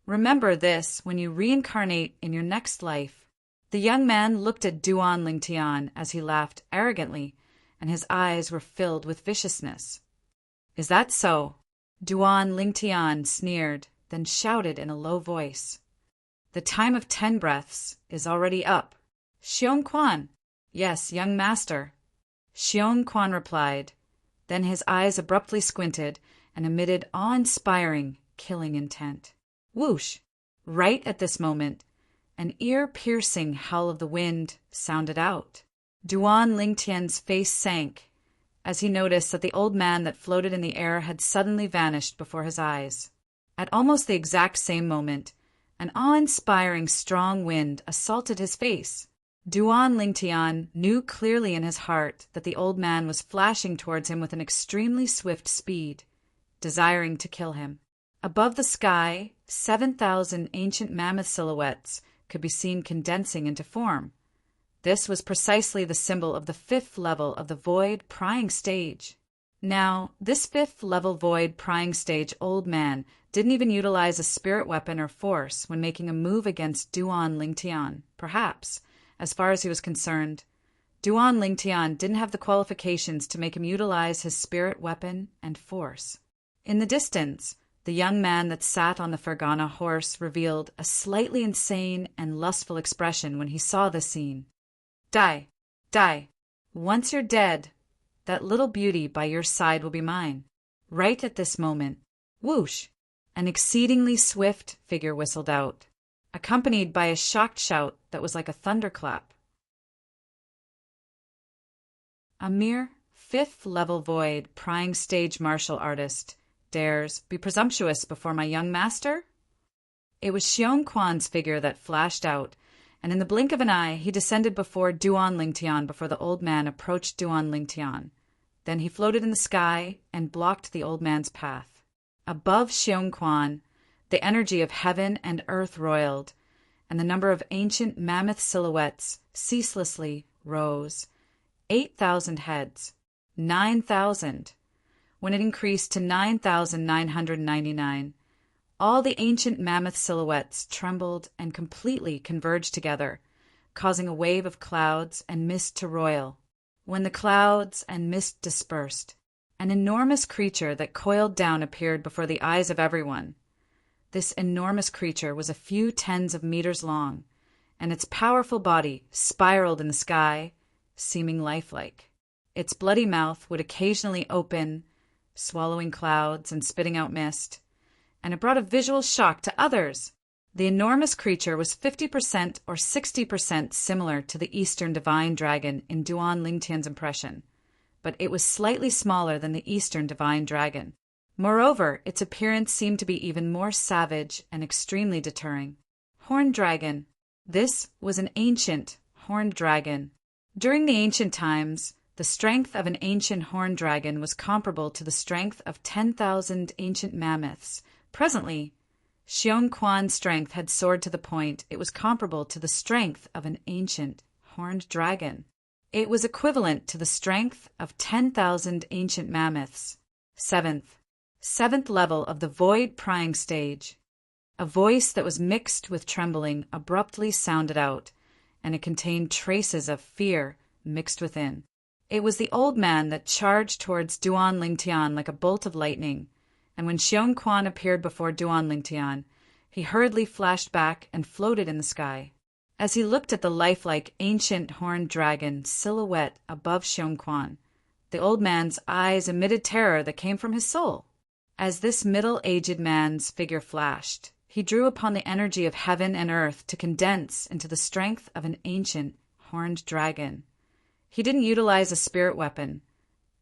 Remember this when you reincarnate in your next life. The young man looked at Duan Lingtian as he laughed arrogantly, and his eyes were filled with viciousness. Is that so? Duan Lingtian sneered, then shouted in a low voice. The time of 10 breaths is already up. Xiongquan. Yes, young master. Xiongquan replied. Then his eyes abruptly squinted and emitted awe-inspiring, killing intent. Whoosh! Right at this moment, an ear-piercing howl of the wind sounded out. Duan Lingtian's face sank as he noticed that the old man that floated in the air had suddenly vanished before his eyes. At almost the exact same moment, an awe-inspiring strong wind assaulted his face. Duan Lingtian knew clearly in his heart that the old man was flashing towards him with an extremely swift speed. desiring to kill him. Above the sky, 7,000 ancient mammoth silhouettes could be seen condensing into form. This was precisely the symbol of the fifth level of the void prying stage. Now, this fifth level void prying stage old man didn't even utilize a spirit weapon or force when making a move against Duan Lingtian. Perhaps, as far as he was concerned, Duan Lingtian didn't have the qualifications to make him utilize his spirit weapon and force. In the distance, the young man that sat on the Fergana horse revealed a slightly insane and lustful expression when he saw the scene. Die, die. Once you're dead, that little beauty by your side will be mine. Right at this moment, whoosh, an exceedingly swift figure whistled out, accompanied by a shocked shout that was like a thunderclap. A mere fifth-level void prying stage martial artist dares be presumptuous before my young master? It was Xiong Quan's figure that flashed out, and in the blink of an eye he descended before Duan Lingtian before the old man approached Duan Lingtian. Then he floated in the sky and blocked the old man's path. Above Xiong Quan, the energy of heaven and earth roiled, and the number of ancient mammoth silhouettes ceaselessly rose. 8,000 heads, 9,000. When it increased to 9,999, all the ancient mammoth silhouettes trembled and completely converged together, causing a wave of clouds and mist to roil. When the clouds and mist dispersed, an enormous creature that coiled down appeared before the eyes of everyone. This enormous creature was a few tens of meters long, and its powerful body spiraled in the sky, seeming lifelike. Its bloody mouth would occasionally open, swallowing clouds and spitting out mist, and it brought a visual shock to others. The enormous creature was 50% or 60% similar to the Eastern Divine Dragon in Duan Lingtian's impression, but it was slightly smaller than the Eastern Divine Dragon. Moreover, its appearance seemed to be even more savage and extremely deterring. Horned Dragon. This was an ancient horned dragon. During the ancient times, the strength of an ancient horned dragon was comparable to the strength of 10,000 ancient mammoths. Presently, Xiong Quan's strength had soared to the point it was comparable to the strength of an ancient horned dragon. It was equivalent to the strength of 10,000 ancient mammoths. Seventh level of the void prying stage. A voice that was mixed with trembling abruptly sounded out, and it contained traces of fear mixed within. It was the old man that charged towards Duan Lingtian like a bolt of lightning, and when Xiong Quan appeared before Duan Lingtian, he hurriedly flashed back and floated in the sky. As he looked at the lifelike ancient horned dragon silhouette above Xiong Quan, the old man's eyes emitted terror that came from his soul. As this middle-aged man's figure flashed, he drew upon the energy of heaven and earth to condense into the strength of an ancient horned dragon. He didn't utilize a spirit weapon,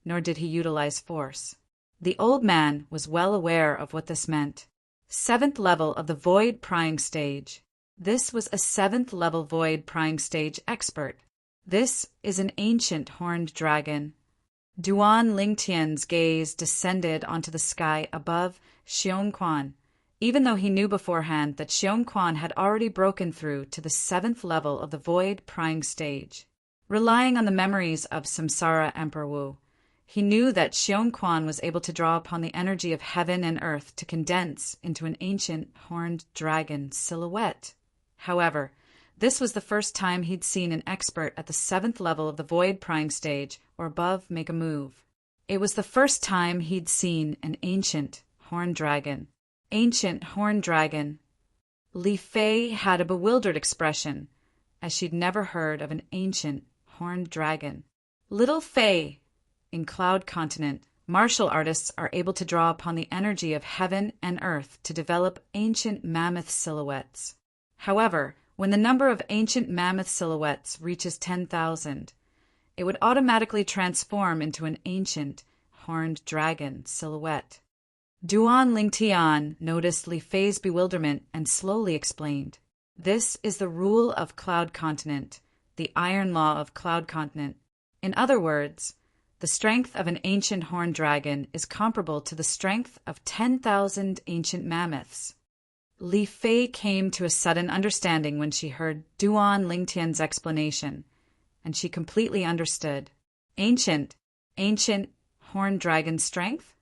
nor did he utilize force. The old man was well aware of what this meant. Seventh level of the void prying stage. This was a seventh level void prying stage expert. This is an ancient horned dragon. Duan Lingtian's gaze descended onto the sky above Xiong Quan, even though he knew beforehand that Xiong Quan had already broken through to the seventh level of the void prying stage. Relying on the memories of Samsara Emperor Wu, he knew that Xiong Quan was able to draw upon the energy of heaven and earth to condense into an ancient horned dragon silhouette. However, this was the first time he'd seen an expert at the seventh level of the void prying stage or above make a move. It was the first time he'd seen an ancient horned dragon. Ancient horned dragon. Li Fei had a bewildered expression, as she'd never heard of an ancient horned dragon. Little Fei. In Cloud Continent, martial artists are able to draw upon the energy of heaven and earth to develop ancient mammoth silhouettes. However, when the number of ancient mammoth silhouettes reaches 10,000, it would automatically transform into an ancient horned dragon silhouette. Duan Lingtian noticed Li Fei's bewilderment and slowly explained, "This is the rule of Cloud Continent, the iron law of Cloud Continent. In other words, The strength of an ancient horned dragon is comparable to the strength of 10,000 ancient mammoths. Li Fei came to a sudden understanding when she heard Duan Lingtian's explanation, and she completely understood. Ancient horned dragon strength?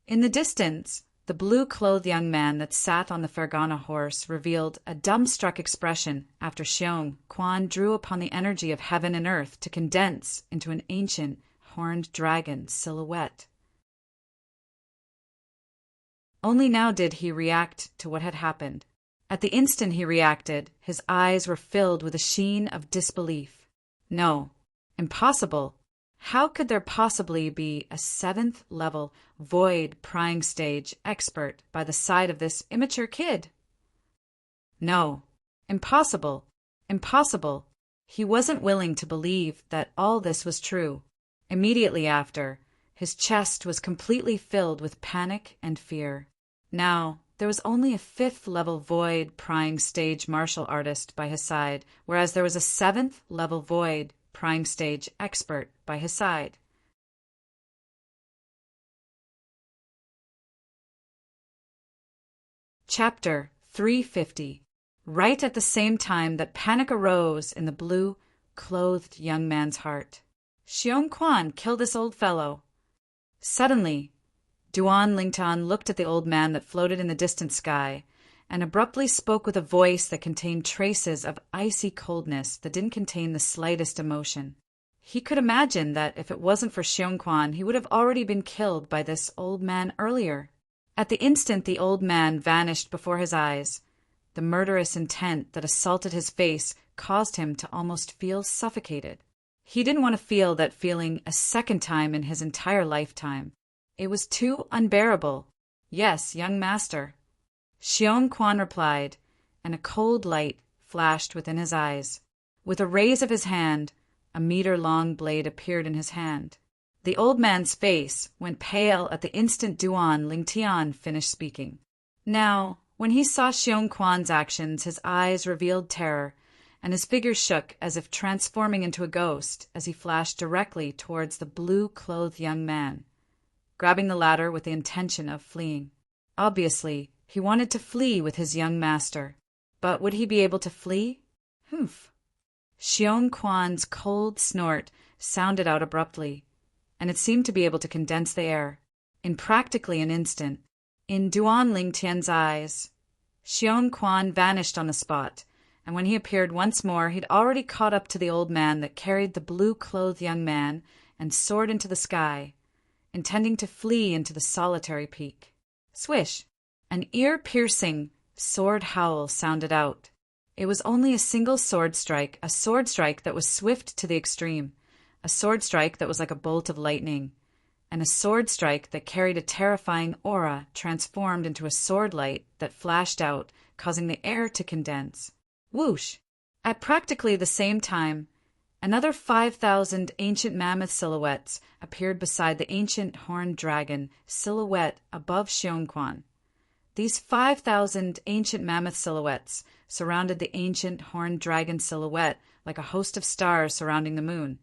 In the distance, the blue-clothed young man that sat on the Fergana horse revealed a dumbstruck expression after Xiong Quan drew upon the energy of heaven and earth to condense into an ancient horned dragon silhouette. Only now did he react to what had happened. At the instant he reacted, his eyes were filled with a sheen of disbelief. No, impossible. How could there possibly be a 7th-level void prying stage expert by the side of this immature kid? No, impossible, impossible. He wasn't willing to believe that all this was true. Immediately after, his chest was completely filled with panic and fear. Now, there was only a 5th-level void prying stage martial artist by his side, whereas there was a 7th-level void prying stage expert by his side. Chapter 350. Right at the same time that panic arose in the blue-clothed young man's heart. Xiong Quan, kill this old fellow. Suddenly, Duan Lingtian looked at the old man that floated in the distant sky and abruptly spoke with a voice that contained traces of icy coldness that didn't contain the slightest emotion. He could imagine that if it wasn't for Xiong Quan, he would have already been killed by this old man earlier. At the instant the old man vanished before his eyes, the murderous intent that assaulted his face caused him to almost feel suffocated. He didn't want to feel that feeling a second time in his entire lifetime. It was too unbearable. Yes, young master. Xiong Quan replied, and a cold light flashed within his eyes. With a raise of his hand, a meter-long blade appeared in his hand. The old man's face went pale at the instant Duan Lingtian finished speaking. Now, when he saw Xiong Quan's actions, his eyes revealed terror, and his figure shook as if transforming into a ghost as he flashed directly towards the blue-clothed young man, grabbing the ladder with the intention of fleeing. Obviously, he wanted to flee with his young master. But would he be able to flee? Humph. Xiong Quan's cold snort sounded out abruptly, and it seemed to be able to condense the air. In practically an instant, in Duan Lingtian's eyes, Xiong Quan vanished on the spot, and when he appeared once more, he'd already caught up to the old man that carried the blue-clothed young man and soared into the sky, intending to flee into the solitary peak. Swish! An ear-piercing sword howl sounded out. It was only a single sword strike, a sword strike that was swift to the extreme, a sword strike that was like a bolt of lightning, and a sword strike that carried a terrifying aura transformed into a sword light that flashed out, causing the air to condense. Whoosh! At practically the same time, another 5,000 ancient mammoth silhouettes appeared beside the ancient horned dragon silhouette above Xiong Quan. These 5,000 ancient mammoth silhouettes surrounded the ancient horned dragon silhouette like a host of stars surrounding the moon,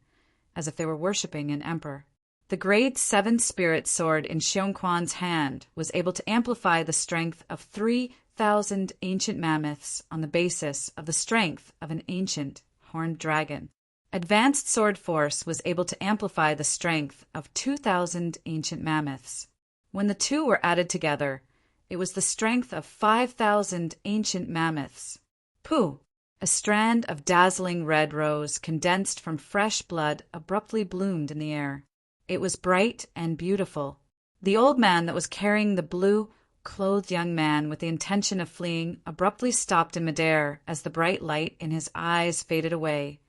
as if they were worshipping an emperor. The grade 7 spirit sword in Xiong Quan's hand was able to amplify the strength of 3,000 ancient mammoths on the basis of the strength of an ancient horned dragon. Advanced sword force was able to amplify the strength of 2,000 ancient mammoths. When the two were added together, it was the strength of 5,000 ancient mammoths. Pooh! A strand of dazzling red rose condensed from fresh blood abruptly bloomed in the air. It was bright and beautiful. The old man that was carrying the blue-clothed young man with the intention of fleeing abruptly stopped in midair as the bright light in his eyes faded away,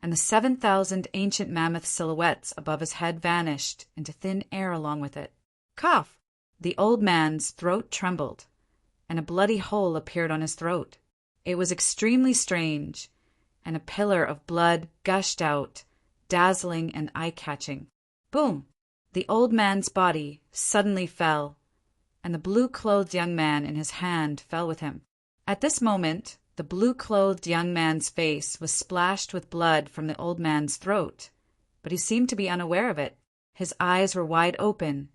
and the 7,000 ancient mammoth silhouettes above his head vanished into thin air along with it. Cough! The old man's throat trembled, and a bloody hole appeared on his throat. It was extremely strange, and a pillar of blood gushed out, dazzling and eye-catching. Boom! The old man's body suddenly fell, and the blue-clothed young man in his hand fell with him. At this moment, the blue-clothed young man's face was splashed with blood from the old man's throat, but he seemed to be unaware of it. His eyes were wide open,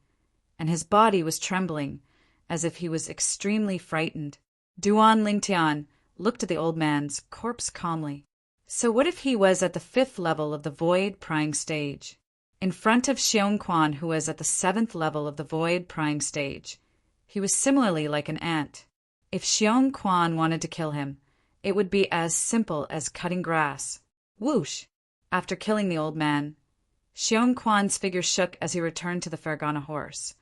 and his body was trembling, as if he was extremely frightened. Duan Lingtian looked at the old man's corpse calmly. So what if he was at the 5th level of the void prying stage, in front of Xiong Quan, who was at the 7th level of the void prying stage? He was similarly like an ant. If Xiong Quan wanted to kill him, it would be as simple as cutting grass. Whoosh! After killing the old man, Xiong Quan's figure shook as he returned to the Fergana horse,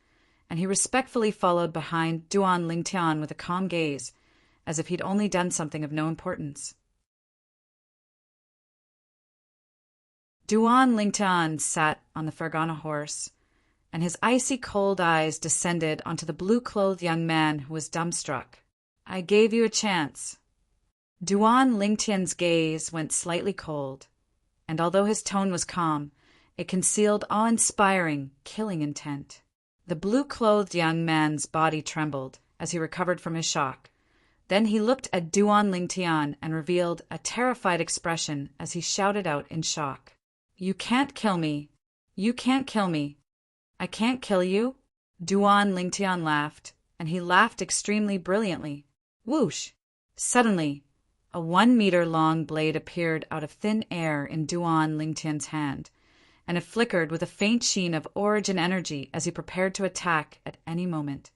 and he respectfully followed behind Duan Lingtian with a calm gaze, as if he'd only done something of no importance. Duan Lingtian sat on the Fergana horse, and his icy cold eyes descended onto the blue-clothed young man who was dumbstruck. I gave you a chance. Duan Lingtian's gaze went slightly cold, and although his tone was calm, it concealed awe-inspiring, killing intent. The blue-clothed young man's body trembled as he recovered from his shock. Then he looked at Duan Lingtian and revealed a terrified expression as he shouted out in shock. You can't kill me. You can't kill me. I can't kill you? Duan Lingtian laughed, and he laughed extremely brilliantly. Whoosh! Suddenly, a 1-meter-long blade appeared out of thin air in Duan Lingtian's hand, and it flickered with a faint sheen of origin energy as he prepared to attack at any moment.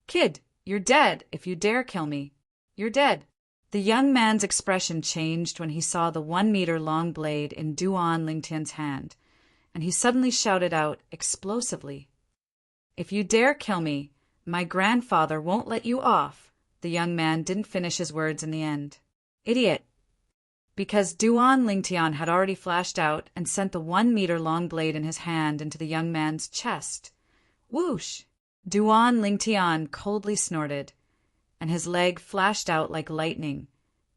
Kid, you're dead if you dare kill me. You're dead. The young man's expression changed when he saw the 1-meter-long blade in Duan Lingtian's hand, and he suddenly shouted out explosively, If you dare kill me, my grandfather won't let you off. The young man didn't finish his words in the end. Idiot! Because Duan Lingtian had already flashed out and sent the 1-meter-long blade in his hand into the young man's chest. Whoosh! Duan Lingtian coldly snorted, and his leg flashed out like lightning,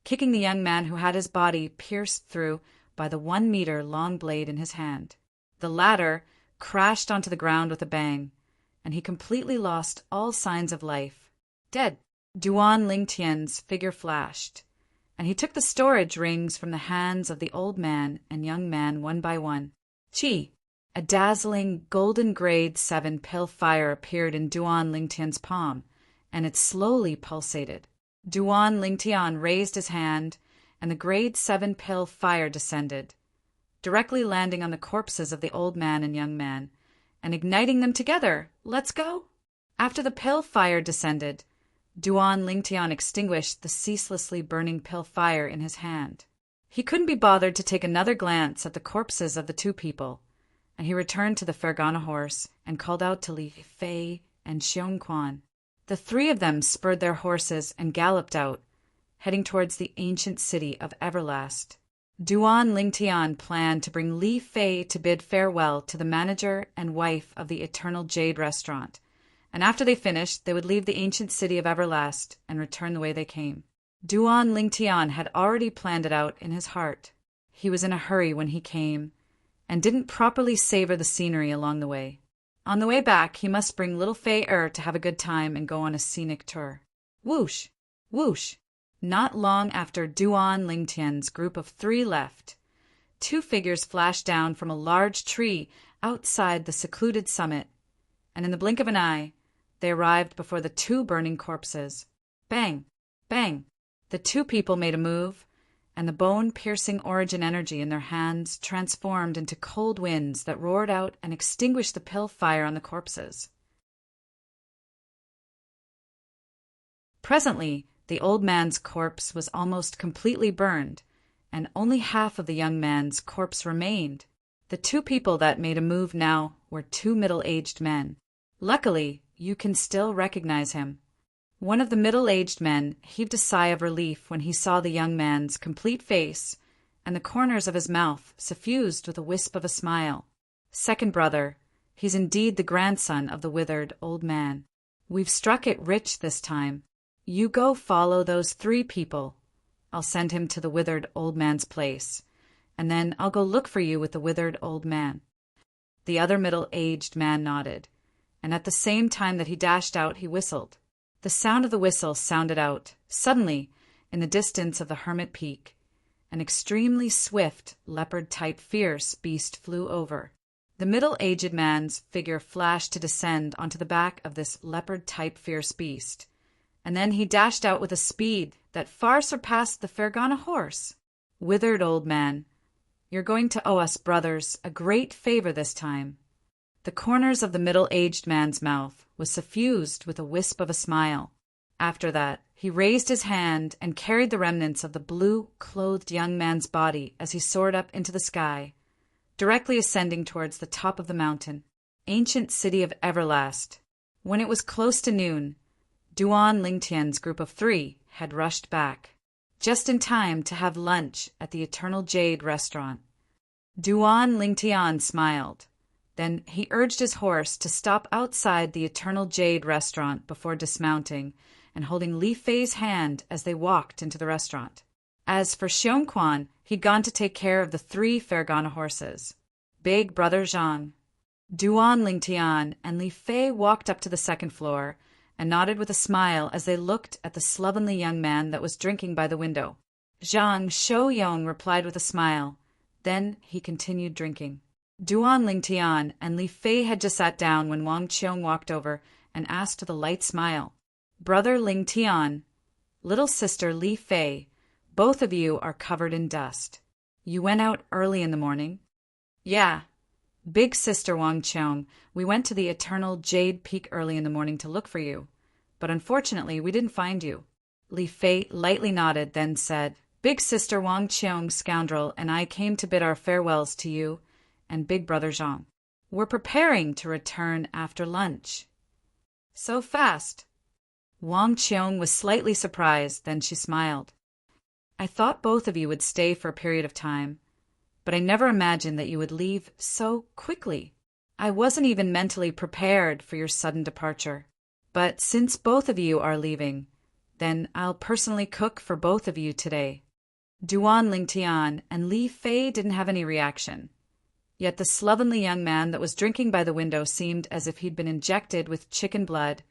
kicking the young man who had his body pierced through by the 1-meter-long blade in his hand. The latter crashed onto the ground with a bang, and he completely lost all signs of life. Dead! Duan Lingtian's figure flashed, and he took the storage rings from the hands of the old man and young man one by one. Chi! A dazzling golden grade 7 pill fire appeared in Duan Lingtian's palm, and it slowly pulsated. Duan Lingtian raised his hand, and the grade 7 pill fire descended, directly landing on the corpses of the old man and young man, and igniting them together. Let's go! After the pill fire descended, Duan Lingtian extinguished the ceaselessly burning pill fire in his hand. He couldn't be bothered to take another glance at the corpses of the 2 people, and he returned to the Fergana horse and called out to Li Fei and Xiong Quan. The 3 of them spurred their horses and galloped out, heading towards the ancient city of Everlast. Duan Lingtian planned to bring Li Fei to bid farewell to the manager and wife of the Eternal Jade restaurant, and after they finished, they would leave the ancient city of Everlast and return the way they came. Duan Lingtian had already planned it out in his heart. He was in a hurry when he came, and didn't properly savor the scenery along the way. On the way back, he must bring little Fei to have a good time and go on a scenic tour. Whoosh! Whoosh! Not long after Duan Lingtian's group of 3 left, 2 figures flashed down from a large tree outside the secluded summit, and in the blink of an eye, they arrived before the 2 burning corpses. Bang! Bang! The 2 people made a move, and the bone-piercing origin energy in their hands transformed into cold winds that roared out and extinguished the pill fire on the corpses. Presently, the old man's corpse was almost completely burned, and only half of the young man's corpse remained. The 2 people that made a move now were 2 middle-aged men. Luckily, you can still recognize him. One of the middle-aged men heaved a sigh of relief when he saw the young man's complete face and the corners of his mouth suffused with a wisp of a smile. Second brother, he's indeed the grandson of the withered old man. We've struck it rich this time. You go follow those 3 people. I'll send him to the withered old man's place, and then I'll go look for you with the withered old man. The other middle-aged man nodded, and at the same time that he dashed out, he whistled. The sound of the whistle sounded out. Suddenly, in the distance of the Hermit Peak, an extremely swift, leopard-type fierce beast flew over. The middle-aged man's figure flashed to descend onto the back of this leopard-type fierce beast, and then he dashed out with a speed that far surpassed the Fergana horse. "Withered old man, you're going to owe us brothers a great favor this time." The corners of the middle-aged man's mouth was suffused with a wisp of a smile. After that, he raised his hand and carried the remnants of the blue-clothed young man's body as he soared up into the sky, directly ascending towards the top of the mountain, ancient city of Everlast. When it was close to noon, Duan Lingtian's group of 3 had rushed back, just in time to have lunch at the Eternal Jade restaurant. Duan Lingtian smiled. Then he urged his horse to stop outside the Eternal Jade restaurant before dismounting and holding Li Fei's hand as they walked into the restaurant. As for Xiongquan, he'd gone to take care of the 3 Fergana horses. Big brother Zhang, Duan Lingtian, and Li Fei walked up to the second floor and nodded with a smile as they looked at the slovenly young man that was drinking by the window. Zhang Shouyong replied with a smile. Then he continued drinking. Duan Lingtian and Li Fei had just sat down when Wang Qiong walked over and asked with a light smile, "Brother Lingtian, little sister Li Fei, both of you are covered in dust. You went out early in the morning?" "Yeah. Big sister Wang Qiong, we went to the Eternal Jade Peak early in the morning to look for you, but unfortunately we didn't find you." Li Fei lightly nodded, then said, "Big sister Wang Qiong, scoundrel, and I came to bid our farewells to you and big brother Zhang. We're preparing to return after lunch." "So fast?" Wang Qiong was slightly surprised, then she smiled. "I thought both of you would stay for a period of time, but I never imagined that you would leave so quickly. I wasn't even mentally prepared for your sudden departure. But since both of you are leaving, then I'll personally cook for both of you today." Duan Lingtian and Li Fei didn't have any reaction. Yet the slovenly young man that was drinking by the window seemed as if he'd been injected with chicken blood,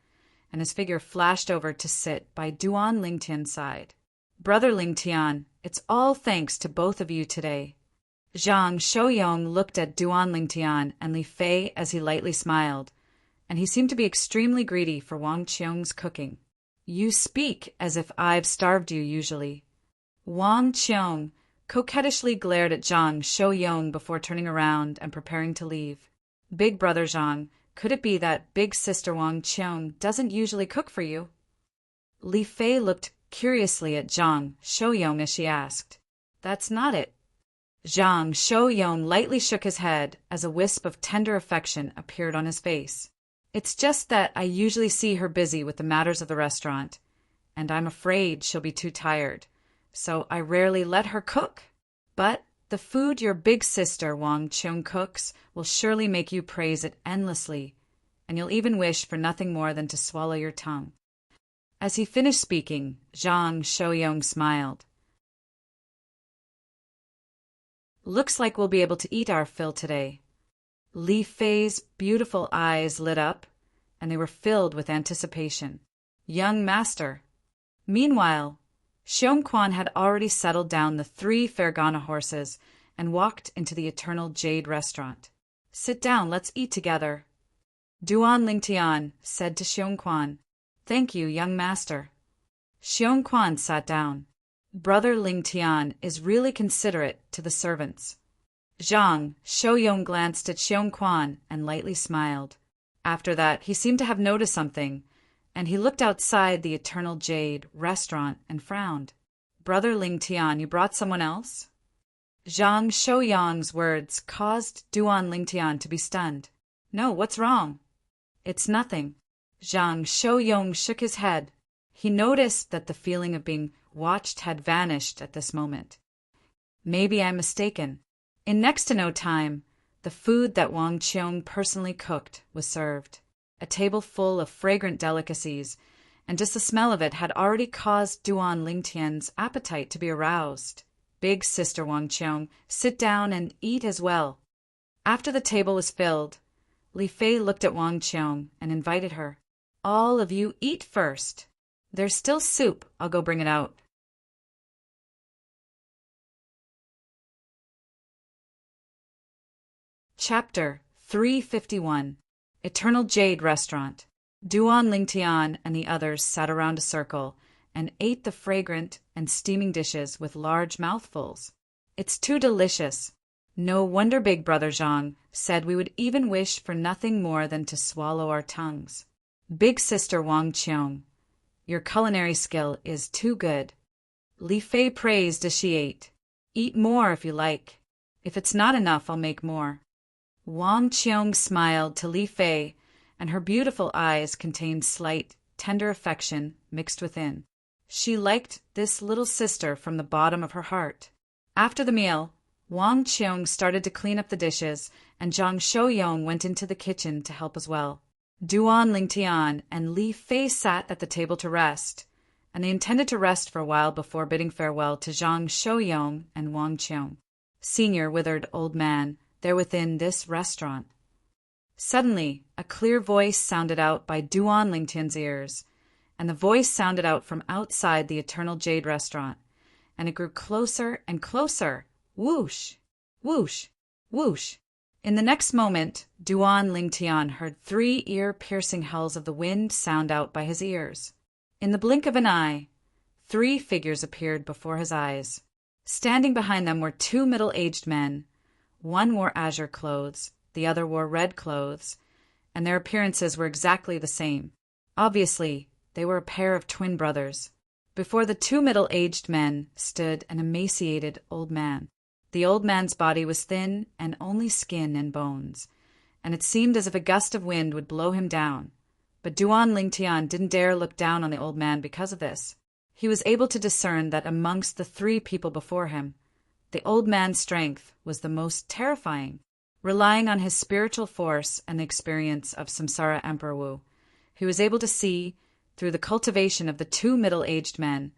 and his figure flashed over to sit by Duan Lingtian's side. "Brother Lingtian, it's all thanks to both of you today." Zhang Shouyong looked at Duan Lingtian and Li Fei as he lightly smiled, and he seemed to be extremely greedy for Wang Qiong's cooking. "You speak as if I've starved you usually." Wang Qiong coquettishly glared at Zhang Shouyong before turning around and preparing to leave. "Big brother Zhang, could it be that big sister Wang Qiong doesn't usually cook for you?" Li Fei looked curiously at Zhang Shouyong as she asked. "That's not it." Zhang Shouyong lightly shook his head as a wisp of tender affection appeared on his face. "It's just that I usually see her busy with the matters of the restaurant, and I'm afraid she'll be too tired, so I rarely let her cook. But the food your big sister Wang Qiong cooks will surely make you praise it endlessly, and you'll even wish for nothing more than to swallow your tongue." As he finished speaking, Zhang Shouyong smiled. "Looks like we'll be able to eat our fill today." Li Fei's beautiful eyes lit up, and they were filled with anticipation. "Young master." Meanwhile, Xiongquan had already settled down the 3 Fergana horses and walked into the Eternal Jade restaurant. "Sit down, let's eat together." Duan Lingtian said to Xiongquan, "Thank you, young master." Xiongquan sat down. Brother Lingtian is really considerate to the servants. Zhang Shouyong glanced at Xiongquan and lightly smiled. After that, he seemed to have noticed something, and he looked outside the Eternal Jade restaurant and frowned. "Brother Lingtian, you brought someone else?" Zhang Shouyong's words caused Duan Lingtian to be stunned. "No, what's wrong?" "It's nothing." Zhang Shouyong shook his head. He noticed that the feeling of being watched had vanished at this moment. "Maybe I'm mistaken." In next to no time, the food that Wang Qiong personally cooked was served. A table full of fragrant delicacies, and just the smell of it had already caused Duan Lingtian's appetite to be aroused. "Big sister Wang Qiong, sit down and eat as well." After the table was filled, Li Fei looked at Wang Qiong and invited her. "All of you eat first. There's still soup. I'll go bring it out." Chapter 351. Eternal Jade Restaurant. Duan Lingtian and the others sat around a circle and ate the fragrant and steaming dishes with large mouthfuls. It's too delicious. No wonder Big Brother Zhang said we would even wish for nothing more than to swallow our tongues. Big Sister Wang Qiong, your culinary skill is too good. Li Fei praised as she ate. Eat more if you like. If it's not enough, I'll make more. Wang Qiong smiled to Li Fei, and her beautiful eyes contained slight, tender affection mixed within. She liked this little sister from the bottom of her heart. After the meal, Wang Qiong started to clean up the dishes, and Zhang Shouyong went into the kitchen to help as well. Duan Lingtian and Li Fei sat at the table to rest, and they intended to rest for a while before bidding farewell to Zhang Shouyong and Wang Qiong, senior withered old man, there within this restaurant. Suddenly, a clear voice sounded out by Duan Lingtian's ears, and the voice sounded out from outside the Eternal Jade Restaurant, and it grew closer and closer. Whoosh! Whoosh! Whoosh! In the next moment, Duan Lingtian heard 3 ear-piercing howls of the wind sound out by his ears. In the blink of an eye, 3 figures appeared before his eyes. Standing behind them were 2 middle-aged men. One wore azure clothes, the other wore red clothes, and their appearances were exactly the same. Obviously, they were a pair of twin brothers. Before the 2 middle-aged men stood an emaciated old man. The old man's body was thin and only skin and bones, and it seemed as if a gust of wind would blow him down. But Duan Lingtian didn't dare look down on the old man because of this. He was able to discern that amongst the 3 people before him, the old man's strength was the most terrifying. Relying on his spiritual force and the experience of Samsara Emperor Wu, he was able to see through the cultivation of the 2 middle-aged men,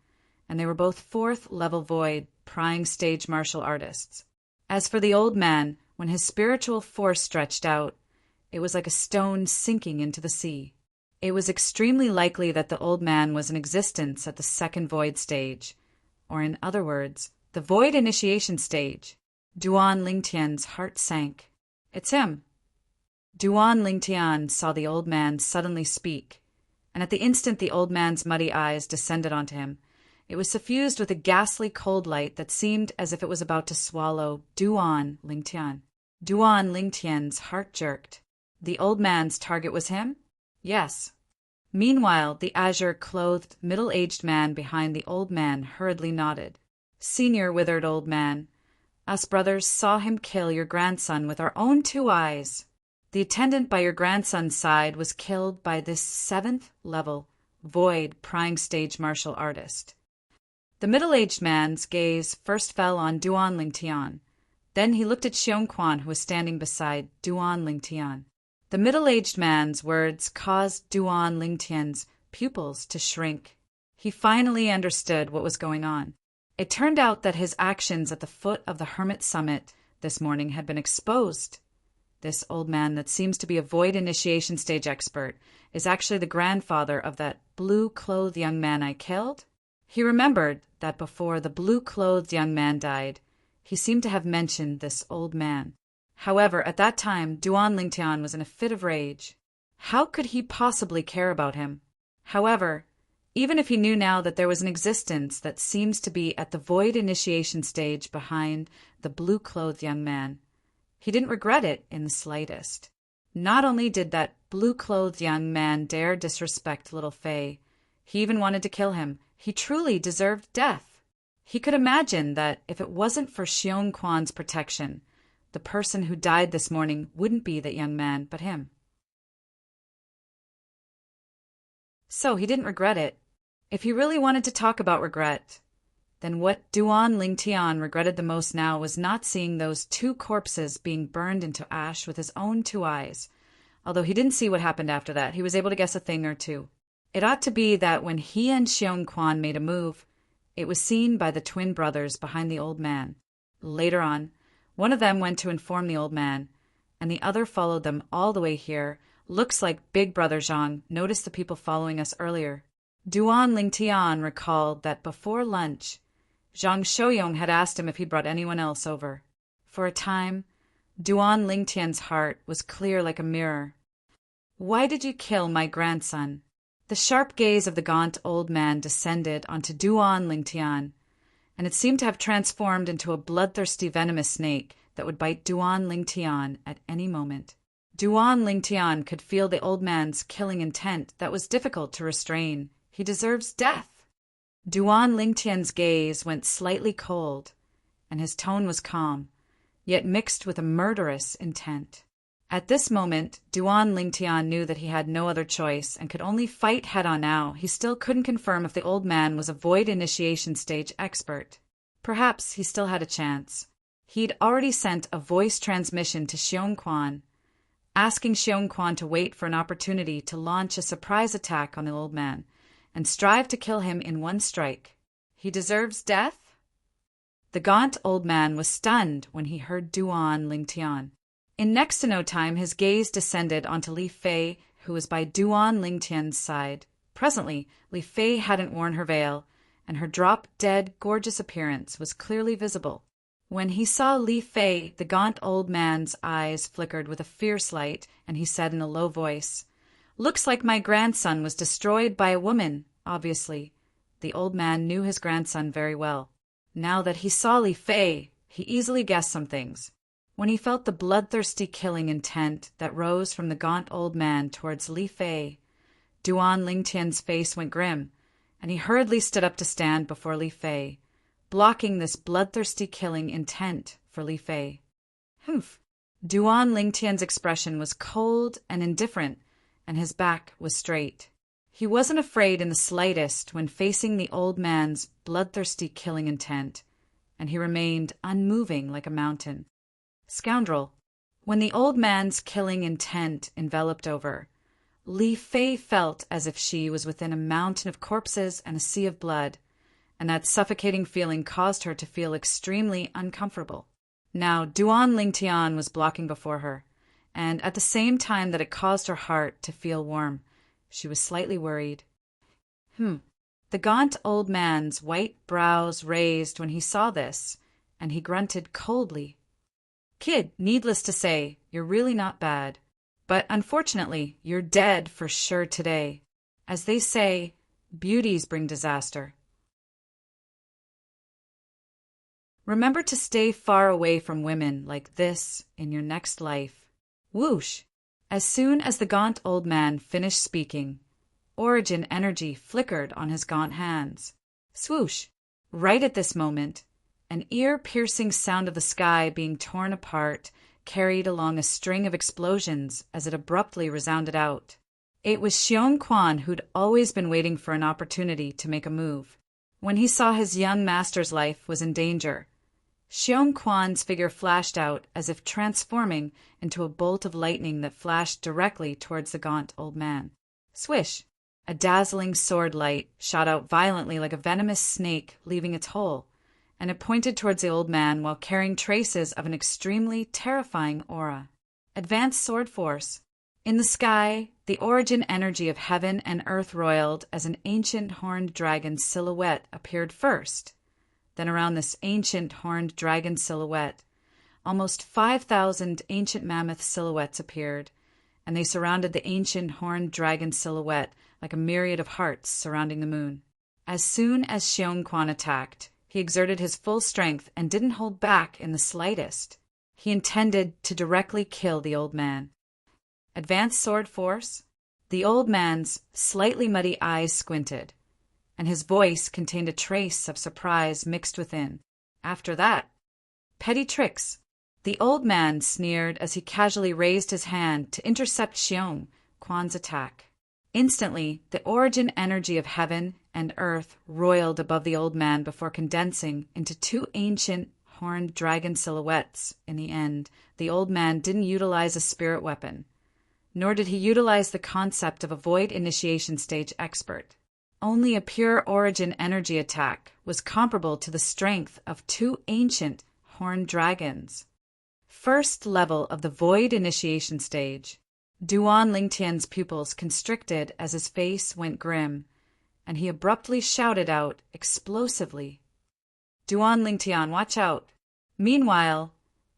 and they were both 4th-level void, prying stage martial artists. As for the old man, when his spiritual force stretched out, it was like a stone sinking into the sea. It was extremely likely that the old man was in existence at the 2nd void stage, or in other words, the void initiation stage. Duan Lingtian's heart sank. It's him. Duan Lingtian saw the old man suddenly speak, and at the instant the old man's muddy eyes descended onto him, it was suffused with a ghastly cold light that seemed as if it was about to swallow Duan Lingtian. Duan Lingtian's heart jerked. The old man's target was him? Yes. Meanwhile, the azure-clothed, middle-aged man behind the old man hurriedly nodded. Senior withered old man, us brothers saw him kill your grandson with our own 2 eyes. The attendant by your grandson's side was killed by this 7th-level, void, prying stage martial artist. The middle-aged man's gaze first fell on Duan Lingtian. Then he looked at Xiong Quan, who was standing beside Duan Lingtian. The middle-aged man's words caused Duan Lingtian's pupils to shrink. He finally understood what was going on. It turned out that his actions at the foot of the Hermit Summit this morning had been exposed. This old man that seems to be a void initiation stage expert is actually the grandfather of that blue-clothed young man I killed. He remembered that before the blue-clothed young man died, he seemed to have mentioned this old man. However, at that time, Duan Lingtian was in a fit of rage. How could he possibly care about him? However, even if he knew now that there was an existence that seems to be at the void initiation stage behind the blue-clothed young man, he didn't regret it in the slightest. Not only did that blue-clothed young man dare disrespect little Fei, he even wanted to kill him. He truly deserved death. He could imagine that if it wasn't for Xiong Quan's protection, the person who died this morning wouldn't be that young man, but him. So he didn't regret it. If he really wanted to talk about regret, then what Duan Lingtian regretted the most now was not seeing those 2 corpses being burned into ash with his own 2 eyes. Although he didn't see what happened after that, he was able to guess a thing or 2. It ought to be that when he and Xiong Quan made a move, it was seen by the twin brothers behind the old man. Later on, one of them went to inform the old man, and the other followed them all the way here. Looks like Big Brother Zhang noticed the people following us earlier. Duan Lingtian recalled that before lunch, Zhang Shouyong had asked him if he'd brought anyone else over. For a time, Duan Lingtian's heart was clear like a mirror. "Why did you kill my grandson?" The sharp gaze of the gaunt old man descended onto Duan Lingtian, and it seemed to have transformed into a bloodthirsty venomous snake that would bite Duan Lingtian at any moment. Duan Lingtian could feel the old man's killing intent that was difficult to restrain. "He deserves death." Duan Lingtian's gaze went slightly cold, and his tone was calm, yet mixed with a murderous intent. At this moment, Duan Lingtian knew that he had no other choice and could only fight head-on now. He still couldn't confirm if the old man was a void initiation stage expert. Perhaps he still had a chance. He'd already sent a voice transmission to Xiong Quan, asking Xiong Quan to wait for an opportunity to launch a surprise attack on the old man and strive to kill him in one strike. He deserves death? The gaunt old man was stunned when he heard Duan Lingtian. In next to no time, his gaze descended onto Li Fei, who was by Duan Lingtian's side. Presently, Li Fei hadn't worn her veil, and her drop-dead, gorgeous appearance was clearly visible. When he saw Li Fei, the gaunt old man's eyes flickered with a fierce light, and he said in a low voice, "Looks like my grandson was destroyed by a woman, obviously." The old man knew his grandson very well. Now that he saw Li Fei, he easily guessed some things. When he felt the bloodthirsty killing intent that rose from the gaunt old man towards Li Fei, Duan Lingtian's face went grim, and he hurriedly stood up to stand before Li Fei, blocking this bloodthirsty killing intent for Li Fei. Humph! Duan Lingtian's expression was cold and indifferent, and his back was straight. He wasn't afraid in the slightest when facing the old man's bloodthirsty killing intent, and he remained unmoving like a mountain. Scoundrel! When the old man's killing intent enveloped over, Li Fei felt as if she was within a mountain of corpses and a sea of blood, and that suffocating feeling caused her to feel extremely uncomfortable. Now Duan Lingtian was blocking before her, and at the same time that it caused her heart to feel warm, she was slightly worried. The gaunt old man's white brows raised when he saw this, and he grunted coldly. "Kid, needless to say, you're really not bad. But unfortunately, you're dead for sure today. As they say, beauties bring disaster. Remember to stay far away from women like this in your next life." Whoosh! As soon as the gaunt old man finished speaking, origin energy flickered on his gaunt hands. Swoosh! Right at this moment, an ear-piercing sound of the sky being torn apart carried along a string of explosions as it abruptly resounded out. It was Xiong Quan who'd always been waiting for an opportunity to make a move. When he saw his young master's life was in danger, Xiong Quan's figure flashed out as if transforming into a bolt of lightning that flashed directly towards the gaunt old man. Swish! A dazzling sword light shot out violently like a venomous snake leaving its hole, and it pointed towards the old man while carrying traces of an extremely terrifying aura. Advanced sword force. In the sky, the origin energy of heaven and earth roiled as an ancient horned dragon silhouette appeared first. Then around this ancient horned dragon silhouette, almost 5,000 ancient mammoth silhouettes appeared, and they surrounded the ancient horned dragon silhouette like a myriad of hearts surrounding the moon. As soon as Xiong Quan attacked, he exerted his full strength and didn't hold back in the slightest. He intended to directly kill the old man. Advanced sword force? The old man's slightly muddy eyes squinted, and his voice contained a trace of surprise mixed within. After that, petty tricks. The old man sneered as he casually raised his hand to intercept Xiong Quan's attack. Instantly, the origin energy of heaven and earth roiled above the old man before condensing into two ancient horned dragon silhouettes. In the end, the old man didn't utilize a spirit weapon, nor did he utilize the concept of a void initiation stage expert. Only a pure origin energy attack was comparable to the strength of two ancient horned dragons. First level of the void initiation stage. Duan Lingtian's pupils constricted as his face went grim, and he abruptly shouted out explosively, "Duan Lingtian, watch out!" Meanwhile,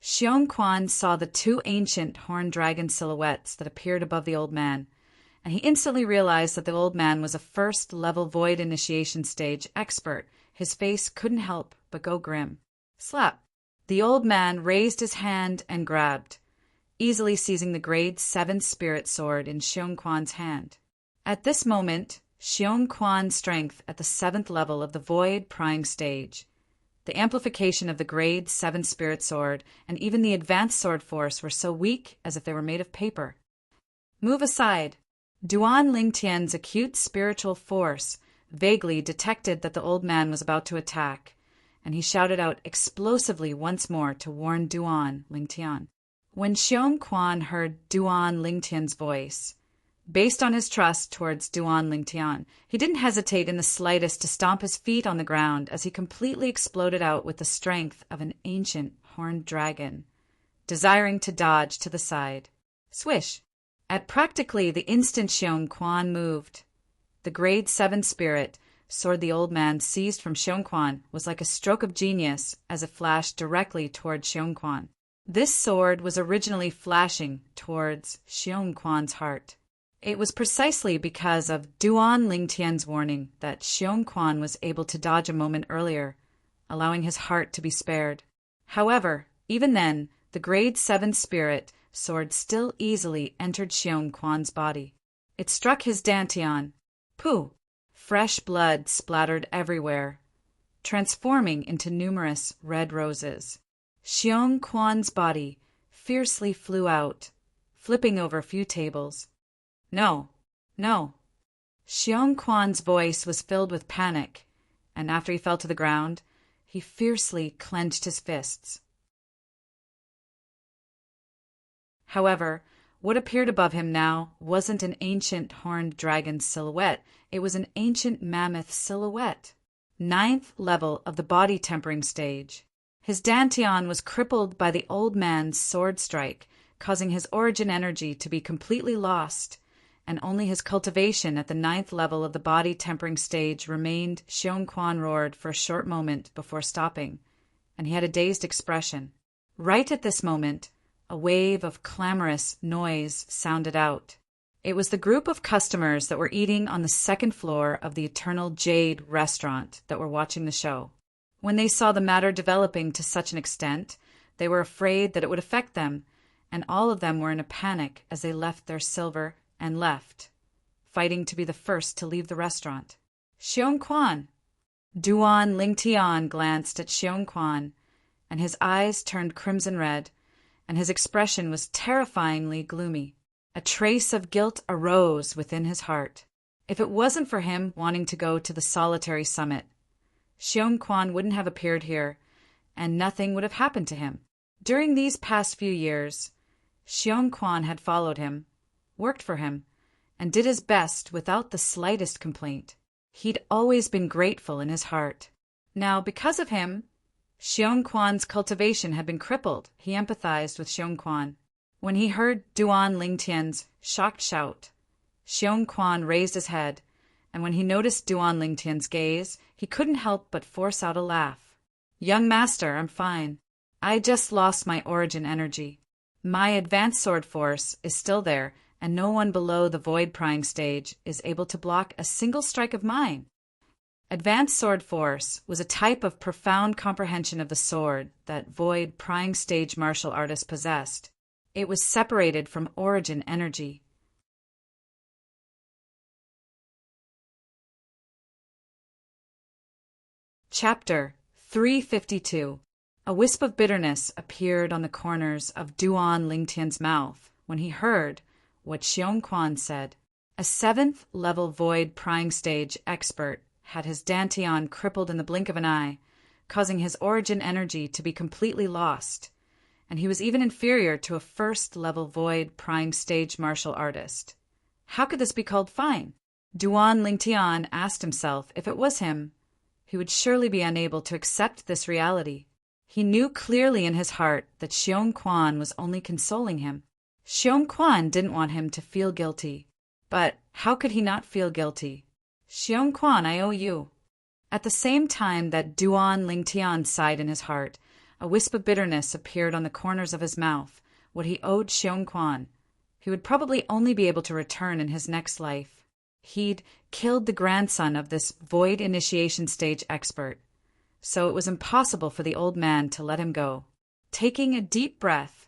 Xiong Quan saw the two ancient horned dragon silhouettes that appeared above the old man, and he instantly realized that the old man was a first-level void initiation stage expert. His face couldn't help but go grim. Slap! The old man raised his hand and grabbed, easily seizing the grade 7 spirit sword in Xiong Quan's hand. At this moment, Xiong Quan's strength at the 7th level of the void prying stage, the amplification of the grade 7 spirit sword, and even the advanced sword force were so weak as if they were made of paper. Move aside! Duan Lingtian's acute spiritual force vaguely detected that the old man was about to attack, and he shouted out explosively once more to warn Duan Lingtian. When Xiong Quan heard Duan Lingtian's voice, based on his trust towards Duan Lingtian, he didn't hesitate in the slightest to stomp his feet on the ground as he completely exploded out with the strength of an ancient horned dragon, desiring to dodge to the side. Swish! At practically the instant Xiong Quan moved, the grade 7 spirit sword the old man seized from Xiong Quan was like a stroke of genius as it flashed directly toward Xiong Quan. This sword was originally flashing towards Xiong Quan's heart. It was precisely because of Duan Lingtian's warning that Xiong Quan was able to dodge a moment earlier, allowing his heart to be spared. However, even then, the grade 7 spirit sword still easily entered Xiong Quan's body. It struck his dantian. Pooh! Fresh blood splattered everywhere, transforming into numerous red roses. Xiong Quan's body fiercely flew out, flipping over a few tables. No, no. Xiong Quan's voice was filled with panic, and after he fell to the ground, he fiercely clenched his fists. However, what appeared above him now wasn't an ancient horned dragon silhouette, it was an ancient mammoth silhouette. 9th level of the body tempering stage. His dantian was crippled by the old man's sword strike, causing his origin energy to be completely lost, and only his cultivation at the 9th level of the body tempering stage remained. Xiong Quan roared for a short moment before stopping, and he had a dazed expression. Right at this moment, a wave of clamorous noise sounded out. It was the group of customers that were eating on the 2nd floor of the Eternal Jade restaurant that were watching the show. When they saw the matter developing to such an extent, they were afraid that it would affect them, and all of them were in a panic as they left their silver and left, fighting to be the first to leave the restaurant. Xiong Quan! Duan Lingtian glanced at Xiong Quan, and his eyes turned crimson red, and his expression was terrifyingly gloomy. A trace of guilt arose within his heart. If it wasn't for him wanting to go to the solitary summit, Xiong Quan wouldn't have appeared here, and nothing would have happened to him. During these past few years, Xiong Quan had followed him, worked for him, and did his best without the slightest complaint. He'd always been grateful in his heart. Now, because of him, Xiong Quan's cultivation had been crippled. He empathized with Xiong Quan. When he heard Duan Lingtian's shocked shout, Xiong Quan raised his head, and when he noticed Duan Lingtian's gaze, he couldn't help but force out a laugh. "Young master, I'm fine. I just lost my origin energy. My advanced sword force is still there, and no one below the void prying stage is able to block a single strike of mine." Advanced sword force was a type of profound comprehension of the sword that void prying stage martial artists possessed. It was separated from origin energy. Chapter 352. A wisp of bitterness appeared on the corners of Duan Lingtian's mouth when he heard what Xiong Quan said. A 7th level void prying stage expert had his dantian crippled in the blink of an eye, causing his origin energy to be completely lost, and he was even inferior to a 1st level void prying stage martial artist. How could this be called fine? Duan Lingtian asked himself if it was him, he would surely be unable to accept this reality. He knew clearly in his heart that Xiong Quan was only consoling him. Xiong Quan didn't want him to feel guilty. But how could he not feel guilty? "Xiong Quan, I owe you." At the same time that Duan Lingtian sighed in his heart, A wisp of bitterness appeared on the corners of his mouth. What he owed Xiong Quan, he would probably only be able to return in his next life. He'd killed the grandson of this void initiation stage expert, so it was impossible for the old man to let him go. Taking a deep breath,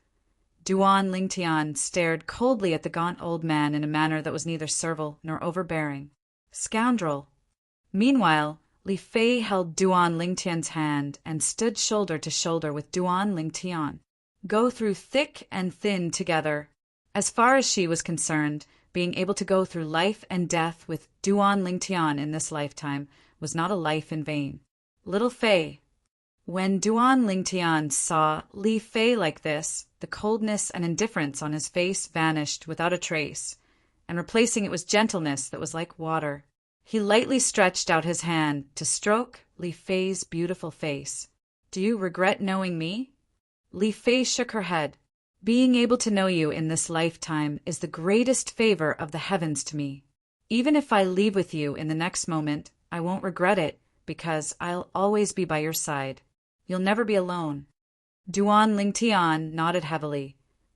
Duan Lingtian stared coldly at the gaunt old man in a manner that was neither servile nor overbearing. Scoundrel! Meanwhile, Li Fei held Duan Lingtian's hand and stood shoulder to shoulder with Duan Lingtian. Go through thick and thin together. As far as she was concerned, being able to go through life and death with Duan Lingtian in this lifetime was not a life in vain. Little Fei. When Duan Lingtian saw Li Fei like this, the coldness and indifference on his face vanished without a trace, and replacing it was gentleness that was like water. He lightly stretched out his hand to stroke Li Fei's beautiful face. Do you regret knowing me? Li Fei shook her head. Being able to know you in this lifetime is the greatest favor of the heavens to me. Even if I leave with you in the next moment, I won't regret it, because I'll always be by your side. You'll never be alone. Duan Lingtian nodded heavily,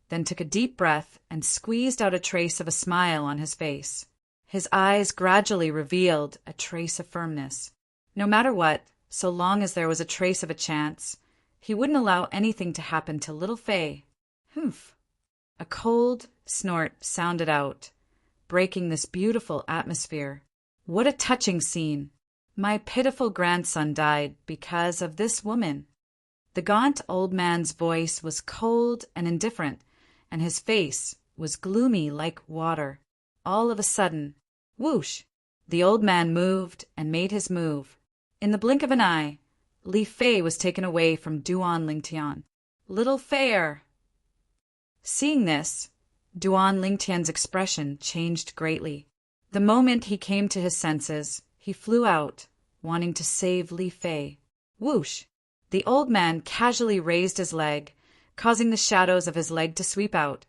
then took a deep breath and squeezed out a trace of a smile on his face. His eyes gradually revealed a trace of firmness. No matter what, so long as there was a trace of a chance, he wouldn't allow anything to happen to little Fei. Humph! A cold snort sounded out, breaking this beautiful atmosphere. What a touching scene! My pitiful grandson died because of this woman. The gaunt old man's voice was cold and indifferent, and his face was gloomy like water. All of a sudden, whoosh! The old man moved and made his move. In the blink of an eye, Li Fei was taken away from Duan Lingtian. Little Fei! Seeing this, Duan Lingtian's expression changed greatly. The moment he came to his senses, he flew out, wanting to save Li Fei. Whoosh! The old man casually raised his leg, causing the shadows of his leg to sweep out,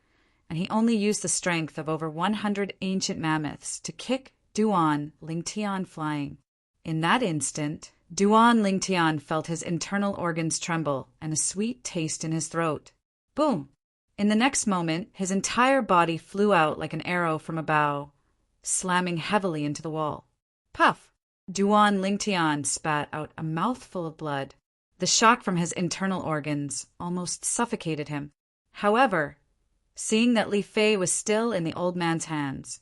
and he only used the strength of over 100 ancient mammoths to kick Duan Lingtian flying. In that instant, Duan Lingtian felt his internal organs tremble and a sweet taste in his throat. Boom! In the next moment, his entire body flew out like an arrow from a bow, slamming heavily into the wall. Puff! Duan Lingtian spat out a mouthful of blood. The shock from his internal organs almost suffocated him. However, seeing that Li Fei was still in the old man's hands,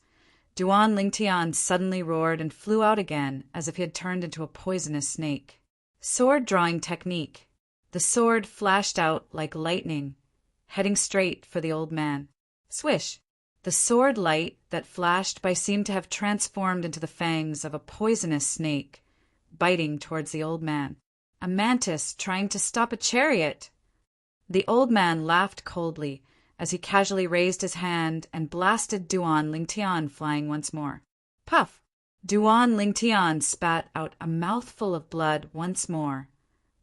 Duan Lingtian suddenly roared and flew out again as if he had turned into a poisonous snake. Sword drawing technique. The sword flashed out like lightning, heading straight for the old man. Swish! The sword light that flashed by seemed to have transformed into the fangs of a poisonous snake, biting towards the old man. A mantis trying to stop a chariot! The old man laughed coldly as he casually raised his hand and blasted Duan Lingtian flying once more. Puff! Duan Lingtian spat out a mouthful of blood once more,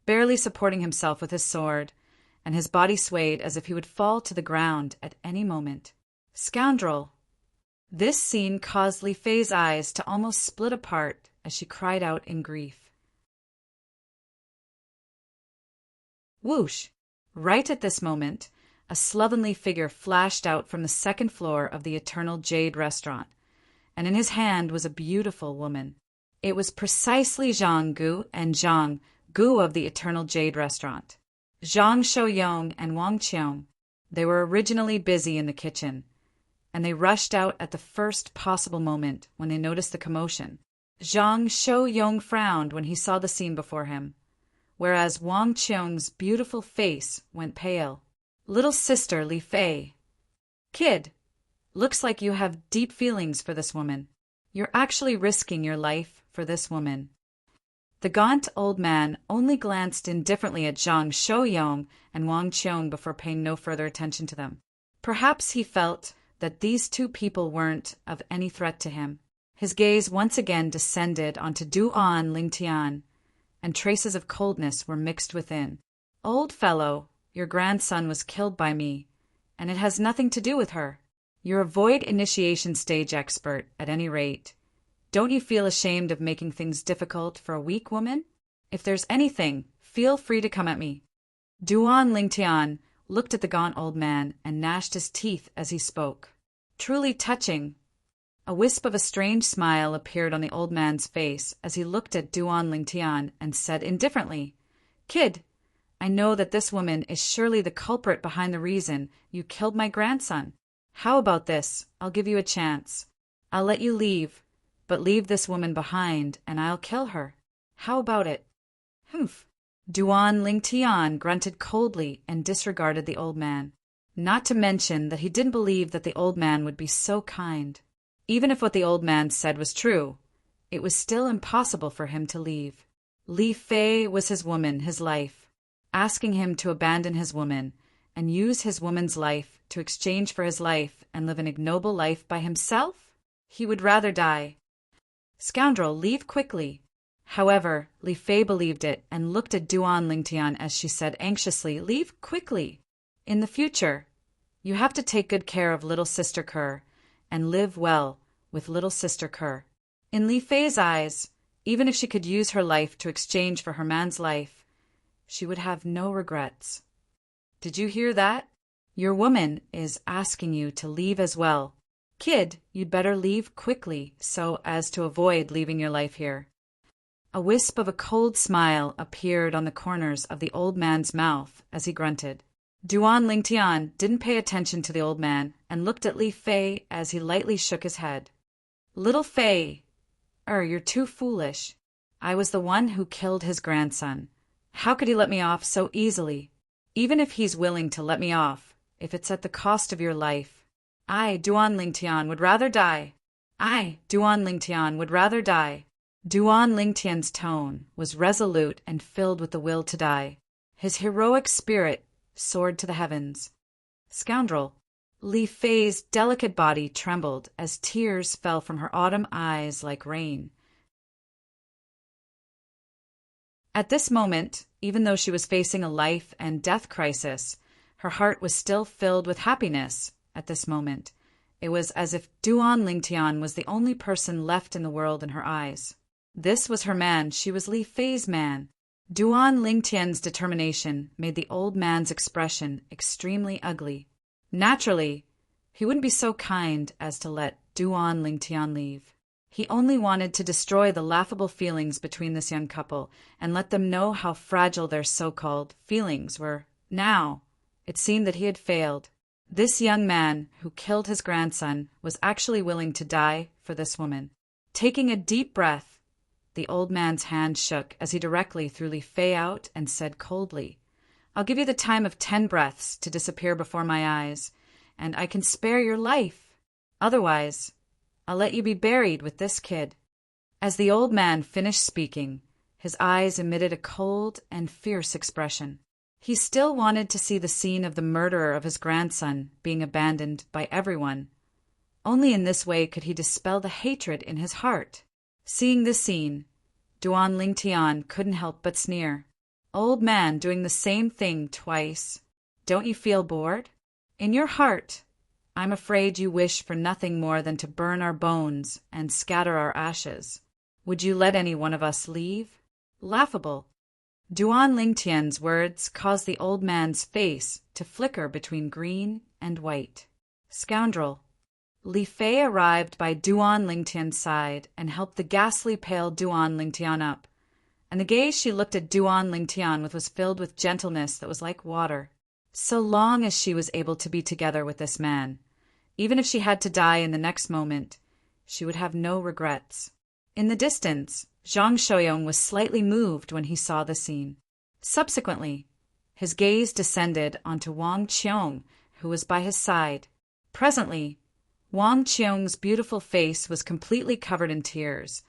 barely supporting himself with his sword, and his body swayed as if he would fall to the ground at any moment. Scoundrel! This scene caused Li Fei's eyes to almost split apart as she cried out in grief. Whoosh! Right at this moment, a slovenly figure flashed out from the second floor of the Eternal Jade restaurant, and in his hand was a beautiful woman. It was precisely Zhang Gu and Zhang Gu of the Eternal Jade restaurant. Zhang Shouyong and Wang Qiong. They were originally busy in the kitchen, and they rushed out at the first possible moment when they noticed the commotion. Zhang Shouyong frowned when he saw the scene before him, whereas Wang Qiong's beautiful face went pale. Little sister Li Fei. Kid, looks like you have deep feelings for this woman. You're actually risking your life for this woman. The gaunt old man only glanced indifferently at Zhang Shouyong and Wang Qiong before paying no further attention to them. Perhaps he felt that these two people weren't of any threat to him. His gaze once again descended onto Duan Lingtian, and traces of coldness were mixed within. Old fellow, your grandson was killed by me, and it has nothing to do with her. You're a void initiation stage expert, at any rate. Don't you feel ashamed of making things difficult for a weak woman? If there's anything, feel free to come at me. Duan Lingtian looked at the gaunt old man and gnashed his teeth as he spoke. Truly touching. A wisp of a strange smile appeared on the old man's face as he looked at Duan Lingtian and said indifferently, "Kid, I know that this woman is surely the culprit behind the reason you killed my grandson. How about this? I'll give you a chance. I'll let you leave, but leave this woman behind and I'll kill her. How about it?" Humph. Duan Lingtian grunted coldly and disregarded the old man. Not to mention that he didn't believe that the old man would be so kind. Even if what the old man said was true, it was still impossible for him to leave. Li Fei was his woman, his life. Asking him to abandon his woman and use his woman's life to exchange for his life and live an ignoble life by himself? He would rather die. "Scoundrel, leave quickly." However, Li Fei believed it and looked at Duan Lingtian as she said anxiously, "Leave quickly. In the future, you have to take good care of little sister Kerr and live well with little sister Kerr." In Li Fei's eyes, even if she could use her life to exchange for her man's life, she would have no regrets. "Did you hear that? Your woman is asking you to leave as well. Kid, you'd better leave quickly so as to avoid leaving your life here." A wisp of a cold smile appeared on the corners of the old man's mouth as he grunted. Duan Lingtian didn't pay attention to the old man and looked at Li Fei as he lightly shook his head. "Little Fei, you're too foolish. I was the one who killed his grandson. How could he let me off so easily? Even if he's willing to let me off, if it's at the cost of your life, I, Duan Lingtian, would rather die. I, Duan Lingtian, would rather die." Duan Lingtian's tone was resolute and filled with the will to die. His heroic spirit soared to the heavens. "Scoundrel." Li Fei's delicate body trembled as tears fell from her autumn eyes like rain. At this moment, even though she was facing a life and death crisis, her heart was still filled with happiness at this moment. It was as if Duan Lingtian was the only person left in the world in her eyes. This was her man. She was Li Fei's man. Duan Lingtian's determination made the old man's expression extremely ugly. Naturally, he wouldn't be so kind as to let Duan Lingtian leave. He only wanted to destroy the laughable feelings between this young couple and let them know how fragile their so-called feelings were. Now, it seemed that he had failed. This young man who killed his grandson was actually willing to die for this woman. Taking a deep breath, the old man's hand shook as he directly threw Li Fei out and said coldly, "I'll give you the time of 10 breaths to disappear before my eyes, and I can spare your life. Otherwise, I'll let you be buried with this kid." As the old man finished speaking, his eyes emitted a cold and fierce expression. He still wanted to see the scene of the murderer of his grandson being abandoned by everyone. Only in this way could he dispel the hatred in his heart. Seeing this scene, Duan Lingtian couldn't help but sneer. "Old man doing the same thing twice. Don't you feel bored? In your heart, I'm afraid you wish for nothing more than to burn our bones and scatter our ashes. Would you let any one of us leave?" Laughable. Duan Lingtian's words caused the old man's face to flicker between green and white. "Scoundrel." Li Fei arrived by Duan Lingtian's side and helped the ghastly pale Duan Lingtian up, and the gaze she looked at Duan Lingtian with was filled with gentleness that was like water. So long as she was able to be together with this man, even if she had to die in the next moment, she would have no regrets. In the distance, Zhang Shouyong was slightly moved when he saw the scene. Subsequently, his gaze descended onto Wang Qiong, who was by his side. Presently, Wang Qiong's beautiful face was completely covered in tears,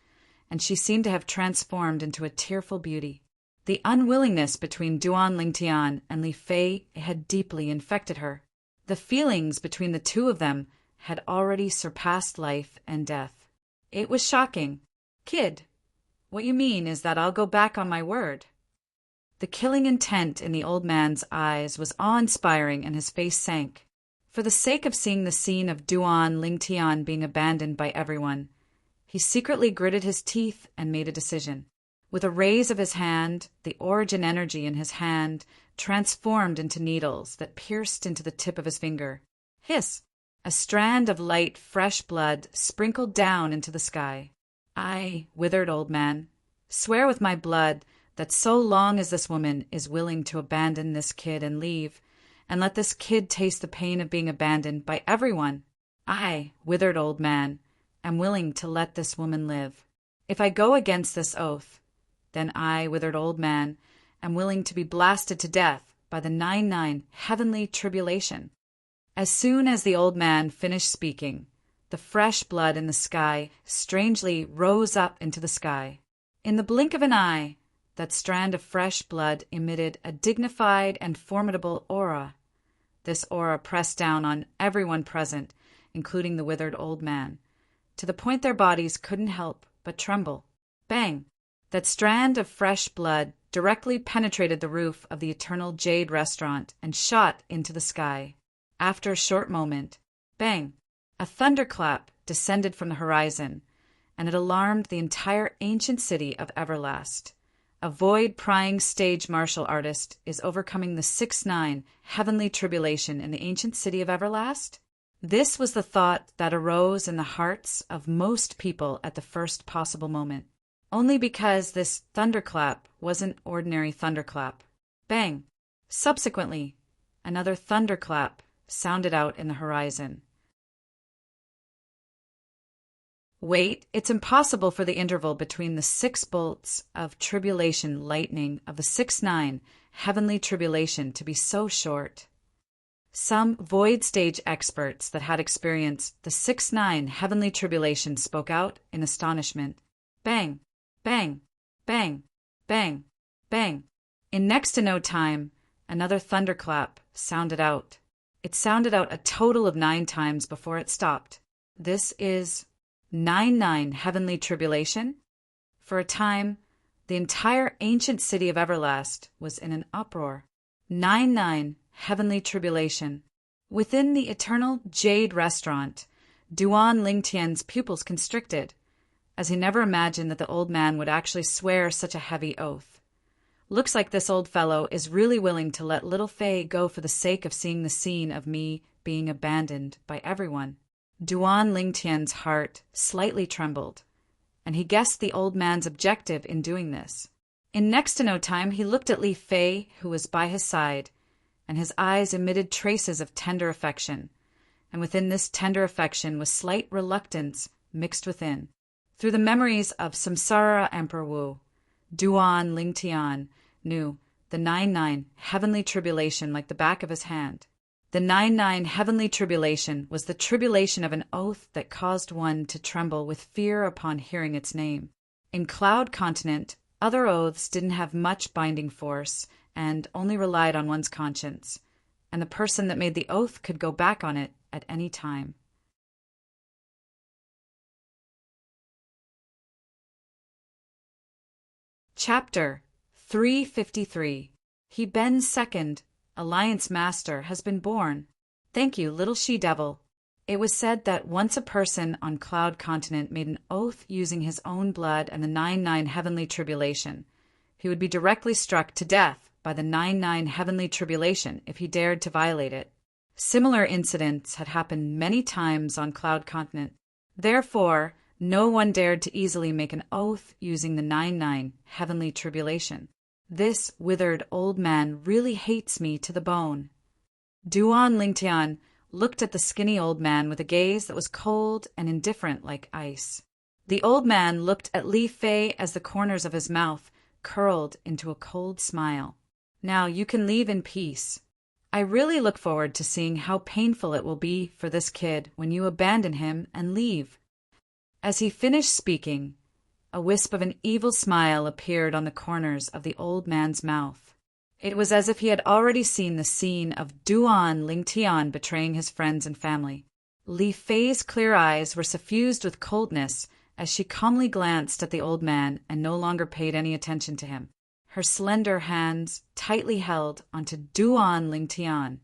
and she seemed to have transformed into a tearful beauty. The unwillingness between Duan Lingtian and Li Fei had deeply infected her. The feelings between the two of them had already surpassed life and death. It was shocking. "Kid, what you mean is that I'll go back on my word." The killing intent in the old man's eyes was awe-inspiring and his face sank. For the sake of seeing the scene of Duan Lingtian being abandoned by everyone, he secretly gritted his teeth and made a decision. With a raise of his hand, the origin energy in his hand transformed into needles that pierced into the tip of his finger. Hiss! A strand of light, fresh blood sprinkled down into the sky. I, withered old man, swear with my blood that so long as this woman is willing to abandon this kid and leave, and let this kid taste the pain of being abandoned by everyone, I, withered old man, am willing to let this woman live. If I go against this oath, then I, withered old man, am willing to be blasted to death by the 99 heavenly tribulation. As soon as the old man finished speaking, the fresh blood in the sky strangely rose up into the sky. In the blink of an eye, that strand of fresh blood emitted a dignified and formidable aura. This aura pressed down on everyone present, including the withered old man, to the point their bodies couldn't help but tremble. Bang! That strand of fresh blood directly penetrated the roof of the Eternal Jade restaurant and shot into the sky. After a short moment, bang! A thunderclap descended from the horizon, and it alarmed the entire ancient city of Everlast. A void-prying stage martial artist is overcoming the 6-9 heavenly tribulation in the ancient city of Everlast? This was the thought that arose in the hearts of most people at the first possible moment. Only because this thunderclap wasn't ordinary thunderclap. Bang! Subsequently, another thunderclap sounded out in the horizon. Wait, it's impossible for the interval between the 6 bolts of tribulation lightning of the 6-9 heavenly tribulation to be so short. Some void stage experts that had experienced the 6-9 heavenly tribulation spoke out in astonishment. Bang! Bang! Bang! Bang! Bang! In next to no time, another thunderclap sounded out. It sounded out a total of 9 times before it stopped. This is 9-9 heavenly tribulation? For a time, the entire ancient city of Everlast was in an uproar. 9-9 heavenly tribulation. Within the Eternal Jade restaurant, Duan Lingtian's pupils constricted, as he never imagined that the old man would actually swear such a heavy oath. Looks like this old fellow is really willing to let little Fei go for the sake of seeing the scene of me being abandoned by everyone. Duan Lingtian's heart slightly trembled, and he guessed the old man's objective in doing this. In next to no time, he looked at Li Fei, who was by his side, and his eyes emitted traces of tender affection, and within this tender affection was slight reluctance mixed within. Through the memories of Samsara Emperor Wu, Duan Lingtian knew the 9-9 heavenly tribulation like the back of his hand. The 9-9 heavenly tribulation was the tribulation of an oath that caused one to tremble with fear upon hearing its name. In Cloud Continent, other oaths didn't have much binding force and only relied on one's conscience, and the person that made the oath could go back on it at any time. Chapter 353. He Ben's second Alliance Master has been born. Thank you, little she-devil. It was said that once a person on Cloud Continent made an oath using his own blood and the 9-9 heavenly tribulation, he would be directly struck to death by the 9-9 heavenly tribulation if he dared to violate it. Similar incidents had happened many times on Cloud Continent. Therefore, no one dared to easily make an oath using the 9-9 heavenly tribulation. This withered old man really hates me to the bone. Duan Lingtian looked at the skinny old man with a gaze that was cold and indifferent like ice. The old man looked at Li Fei as the corners of his mouth curled into a cold smile. Now you can leave in peace. I really look forward to seeing how painful it will be for this kid when you abandon him and leave. As he finished speaking, a wisp of an evil smile appeared on the corners of the old man's mouth. It was as if he had already seen the scene of Duan Lingtian betraying his friends and family. Li Fei's clear eyes were suffused with coldness as she calmly glanced at the old man and no longer paid any attention to him. Her slender hands tightly held onto Duan Lingtian,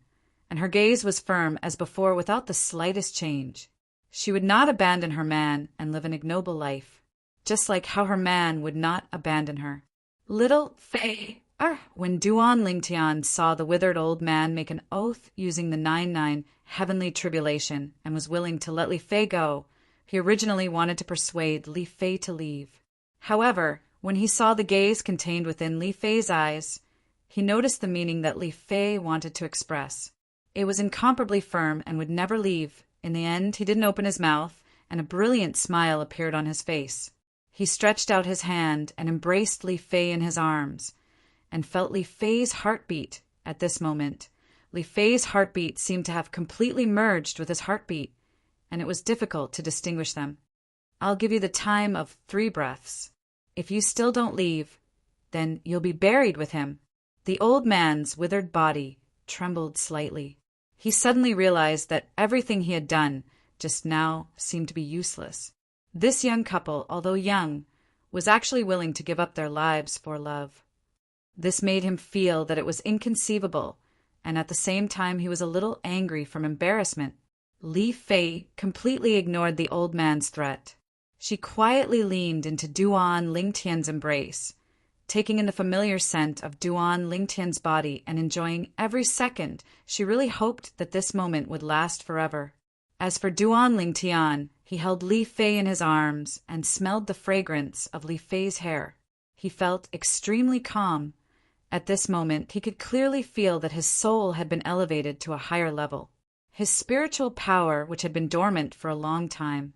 and her gaze was firm as before without the slightest change. She would not abandon her man and live an ignoble life, just like how her man would not abandon her. Little Fei, When Duan Lingtian saw the withered old man make an oath using the 99 heavenly tribulation and was willing to let Li Fei go, he originally wanted to persuade Li Fei to leave. However, when he saw the gaze contained within Li Fei's eyes, he noticed the meaning that Li Fei wanted to express. It was incomparably firm and would never leave. In the end, he didn't open his mouth, and a brilliant smile appeared on his face. He stretched out his hand and embraced Li Fei in his arms, and felt Li Fei's heartbeat at this moment. Li Fei's heartbeat seemed to have completely merged with his heartbeat, and it was difficult to distinguish them. I'll give you the time of 3 breaths. If you still don't leave, then you'll be buried with him. The old man's withered body trembled slightly. He suddenly realized that everything he had done just now seemed to be useless. This young couple, although young, was actually willing to give up their lives for love. This made him feel that it was inconceivable, and at the same time he was a little angry from embarrassment. Li Fei completely ignored the old man's threat. She quietly leaned into Duan Lingtian's embrace, taking in the familiar scent of Duan Lingtian's body and enjoying every second. She really hoped that this moment would last forever. As for Duan Lingtian, he held Li Fei in his arms and smelled the fragrance of Li Fei's hair. He felt extremely calm. At this moment, he could clearly feel that his soul had been elevated to a higher level. His spiritual power, which had been dormant for a long time,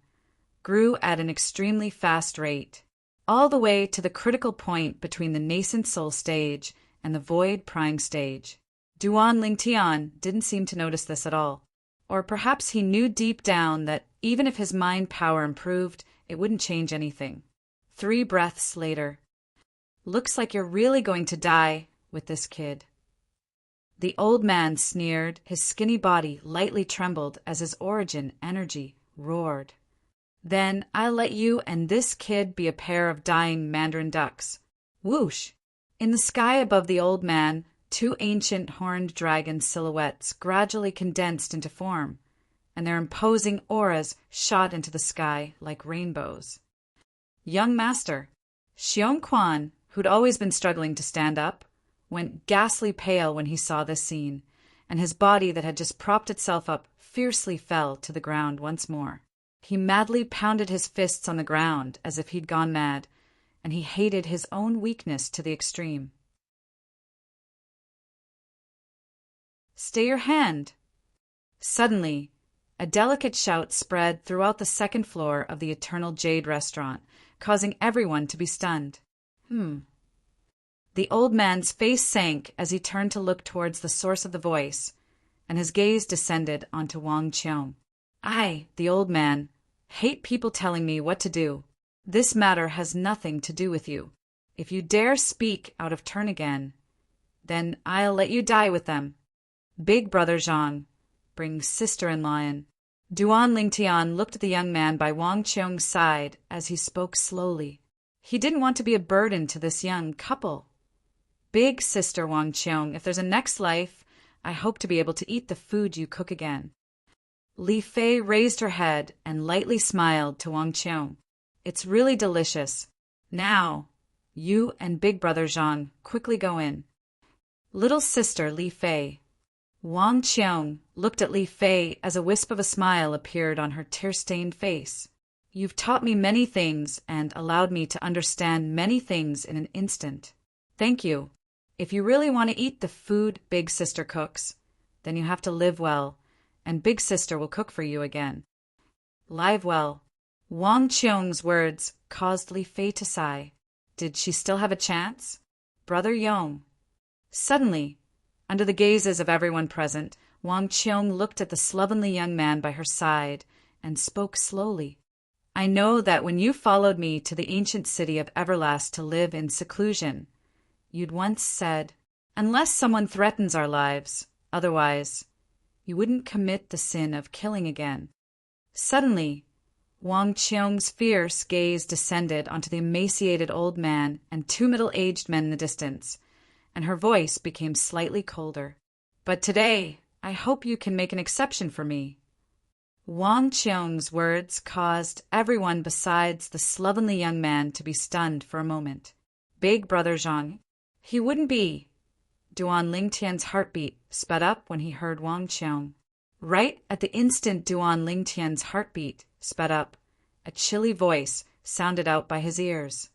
grew at an extremely fast rate, all the way to the critical point between the nascent soul stage and the void prying stage. Duan Lingtian didn't seem to notice this at all. Or perhaps he knew deep down that even if his mind power improved, it wouldn't change anything. 3 breaths later. Looks like you're really going to die with this kid. The old man sneered. His skinny body lightly trembled as his origin energy roared. Then I'll let you and this kid be a pair of dying mandarin ducks. Whoosh! In the sky above the old man, 2 ancient horned dragon silhouettes gradually condensed into form, and their imposing auras shot into the sky like rainbows. Young master, Xiong Quan, who'd always been struggling to stand up, went ghastly pale when he saw this scene, and his body that had just propped itself up fiercely fell to the ground once more. He madly pounded his fists on the ground as if he'd gone mad, and he hated his own weakness to the extreme. Stay your hand! Suddenly, a delicate shout spread throughout the 2nd floor of the Eternal Jade restaurant, causing everyone to be stunned. The old man's face sank as he turned to look towards the source of the voice, and his gaze descended onto Wang Qiong. I, the old man, hate people telling me what to do. This matter has nothing to do with you. If you dare speak out of turn again, then I'll let you die with them. Big brother Zhang, bring sister-in-law in. Duan Lingtian looked at the young man by Wang Qiong's side as he spoke slowly. He didn't want to be a burden to this young couple. Big sister Wang Qiong, if there's a next life, I hope to be able to eat the food you cook again. Li Fei raised her head and lightly smiled to Wang Qiong. It's really delicious. Now, you and big brother Zhang quickly go in. Little sister Li Fei. Wang Qiong looked at Li Fei as a wisp of a smile appeared on her tear-stained face. You've taught me many things and allowed me to understand many things in an instant. Thank you. If you really want to eat the food Big Sister cooks, then you have to live well, and Big Sister will cook for you again. Live well. Wang Qiong's words caused Li Fei to sigh. Did she still have a chance? Brother Yong. Suddenly, under the gazes of everyone present, Wang Qiong looked at the slovenly young man by her side and spoke slowly. I know that when you followed me to the ancient city of Everlast to live in seclusion, you'd once said, unless someone threatens our lives, otherwise, you wouldn't commit the sin of killing again. Suddenly, Wang Qiong's fierce gaze descended onto the emaciated old man and 2 middle-aged men in the distance, and her voice became slightly colder. But today, I hope you can make an exception for me. Wang Qiong's words caused everyone besides the slovenly young man to be stunned for a moment. Big brother Zhang, He wouldn't be. Duan Lingtian's heartbeat sped up when he heard Wang Qiang. Right at the instant Duan Lingtian's heartbeat sped up, a chilly voice sounded out by his ears.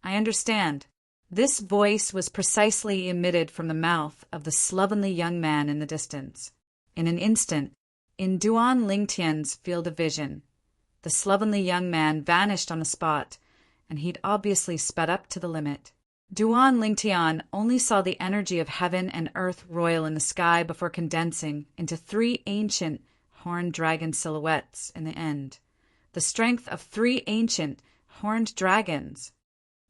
I understand. This voice was precisely emitted from the mouth of the slovenly young man in the distance. In an instant, in Duan Lingtian's field of vision, the slovenly young man vanished on the spot, and he'd obviously sped up to the limit. Duan Lingtian only saw the energy of heaven and earth roil in the sky before condensing into 3 ancient horned dragon silhouettes in the end. The strength of 3 ancient horned dragons.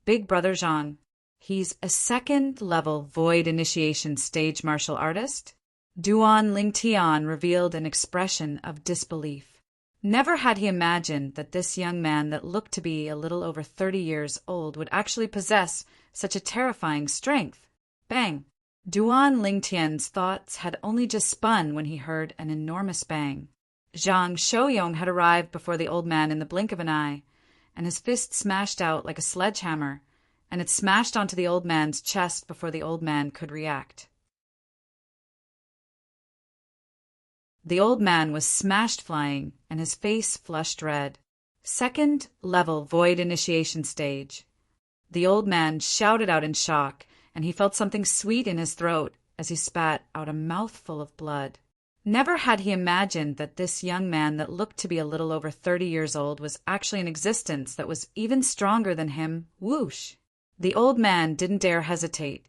Big Brother Zhang. He's a 2nd-level void initiation stage martial artist? Duan Lingtian revealed an expression of disbelief. Never had he imagined that this young man that looked to be a little over 30 years old would actually possess such a terrifying strength. Bang! Duan Lingtian's thoughts had only just spun when he heard an enormous bang. Zhang Shouyong had arrived before the old man in the blink of an eye, and his fist smashed out like a sledgehammer, and it smashed onto the old man's chest before the old man could react. The old man was smashed flying, and his face flushed red. 2nd-level void initiation stage. The old man shouted out in shock, and he felt something sweet in his throat as he spat out a mouthful of blood. Never had he imagined that this young man that looked to be a little over 30 years old was actually an existence that was even stronger than him. Whoosh! The old man didn't dare hesitate,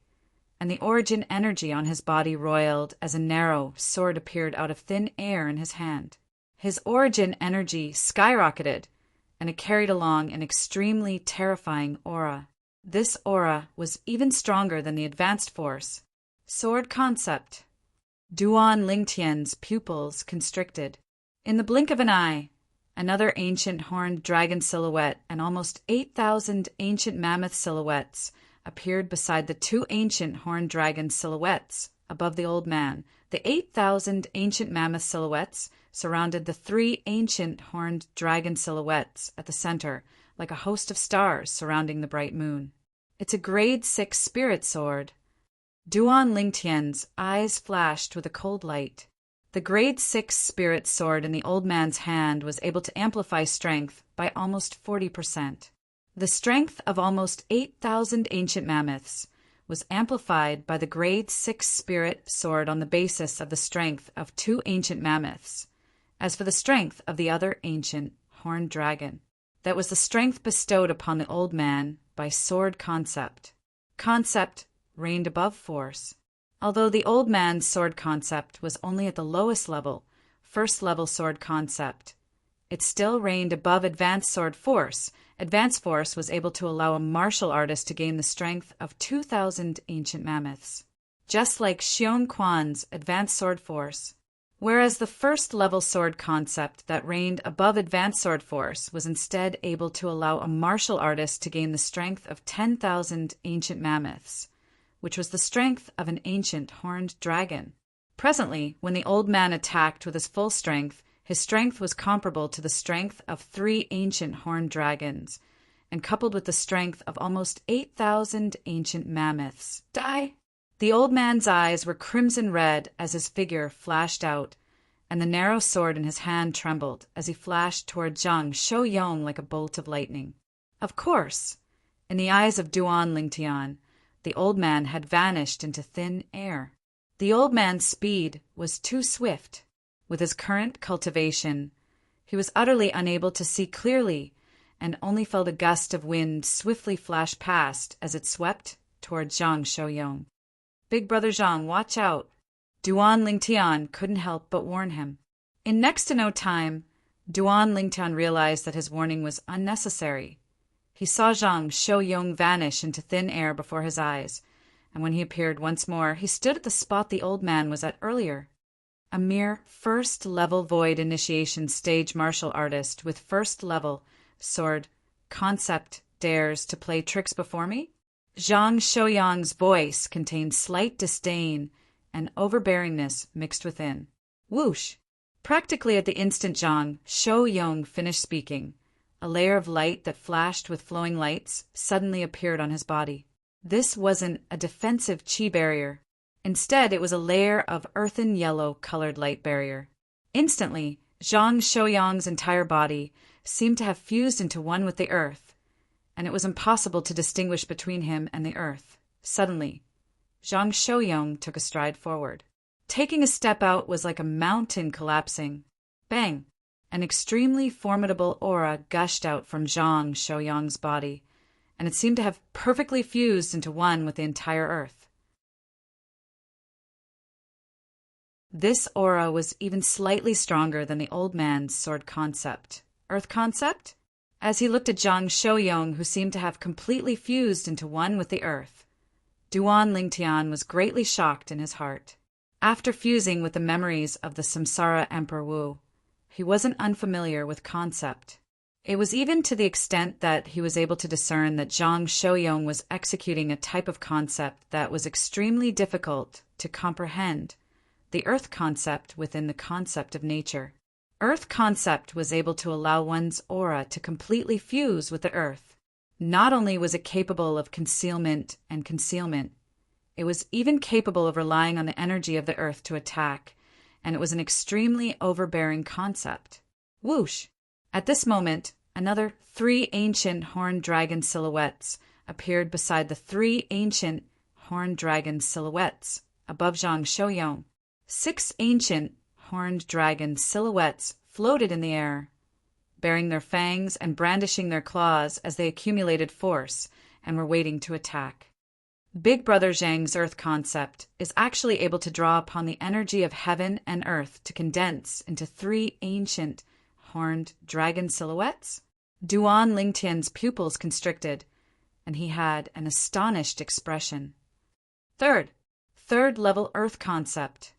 and the origin energy on his body roiled as a narrow sword appeared out of thin air in his hand. His origin energy skyrocketed, and it carried along an extremely terrifying aura. This aura was even stronger than the advanced force. Sword concept. Duan Lingtian's pupils constricted. In the blink of an eye, another ancient horned dragon silhouette and almost 8,000 ancient mammoth silhouettes appeared beside the 2 ancient horned dragon silhouettes above the old man. The 8,000 ancient mammoth silhouettes surrounded the 3 ancient horned dragon silhouettes at the center, like a host of stars surrounding the bright moon. It's a grade 6 spirit sword. Duan Lingtian's eyes flashed with a cold light. The grade 6 spirit sword in the old man's hand was able to amplify strength by almost 40%. The strength of almost 8,000 ancient mammoths was amplified by the grade 6 spirit sword on the basis of the strength of 2 ancient mammoths. As for the strength of the other ancient horned dragon, that was the strength bestowed upon the old man by sword concept. Concept reigned above force. Although the old man's sword concept was only at the lowest level, 1st-level sword concept, it still reigned above advanced sword force. Advanced force was able to allow a martial artist to gain the strength of 2,000 ancient mammoths, just like Xiong Quan's advanced sword force. Whereas the 1st-level sword concept that reigned above advanced sword force was instead able to allow a martial artist to gain the strength of 10,000 ancient mammoths, which was the strength of an ancient horned dragon. Presently, when the old man attacked with his full strength, his strength was comparable to the strength of 3 ancient horned dragons, and coupled with the strength of almost 8,000 ancient mammoths. Die! The old man's eyes were crimson red as his figure flashed out, and the narrow sword in his hand trembled as he flashed toward Zhang Shouyong like a bolt of lightning. Of course, in the eyes of Duan Lingtian, the old man had vanished into thin air. The old man's speed was too swift. With his current cultivation, he was utterly unable to see clearly and only felt a gust of wind swiftly flash past as it swept toward Zhang Shouyong. Big Brother Zhang, watch out! Duan Lingtian couldn't help but warn him. In next to no time, Duan Lingtian realized that his warning was unnecessary. He saw Zhang Shouyong vanish into thin air before his eyes, and when he appeared once more, he stood at the spot the old man was at earlier. A mere 1st-level void initiation stage martial artist with 1st-level sword concept dares to play tricks before me? Zhang Shouyong's voice contained slight disdain and overbearingness mixed within. Whoosh! Practically at the instant Zhang Shouyong finished speaking, a layer of light that flashed with flowing lights suddenly appeared on his body. This wasn't a defensive chi barrier. Instead, it was a layer of earthen yellow-colored light barrier. Instantly, Zhang Shouyang's entire body seemed to have fused into one with the earth, and it was impossible to distinguish between him and the earth. Suddenly, Zhang Shouyang took a stride forward. Taking a step out was like a mountain collapsing. Bang! An extremely formidable aura gushed out from Zhang Shouyang's body, and it seemed to have perfectly fused into one with the entire earth. This aura was even slightly stronger than the old man's sword concept. Earth concept? As he looked at Zhang Shouyang, who seemed to have completely fused into one with the earth, Duan Lingtian was greatly shocked in his heart. After fusing with the memories of the Samsara Emperor Wu, he wasn't unfamiliar with concept. It was even to the extent that he was able to discern that Zhang Shouyang was executing a type of concept that was extremely difficult to comprehend, the earth concept within the concept of nature. Earth concept was able to allow one's aura to completely fuse with the earth. Not only was it capable of concealment, it was even capable of relying on the energy of the earth to attack, and it was an extremely overbearing concept. Whoosh! At this moment, another 3 ancient horned dragon silhouettes appeared beside the 3 ancient horned dragon silhouettes above Zhang Shouyang. 6 ancient horned dragon silhouettes floated in the air, bearing their fangs and brandishing their claws as they accumulated force and were waiting to attack. Big Brother Zhang's earth concept is actually able to draw upon the energy of heaven and earth to condense into 3 ancient horned dragon silhouettes. Duan Lingtian's pupils constricted, and he had an astonished expression. Third level earth concept.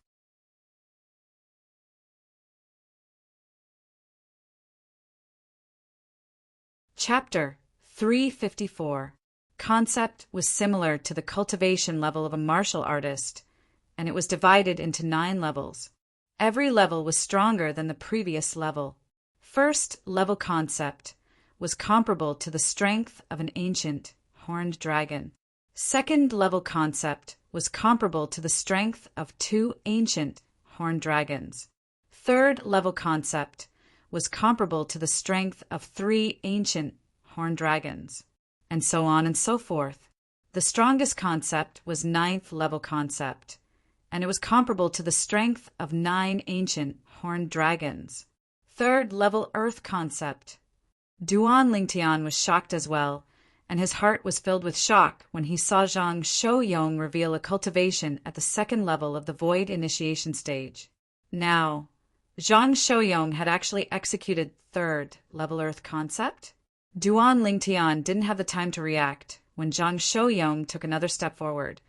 Chapter 354. Concept was similar to the cultivation level of a martial artist, and it was divided into 9 levels. Every level was stronger than the previous level. First level concept was comparable to the strength of an ancient horned dragon. Second level concept was comparable to the strength of 2 ancient horned dragons. Third level concept was comparable to the strength of 3 ancient horned dragons, and so on and so forth. The strongest concept was 9th level concept, and it was comparable to the strength of 9 ancient horned dragons. Third level earth concept. Duan Lingtian was shocked as well, and his heart was filled with shock when he saw Zhang Shouyang reveal a cultivation at the 2nd level of the Void Initiation stage. Now, Zhang Shouyang had actually executed 3rd level earth concept. Duan Lingtian didn't have the time to react when Zhang Shouyang took another step forward,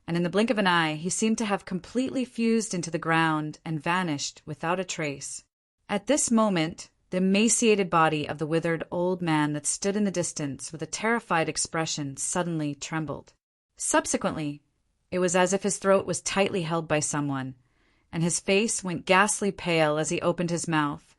and in the blink of an eye he seemed to have completely fused into the ground and vanished without a trace. At this moment, the emaciated body of the withered old man that stood in the distance with a terrified expression suddenly trembled. Subsequently, it was as if his throat was tightly held by someone, and his face went ghastly pale as he opened his mouth,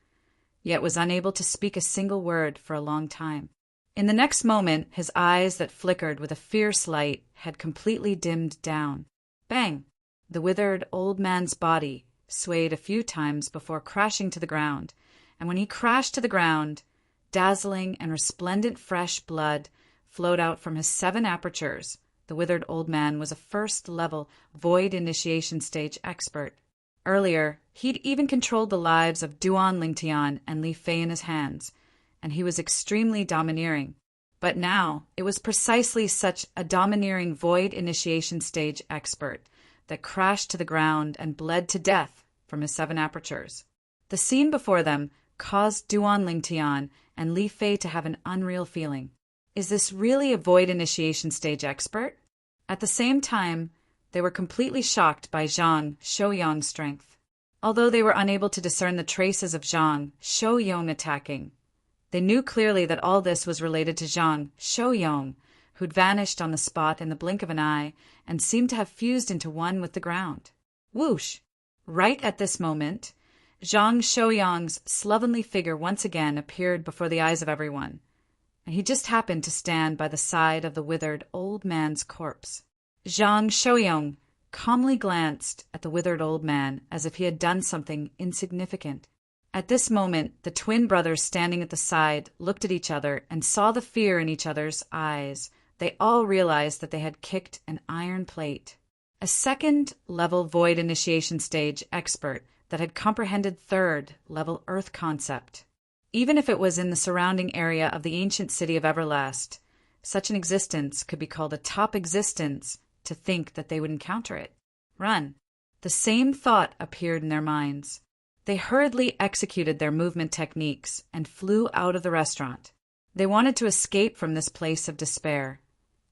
yet was unable to speak a single word for a long time. In the next moment, his eyes that flickered with a fierce light had completely dimmed down. Bang! The withered old man's body swayed a few times before crashing to the ground, and when he crashed to the ground, dazzling and resplendent fresh blood flowed out from his 7 apertures. The withered old man was a 1st level Void Initiation stage expert. Earlier, he'd even controlled the lives of Duan Lingtian and Li Fei in his hands, and he was extremely domineering. But now, it was precisely such a domineering Void Initiation stage expert that crashed to the ground and bled to death from his 7 apertures. The scene before them caused Duan Lingtian and Li Fei to have an unreal feeling. Is this really a Void Initiation stage expert? At the same time, they were completely shocked by Zhang Shouyang's strength. Although they were unable to discern the traces of Zhang Shouyang attacking, they knew clearly that all this was related to Zhang Shouyang, who'd vanished on the spot in the blink of an eye and seemed to have fused into one with the ground. Whoosh! Right at this moment, Zhang Shouyang's slovenly figure once again appeared before the eyes of everyone, and he just happened to stand by the side of the withered old man's corpse. Zhang Shouyong calmly glanced at the withered old man as if he had done something insignificant. At this moment, the twin brothers standing at the side looked at each other and saw the fear in each other's eyes. They all realized that they had kicked an iron plate. A second-level void initiation stage expert that had comprehended third-level Earth concept. Even if it was in the surrounding area of the ancient city of Everlast, such an existence could be called a top existence to think that they would encounter it. Run. The same thought appeared in their minds. They hurriedly executed their movement techniques and flew out of the restaurant. They wanted to escape from this place of despair.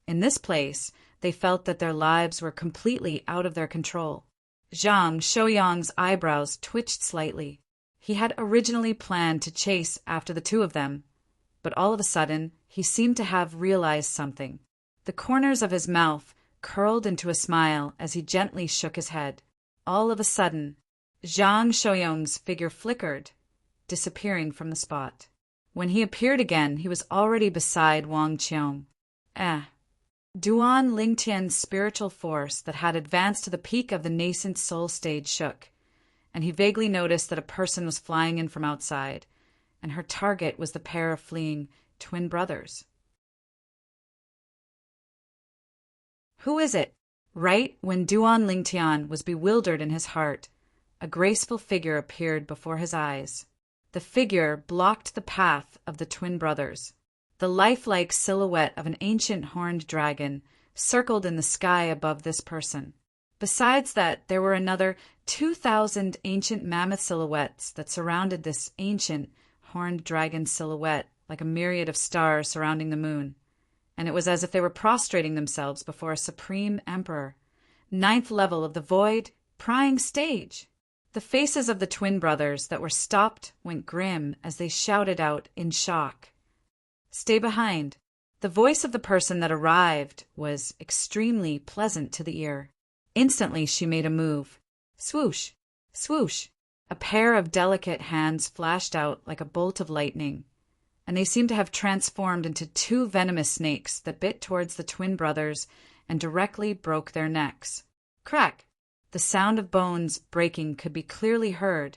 In this place, they felt that their lives were completely out of their control. Zhang Shouyong's eyebrows twitched slightly. He had originally planned to chase after the two of them, but all of a sudden, he seemed to have realized something. The corners of his mouth curled into a smile as he gently shook his head. All of a sudden, Zhang Shouyong's figure flickered, disappearing from the spot. When he appeared again, he was already beside Wang Qiong. Duan Lingtian's spiritual force that had advanced to the peak of the nascent soul stage shook, and he vaguely noticed that a person was flying in from outside, and her target was the pair of fleeing twin brothers. Who is it? Right when Duan Lingtian was bewildered in his heart, a graceful figure appeared before his eyes. The figure blocked the path of the twin brothers. The lifelike silhouette of an ancient horned dragon circled in the sky above this person. Besides that, there were another 2,000 ancient mammoth silhouettes that surrounded this ancient horned dragon silhouette like a myriad of stars surrounding the moon, and it was as if they were prostrating themselves before a supreme emperor. 9th level of the void, prying stage. The faces of the twin brothers that were stopped went grim as they shouted out in shock. Stay behind. The voice of the person that arrived was extremely pleasant to the ear. Instantly she made a move. Swoosh, swoosh. A pair of delicate hands flashed out like a bolt of lightning, and they seemed to have transformed into 2 venomous snakes that bit towards the twin brothers and directly broke their necks. Crack! The sound of bones breaking could be clearly heard,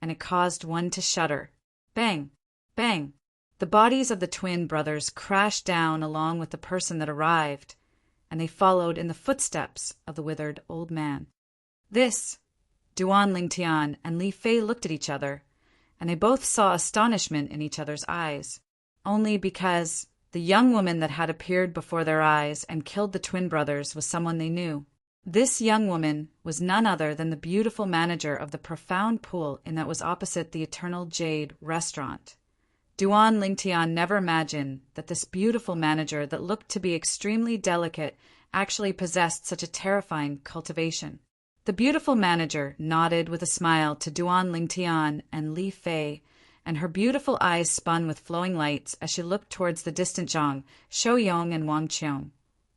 and it caused one to shudder. Bang! Bang! The bodies of the twin brothers crashed down along with the person that arrived, and they followed in the footsteps of the withered old man. This, Duan Lingtian and Li Fei looked at each other, and they both saw astonishment in each other's eyes, only because the young woman that had appeared before their eyes and killed the twin brothers was someone they knew. This young woman was none other than the beautiful manager of the profound pool in that was opposite the Eternal Jade restaurant. Duan Lingtian never imagined that this beautiful manager that looked to be extremely delicate actually possessed such a terrifying cultivation. The beautiful manager nodded with a smile to Duan Lingtian and Li Fei, and her beautiful eyes spun with flowing lights as she looked towards the distant Zhang Shouyong and Wang Qiong,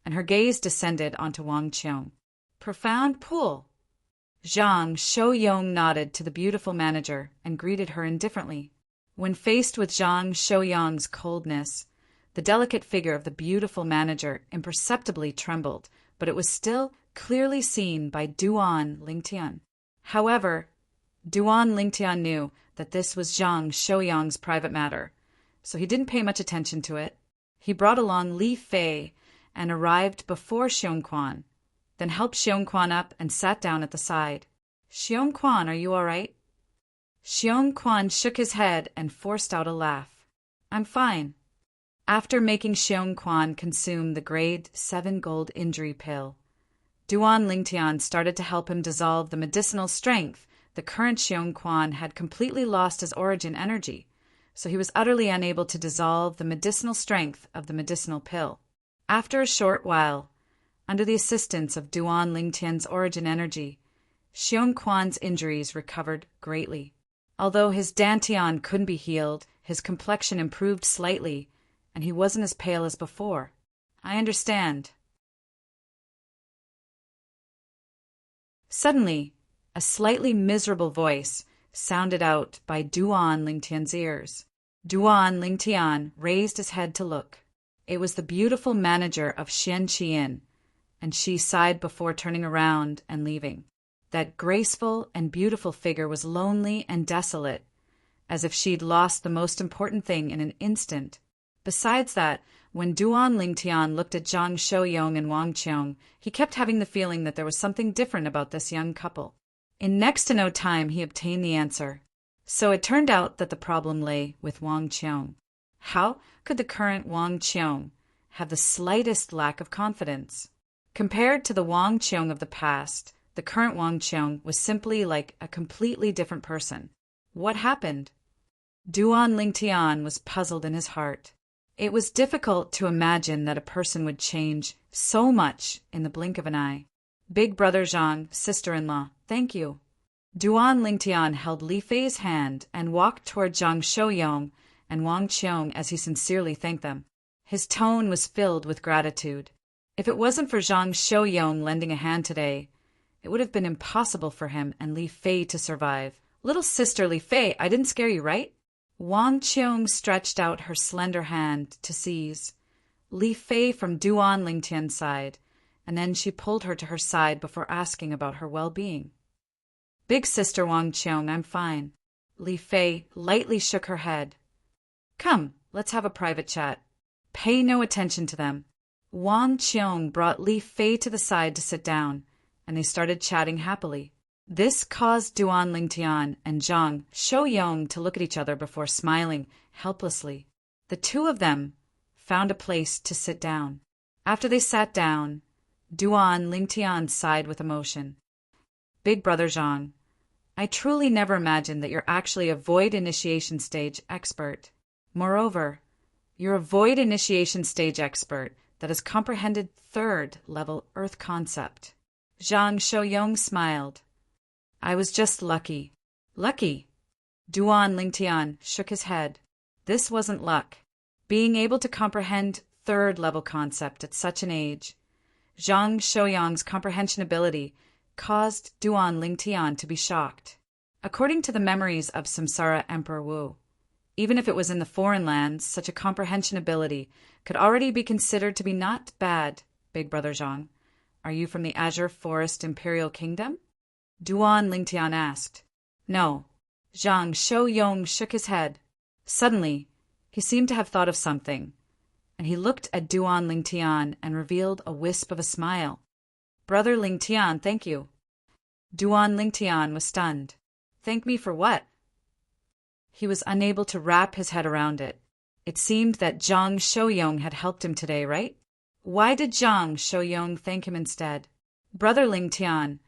and her gaze descended onto Wang Qiong. Profound pool. Zhang Shouyong nodded to the beautiful manager and greeted her indifferently. When faced with Zhang Shouyong's coldness, the delicate figure of the beautiful manager imperceptibly trembled, but it was still clearly seen by Duan Lingtian. However, Duan Lingtian knew that this was Zhang Shouyong's private matter, so he didn't pay much attention to it. He brought along Li Fei and arrived before Xiongquan, then helped Xiongquan up and sat down at the side. Xiongquan, are you all right? Xiongquan shook his head and forced out a laugh. I'm fine. After making Xiongquan consume the grade 7 gold injury pill, Duan Lingtian started to help him dissolve the medicinal strength. The current Xiongquan had completely lost his origin energy, so he was utterly unable to dissolve the medicinal strength of the medicinal pill. After a short while, under the assistance of Duan Lingtian's origin energy, Xiongquan's injuries recovered greatly. Although his dantian couldn't be healed, his complexion improved slightly, and he wasn't as pale as before. I understand. Suddenly, a slightly miserable voice sounded out by Duan Lingtian's ears. Duan Lingtian raised his head to look. It was the beautiful manager of Qian, and she sighed before turning around and leaving. That graceful and beautiful figure was lonely and desolate, as if she'd lost the most important thing in an instant. Besides that, when Duan Lingtian looked at Zhang Shouyong and Wang Qiong, he kept having the feeling that there was something different about this young couple. In next to no time, he obtained the answer. So it turned out that the problem lay with Wang Qiong. How could the current Wang Qiong have the slightest lack of confidence? Compared to the Wang Qiong of the past, the current Wang Qiong was simply like a completely different person. What happened? Duan Lingtian was puzzled in his heart. It was difficult to imagine that a person would change so much in the blink of an eye. Big brother Zhang, sister-in-law, thank you. Duan Lingtian held Li Fei's hand and walked toward Zhang Shouyong and Wang Qiong as he sincerely thanked them. His tone was filled with gratitude. If it wasn't for Zhang Shouyong lending a hand today, it would have been impossible for him and Li Fei to survive. Little sister Li Fei, I didn't scare you, right? Wang Qiong stretched out her slender hand to seize Li Fei from Duan Lingtian's side, and then she pulled her to her side before asking about her well-being. Big sister Wang Qiong, I'm fine. Li Fei lightly shook her head. Come, let's have a private chat. Pay no attention to them. Wang Qiong brought Li Fei to the side to sit down, and they started chatting happily. This caused Duan Lingtian and Zhang Shouyong to look at each other before smiling helplessly. The two of them found a place to sit down. After they sat down, Duan Lingtian sighed with emotion. Big brother Zhang, I truly never imagined that you're actually a void initiation stage expert. Moreover, you're a void initiation stage expert that has comprehended third-level Earth concept. Zhang Shouyong smiled. I was just lucky. Lucky? Duan Lingtian shook his head. This wasn't luck. Being able to comprehend third-level concept at such an age, Zhang Shouyong's comprehension ability caused Duan Lingtian to be shocked. According to the memories of Samsara Emperor Wu, even if it was in the foreign lands, such a comprehension ability could already be considered to be not bad. Big brother Zhang, are you from the Azure Forest Imperial Kingdom? Duan Lingtian asked. No. Zhang Shouyong shook his head. Suddenly, he seemed to have thought of something, and he looked at Duan Lingtian and revealed a wisp of a smile. Brother Lingtian, thank you. Duan Lingtian was stunned. Thank me for what? He was unable to wrap his head around it. It seemed that Zhang Shouyong had helped him today, right? Why did Zhang Shouyong thank him instead? Brother Lingtian,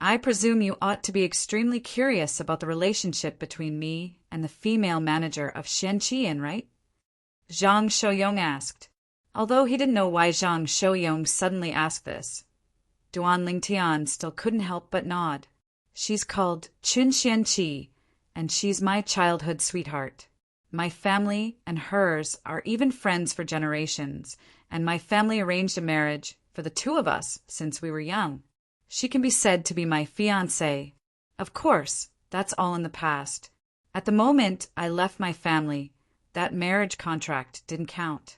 I presume you ought to be extremely curious about the relationship between me and the female manager of Qian, right? Zhang Shouyong asked. Although he didn't know why Zhang Shouyong suddenly asked this, Duan Lingtian still couldn't help but nod. She's called Chun Xianqi, and she's my childhood sweetheart. My family and hers are even friends for generations, and my family arranged a marriage for the two of us since we were young. She can be said to be my fiancée. Of course, that's all in the past. At the moment I left my family, that marriage contract didn't count.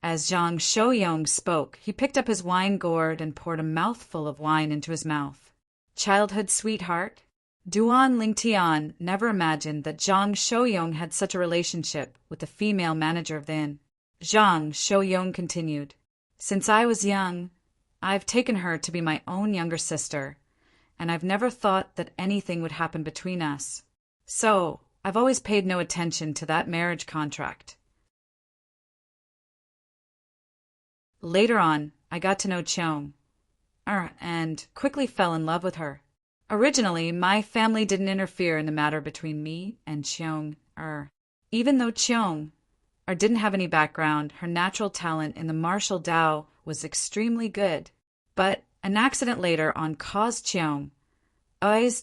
As Zhang Shouyong spoke, he picked up his wine gourd and poured a mouthful of wine into his mouth. Childhood sweetheart? Duan Lingtian never imagined that Zhang Shouyong had such a relationship with the female manager of the inn. Zhang Shouyong continued, Since I was young, I've taken her to be my own younger sister, and I've never thought that anything would happen between us. So, I've always paid no attention to that marriage contract. Later on, I got to know Qiong, and quickly fell in love with her. Originally, my family didn't interfere in the matter between me and Qiong. Even though Qiong didn't have any background, her natural talent in the martial Dao was extremely good. But an accident later on caused Qiong's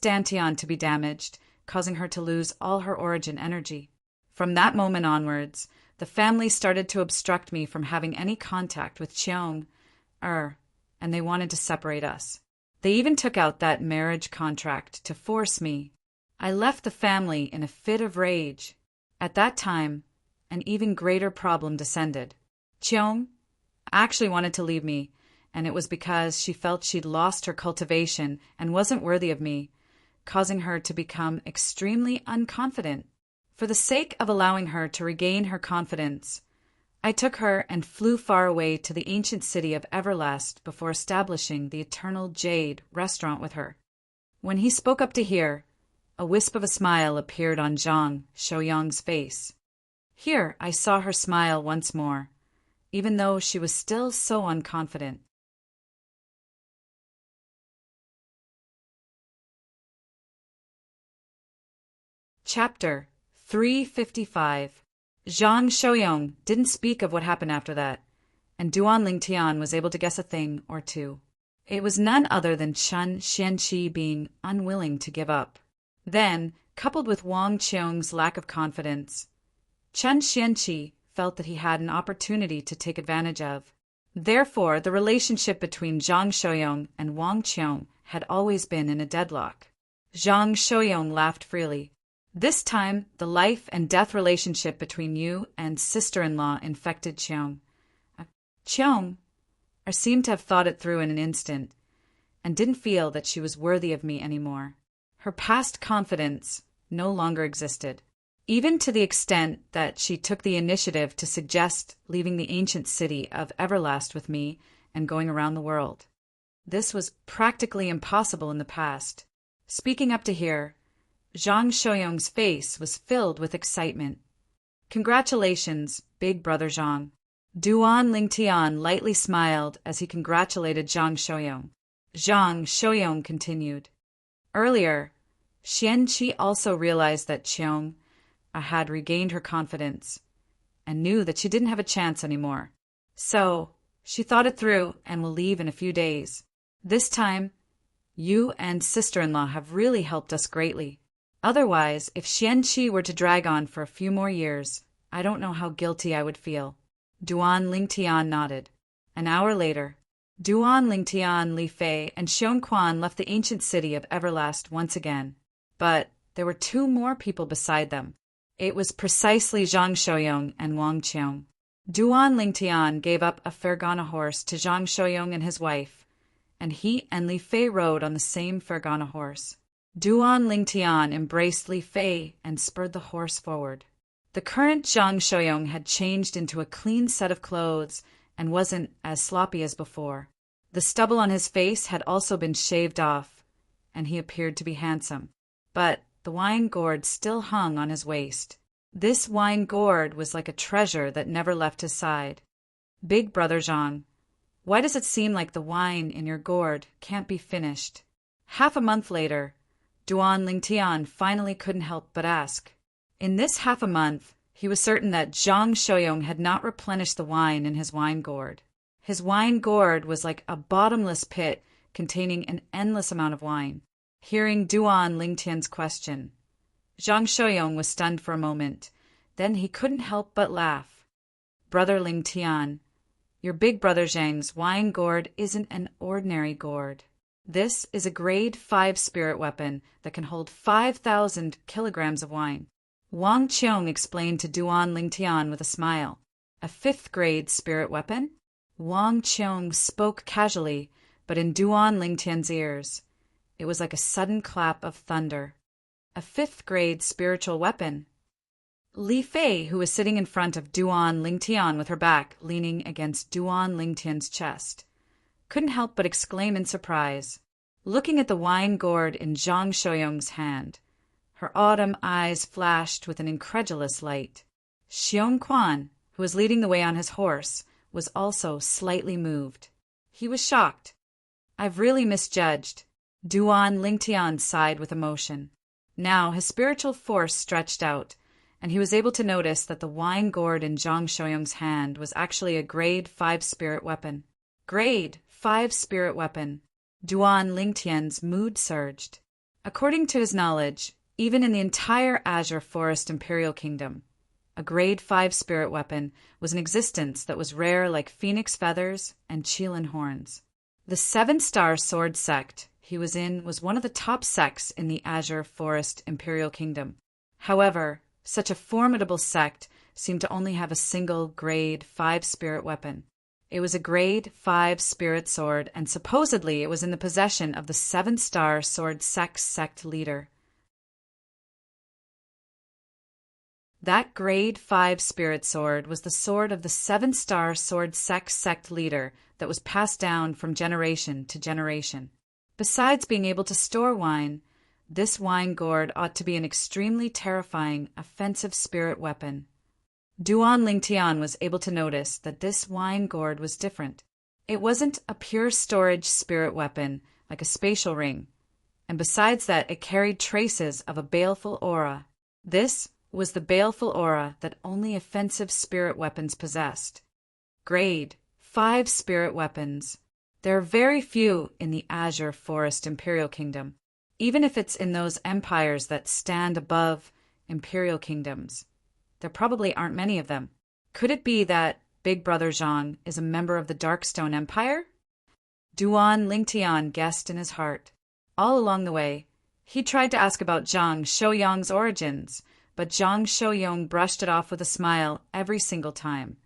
dantian to be damaged, causing her to lose all her origin energy. From that moment onwards, the family started to obstruct me from having any contact with Qiong, and they wanted to separate us. They even took out that marriage contract to force me. I left the family in a fit of rage. At that time, an even greater problem descended. Cheong actually wanted to leave me, and it was because she felt she'd lost her cultivation and wasn't worthy of me, causing her to become extremely unconfident. For the sake of allowing her to regain her confidence, I took her and flew far away to the ancient city of Everlast before establishing the Eternal Jade restaurant with her. When he spoke up to hear, a wisp of a smile appeared on Zhang Shouyong's face. Here I saw her smile once more, even though she was still so unconfident. Chapter 355. Zhang Shouyong didn't speak of what happened after that, and Duan Lingtian was able to guess a thing or two. It was none other than Chen Xianqi being unwilling to give up. Then, coupled with Wang Qiong's lack of confidence, Chen Xianqi felt that he had an opportunity to take advantage of. Therefore, the relationship between Zhang Shouyong and Wang Qiong had always been in a deadlock. Zhang Shouyong laughed freely. This time, the life and death relationship between you and sister-in-law infected Qiong. Qiong seemed to have thought it through in an instant, and didn't feel that she was worthy of me anymore. Her past confidence no longer existed, even to the extent that she took the initiative to suggest leaving the ancient city of Everlast with me and going around the world. This was practically impossible in the past. Speaking up to hear, Zhang Shouyong's face was filled with excitement. Congratulations, big brother Zhang. Duan Lingtian lightly smiled as he congratulated Zhang Shouyong. Zhang Shouyong continued. Earlier, Xianqi also realized that Qiong had regained her confidence and knew that she didn't have a chance anymore. So, she thought it through and will leave in a few days. This time, you and sister-in-law have really helped us greatly. Otherwise, if Xianqi were to drag on for a few more years, I don't know how guilty I would feel. Duan Lingtian nodded. An hour later, Duan Lingtian, Li Fei, and Xiong Quan left the ancient city of Everlast once again. But there were two more people beside them. It was precisely Zhang Shouyong and Wang Qiong. Duan Lingtian gave up a Fergana horse to Zhang Shouyong and his wife, and he and Li Fei rode on the same Fergana horse. Duan Lingtian embraced Li Fei and spurred the horse forward. The current Zhang Shouyong had changed into a clean set of clothes and wasn't as sloppy as before. The stubble on his face had also been shaved off, and he appeared to be handsome. But the wine gourd still hung on his waist. This wine gourd was like a treasure that never left his side. Big brother Zhang, why does it seem like the wine in your gourd can't be finished? Half a month later, Duan Lingtian finally couldn't help but ask. In this half a month, he was certain that Zhang Shouyong had not replenished the wine in his wine gourd. His wine gourd was like a bottomless pit containing an endless amount of wine. Hearing Duan Lingtian's question, Zhang Shouyong was stunned for a moment. Then he couldn't help but laugh. Brother Lingtian, your big brother Zhang's wine gourd isn't an ordinary gourd. This is a grade 5 spirit weapon that can hold 5,000 kilograms of wine. Wang Qiong explained to Duan Lingtian with a smile. A 5th grade spirit weapon? Wang Qiong spoke casually, but in Duan Lingtian's ears, it was like a sudden clap of thunder. A 5th grade spiritual weapon. Li Fei, who was sitting in front of Duan Lingtian with her back leaning against Duan Lingtian's chest, couldn't help but exclaim in surprise, looking at the wine gourd in Zhang Shouyong's hand. Her autumn eyes flashed with an incredulous light. Xiong Quan, who was leading the way on his horse, was also slightly moved. He was shocked. I've really misjudged. Duan Lingtian sighed with emotion. Now his spiritual force stretched out, and he was able to notice that the wine gourd in Zhang Shouyong's hand was actually a grade 5 spirit weapon. Grade 5 spirit weapon. Duan Lingtian's mood surged. According to his knowledge, even in the entire Azure Forest Imperial Kingdom, a grade 5 spirit weapon was an existence that was rare like phoenix feathers and Qilin horns. The 7-star sword sect he was in was one of the top sects in the Azure Forest Imperial Kingdom. However, Such a formidable sect seemed to only have a single grade 5 spirit weapon. It was a grade 5 spirit sword, and supposedly it was in the possession of the 7-star sword sect leader. That grade 5 spirit sword was the sword of the 7-star sword sect leader that was passed down from generation to generation. Besides being able to store wine, this wine gourd ought to be an extremely terrifying, offensive spirit weapon. Duan Lingtian was able to notice that this wine gourd was different. It wasn't a pure storage spirit weapon like a spatial ring, and besides that it carried traces of a baleful aura. This was the baleful aura that only offensive spirit weapons possessed. Grade 5 spirit weapons. There are very few in the Azure Forest Imperial Kingdom, even if it's in those empires that stand above Imperial Kingdoms. There probably aren't many of them. Could it be that Big Brother Zhang is a member of the Darkstone Empire? Duan Lingtian guessed in his heart. All along the way, he tried to ask about Zhang Shouyong's origins, but Zhang Shouyong brushed it off with a smile every single time,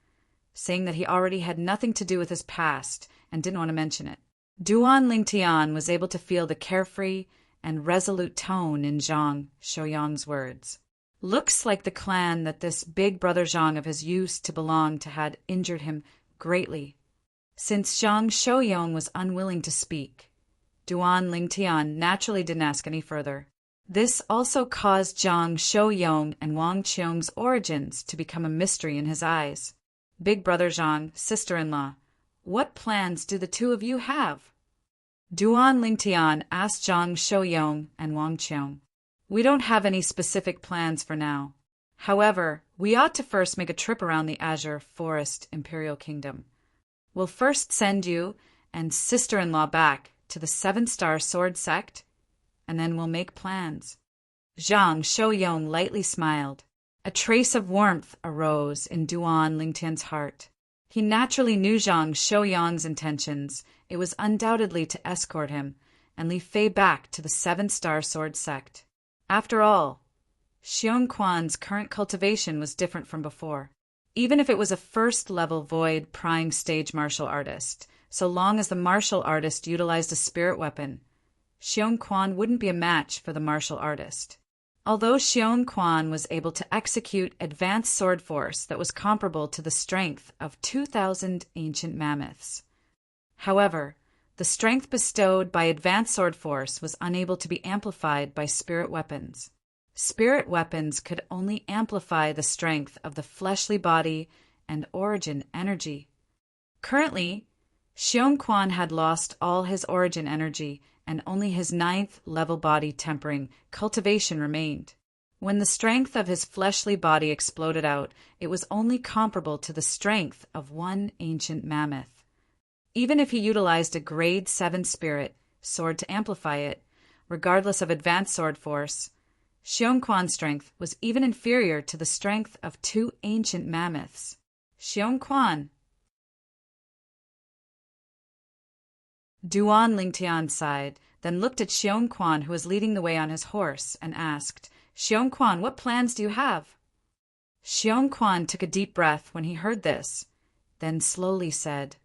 saying that he already had nothing to do with his past and didn't want to mention it. Duan Lingtian was able to feel the carefree and resolute tone in Zhang Shouyong's words. Looks like the clan that this Big Brother Zhang of his used to belong to had injured him greatly. Since Zhang Shouyong was unwilling to speak, Duan Lingtian naturally didn't ask any further. This also caused Zhang Shouyong and Wang Qiong's origins to become a mystery in his eyes. Big Brother Zhang, sister-in-law, what plans do the two of you have? Duan Lingtian asked Zhang Shouyong and Wang Qiong. We don't have any specific plans for now. However, we ought to first make a trip around the Azure Forest Imperial Kingdom. We'll first send you and sister-in-law back to the 7-star sword sect, and then we'll make plans. Zhang Shouyong lightly smiled. A trace of warmth arose in Duan Lingtian's heart. He naturally knew Zhang Shouyong's intentions. It was undoubtedly to escort him and leave Fei back to the 7-star sword sect. After all, Xiong Quan's current cultivation was different from before. Even if it was a first-level void prying stage martial artist, so long as the martial artist utilized a spirit weapon, Xiong Quan wouldn't be a match for the martial artist. Although Xiong Quan was able to execute advanced sword force that was comparable to the strength of 2,000 ancient mammoths. However, the strength bestowed by advanced sword force was unable to be amplified by spirit weapons. Spirit weapons could only amplify the strength of the fleshly body and origin energy. Currently, Xiong Quan had lost all his origin energy and only his 9th level body tempering cultivation remained. When the strength of his fleshly body exploded out, it was only comparable to the strength of one ancient mammoth. Even if he utilized a grade 7 spirit sword to amplify it, regardless of advanced sword force, Xiong Quan's strength was even inferior to the strength of 2 ancient mammoths. Xiong Quan. Duan Lingtian sighed, then looked at Xiong Quan, who was leading the way on his horse, and asked, Xiong Quan, what plans do you have? Xiong Quan took a deep breath when he heard this, then slowly said,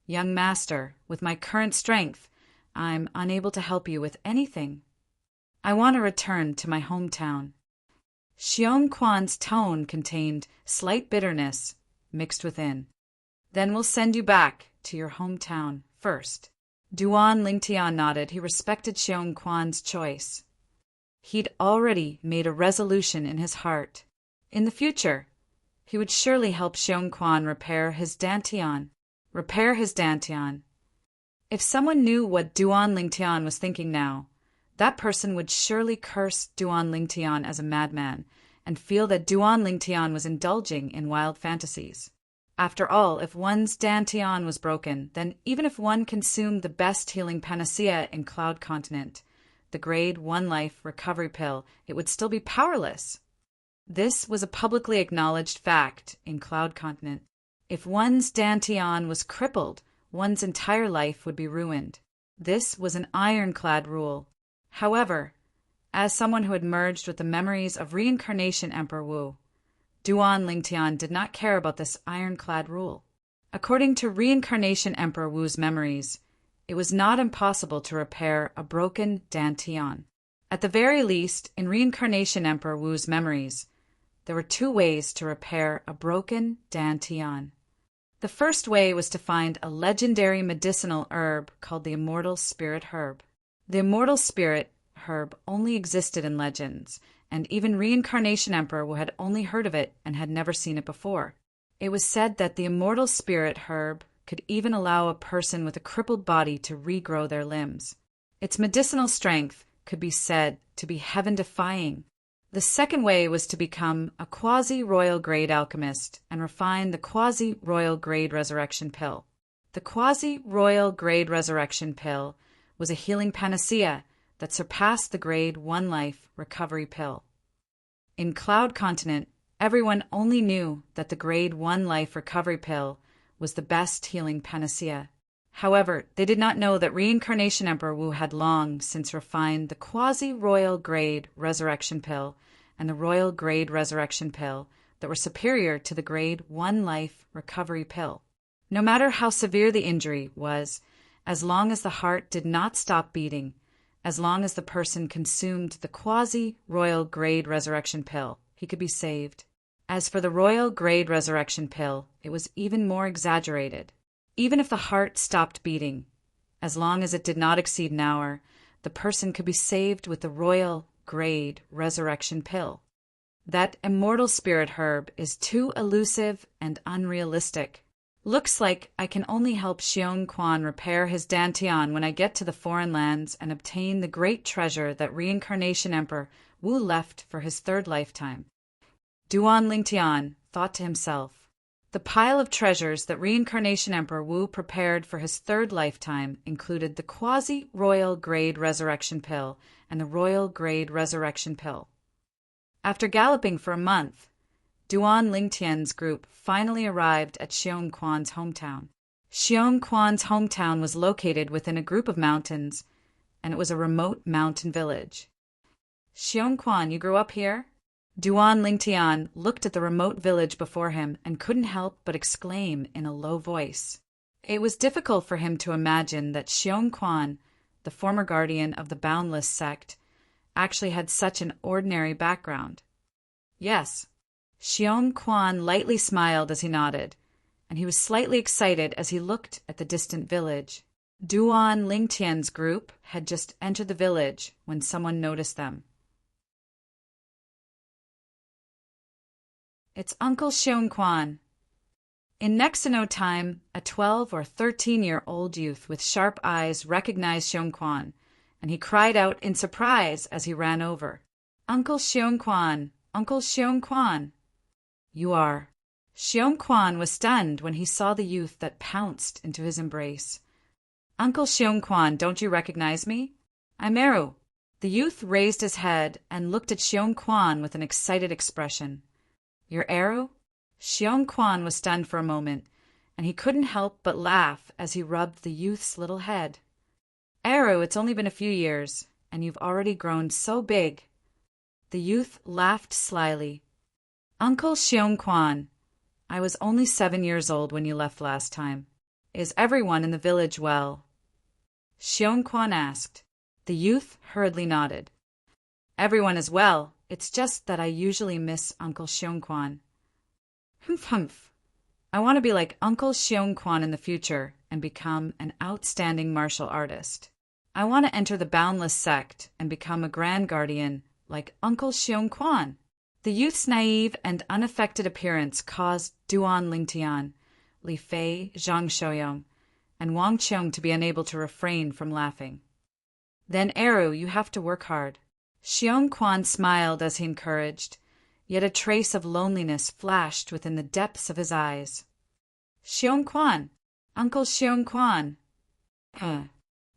Young master, with my current strength, I'm unable to help you with anything. I want to return to my hometown. Xiong Quan's tone contained slight bitterness mixed within. Then we'll send you back to your hometown first. Duan Lingtian nodded. He respected Xiong Quan's choice. He'd already made a resolution in his heart. In the future, he would surely help Xiong Quan repair his dantian. If someone knew what Duan Lingtian was thinking now, that person would surely curse Duan Lingtian as a madman and feel that Duan Lingtian was indulging in wild fantasies. After all, if one's dantian was broken, then even if one consumed the best healing panacea in Cloud Continent, the grade 1 life recovery pill, it would still be powerless. This was a publicly acknowledged fact in Cloud Continent. If one's dantian was crippled, one's entire life would be ruined. This was an ironclad rule. However, As someone who had merged with the memories of reincarnation Emperor Wu, Duan Lingtian did not care about this ironclad rule. According to reincarnation Emperor Wu's memories, it was not impossible to repair a broken dantian. At the very least, in reincarnation Emperor Wu's memories, there were two ways to repair a broken dantian. The first way was to find a legendary medicinal herb called the immortal spirit herb. The immortal spirit herb only existed in legends, and even reincarnation Emperor had only heard of it and had never seen it before. It was said that the immortal spirit herb could even allow a person with a crippled body to regrow their limbs. Its medicinal strength could be said to be heaven-defying. The second way was to become a quasi-royal grade alchemist and refine the quasi-royal grade resurrection pill. The quasi-royal grade resurrection pill was a healing panacea that surpassed the grade 1 life recovery pill. In Cloud Continent, everyone only knew that the grade 1 life recovery pill was the best healing panacea. However, they did not know that reincarnation Emperor Wu had long since refined the quasi-royal grade resurrection pill and the royal grade resurrection pill that were superior to the grade 1 life recovery pill. No matter how severe the injury was, as long as the heart did not stop beating, as long as the person consumed the quasi-royal grade resurrection pill, he could be saved. As for the royal grade resurrection pill, it was even more exaggerated. Even if the heart stopped beating, as long as it did not exceed an hour, the person could be saved with the royal grade resurrection pill. That immortal spirit herb is too elusive and unrealistic. Looks like I can only help Xiong Quan repair his dantian when I get to the foreign lands and obtain the great treasure that reincarnation Emperor Wu left for his third lifetime. Duan Lingtian thought to himself, the pile of treasures that reincarnation Emperor Wu prepared for his third lifetime included the quasi-royal grade resurrection pill and the royal grade resurrection pill. After galloping for a month, Duan Lingtian's group finally arrived at Xiong Quan's hometown. Xiong Quan's hometown was located within a group of mountains, and it was a remote mountain village. Xiong Quan, you grew up here? Duan Lingtian looked at the remote village before him and couldn't help but exclaim in a low voice. It was difficult for him to imagine that Xiong Quan, the former guardian of the Boundless sect, actually had such an ordinary background. Yes. Xiong Quan lightly smiled as he nodded, and he was slightly excited as he looked at the distant village. Duan Lingtian's group had just entered the village when someone noticed them. It's Uncle Xiong Quan. In next to no time, a 12 or 13-year-old youth with sharp eyes recognized Xiong Quan, and he cried out in surprise as he ran over. Uncle Xiong Quan! Uncle Xiong Quan! You are. Xiong Quan was stunned when he saw the youth that pounced into his embrace. Uncle Xiong Quan, don't you recognize me? I'm Eru. The youth raised his head and looked at Xiong Quan with an excited expression. You're Eru? Xiong Quan was stunned for a moment, and he couldn't help but laugh as he rubbed the youth's little head. Eru, it's only been a few years, and you've already grown so big. The youth laughed slyly. Uncle Xiong Quan, I was only 7 years old when you left last time. Is everyone in the village well? Xiong Quan asked. The youth hurriedly nodded. Everyone is well. It's just that I usually miss Uncle Xiong Quan. Humph. I want to be like Uncle Xiong Quan in the future and become an outstanding martial artist. I want to enter the Boundless sect and become a grand guardian like Uncle Xiong Quan. The youth's naive and unaffected appearance caused Duan Lingtian, Li Fei, Zhang Shouyong, and Wang Qiong to be unable to refrain from laughing. Then, Eru, you have to work hard. Xiong Quan smiled as he encouraged, yet a trace of loneliness flashed within the depths of his eyes. Xiong Quan! Uncle Xiong Quan!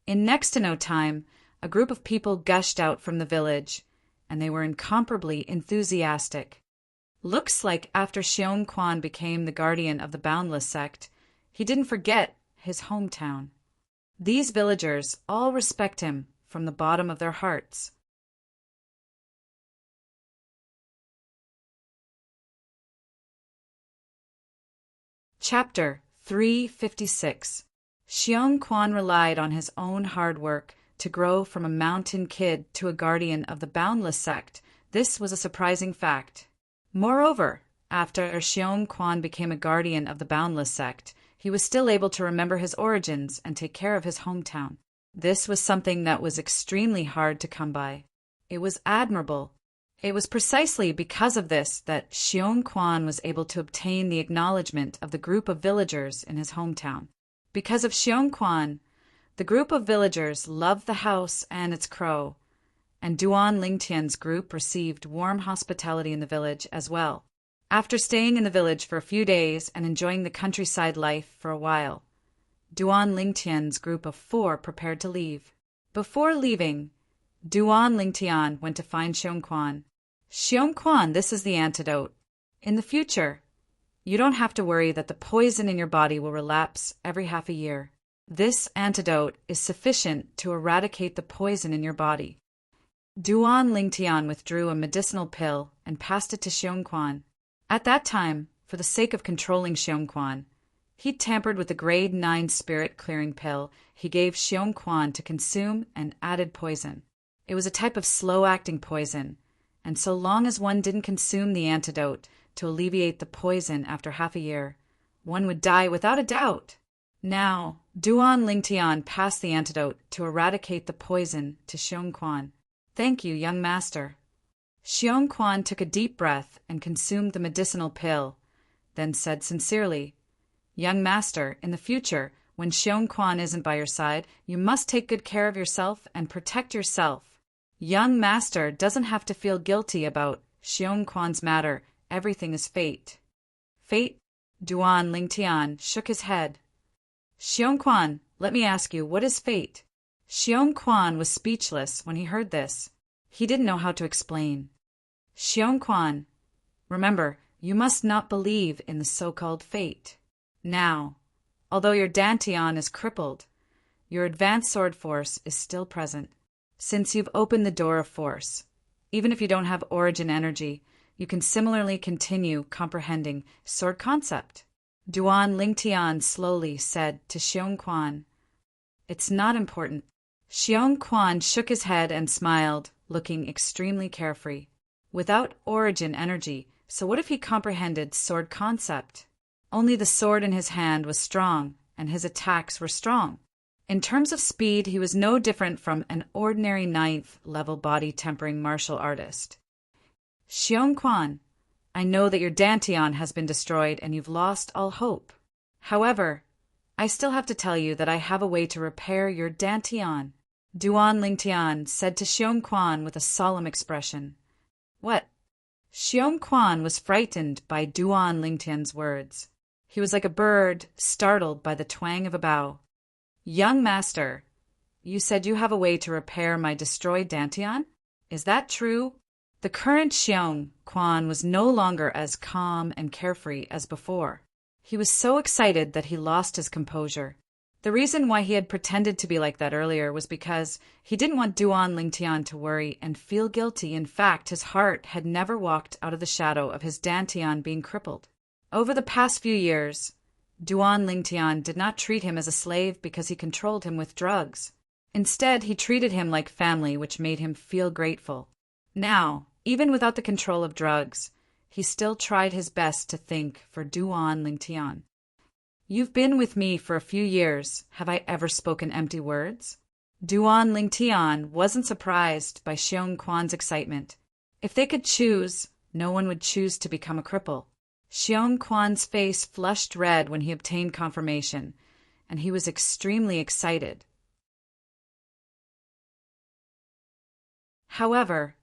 In next to no time, a group of people gushed out from the village, and they were incomparably enthusiastic. Looks like after Xiong Quan became the guardian of the Boundless sect, he didn't forget his hometown. These villagers all respect him from the bottom of their hearts. Chapter 356. Xiong Quan relied on his own hard work to grow from a mountain kid to a guardian of the boundless sect. This was a surprising fact. Moreover, after Xiong Quan became a guardian of the boundless sect, he was still able to remember his origins and take care of his hometown. This was something that was extremely hard to come by. It was admirable. It was precisely because of this that Xiong Quan was able to obtain the acknowledgement of the group of villagers in his hometown. Because of Xiong Quan, the group of villagers loved the house and its crow, and Duan Lingtian's group received warm hospitality in the village as well. After staying in the village for a few days and enjoying the countryside life for a while, Duan Lingtian's group of 4 prepared to leave. Before leaving, Duan Lingtian went to find Xiong Quan. Xiong Quan, this is the antidote. In the future, you don't have to worry that the poison in your body will relapse every half a year. This antidote is sufficient to eradicate the poison in your body. Duan Lingtian withdrew a medicinal pill and passed it to Xiong Quan. At that time, for the sake of controlling Xiong Quan, he tampered with the grade 9 spirit-clearing pill he gave Xiong Quan to consume and added poison. It was a type of slow-acting poison, and so long as one didn't consume the antidote to alleviate the poison after half a year, one would die without a doubt. Now, Duan Lingtian passed the antidote to eradicate the poison to Xiong Quan. Thank you, young master. Xiong Quan took a deep breath and consumed the medicinal pill, then said sincerely, Young master, in the future, when Xiong Quan isn't by your side, you must take good care of yourself and protect yourself. Young master doesn't have to feel guilty about Xiong Quan's matter. Everything is fate. Fate? Duan Lingtian shook his head. Xiong Quan, let me ask you, what is fate? Xiong Quan was speechless when he heard this. He didn't know how to explain. Xiong Quan, remember, you must not believe in the so-called fate. Now, although your dantian is crippled, your advanced sword force is still present. Since you've opened the door of force, even if you don't have origin energy, you can similarly continue comprehending sword concept. Duan Lingtian slowly said to Xiong Quan, It's not important. Xiong Quan shook his head and smiled, looking extremely carefree. Without origin energy, so what if he comprehended sword concept? Only the sword in his hand was strong, and his attacks were strong. In terms of speed, he was no different from an ordinary 9th-level body-tempering martial artist. Xiong Quan, I know that your dantian has been destroyed and you've lost all hope. However, I still have to tell you that I have a way to repair your dantian. Duan Lingtian said to Xiong Quan with a solemn expression. What? Xiong Quan was frightened by Duan Lingtian's words. He was like a bird startled by the twang of a bow. Young master, you said you have a way to repair my destroyed dantian? Is that true? The current Xiong Quan was no longer as calm and carefree as before. He was so excited that he lost his composure. The reason why he had pretended to be like that earlier was because he didn't want Duan Lingtian to worry and feel guilty. In fact, his heart had never walked out of the shadow of his dantian being crippled. Over the past few years, Duan Lingtian did not treat him as a slave because he controlled him with drugs. Instead, he treated him like family, which made him feel grateful. Now, even without the control of drugs, he still tried his best to think for Duan Lingtian. You've been with me for a few years. Have I ever spoken empty words? Duan Lingtian wasn't surprised by Xiong Quan's excitement. If they could choose, no one would choose to become a cripple. Xiong Quan's face flushed red when he obtained confirmation, and he was extremely excited. However,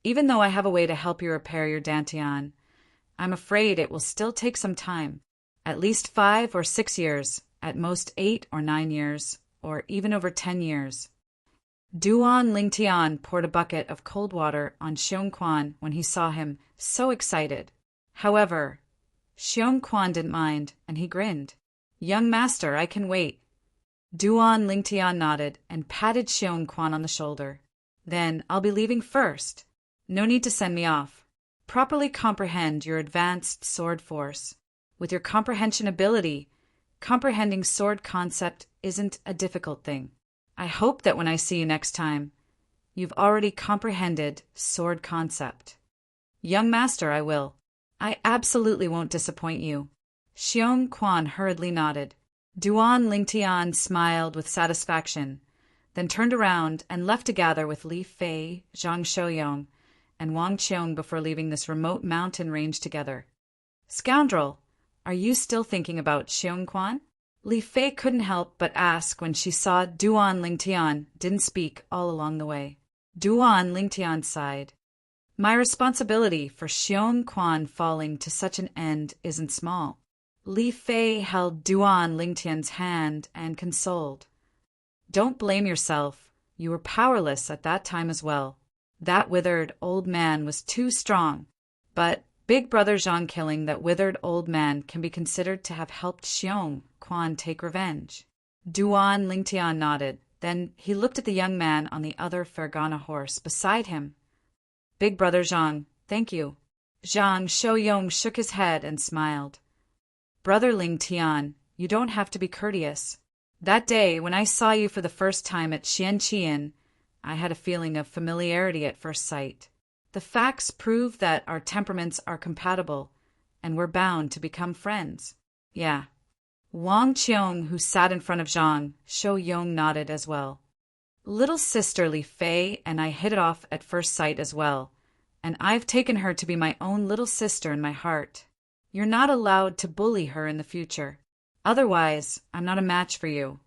even though I have a way to help you repair your dantian, I'm afraid it will still take some time. At least 5 or 6 years, at most 8 or 9 years, or even over 10 years. Duan Lingtian poured a bucket of cold water on Xiong Quan when he saw him so excited. However, Xiong Quan didn't mind, and he grinned. Young master, I can wait. Duan Lingtian nodded and patted Xiong Quan on the shoulder. Then I'll be leaving first. No need to send me off. Properly comprehend your advanced sword force. With your comprehension ability, comprehending sword concept isn't a difficult thing. I hope that when I see you next time, you've already comprehended sword concept. Young master, I will. I absolutely won't disappoint you. Xiong Quan hurriedly nodded. Duan Lingtian smiled with satisfaction, then turned around and left to gather with Li Fei, Zhang Shouyong, and Wang Qiong before leaving this remote mountain range together. Scoundrel, are you still thinking about Xiong Quan? Li Fei couldn't help but ask when she saw Duan Lingtian didn't speak all along the way. Duan Lingtian sighed. My responsibility for Xiong Quan falling to such an end isn't small. Li Fei held Duan Lingtian's hand and consoled. Don't blame yourself. You were powerless at that time as well. That withered old man was too strong. But Big Brother Zhang killing that withered old man can be considered to have helped Xiong Quan take revenge. Duan Lingtian nodded. Then he looked at the young man on the other Fergana horse beside him. Big Brother Zhang, thank you. Zhang Shouyong shook his head and smiled. Brother Lingtian, you don't have to be courteous. That day, when I saw you for the first time at Xianqian, I had a feeling of familiarity at first sight. The facts prove that our temperaments are compatible, and we're bound to become friends. Yeah. Wang Qiong, who sat in front of Zhang Shouyong, nodded as well. Little sister Li Fei and I hit it off at first sight as well, and I've taken her to be my own little sister in my heart. You're not allowed to bully her in the future. Otherwise, I'm not a match for you.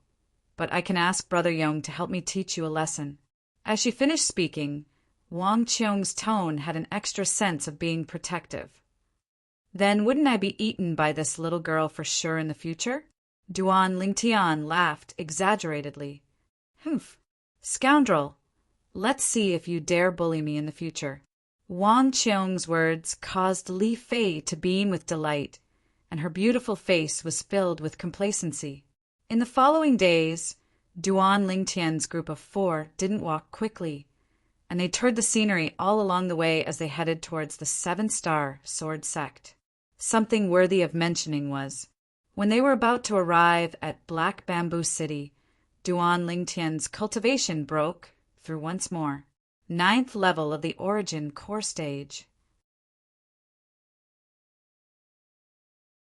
But I can ask Brother Yong to help me teach you a lesson. As she finished speaking, Wang Qiong's tone had an extra sense of being protective. Then wouldn't I be eaten by this little girl for sure in the future? Duan Lingtian laughed exaggeratedly. Humph, scoundrel. Let's see if you dare bully me in the future. Wang Qiong's words caused Li Fei to beam with delight, and her beautiful face was filled with complacency. In the following days, Duan Lingtian's group of 4 didn't walk quickly, and they toured the scenery all along the way as they headed towards the 7-star sword sect. Something worthy of mentioning was, when they were about to arrive at Black Bamboo City, Duan Lingtian's cultivation broke through once more. 9th level of the Origin Core Stage.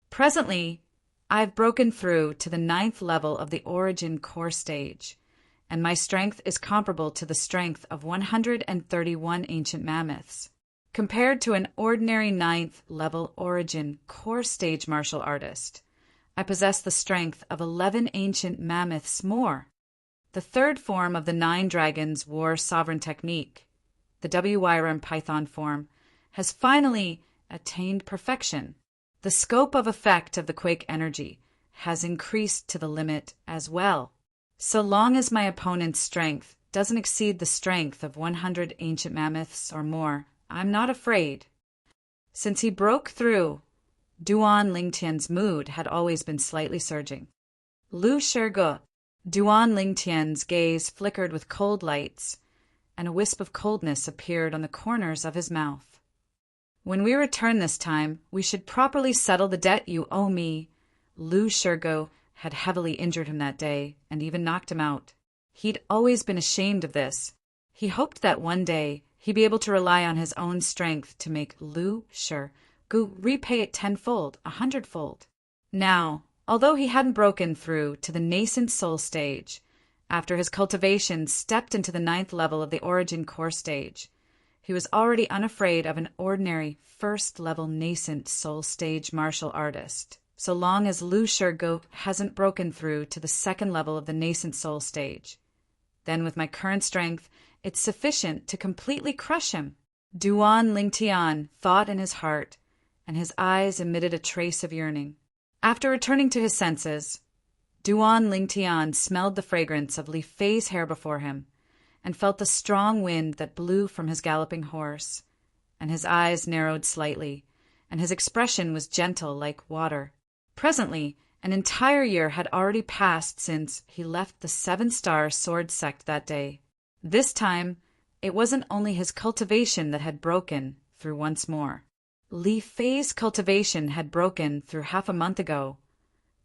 Presently, I've broken through to the 9th level of the Origin Core Stage, and my strength is comparable to the strength of 131 ancient mammoths. Compared to an ordinary 9th level Origin Core Stage martial artist, I possess the strength of 11 ancient mammoths more. The third form of the 9 Dragons War Sovereign Technique, the WYRM Python form, has finally attained perfection. The scope of effect of the Quake energy has increased to the limit as well. So long as my opponent's strength doesn't exceed the strength of 100 ancient mammoths or more, I'm not afraid. Since he broke through, Duan Lingtian's mood had always been slightly surging. Lu Shirge. Duan Lingtian's gaze flickered with cold lights, and a wisp of coldness appeared on the corners of his mouth. When we return this time, we should properly settle the debt you owe me. Lu Shirge had heavily injured him that day, and even knocked him out. He'd always been ashamed of this. He hoped that one day he'd be able to rely on his own strength to make Lu Shirge repay it 10-fold, 100-fold. Now, although he hadn't broken through to the nascent soul stage, after his cultivation stepped into the 9th level of the Origin Core Stage, he was already unafraid of an ordinary 1st-level nascent soul stage martial artist, so long as Lu Shirge hasn't broken through to the 2nd level of the nascent soul stage. Then with my current strength, it's sufficient to completely crush him. Duan Lingtian thought in his heart, and his eyes emitted a trace of yearning. After returning to his senses, Duan Lingtian smelled the fragrance of Li Fei's hair before him, and felt the strong wind that blew from his galloping horse, and his eyes narrowed slightly, and his expression was gentle like water. Presently, an entire year had already passed since he left the 7-star sword sect that day. This time, it wasn't only his cultivation that had broken through once more. Li Fei's cultivation had broken through half a month ago,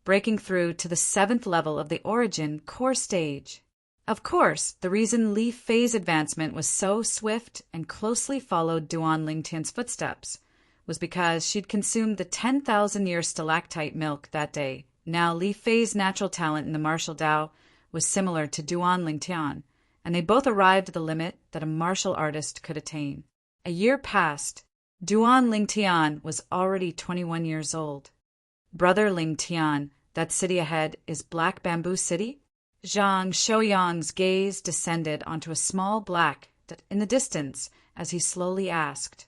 breaking through to the 7th level of the Origin core stage. Of course, the reason Li Fei's advancement was so swift and closely followed Duan Lingtian's footsteps was because she'd consumed the 10,000-year stalactite milk that day. Now Li Fei's natural talent in the martial Dao was similar to Duan Lingtian, and they both arrived at the limit that a martial artist could attain. A year passed. Duan Lingtian was already 21 years old. Brother Lingtian, that city ahead is Black Bamboo City? Zhang Shouyang's gaze descended onto a small black dot in the distance as he slowly asked.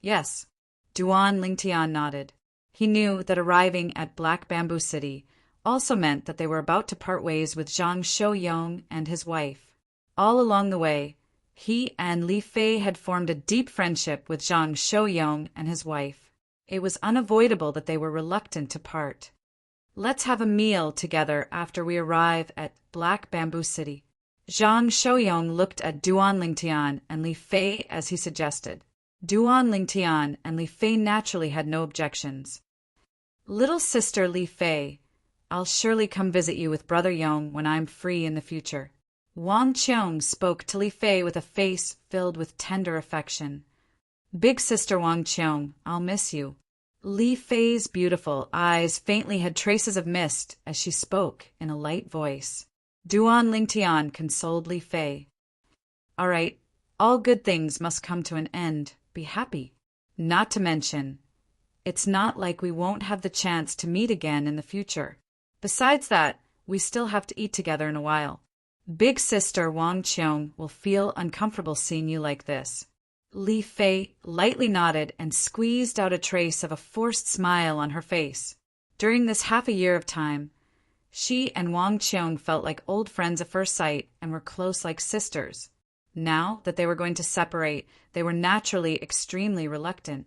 Yes. Duan Lingtian nodded. He knew that arriving at Black Bamboo City also meant that they were about to part ways with Zhang Shouyang and his wife. All along the way, he and Li Fei had formed a deep friendship with Zhang Shouyang and his wife. It was unavoidable that they were reluctant to part. Let's have a meal together after we arrive at Black Bamboo City. Zhang Shouyang looked at Duan Lingtian and Li Fei as he suggested. Duan Lingtian and Li Fei naturally had no objections. Little sister Li Fei, I'll surely come visit you with Brother Yong when I'm free in the future. Wang Qiong spoke to Li Fei with a face filled with tender affection. Big sister Wang Qiong, I'll miss you. Li Fei's beautiful eyes faintly had traces of mist as she spoke in a light voice. Duan Lingtian consoled Li Fei. All right, all good things must come to an end. Be happy. Not to mention, it's not like we won't have the chance to meet again in the future. Besides that, we still have to eat together in a while. Big sister Wang Qiong will feel uncomfortable seeing you like this. Li Fei lightly nodded and squeezed out a trace of a forced smile on her face. During this half a year of time, she and Wang Qiong felt like old friends at first sight and were close like sisters. Now that they were going to separate, they were naturally extremely reluctant.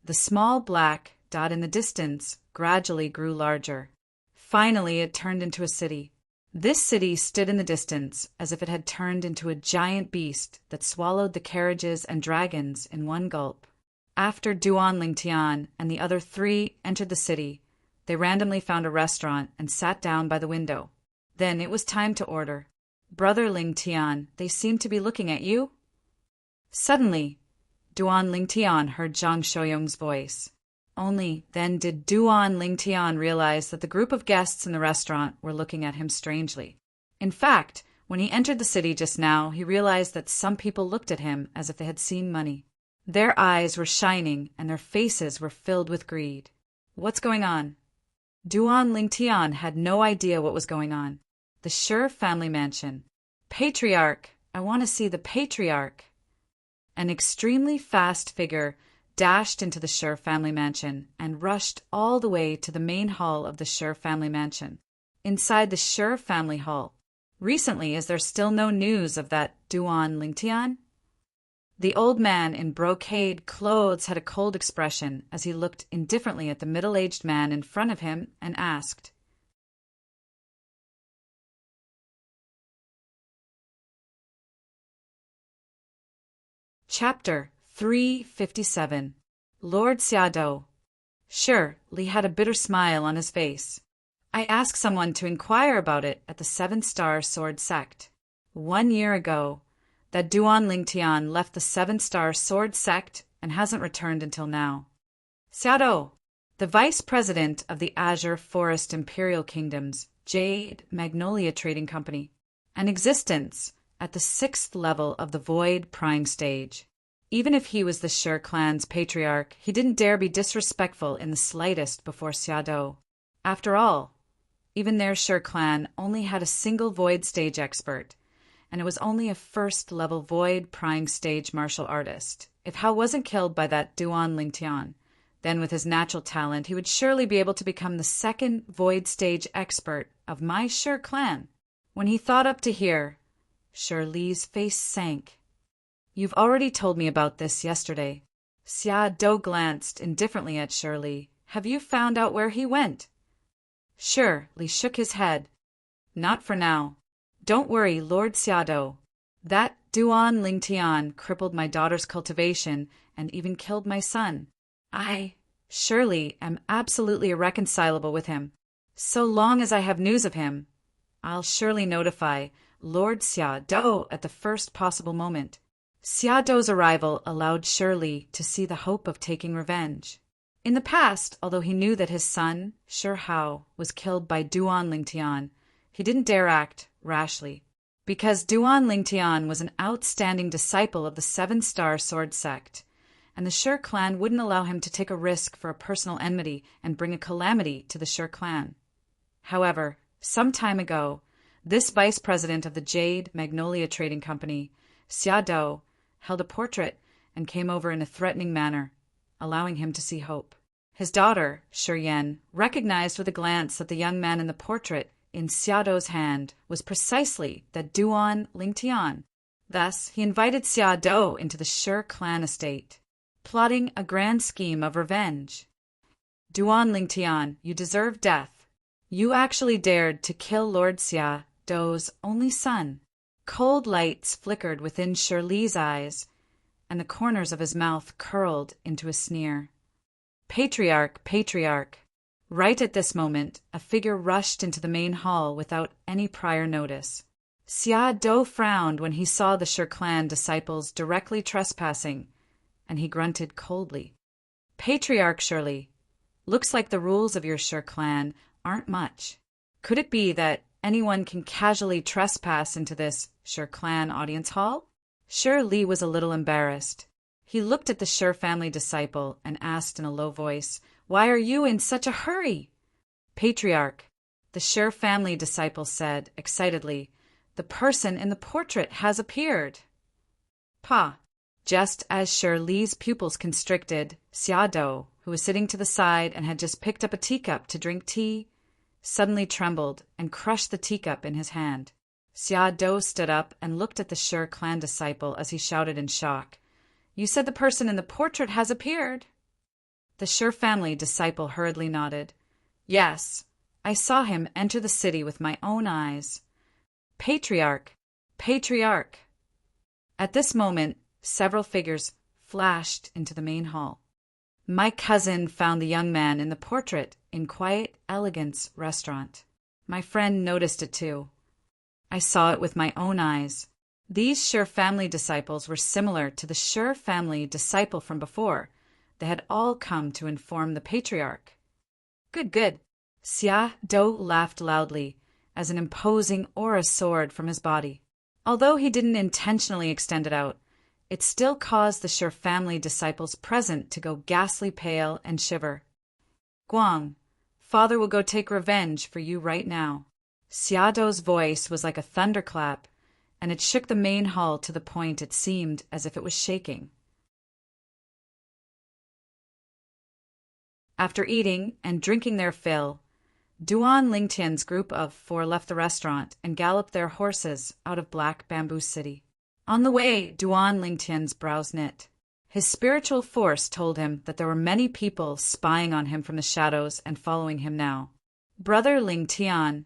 The small black dot in the distance gradually grew larger. Finally, it turned into a city. This city stood in the distance as if it had turned into a giant beast that swallowed the carriages and dragons in one gulp. After Duan Lingtian and the other 3 entered the city, they randomly found a restaurant and sat down by the window. Then it was time to order. Brother Lingtian, they seem to be looking at you. Suddenly, Duan Lingtian heard Zhang Shouyang's voice. Only then did Duan Lingtian realize that the group of guests in the restaurant were looking at him strangely. In fact, when he entered the city just now, he realized that some people looked at him as if they had seen money. Their eyes were shining and their faces were filled with greed. What's going on? Duan Lingtian had no idea what was going on. The Shi family mansion. Patriarch, I want to see the patriarch. An extremely fast figure dashed into the Shi family mansion and rushed all the way to the main hall of the Shi family mansion. Inside the Shi family hall. Recently, is there still no news of that Duan Lingtian? The old man in brocade clothes had a cold expression as he looked indifferently at the middle-aged man in front of him and asked, Chapter 357. Lord Xiaodou. Sure, Li had a bitter smile on his face. I asked someone to inquire about it at the 7-Star Sword Sect. 1 year ago, that Duan Lingtian left the 7-Star Sword Sect and hasn't returned until now. Xiaodou, the vice president of the Azure Forest Imperial Kingdom's Jade Magnolia Trading Company, an existence at the 6th level of the Void Prying Stage. Even if he was the Shi clan's patriarch, he didn't dare be disrespectful in the slightest before Xiaodou. After all, even their Shi clan only had a single Void Stage expert, and it was only a 1st-level Void Prying Stage martial artist. If Hao wasn't killed by that Duan Lingtian, then with his natural talent, he would surely be able to become the 2nd Void Stage expert of my Shi clan. When he thought up to here, Shi Li's face sank. You've already told me about this yesterday. Xiaodou glanced indifferently at Shi Li. Have you found out where he went? Sure, Li shook his head. Not for now. Don't worry, Lord Xiaodou. That Duan Lingtian crippled my daughter's cultivation and even killed my son. I, surely, am absolutely irreconcilable with him. So long as I have news of him, I'll surely notify Lord Xia Dou at the first possible moment. Xia Dou's arrival allowed Shirley to see the hope of taking revenge. In the past, although he knew that his son, Shi Hao, was killed by Duan Lingtian, he didn't dare act rashly. Because Duan Lingtian was an outstanding disciple of the Seven-Star Sword Sect, and the Shi clan wouldn't allow him to take a risk for a personal enmity and bring a calamity to the Shi clan. However, some time ago, this vice president of the Jade Magnolia Trading Company, Xia Dou, held a portrait and came over in a threatening manner, allowing him to see hope. His daughter, Shi Yan, recognized with a glance that the young man in the portrait in Xia Dou's hand was precisely that Duan Lingtian. Thus, he invited Xia Dou into the Shi clan estate, plotting a grand scheme of revenge. Duan Lingtian, you deserve death. You actually dared to kill Lord Xia Dou's only son. Cold lights flickered within Shirley's eyes, and the corners of his mouth curled into a sneer. Patriarch, patriarch. Right at this moment, a figure rushed into the main hall without any prior notice. Xia Dou frowned when he saw the Shi clan disciples directly trespassing, and he grunted coldly. Patriarch Shirley, looks like the rules of your Shi clan aren't much. Could it be that anyone can casually trespass into this Shi clan audience hall? Shirley was a little embarrassed. He looked at the Shi family disciple and asked in a low voice, "Why are you in such a hurry?" Patriarch, the Shi family disciple said excitedly, "The person in the portrait has appeared." Pa. Just as Shirley's pupils constricted, Xia Dou, who was sitting to the side and had just picked up a teacup to drink tea, suddenly trembled and crushed the teacup in his hand. Xia Dou stood up and looked at the Shi clan disciple as he shouted in shock, "You said the person in the portrait has appeared." The Shi family disciple hurriedly nodded. "Yes, I saw him enter the city with my own eyes." Patriarch, patriarch. At this moment, several figures flashed into the main hall. My cousin found the young man in the portrait in Quiet Elegance restaurant. My friend noticed it too. I saw it with my own eyes. These Shi family disciples were similar to the Shi family disciple from before. They had all come to inform the patriarch. Good, good. Xia Dou laughed loudly as an imposing aura soared from his body. Although he didn't intentionally extend it out, it still caused the Shi family disciples present to go ghastly pale and shiver. Guang, father will go take revenge for you right now. Xia Dou's voice was like a thunderclap, and it shook the main hall to the point it seemed as if it was shaking. After eating and drinking their fill, Duan Lingtian's group of 4 left the restaurant and galloped their horses out of Black Bamboo City. On the way, Duan Lingtian's brows knit. His spiritual force told him that there were many people spying on him from the shadows and following him now. Brother Lingtian,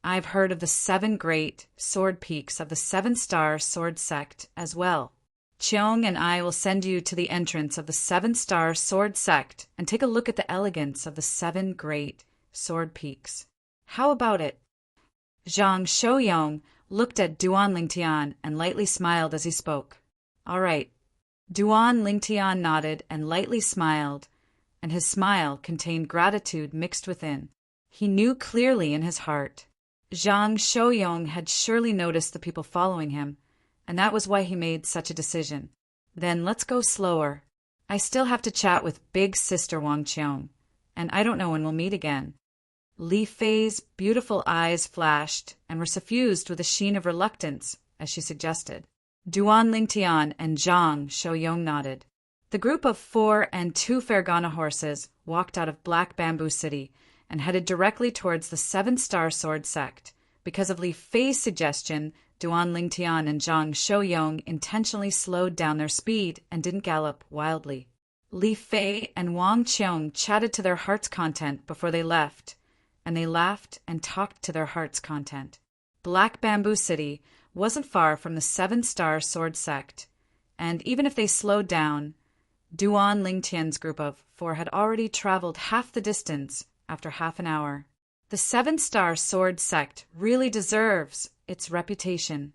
I've heard of the 7 great sword peaks of the 7-star sword sect as well. Cheong and I will send you to the entrance of the 7-star sword sect and take a look at the elegance of the 7 great sword peaks. How about it? Zhang Shouyong looked at Duan Lingtian and lightly smiled as he spoke. All right. Duan Lingtian nodded and lightly smiled, and his smile contained gratitude mixed within. He knew clearly in his heart. Zhang Shouyong had surely noticed the people following him, and that was why he made such a decision. Then let's go slower. I still have to chat with Big Sister Wang Qiong, and I don't know when we'll meet again. Li Fei's beautiful eyes flashed and were suffused with a sheen of reluctance as she suggested. Duan Lingtian and Zhang Shouyong nodded. The group of 4 and 2 Fergana horses walked out of Black Bamboo City and headed directly towards the 7-star sword sect. Because of Li Fei's suggestion, Duan Lingtian and Zhang Shouyong intentionally slowed down their speed and didn't gallop wildly. Li Fei and Wang Qiong chatted to their heart's content before they left, and they laughed and talked to their heart's content. Black Bamboo City wasn't far from the Seven-Star Sword Sect, and even if they slowed down, Duan Lingtian's group of 4 had already traveled half the distance after half an hour. The Seven-Star Sword Sect really deserves its reputation.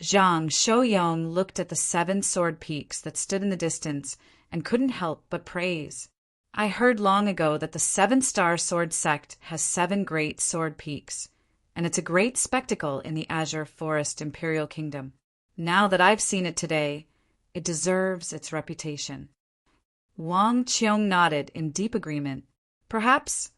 Zhang Shouyong looked at the 7 sword peaks that stood in the distance and couldn't help but praise. I heard long ago that the Seven-Star Sword Sect has 7 great sword peaks, and it's a great spectacle in the Azure Forest Imperial Kingdom. Now that I've seen it today, it deserves its reputation. Wang Qiong nodded in deep agreement. Perhaps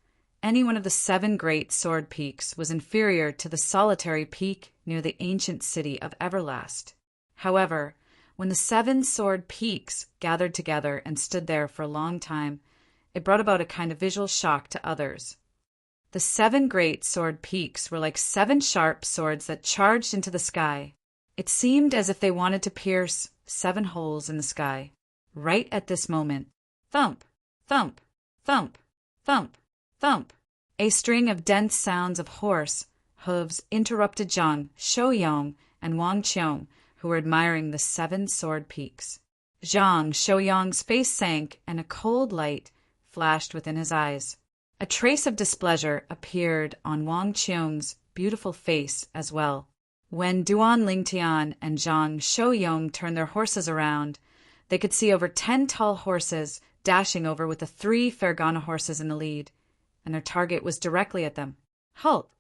any one of the 7 great sword peaks was inferior to the solitary peak near the ancient city of Everlast. However, when the 7 sword peaks gathered together and stood there for a long time, it brought about a kind of visual shock to others. The 7 great sword peaks were like 7 sharp swords that charged into the sky. It seemed as if they wanted to pierce 7 holes in the sky. Right at this moment, thump, thump, thump, thump, thump, a string of dense sounds of horse hooves interrupted Zhang Shouyong and Wang Qiong, who were admiring the 7 sword peaks. Zhang Shouyong's face sank and a cold light flashed within his eyes. A trace of displeasure appeared on Wang Qiong's beautiful face as well. When Duan Lingtian and Zhang Shouyong turned their horses around, they could see over 10 tall horses dashing over with the 3 Fergana horses in the lead, and their target was directly at them. Halt!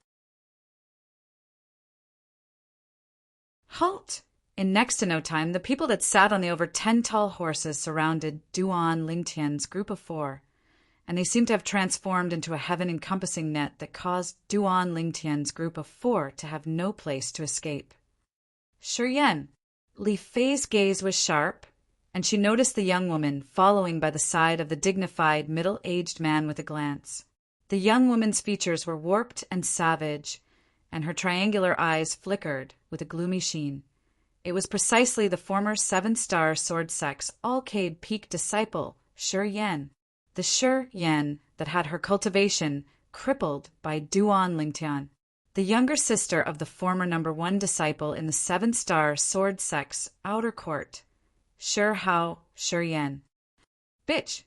Halt! In next to no time, the people that sat on the over 10 tall horses surrounded Duan Lingtian's group of 4, and they seemed to have transformed into a heaven-encompassing net that caused Duan Lingtian's group of 4 to have no place to escape. Shiyan. Li Fei's gaze was sharp, and she noticed the young woman following by the side of the dignified, middle-aged man with a glance. The young woman's features were warped and savage, and her triangular eyes flickered with a gloomy sheen. It was precisely the former 7-Star Sword Sect's Alcade Peak disciple, Shiyan. The Shiyan that had her cultivation crippled by Duan Lingtian, the younger sister of the former number 1 disciple in the 7-Star Sword Sect's outer court. Shiyan. Bitch!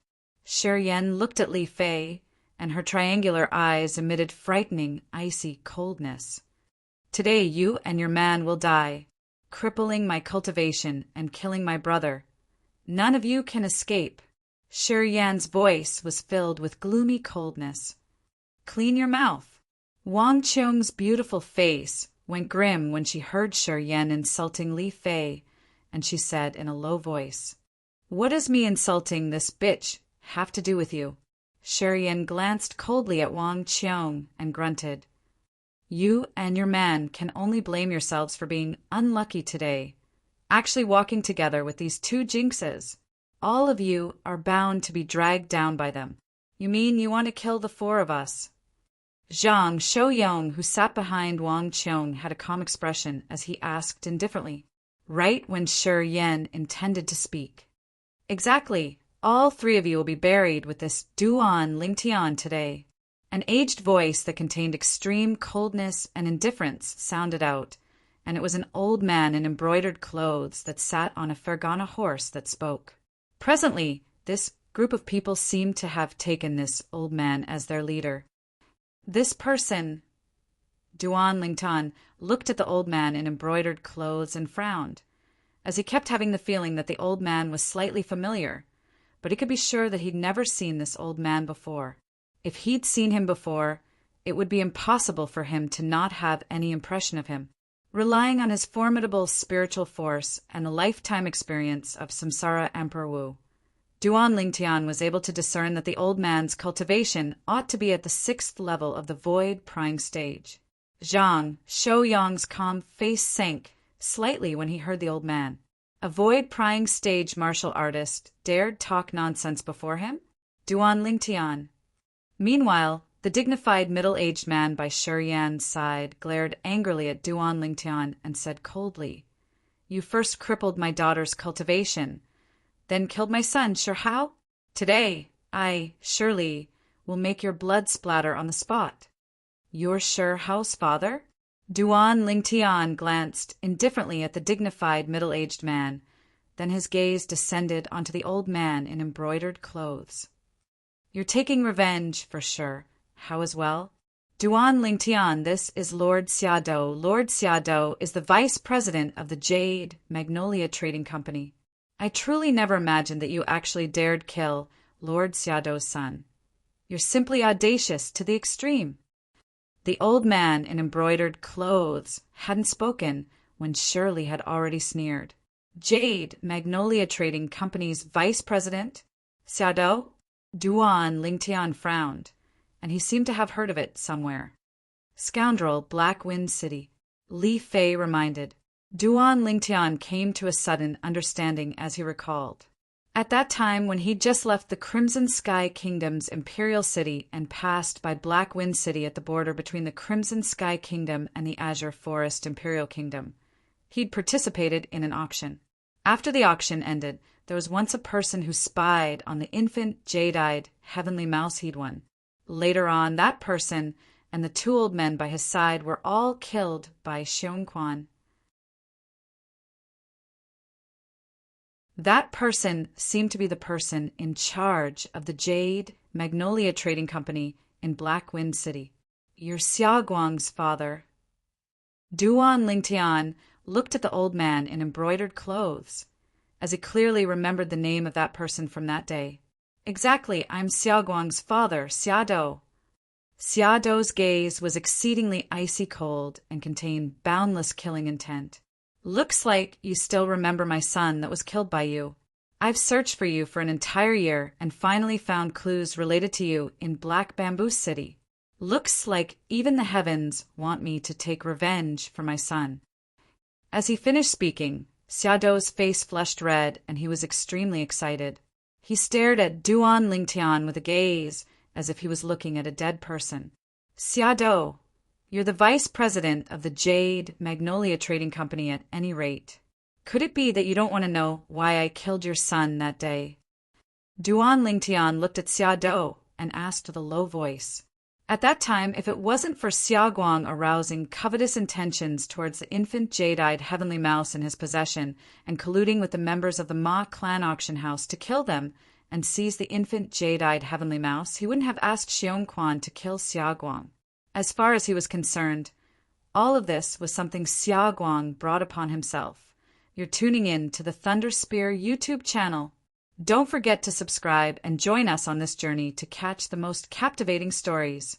Shiyan looked at Li Fei, and her triangular eyes emitted frightening, icy coldness. Today you and your man will die, crippling my cultivation and killing my brother. None of you can escape. Shiyan's voice was filled with gloomy coldness. Clean your mouth. Wang Qiong's beautiful face went grim when she heard Shiyan insulting Li Fei, and she said in a low voice, "What does me insulting this bitch have to do with you?" Shiyan glanced coldly at Wang Qiong and grunted, "You and your man can only blame yourselves for being unlucky today, actually walking together with these 2 jinxes. All of you are bound to be dragged down by them. You mean you want to kill the 4 of us?" Zhang Shouyong, who sat behind Wang Qiong, had a calm expression as he asked indifferently, right when Shiyan intended to speak. "Exactly. All 3 of you will be buried with this Duan Lingtian today." An aged voice that contained extreme coldness and indifference sounded out, and it was an old man in embroidered clothes that sat on a Fergana horse that spoke. Presently, this group of people seemed to have taken this old man as their leader. This person, Duan Lingtian, looked at the old man in embroidered clothes and frowned, as he kept having the feeling that the old man was slightly familiar, but he could be sure that he'd never seen this old man before. If he'd seen him before, it would be impossible for him to not have any impression of him. Relying on his formidable spiritual force and the lifetime experience of Samsara Emperor Wu, Duan Lingtian was able to discern that the old man's cultivation ought to be at the 6th level of the void prying stage. Zhang Shouyong's calm face sank slightly when he heard the old man. A void prying stage martial artist dared talk nonsense before him? Duan Lingtian. Meanwhile, the dignified middle-aged man by Shiyan's side glared angrily at Duan Lingtian and said coldly, "You first crippled my daughter's cultivation, then killed my son, Shihao? Today, I, surely, will make your blood splatter on the spot." "You're Shihao's father?" Duan Lingtian glanced indifferently at the dignified middle-aged man. Then his gaze descended onto the old man in embroidered clothes. You're taking revenge, for sure. How as well? Duan Lingtian, this is Lord Xiaodou. Lord Xiaodou is the vice president of the Jade Magnolia Trading Company. I truly never imagined that you actually dared kill Lord Xiaodou's son. You're simply audacious to the extreme. The old man in embroidered clothes hadn't spoken when Shirley had already sneered. Jade Magnolia Trading Company's vice president? Xiaodou? Duan Lingtian frowned, and he seemed to have heard of it somewhere. Scoundrel, Black Wind City. Li Fei reminded. Duan Lingtian came to a sudden understanding as he recalled. At that time, when he'd just left the Crimson Sky Kingdom's Imperial City and passed by Black Wind City at the border between the Crimson Sky Kingdom and the Azure Forest Imperial Kingdom, he'd participated in an auction. After the auction ended, there was once a person who spied on the infant, jade-eyed, heavenly mouse he'd won. Later on, that person and the two old men by his side were all killed by Xiongquan. That person seemed to be the person in charge of the Jade Magnolia Trading Company in Black Wind City. You're Xiaoguang's father. Duan Lingtian looked at the old man in embroidered clothes, as he clearly remembered the name of that person from that day. Exactly, I'm Xiaoguang's father, Xiaodou. Xiaodou's gaze was exceedingly icy cold and contained boundless killing intent. Looks like you still remember my son that was killed by you. I've searched for you for an entire year and finally found clues related to you in Black Bamboo City. Looks like even the heavens want me to take revenge for my son. As he finished speaking, Xiaodou's face flushed red and he was extremely excited. He stared at Duan Lingtian with a gaze as if he was looking at a dead person. Xiaodou, you're the vice president of the Jade Magnolia Trading Company at any rate. Could it be that you don't want to know why I killed your son that day? Duan Lingtian looked at Xiaodou and asked with a low voice. At that time, if it wasn't for Xiaoguang arousing covetous intentions towards the infant jade-eyed heavenly mouse in his possession and colluding with the members of the Ma clan auction house to kill them and seize the infant jade-eyed heavenly mouse, he wouldn't have asked Xiongquan to kill Xiaoguang. As far as he was concerned, all of this was something Xiaoguang brought upon himself. You're tuning in to the Thunder Spear YouTube channel. Don't forget to subscribe and join us on this journey to catch the most captivating stories.